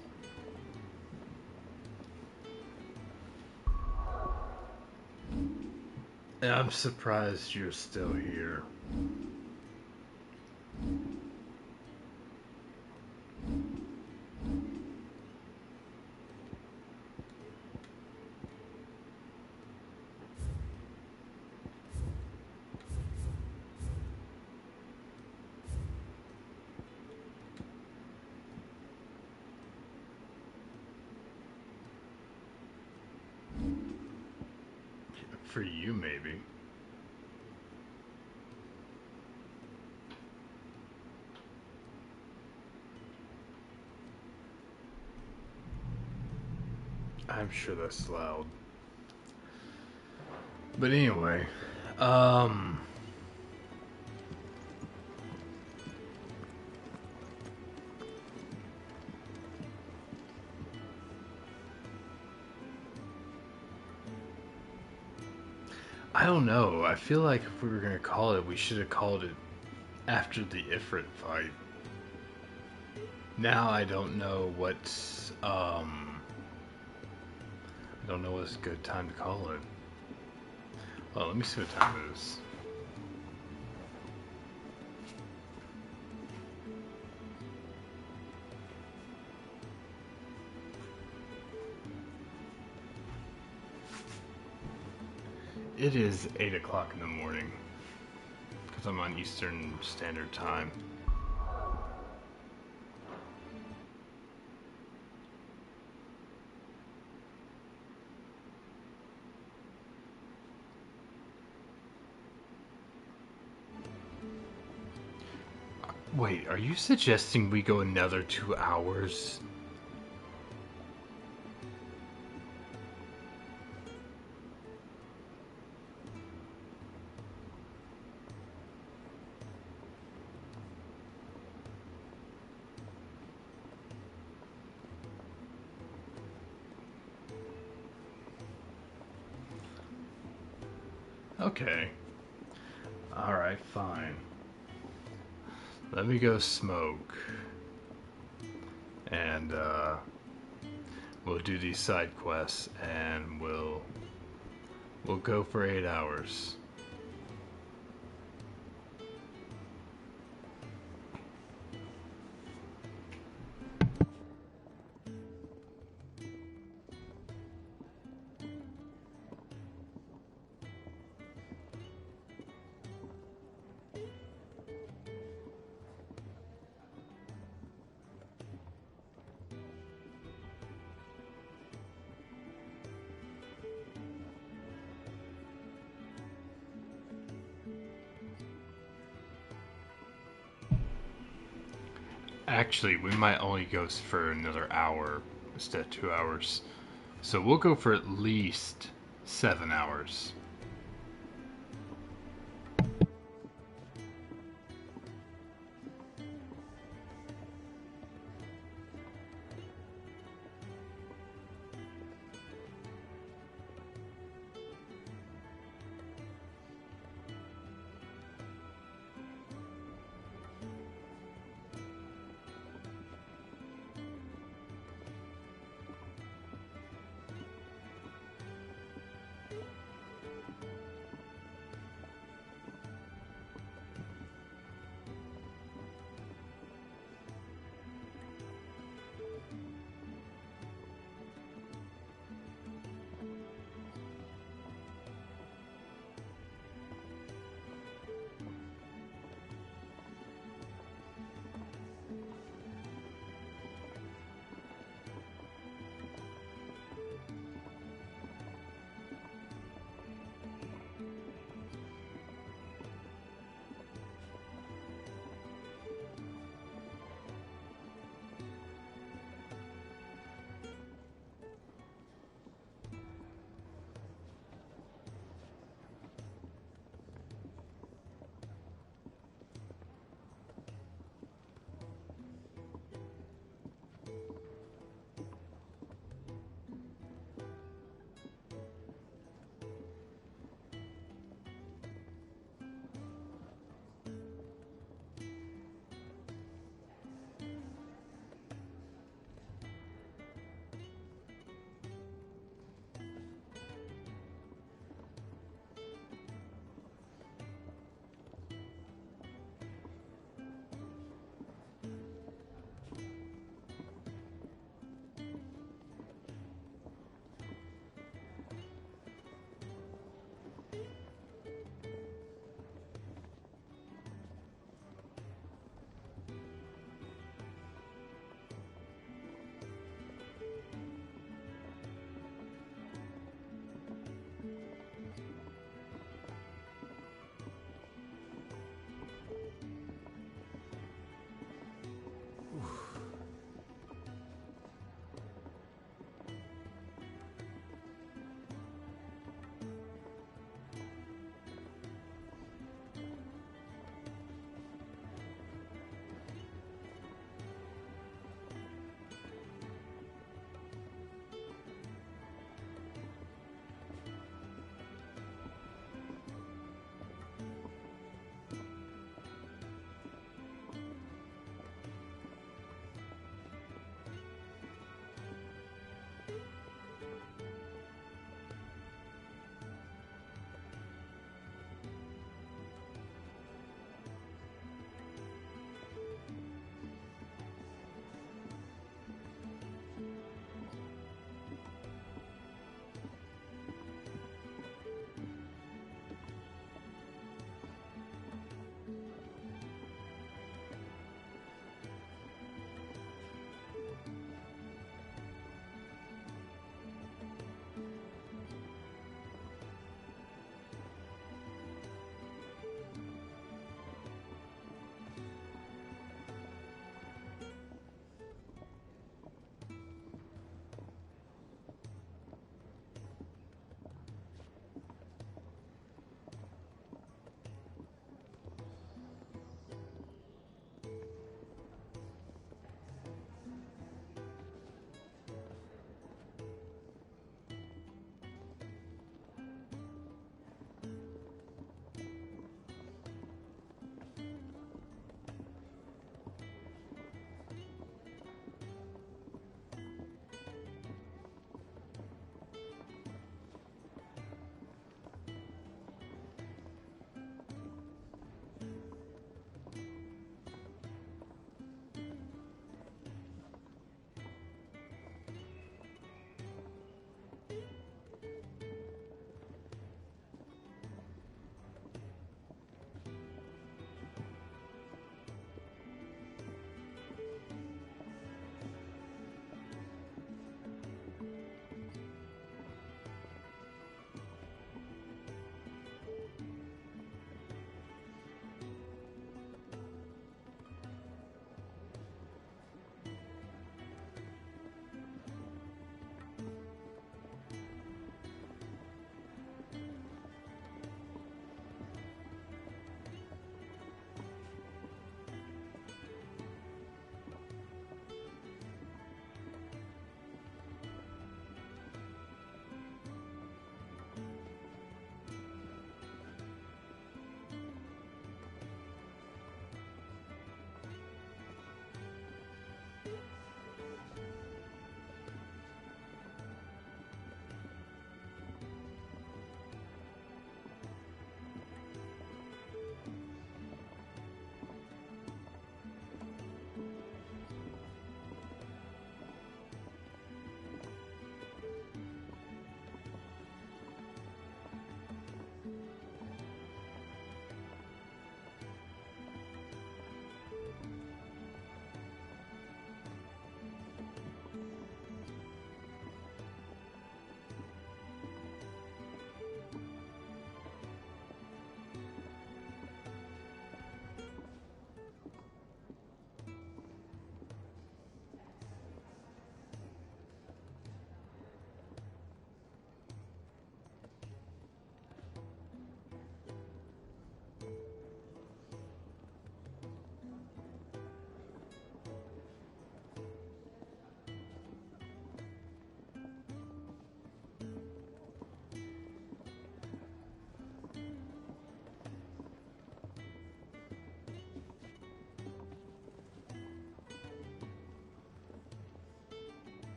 And I'm surprised you're still here. For you, maybe. I'm sure that's loud. But anyway, I don't know. I feel like if we were gonna call it, we should have called it after the Ifrit fight. Now I don't know what's I don't know what's a good time to call it. Well, let me see what time it is. It is 8 o'clock in the morning because I'm on Eastern Standard Time. Wait, are you suggesting we go another 2 hours? Okay. Alright, fine. Let me go smoke. And, we'll do these side quests, and we'll go for 8 hours. Actually, we might only go for another hour instead of 2 hours. So we'll go for at least 7 hours.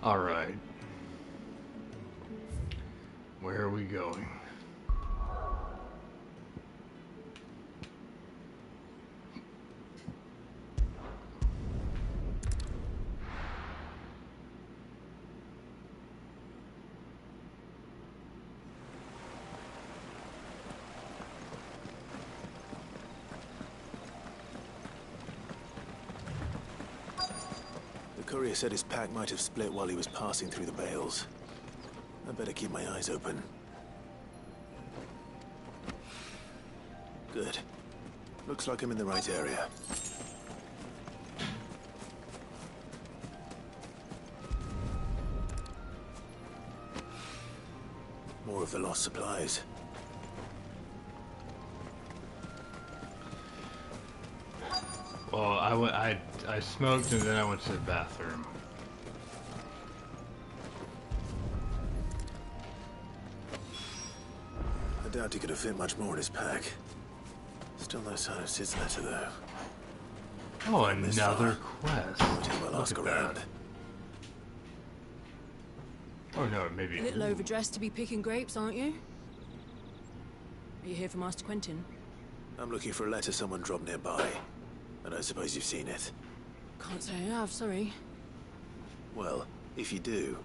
Alright. Where are we going? The courier said his pack might have split while he was passing through the bales. I better keep my eyes open. Good. Looks like I'm in the right area. More of the lost supplies. Well, I smoked and then I went to the bathroom. I doubt he could have fit much more in his pack. Still no sign of Sid's letter, though. Oh, another quest. Well, Look ask at around. that. Oh no, maybe. A little overdressed to be picking grapes, aren't you? Are you here for Master Quentin? I'm looking for a letter someone dropped nearby. And I suppose you've seen it. Can't say I have, sorry. Well, if you do,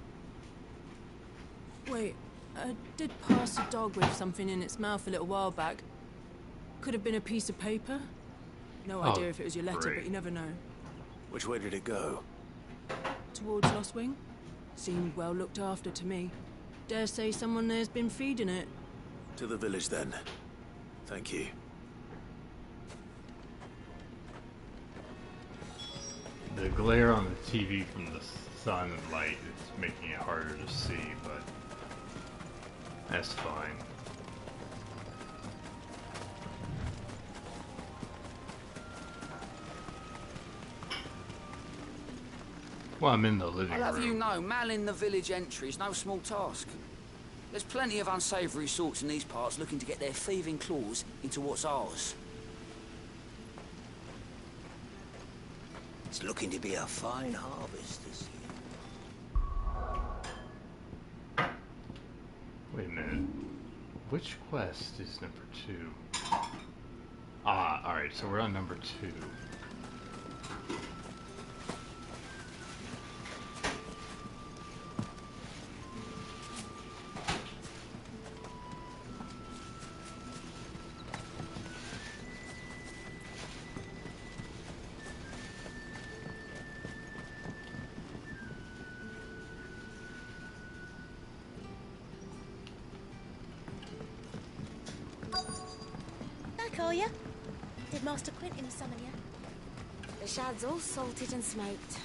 Wait, I did pass a dog with something in its mouth a little while back. Could have been a piece of paper. No idea if it was your letter, great. but you never know. which way did it go? Towards Lost Wing? Seemed well looked after to me. Dare say someone there's been feeding it. To the village, then. Thank you. The glare on the TV from the sun and light is making it harder to see, but that's fine. Well, I'm in the living I'll have room. you know, manning the village entry is no small task. There's plenty of unsavoury sorts in these parts looking to get their thieving claws into what's ours. It's looking to be a fine harvest this year. Wait a minute. Which quest is number 2? Ah, alright, so we're on number 2. Back, are you? Did Master Quentin summon you? The shad's all salted and smoked.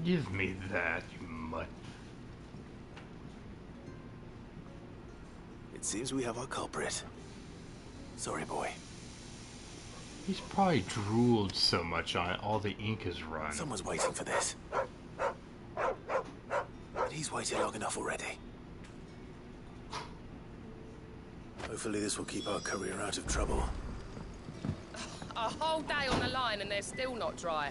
Give me that, you mutt. It seems we have our culprit. Sorry, boy. He's probably drooled so much on it, all the ink has run. Someone's waiting for this. But he's waited long enough already. Hopefully this will keep our career out of trouble. A whole day on the line and they're still not dry.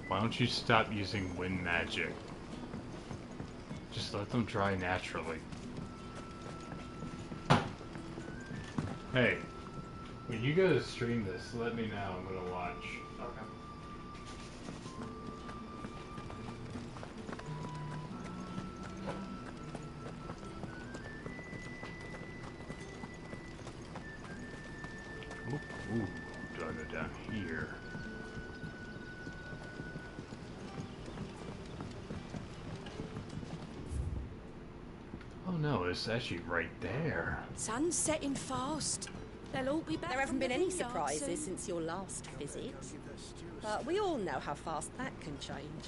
Why don't you stop using wind magic? Just let them dry naturally. Hey, when you go to stream this, let me know. I'm gonna watch. Okay. Ooh, do I go down here? Oh no, it's actually right there. Sun's setting fast. They'll all be back. There haven't been any surprises since your last visit. But we all know how fast that can change.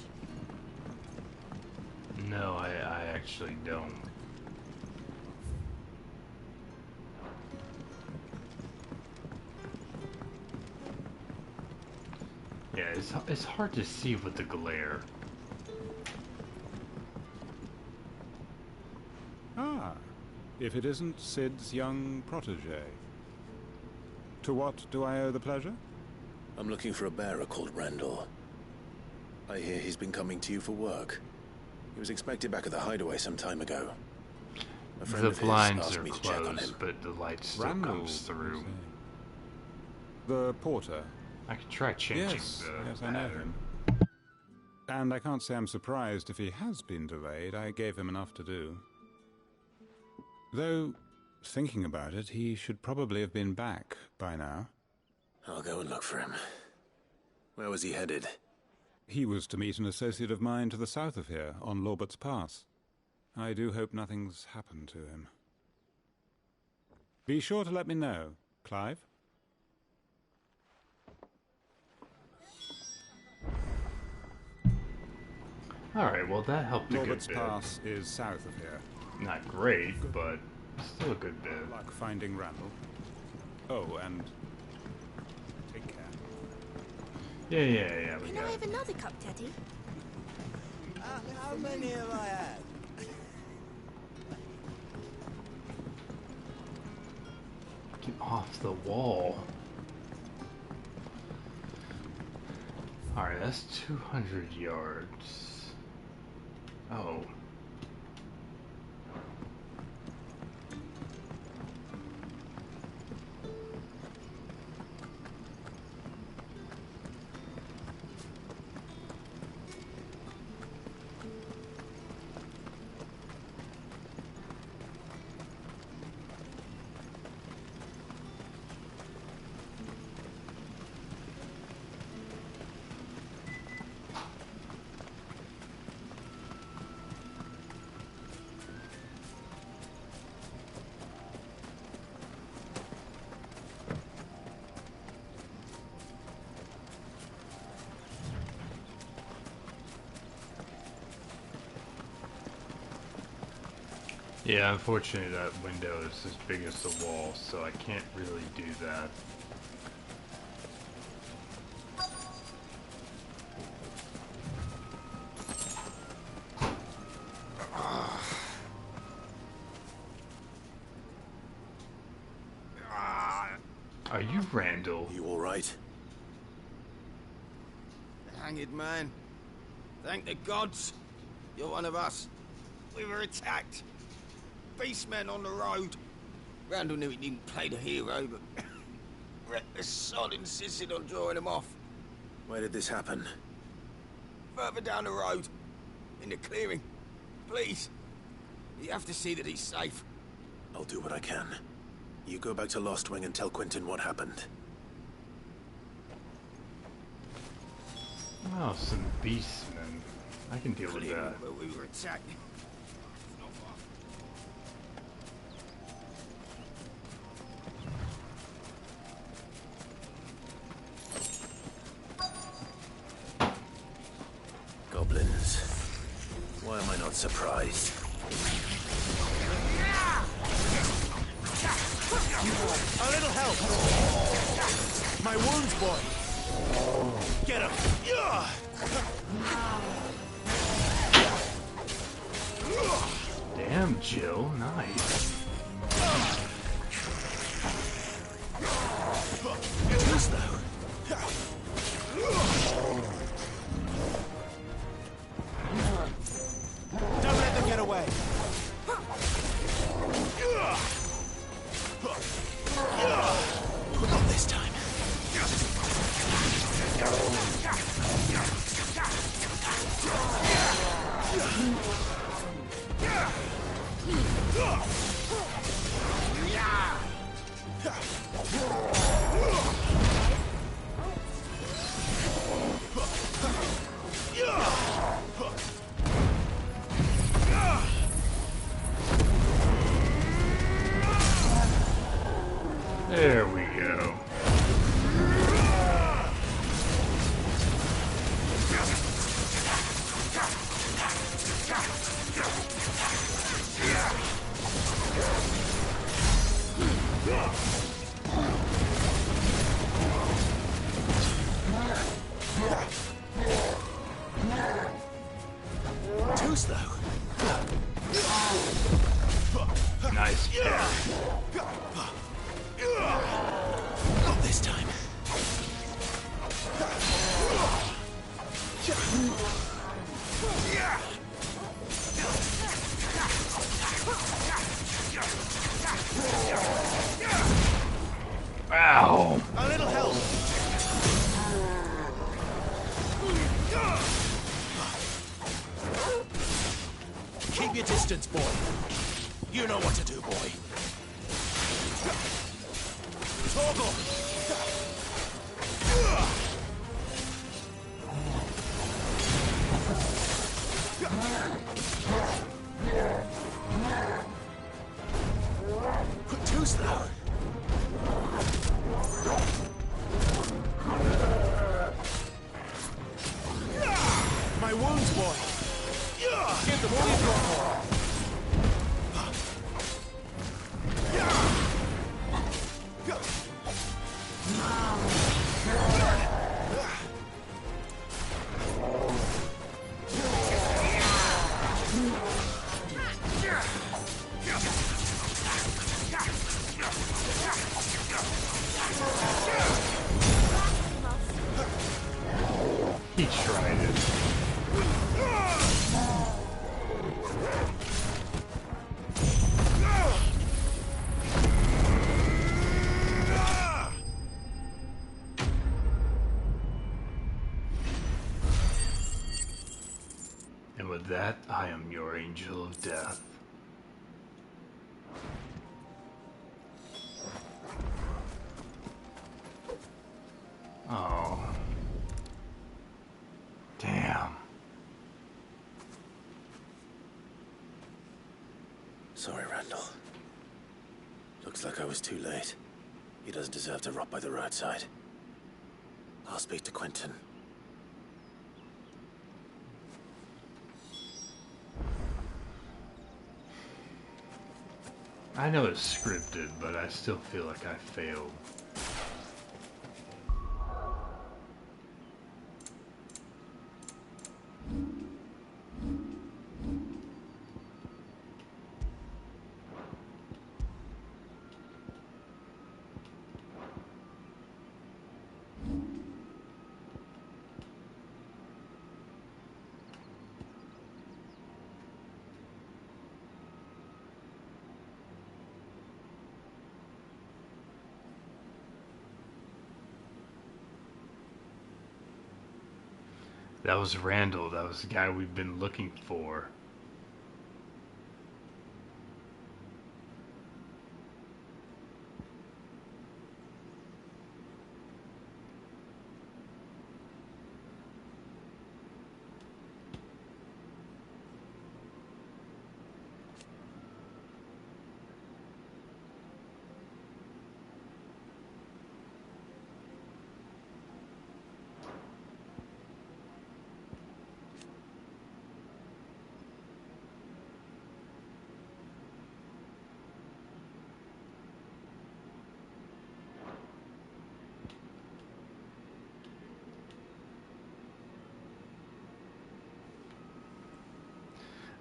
No, I actually don't. Yeah, it's hard to see with the glare. Ah, if it isn't Sid's young protege. To what do I owe the pleasure? I'm looking for a bearer called Randall. I hear he's been coming to you for work. He was expected back at the hideaway some time ago. A friend The of his blinds asked are me to check on him. closed, but the light still Randall, comes through. The porter. I could try changing Yes, the yes, I know him. And I can't say I'm surprised if he has been delayed. I gave him enough to do. Though, thinking about it, he should probably have been back by now. I'll go and look for him. Where was he headed? He was to meet an associate of mine to the south of here, on Lorbert's Pass. I do hope nothing's happened to him. Be sure to let me know, Clive. Alright, well that helped a good Lorbert's bit. Pass is south of here. Not great, but still a good bit. Good luck finding Randall. Oh, and take care. Yeah, we Can got I it. have another cup, Teddy? How many have I had? Get off the wall. Alright, that's 200 yards. Oh. Yeah, unfortunately that window is as big as the wall, so I can't really do that. Are you Randall? You all right? Hanged man. Thank the gods. You're one of us. We were attacked. Beastmen on the road. Randall knew he didn't play the hero, but reckless sod insisted on drawing him off. Where did this happen? Further down the road. In the clearing. Please. You have to see that he's safe. I'll do what I can. You go back to Lost Wing and tell Quentin what happened. Oh, some beastmen. I can deal with that. Where we were attacked. Goblins. Why am I not surprised? A little help! My wounds, boy! Get him! Damn, Jill, nice. This though. Don't let them get away. Not this time. Keep your distance, boy. You know what to do, boy. Torgal! Too slow. My wounds, boy. Give them all you've got for. He tried it. And with that, I am your angel of death. Oh. Damn. Sorry, Randall. Looks like I was too late. He doesn't deserve to rot by the roadside. I'll speak to Quentin. I know it's scripted, but I still feel like I failed. That was Randall. That was the guy we've been looking for.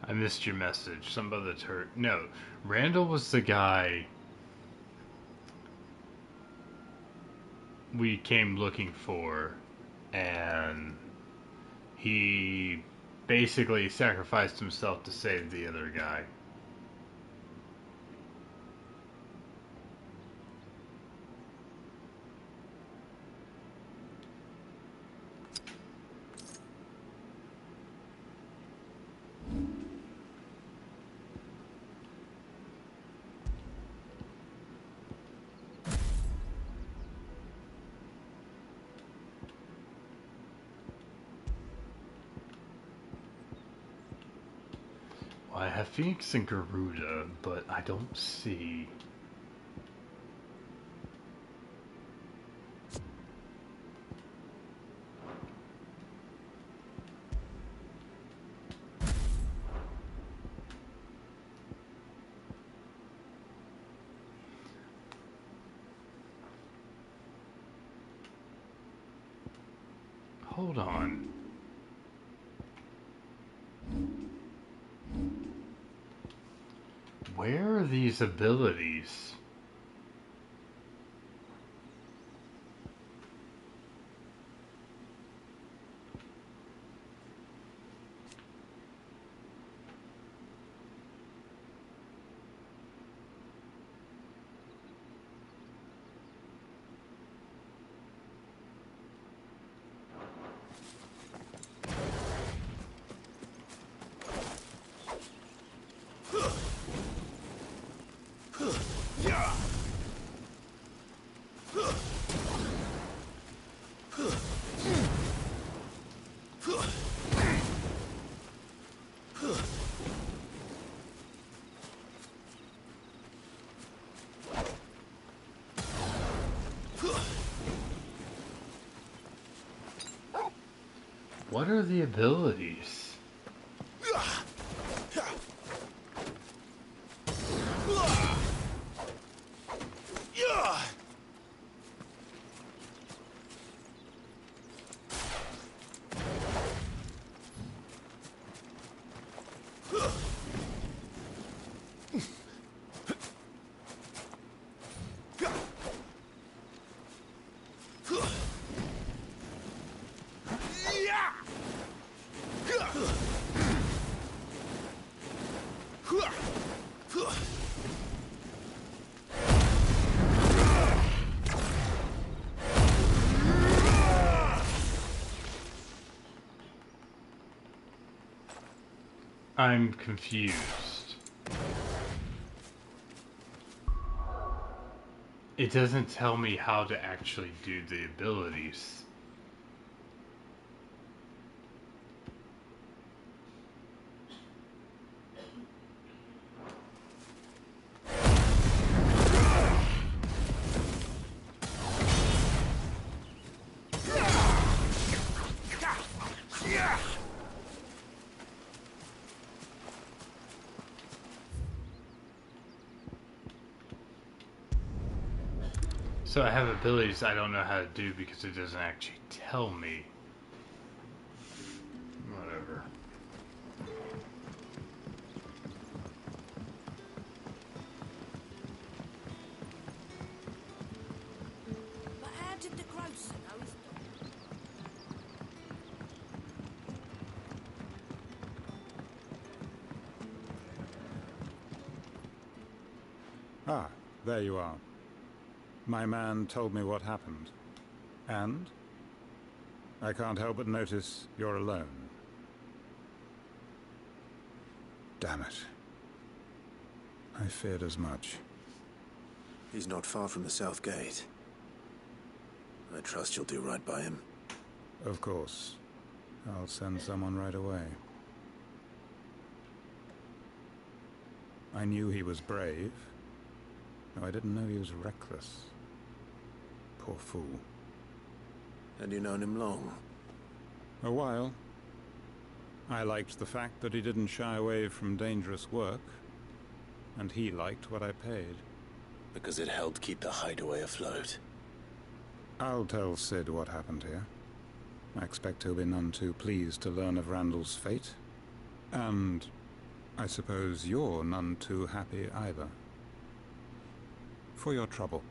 I missed your message. Some other No, Randall was the guy we came looking for, and he basically sacrificed himself to save the other guy. I have Phoenix and Garuda, but I don't see... Hold on. Where are these abilities? What are the abilities? I'm confused. It doesn't tell me how to actually do the abilities. So I have abilities I don't know how to do because it doesn't actually tell me. Whatever. But how did the grocer know his Ah, there you are. My man told me what happened. And? I can't help but notice you're alone. Damn it. I feared as much. He's not far from the South Gate. I trust you'll do right by him. Of course. I'll send someone right away. I knew he was brave, though I didn't know he was reckless. Poor fool. Had you known him long? A while. I liked the fact that he didn't shy away from dangerous work, and he liked what I paid. Because it helped keep the hideaway afloat. I'll tell Sid what happened here. I expect he'll be none too pleased to learn of Randall's fate. And I suppose you're none too happy either. For your trouble.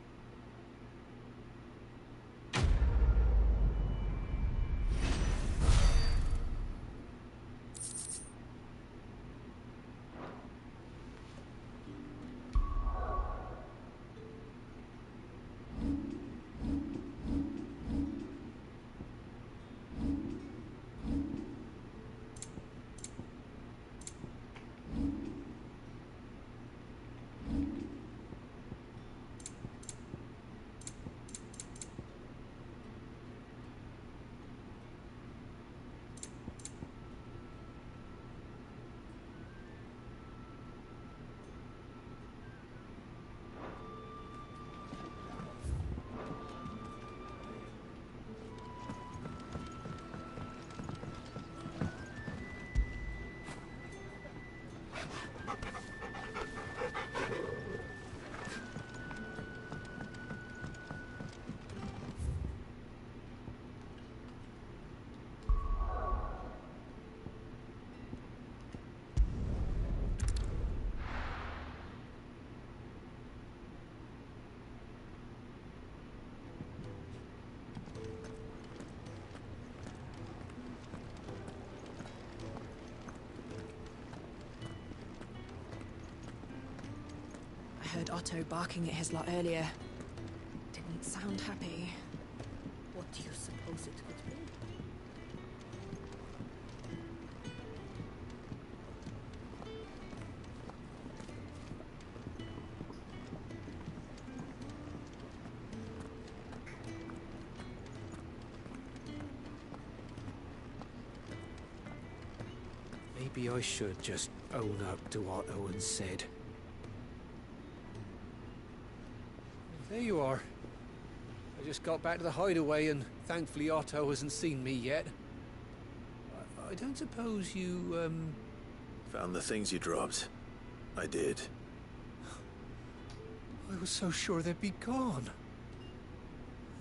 I heard Otto barking at his lot earlier. Didn't sound happy. What do you suppose it could be? Maybe I should just own up to what Owen said. There you are. I just got back to the hideaway and thankfully Otto hasn't seen me yet. I don't suppose you, Found the things you dropped. I did. I was so sure they'd be gone.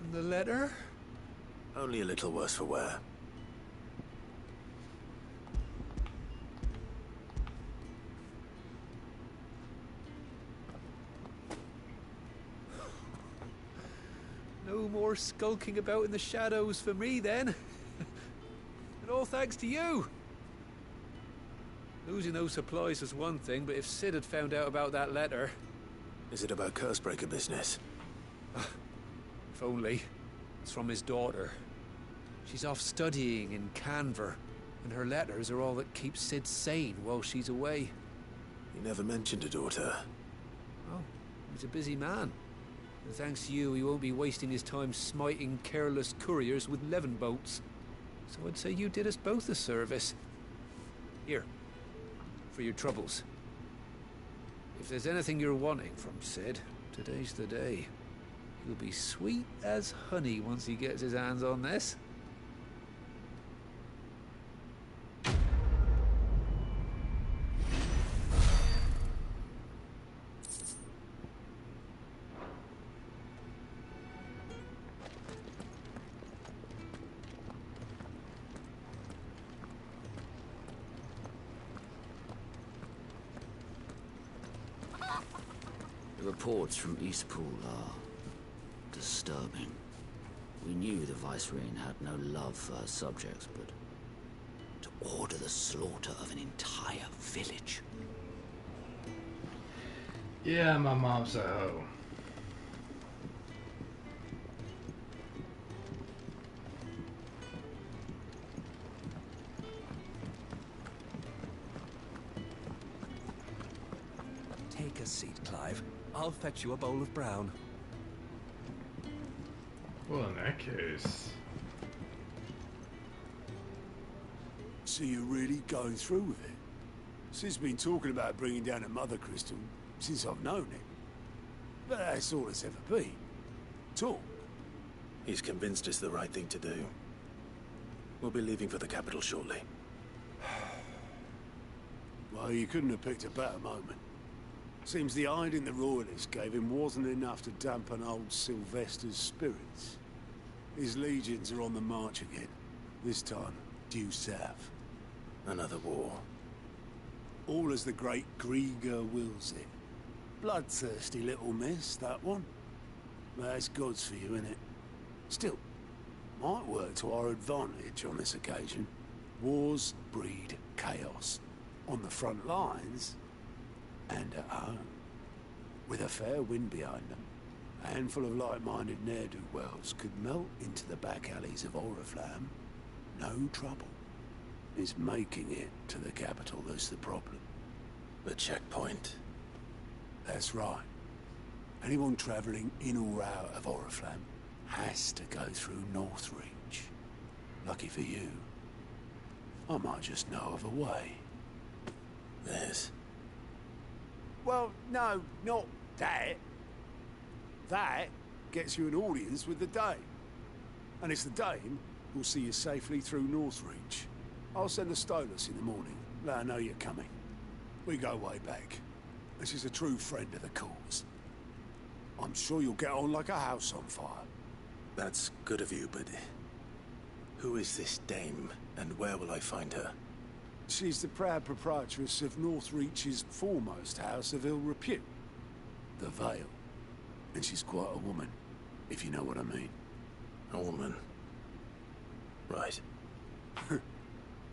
And the letter? Only a little worse for wear. No more skulking about in the shadows for me, then. And all thanks to you. Losing those supplies was one thing, but if Sid had found out about that letter... Is it about Cursebreaker business? If only. It's from his daughter. She's off studying in Canver, and her letters are all that keeps Sid sane while she's away. He never mentioned a daughter. Oh, he's a busy man. And thanks to you, he won't be wasting his time smiting careless couriers with levin bolts. So I'd say you did us both a service. Here, for your troubles. If there's anything you're wanting from Sid, today's the day. He'll be sweet as honey once he gets his hands on this. The reports from Eastpool are disturbing. We knew the Vicereine had no love for her subjects, but to order the slaughter of an entire village. Yeah, my mom's a hoe. Take a seat, Clive. I'll fetch you a bowl of brown. Well, in that case... So you're really going through with it? Sid's been talking about bringing down a mother crystal since I've known him. But that's all it's ever been. Talk. He's convinced it's the right thing to do. We'll be leaving for the capital shortly. Well, you couldn't have picked a better moment. Seems the hiding the royalists gave him wasn't enough to dampen old Sylvester's spirits. His legions are on the march again. This time, due south. Another war. All as the great Grieger wills it. Bloodthirsty little miss, that one. But that's God's for you, innit? Still, might work to our advantage on this occasion. Wars breed chaos. On the front lines, and at home. With a fair wind behind them, a handful of like-minded ne'er-do-wells could melt into the back alleys of Oriflamme. No trouble. It's making it to the capital that's the problem. The checkpoint. That's right. Anyone travelling in or out of Oriflamme has to go through Northreach. Lucky for you, I might just know of a way. There's... Well, no, not that. That gets you an audience with the Dame. And it's the Dame who'll see you safely through Northreach. I'll send the Stolas in the morning, let her know you're coming. We go way back. This is a true friend of the cause. I'm sure you'll get on like a house on fire. That's good of you, but... who is this Dame, and where will I find her? She's the proud proprietress of Northreach's foremost house of ill repute, the Vale. And she's quite a woman, if you know what I mean. A woman? Right.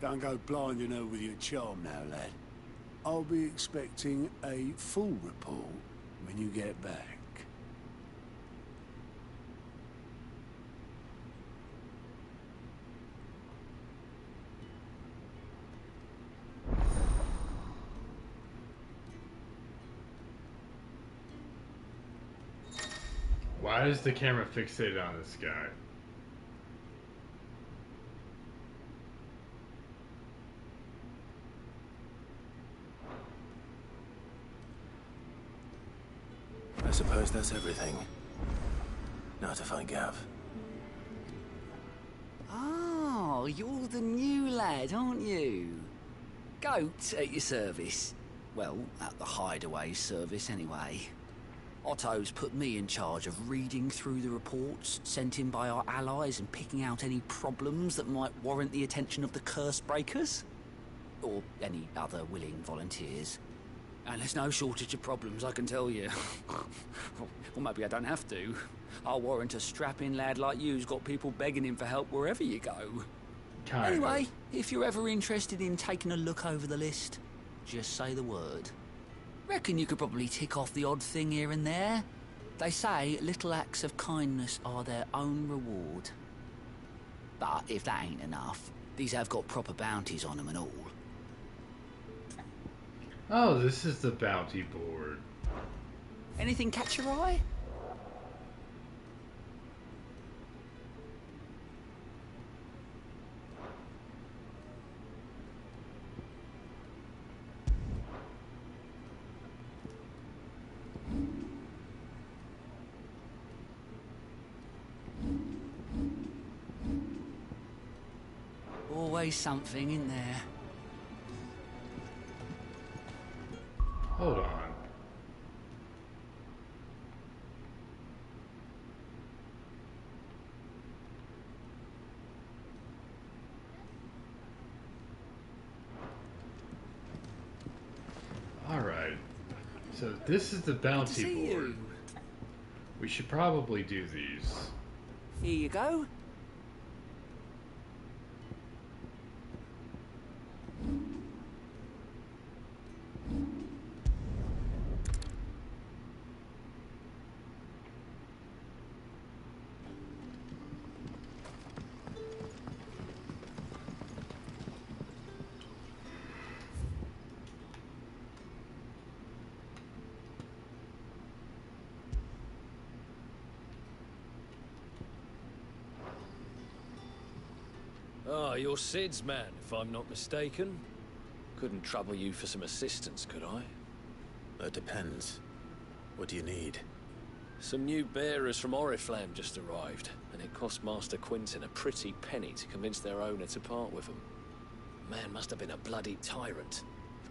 Don't go blinding her with your charm now, lad. I'll be expecting a full report when you get back. Why is the camera fixated on this guy? suppose that's everything. Now to find Gav. Oh, you're the new lad, aren't you? Goat at your service. Well, at the Hideaway service, anyway. Otto's put me in charge of reading through the reports sent in by our allies and picking out any problems that might warrant the attention of the Curse Breakers. Or any other willing volunteers. And there's no shortage of problems, I can tell you. Or maybe I don't have to. I'll warrant a strapping lad like you's got people begging him for help wherever you go. Anyway, if you're ever interested in taking a look over the list, just say the word. Reckon you could probably tick off the odd thing here and there. They say little acts of kindness are their own reward. But if that ain't enough, these have got proper bounties on them and all. Oh, this is the bounty board. Anything catch your eye? Always something in there. Hold on. Alright. So this is the bounty board. We should probably do these. Here you go. Ah, you're Sid's man, if I'm not mistaken. Couldn't trouble you for some assistance, could I? That depends. What do you need? Some new bearers from Oriflamme just arrived, and it cost Master Quinton a pretty penny to convince their owner to part with them. Man must have been a bloody tyrant.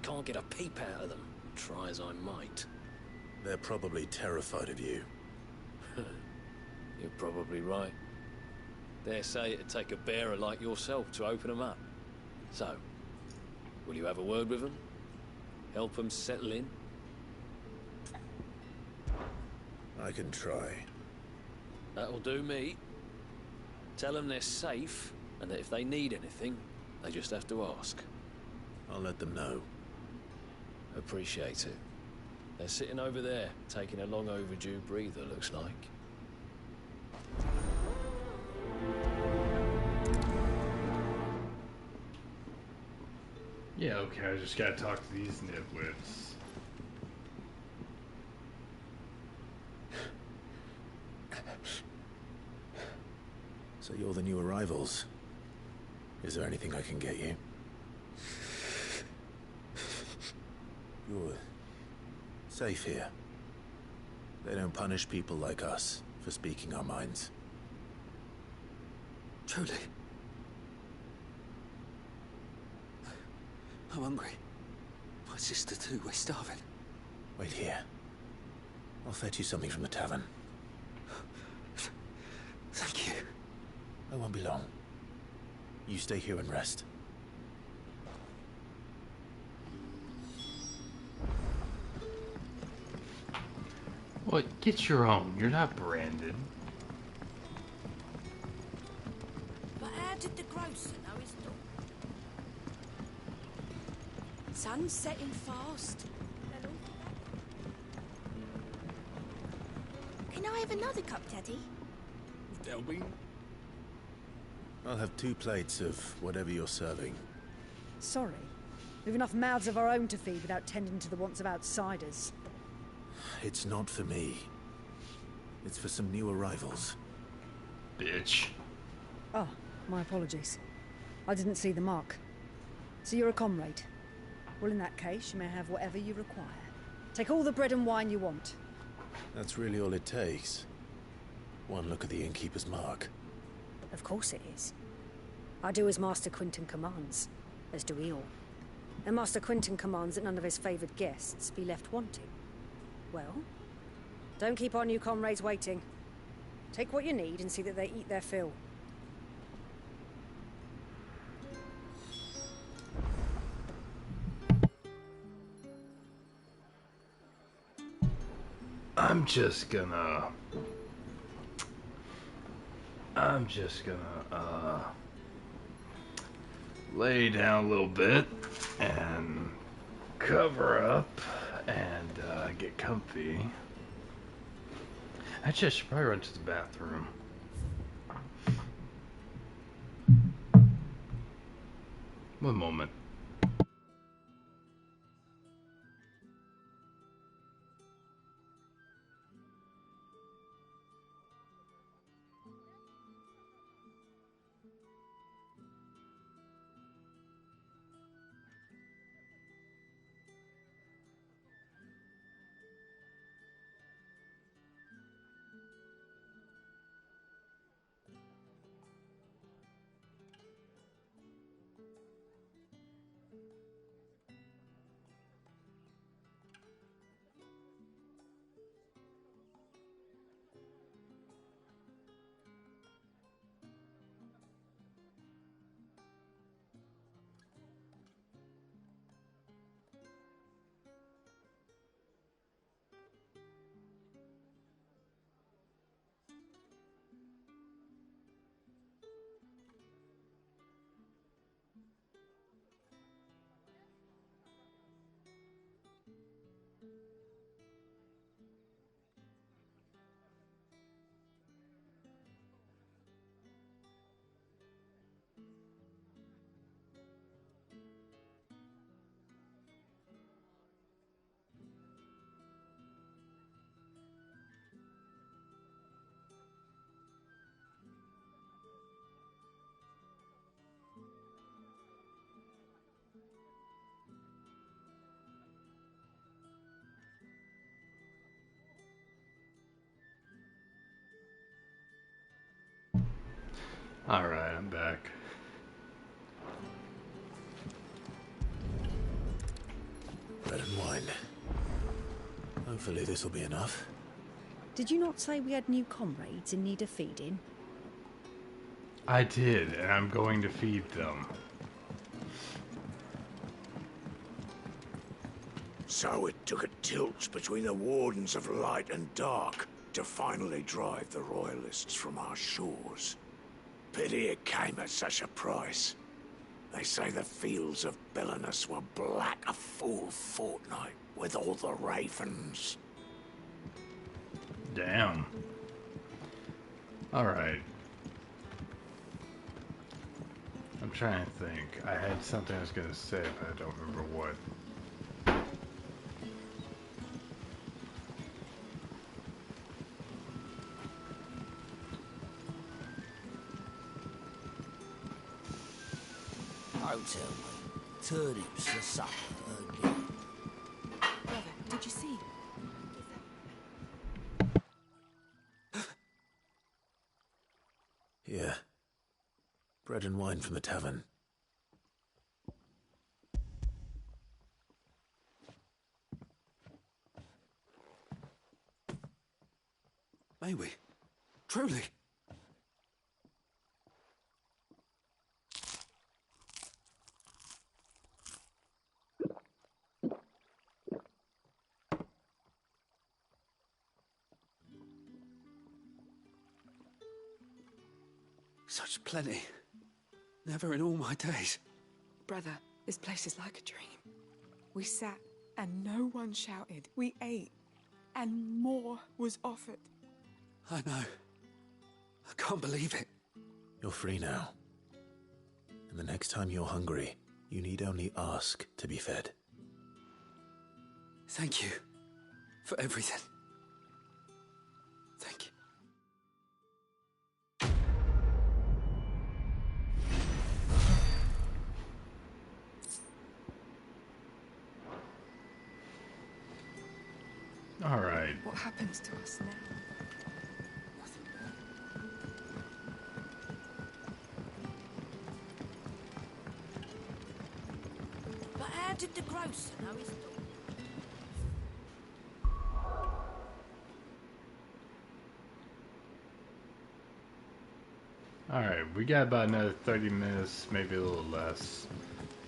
Can't get a peep out of them, try as I might. They're probably terrified of you. You're probably right. Dare say it'd take a bearer like yourself to open them up. So, will you have a word with them? Help them settle in? I can try. That'll do me. Tell them they're safe, and that if they need anything, they just have to ask. I'll let them know. Appreciate it. They're sitting over there, taking a long overdue breather, looks like. Yeah, okay, I just gotta talk to these niblets. So you're the new arrivals. Is there anything I can get you? You're safe here. They don't punish people like us for speaking our minds. Truly. I'm hungry. My sister too, we're starving. Wait here. I'll fetch you something from the tavern. Thank you. I won't be long. You stay here and rest. What? Get your own. You're not branded. But how did the grocer know his dog? Sun's setting fast. Can I have another cup, Daddy? Delby? I'll have 2 plates of whatever you're serving. Sorry. We've enough mouths of our own to feed without tending to the wants of outsiders. It's not for me. It's for some new arrivals. Bitch. Oh, my apologies. I didn't see the mark. So you're a comrade? Well, in that case, you may have whatever you require. Take all the bread and wine you want. That's really all it takes. One look at the innkeeper's mark. Of course it is. I do as Master Quinton commands, as do we all. And Master Quinton commands that none of his favoured guests be left wanting. Well, don't keep our new comrades waiting. Take what you need and see that they eat their fill. I'm just gonna lay down a little bit and cover up and get comfy. Actually, I should probably run to the bathroom. One moment. Alright, I'm back. Bread and wine. Hopefully this will be enough. Did you not say we had new comrades in need of feeding? I did, and I'm going to feed them. So it took a tilt between the Wardens of Light and Dark to finally drive the Royalists from our shores. Pity it came at such a price. They say the fields of Belenus were black a full fortnight with all the ravens. Damn. Alright. I'm trying to think. I had something I was going to say, but I don't remember what. Don't tell me. Turnips for supper again. Brother, did you see? Yeah. Bread and wine from the tavern. May we? Truly? Such plenty. Never in all my days. Brother, this place is like a dream. We sat and no one shouted. We ate and more was offered. I know. I can't believe it. You're free now. And the next time you're hungry, you need only ask to be fed. Thank you for everything. Thank you. Alright. Right. What happens to us now? But how did the grocer know his dog? Alright, we got about another 30 minutes, maybe a little less.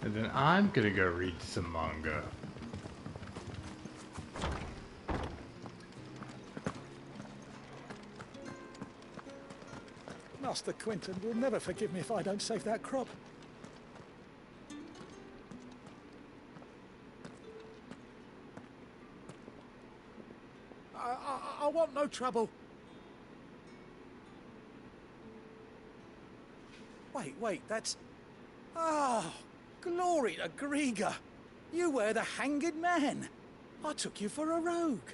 And then I'm gonna go read some manga. Master Quinton will never forgive me if I don't save that crop. I want no trouble. Wait, that's... Oh, glory to Griga. You were the hanged man. I took you for a rogue.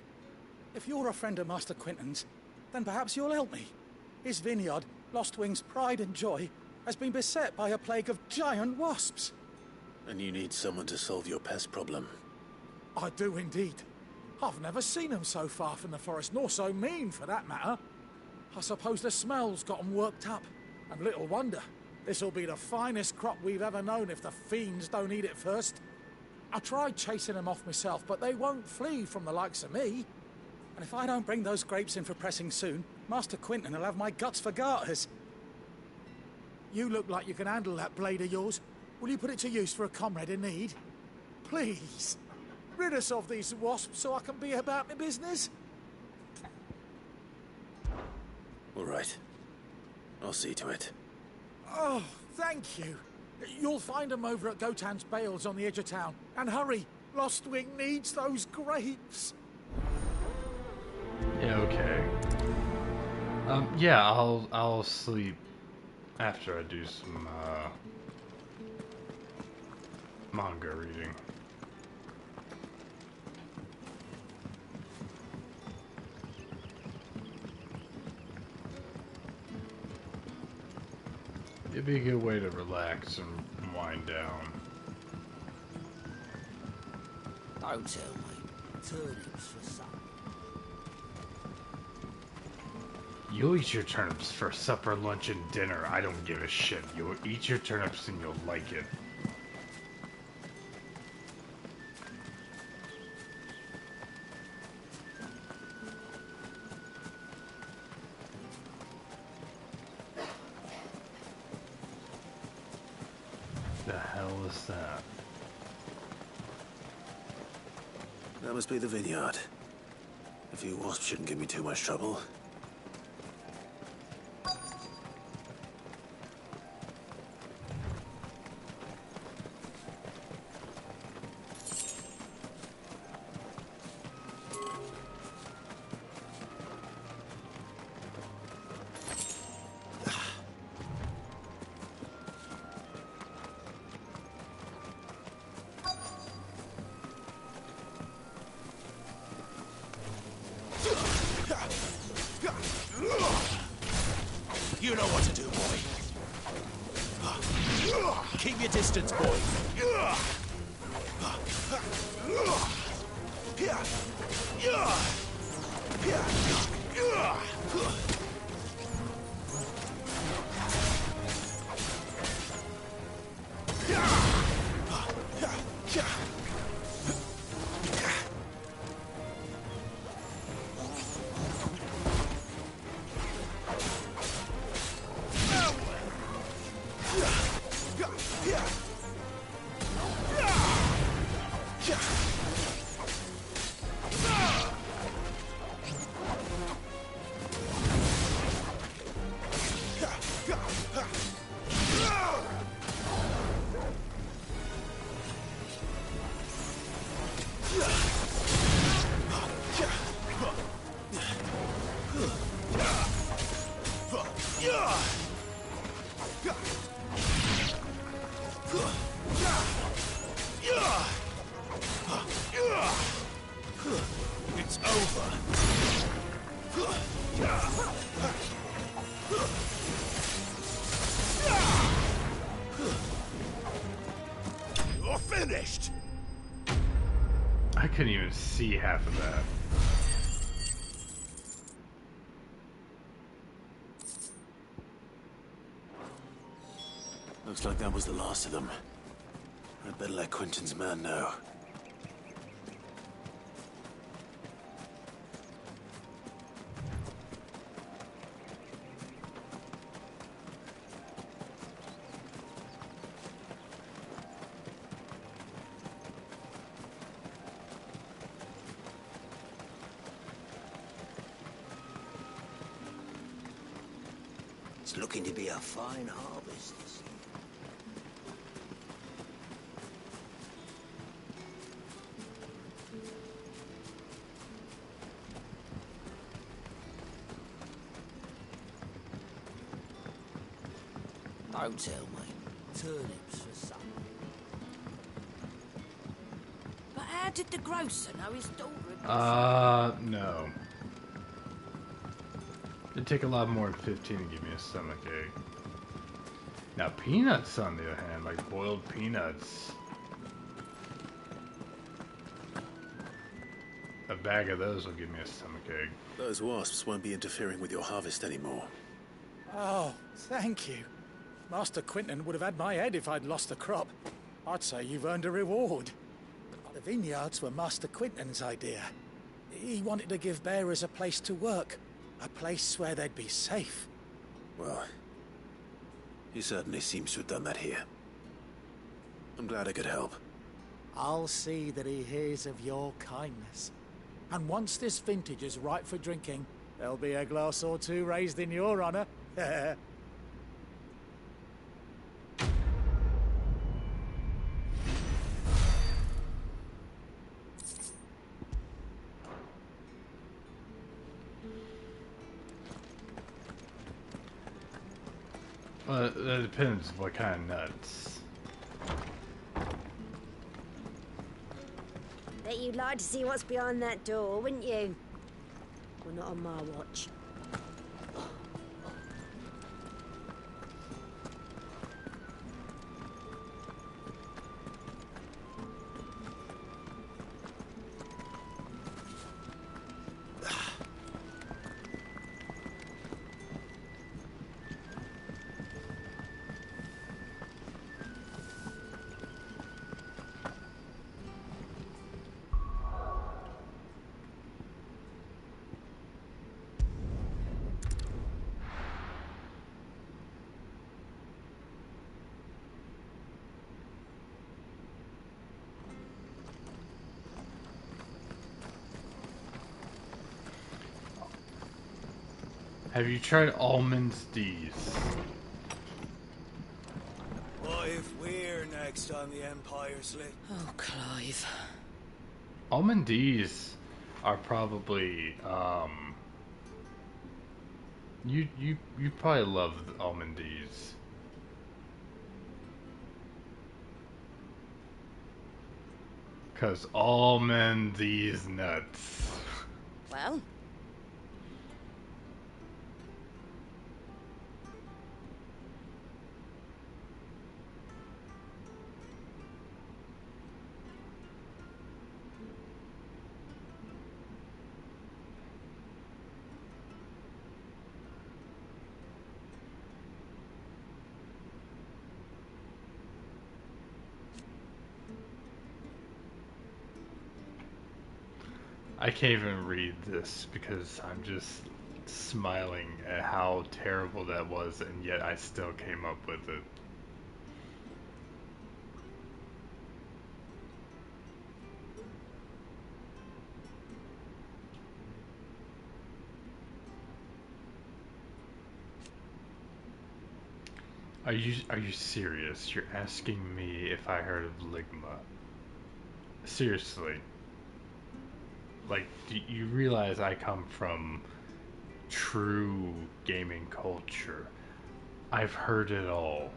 If you're a friend of Master Quinton's, then perhaps you'll help me. His vineyard, Lostwing's pride and joy, has been beset by a plague of giant wasps. And you need someone to solve your pest problem. I do indeed. I've never seen them so far from the forest, nor so mean, for that matter. I suppose the smell's got them worked up. And little wonder. This'll be the finest crop we've ever known if the fiends don't eat it first. I tried chasing them off myself, but they won't flee from the likes of me. And if I don't bring those grapes in for pressing soon, Master Quinton will have my guts for garters. You look like you can handle that blade of yours. Will you put it to use for a comrade in need? Please. Rid us of these wasps so I can be about my business. All right. I'll see to it. Oh, thank you. You'll find them over at Gotan's Bales on the edge of town. And hurry, Lostwing needs those grapes. Yeah, okay. Yeah, I'll sleep after I do some manga reading. It'd be a good way to relax and wind down. Don't tell me. Turnips for supper. You'll eat your turnips for supper, lunch, and dinner. I don't give a shit. You'll eat your turnips and you'll like it. The hell is that? That must be the vineyard. A few wasps shouldn't give me too much trouble. You know what to do, boy. Keep your distance, boy. It's over. You're finished. I couldn't even see half of that. Looks like that was the last of them. I'd better let Quentin's man know. It's looking to be a fine harvest this year. Don't tell me. Turnips for supper. But how did the grocer know his daughter? No. It'd take a lot more than 15 to give me a stomachache. Now, peanuts, on the other hand, like boiled peanuts. A bag of those will give me a stomachache. Those wasps won't be interfering with your harvest anymore. Oh, thank you. Master Quinton would have had my head if I'd lost the crop. I'd say you've earned a reward. The vineyards were Master Quinton's idea. He wanted to give bearers a place to work. A place where they'd be safe. Well, he certainly seems to have done that here. I'm glad I could help. I'll see that he hears of your kindness. And once this vintage is ripe for drinking, there'll be a glass or two raised in your honor. Well, that depends what kind of nuts. Bet you'd like to see what's behind that door, wouldn't you? Well, not on my watch. Have you tried Almond's D's? What if we're next on the Empire's list? Oh, Clive. Almond D's are probably you probably love Almond D's. Cause Almond D's nuts. Well, I can't even read this because I'm just smiling at how terrible that was, and yet I still came up with it. Are you serious? You're asking me if I heard of Ligma? Seriously. Like, do you realize I come from true gaming culture? I've heard it all.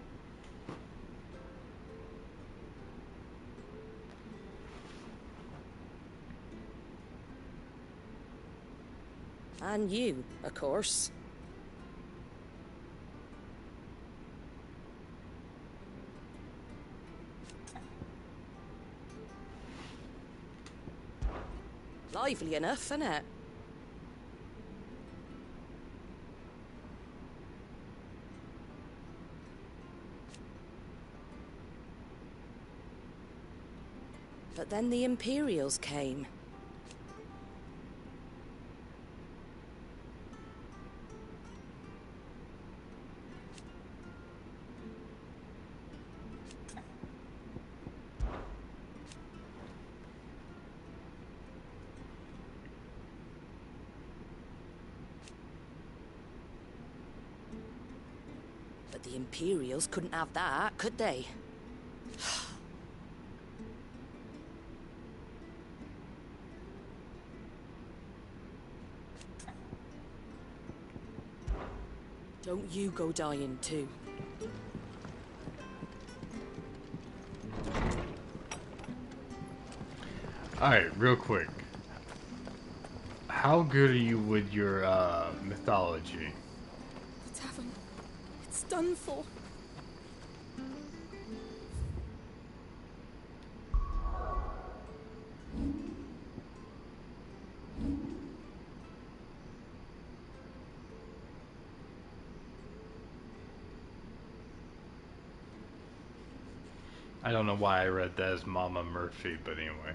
And you, of course. Lively enough, isn't it? But then the Imperials came. But the Imperials couldn't have that, could they? Don't you go dying too. Alright, real quick. How good are you with your mythology? The tavern. It's done for. I don't know why I read that as Mama Murphy, but anyway.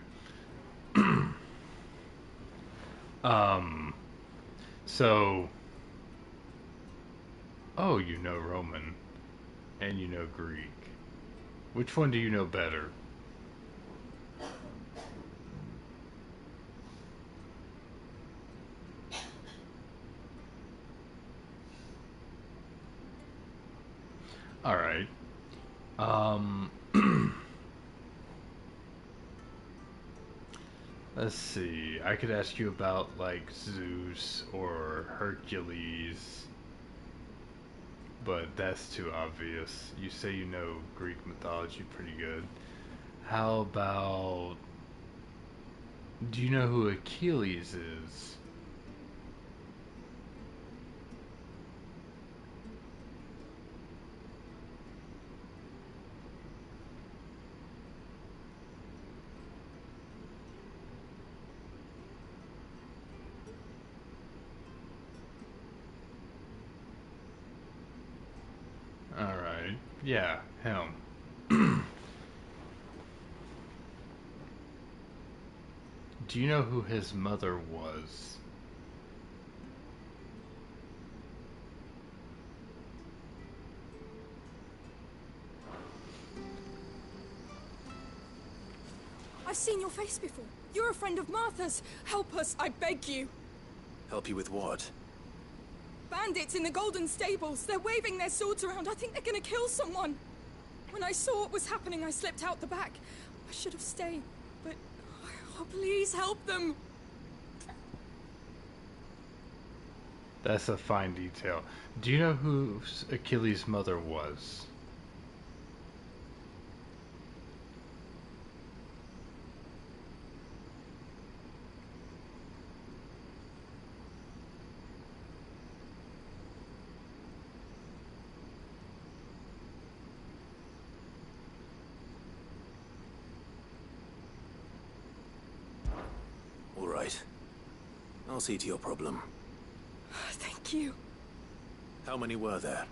So, oh, you know Roman, and you know Greek. Which one do you know better? Alright. Let's see. I could ask you about, like, Zeus or Hercules, but that's too obvious. You say you know Greek mythology pretty good. How about... do you know who Achilles is? Alright. Yeah, him. Do you know who his mother was? I've seen your face before. You're a friend of Martha's. Help us, I beg you. Help you with what? Bandits in the Golden Stables. They're waving their swords around. I think they're gonna kill someone. When I saw what was happening, I slipped out the back. I should have stayed, but... oh, please help them. That's a fine detail. Do you know who Achilles' mother was? All right. I'll see to your problem. Thank you. How many were there?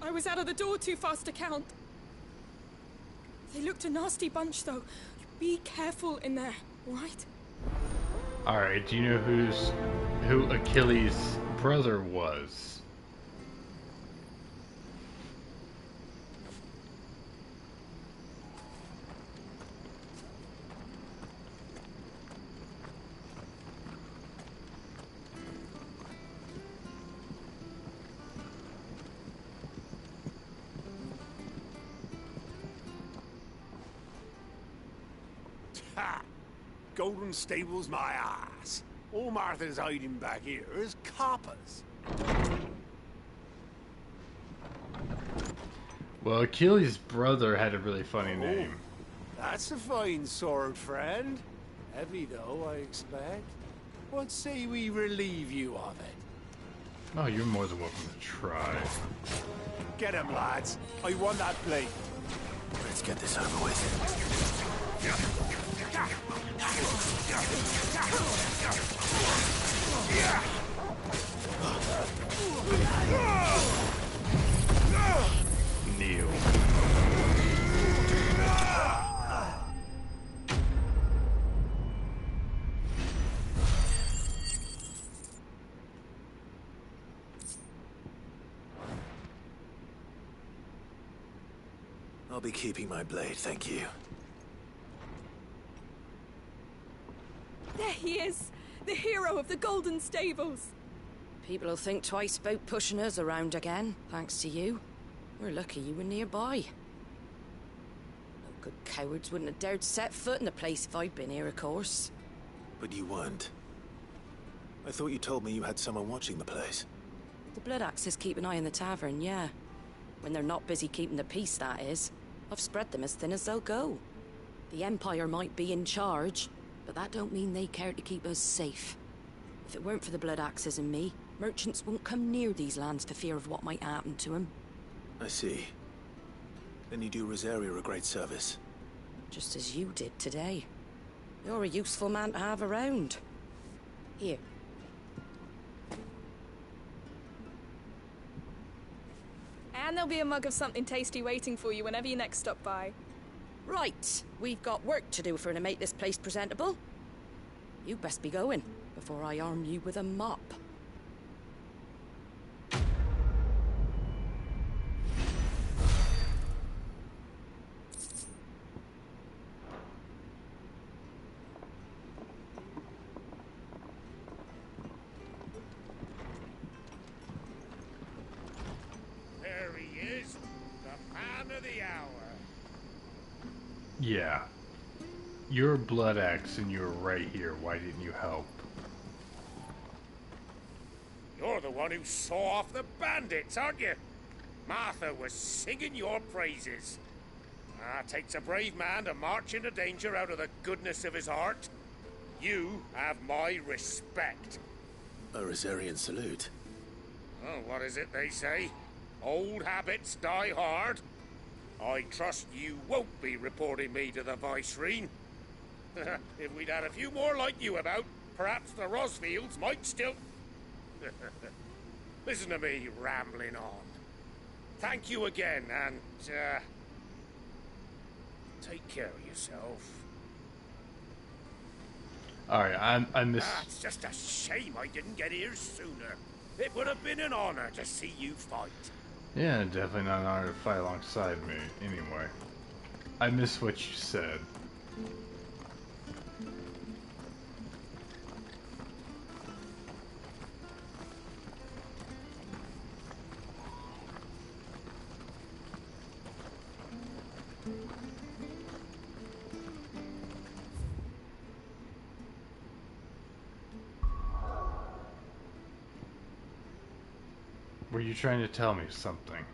I was out of the door too fast to count. They looked a nasty bunch, though. Be careful in there, all right? Alright, do you know who Achilles' brother was? Ha! Golden Stables, my ass. All Martha's hiding back here is coppers. Well, Achilles' brother had a really funny name. That's a fine sword, friend. Heavy, though, I expect. What say we relieve you of it? Oh, you're more than welcome to try. Get him, lads. I want that plate. Let's get this over with. Kneel. I'll be keeping my blade, thank you. There he is! The hero of the Golden Stables! People will think twice about pushing us around again, thanks to you. We're lucky you were nearby. No good cowards wouldn't have dared set foot in the place if I'd been here, of course. But you weren't. I thought you told me you had someone watching the place. The Blood Axes keep an eye on the tavern, yeah. When they're not busy keeping the peace, that is. I've spread them as thin as they'll go. The Empire might be in charge, but that don't mean they care to keep us safe. If it weren't for the Blood Axes and me, merchants won't come near these lands for fear of what might happen to them. I see. Then you do Rosaria a great service. Just as you did today. You're a useful man to have around. Here. And there'll be a mug of something tasty waiting for you whenever you next stop by. Right, we've got work to do for to make this place presentable. You best be going, before I arm you with a mop. There he is, the man of the hour. Yeah. You're Blood Axe and you're right here. Why didn't you help? You're the one who saw off the bandits, aren't you? Martha was singing your praises. Takes a brave man to march into danger out of the goodness of his heart. You have my respect. A Rosarian salute. Oh, what is it they say? Old habits die hard. I trust you won't be reporting me to the Viceroy. If we'd had a few more like you about, perhaps the Rosfields might still... Listen to me rambling on. Thank you again, and, take care of yourself. Alright, I miss... It's just a shame I didn't get here sooner. It would have been an honor to see you fight. Yeah, definitely not an honor to fight alongside me, anyway. I miss what you said. Were you trying to tell me something?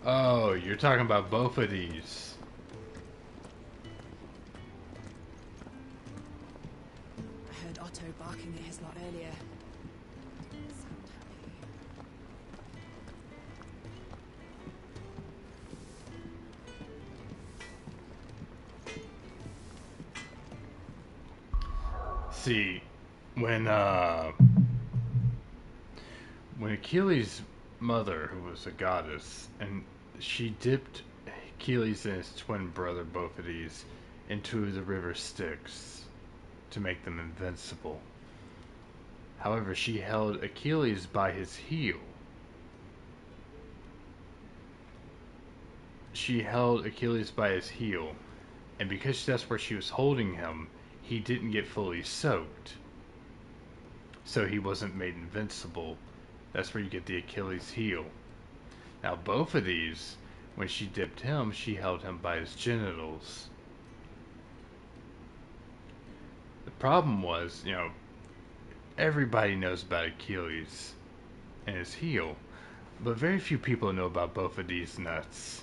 Oh, you're talking about both of these. I heard Otto barking at his lot earlier. See, when Achilles' mother, who was a goddess, and she dipped Achilles and his twin brother Bophades into the river Styx to make them invincible. However, she held Achilles by his heel. She held Achilles by his heel, and because that's where she was holding him, he didn't get fully soaked. So he wasn't made invincible. That's where you get the Achilles heel. Now both of these, when she dipped him, she held him by his genitals. The problem was, you know, everybody knows about Achilles and his heel, but very few people know about both of these nuts.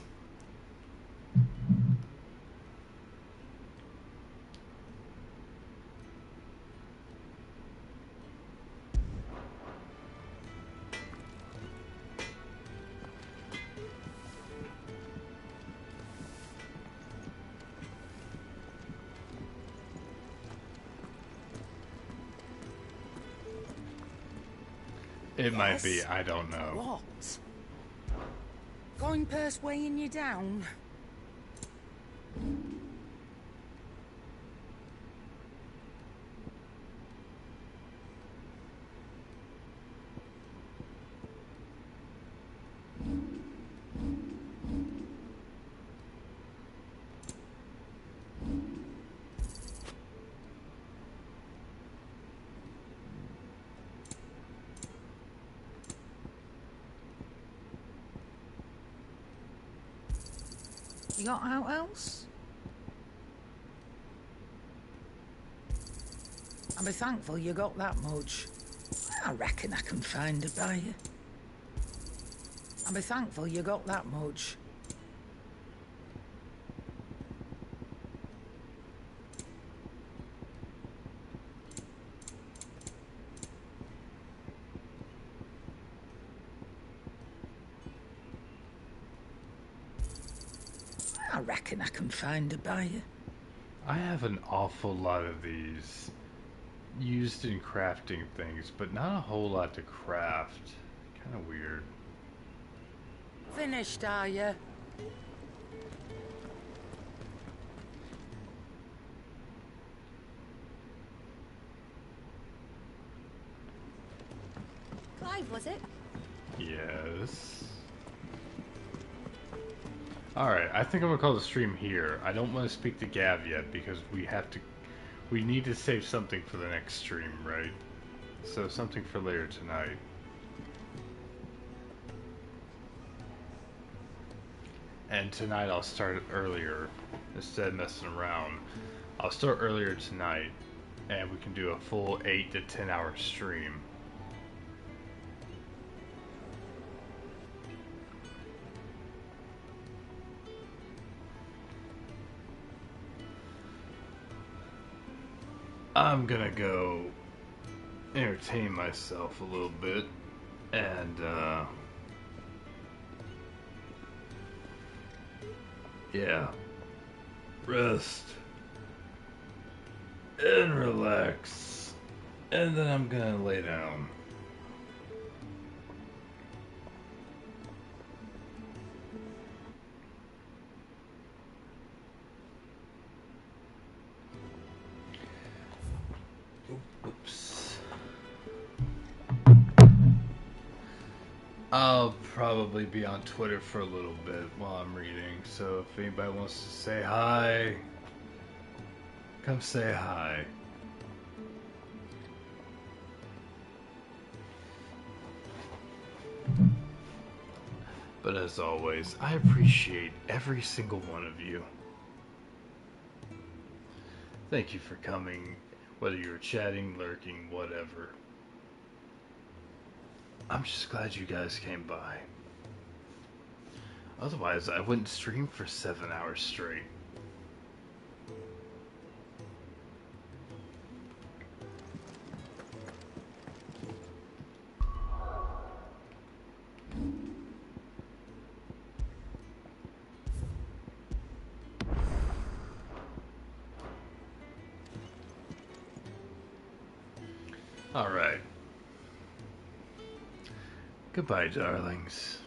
It might be, I don't know. What? Going purse weighing you down? got out else? I'll be thankful you got that much. I reckon I can find a buyer. I'll be thankful you got that much. I reckon I can find a buyer. I have an awful lot of these used in crafting things, but not a whole lot to craft. Kind of weird. Finished, are you? Clive, was it? Yes. Alright, I think I'm gonna call the stream here. I don't want to speak to Gav yet because we need to save something for the next stream, right? So something for later tonight. And tonight I'll start earlier instead of messing around. I'll start earlier tonight and we can do a full 8 to 10 hour stream. I'm gonna go entertain myself a little bit and yeah, rest and relax, and then I'm gonna lay down. Oops. I'll probably be on Twitter for a little bit while I'm reading, so if anybody wants to say hi, come say hi. But as always, I appreciate every single one of you. Thank you for coming, whether you're chatting, lurking, whatever. I'm just glad you guys came by. Otherwise, I wouldn't stream for 7 hours straight. All right. Goodbye, darlings.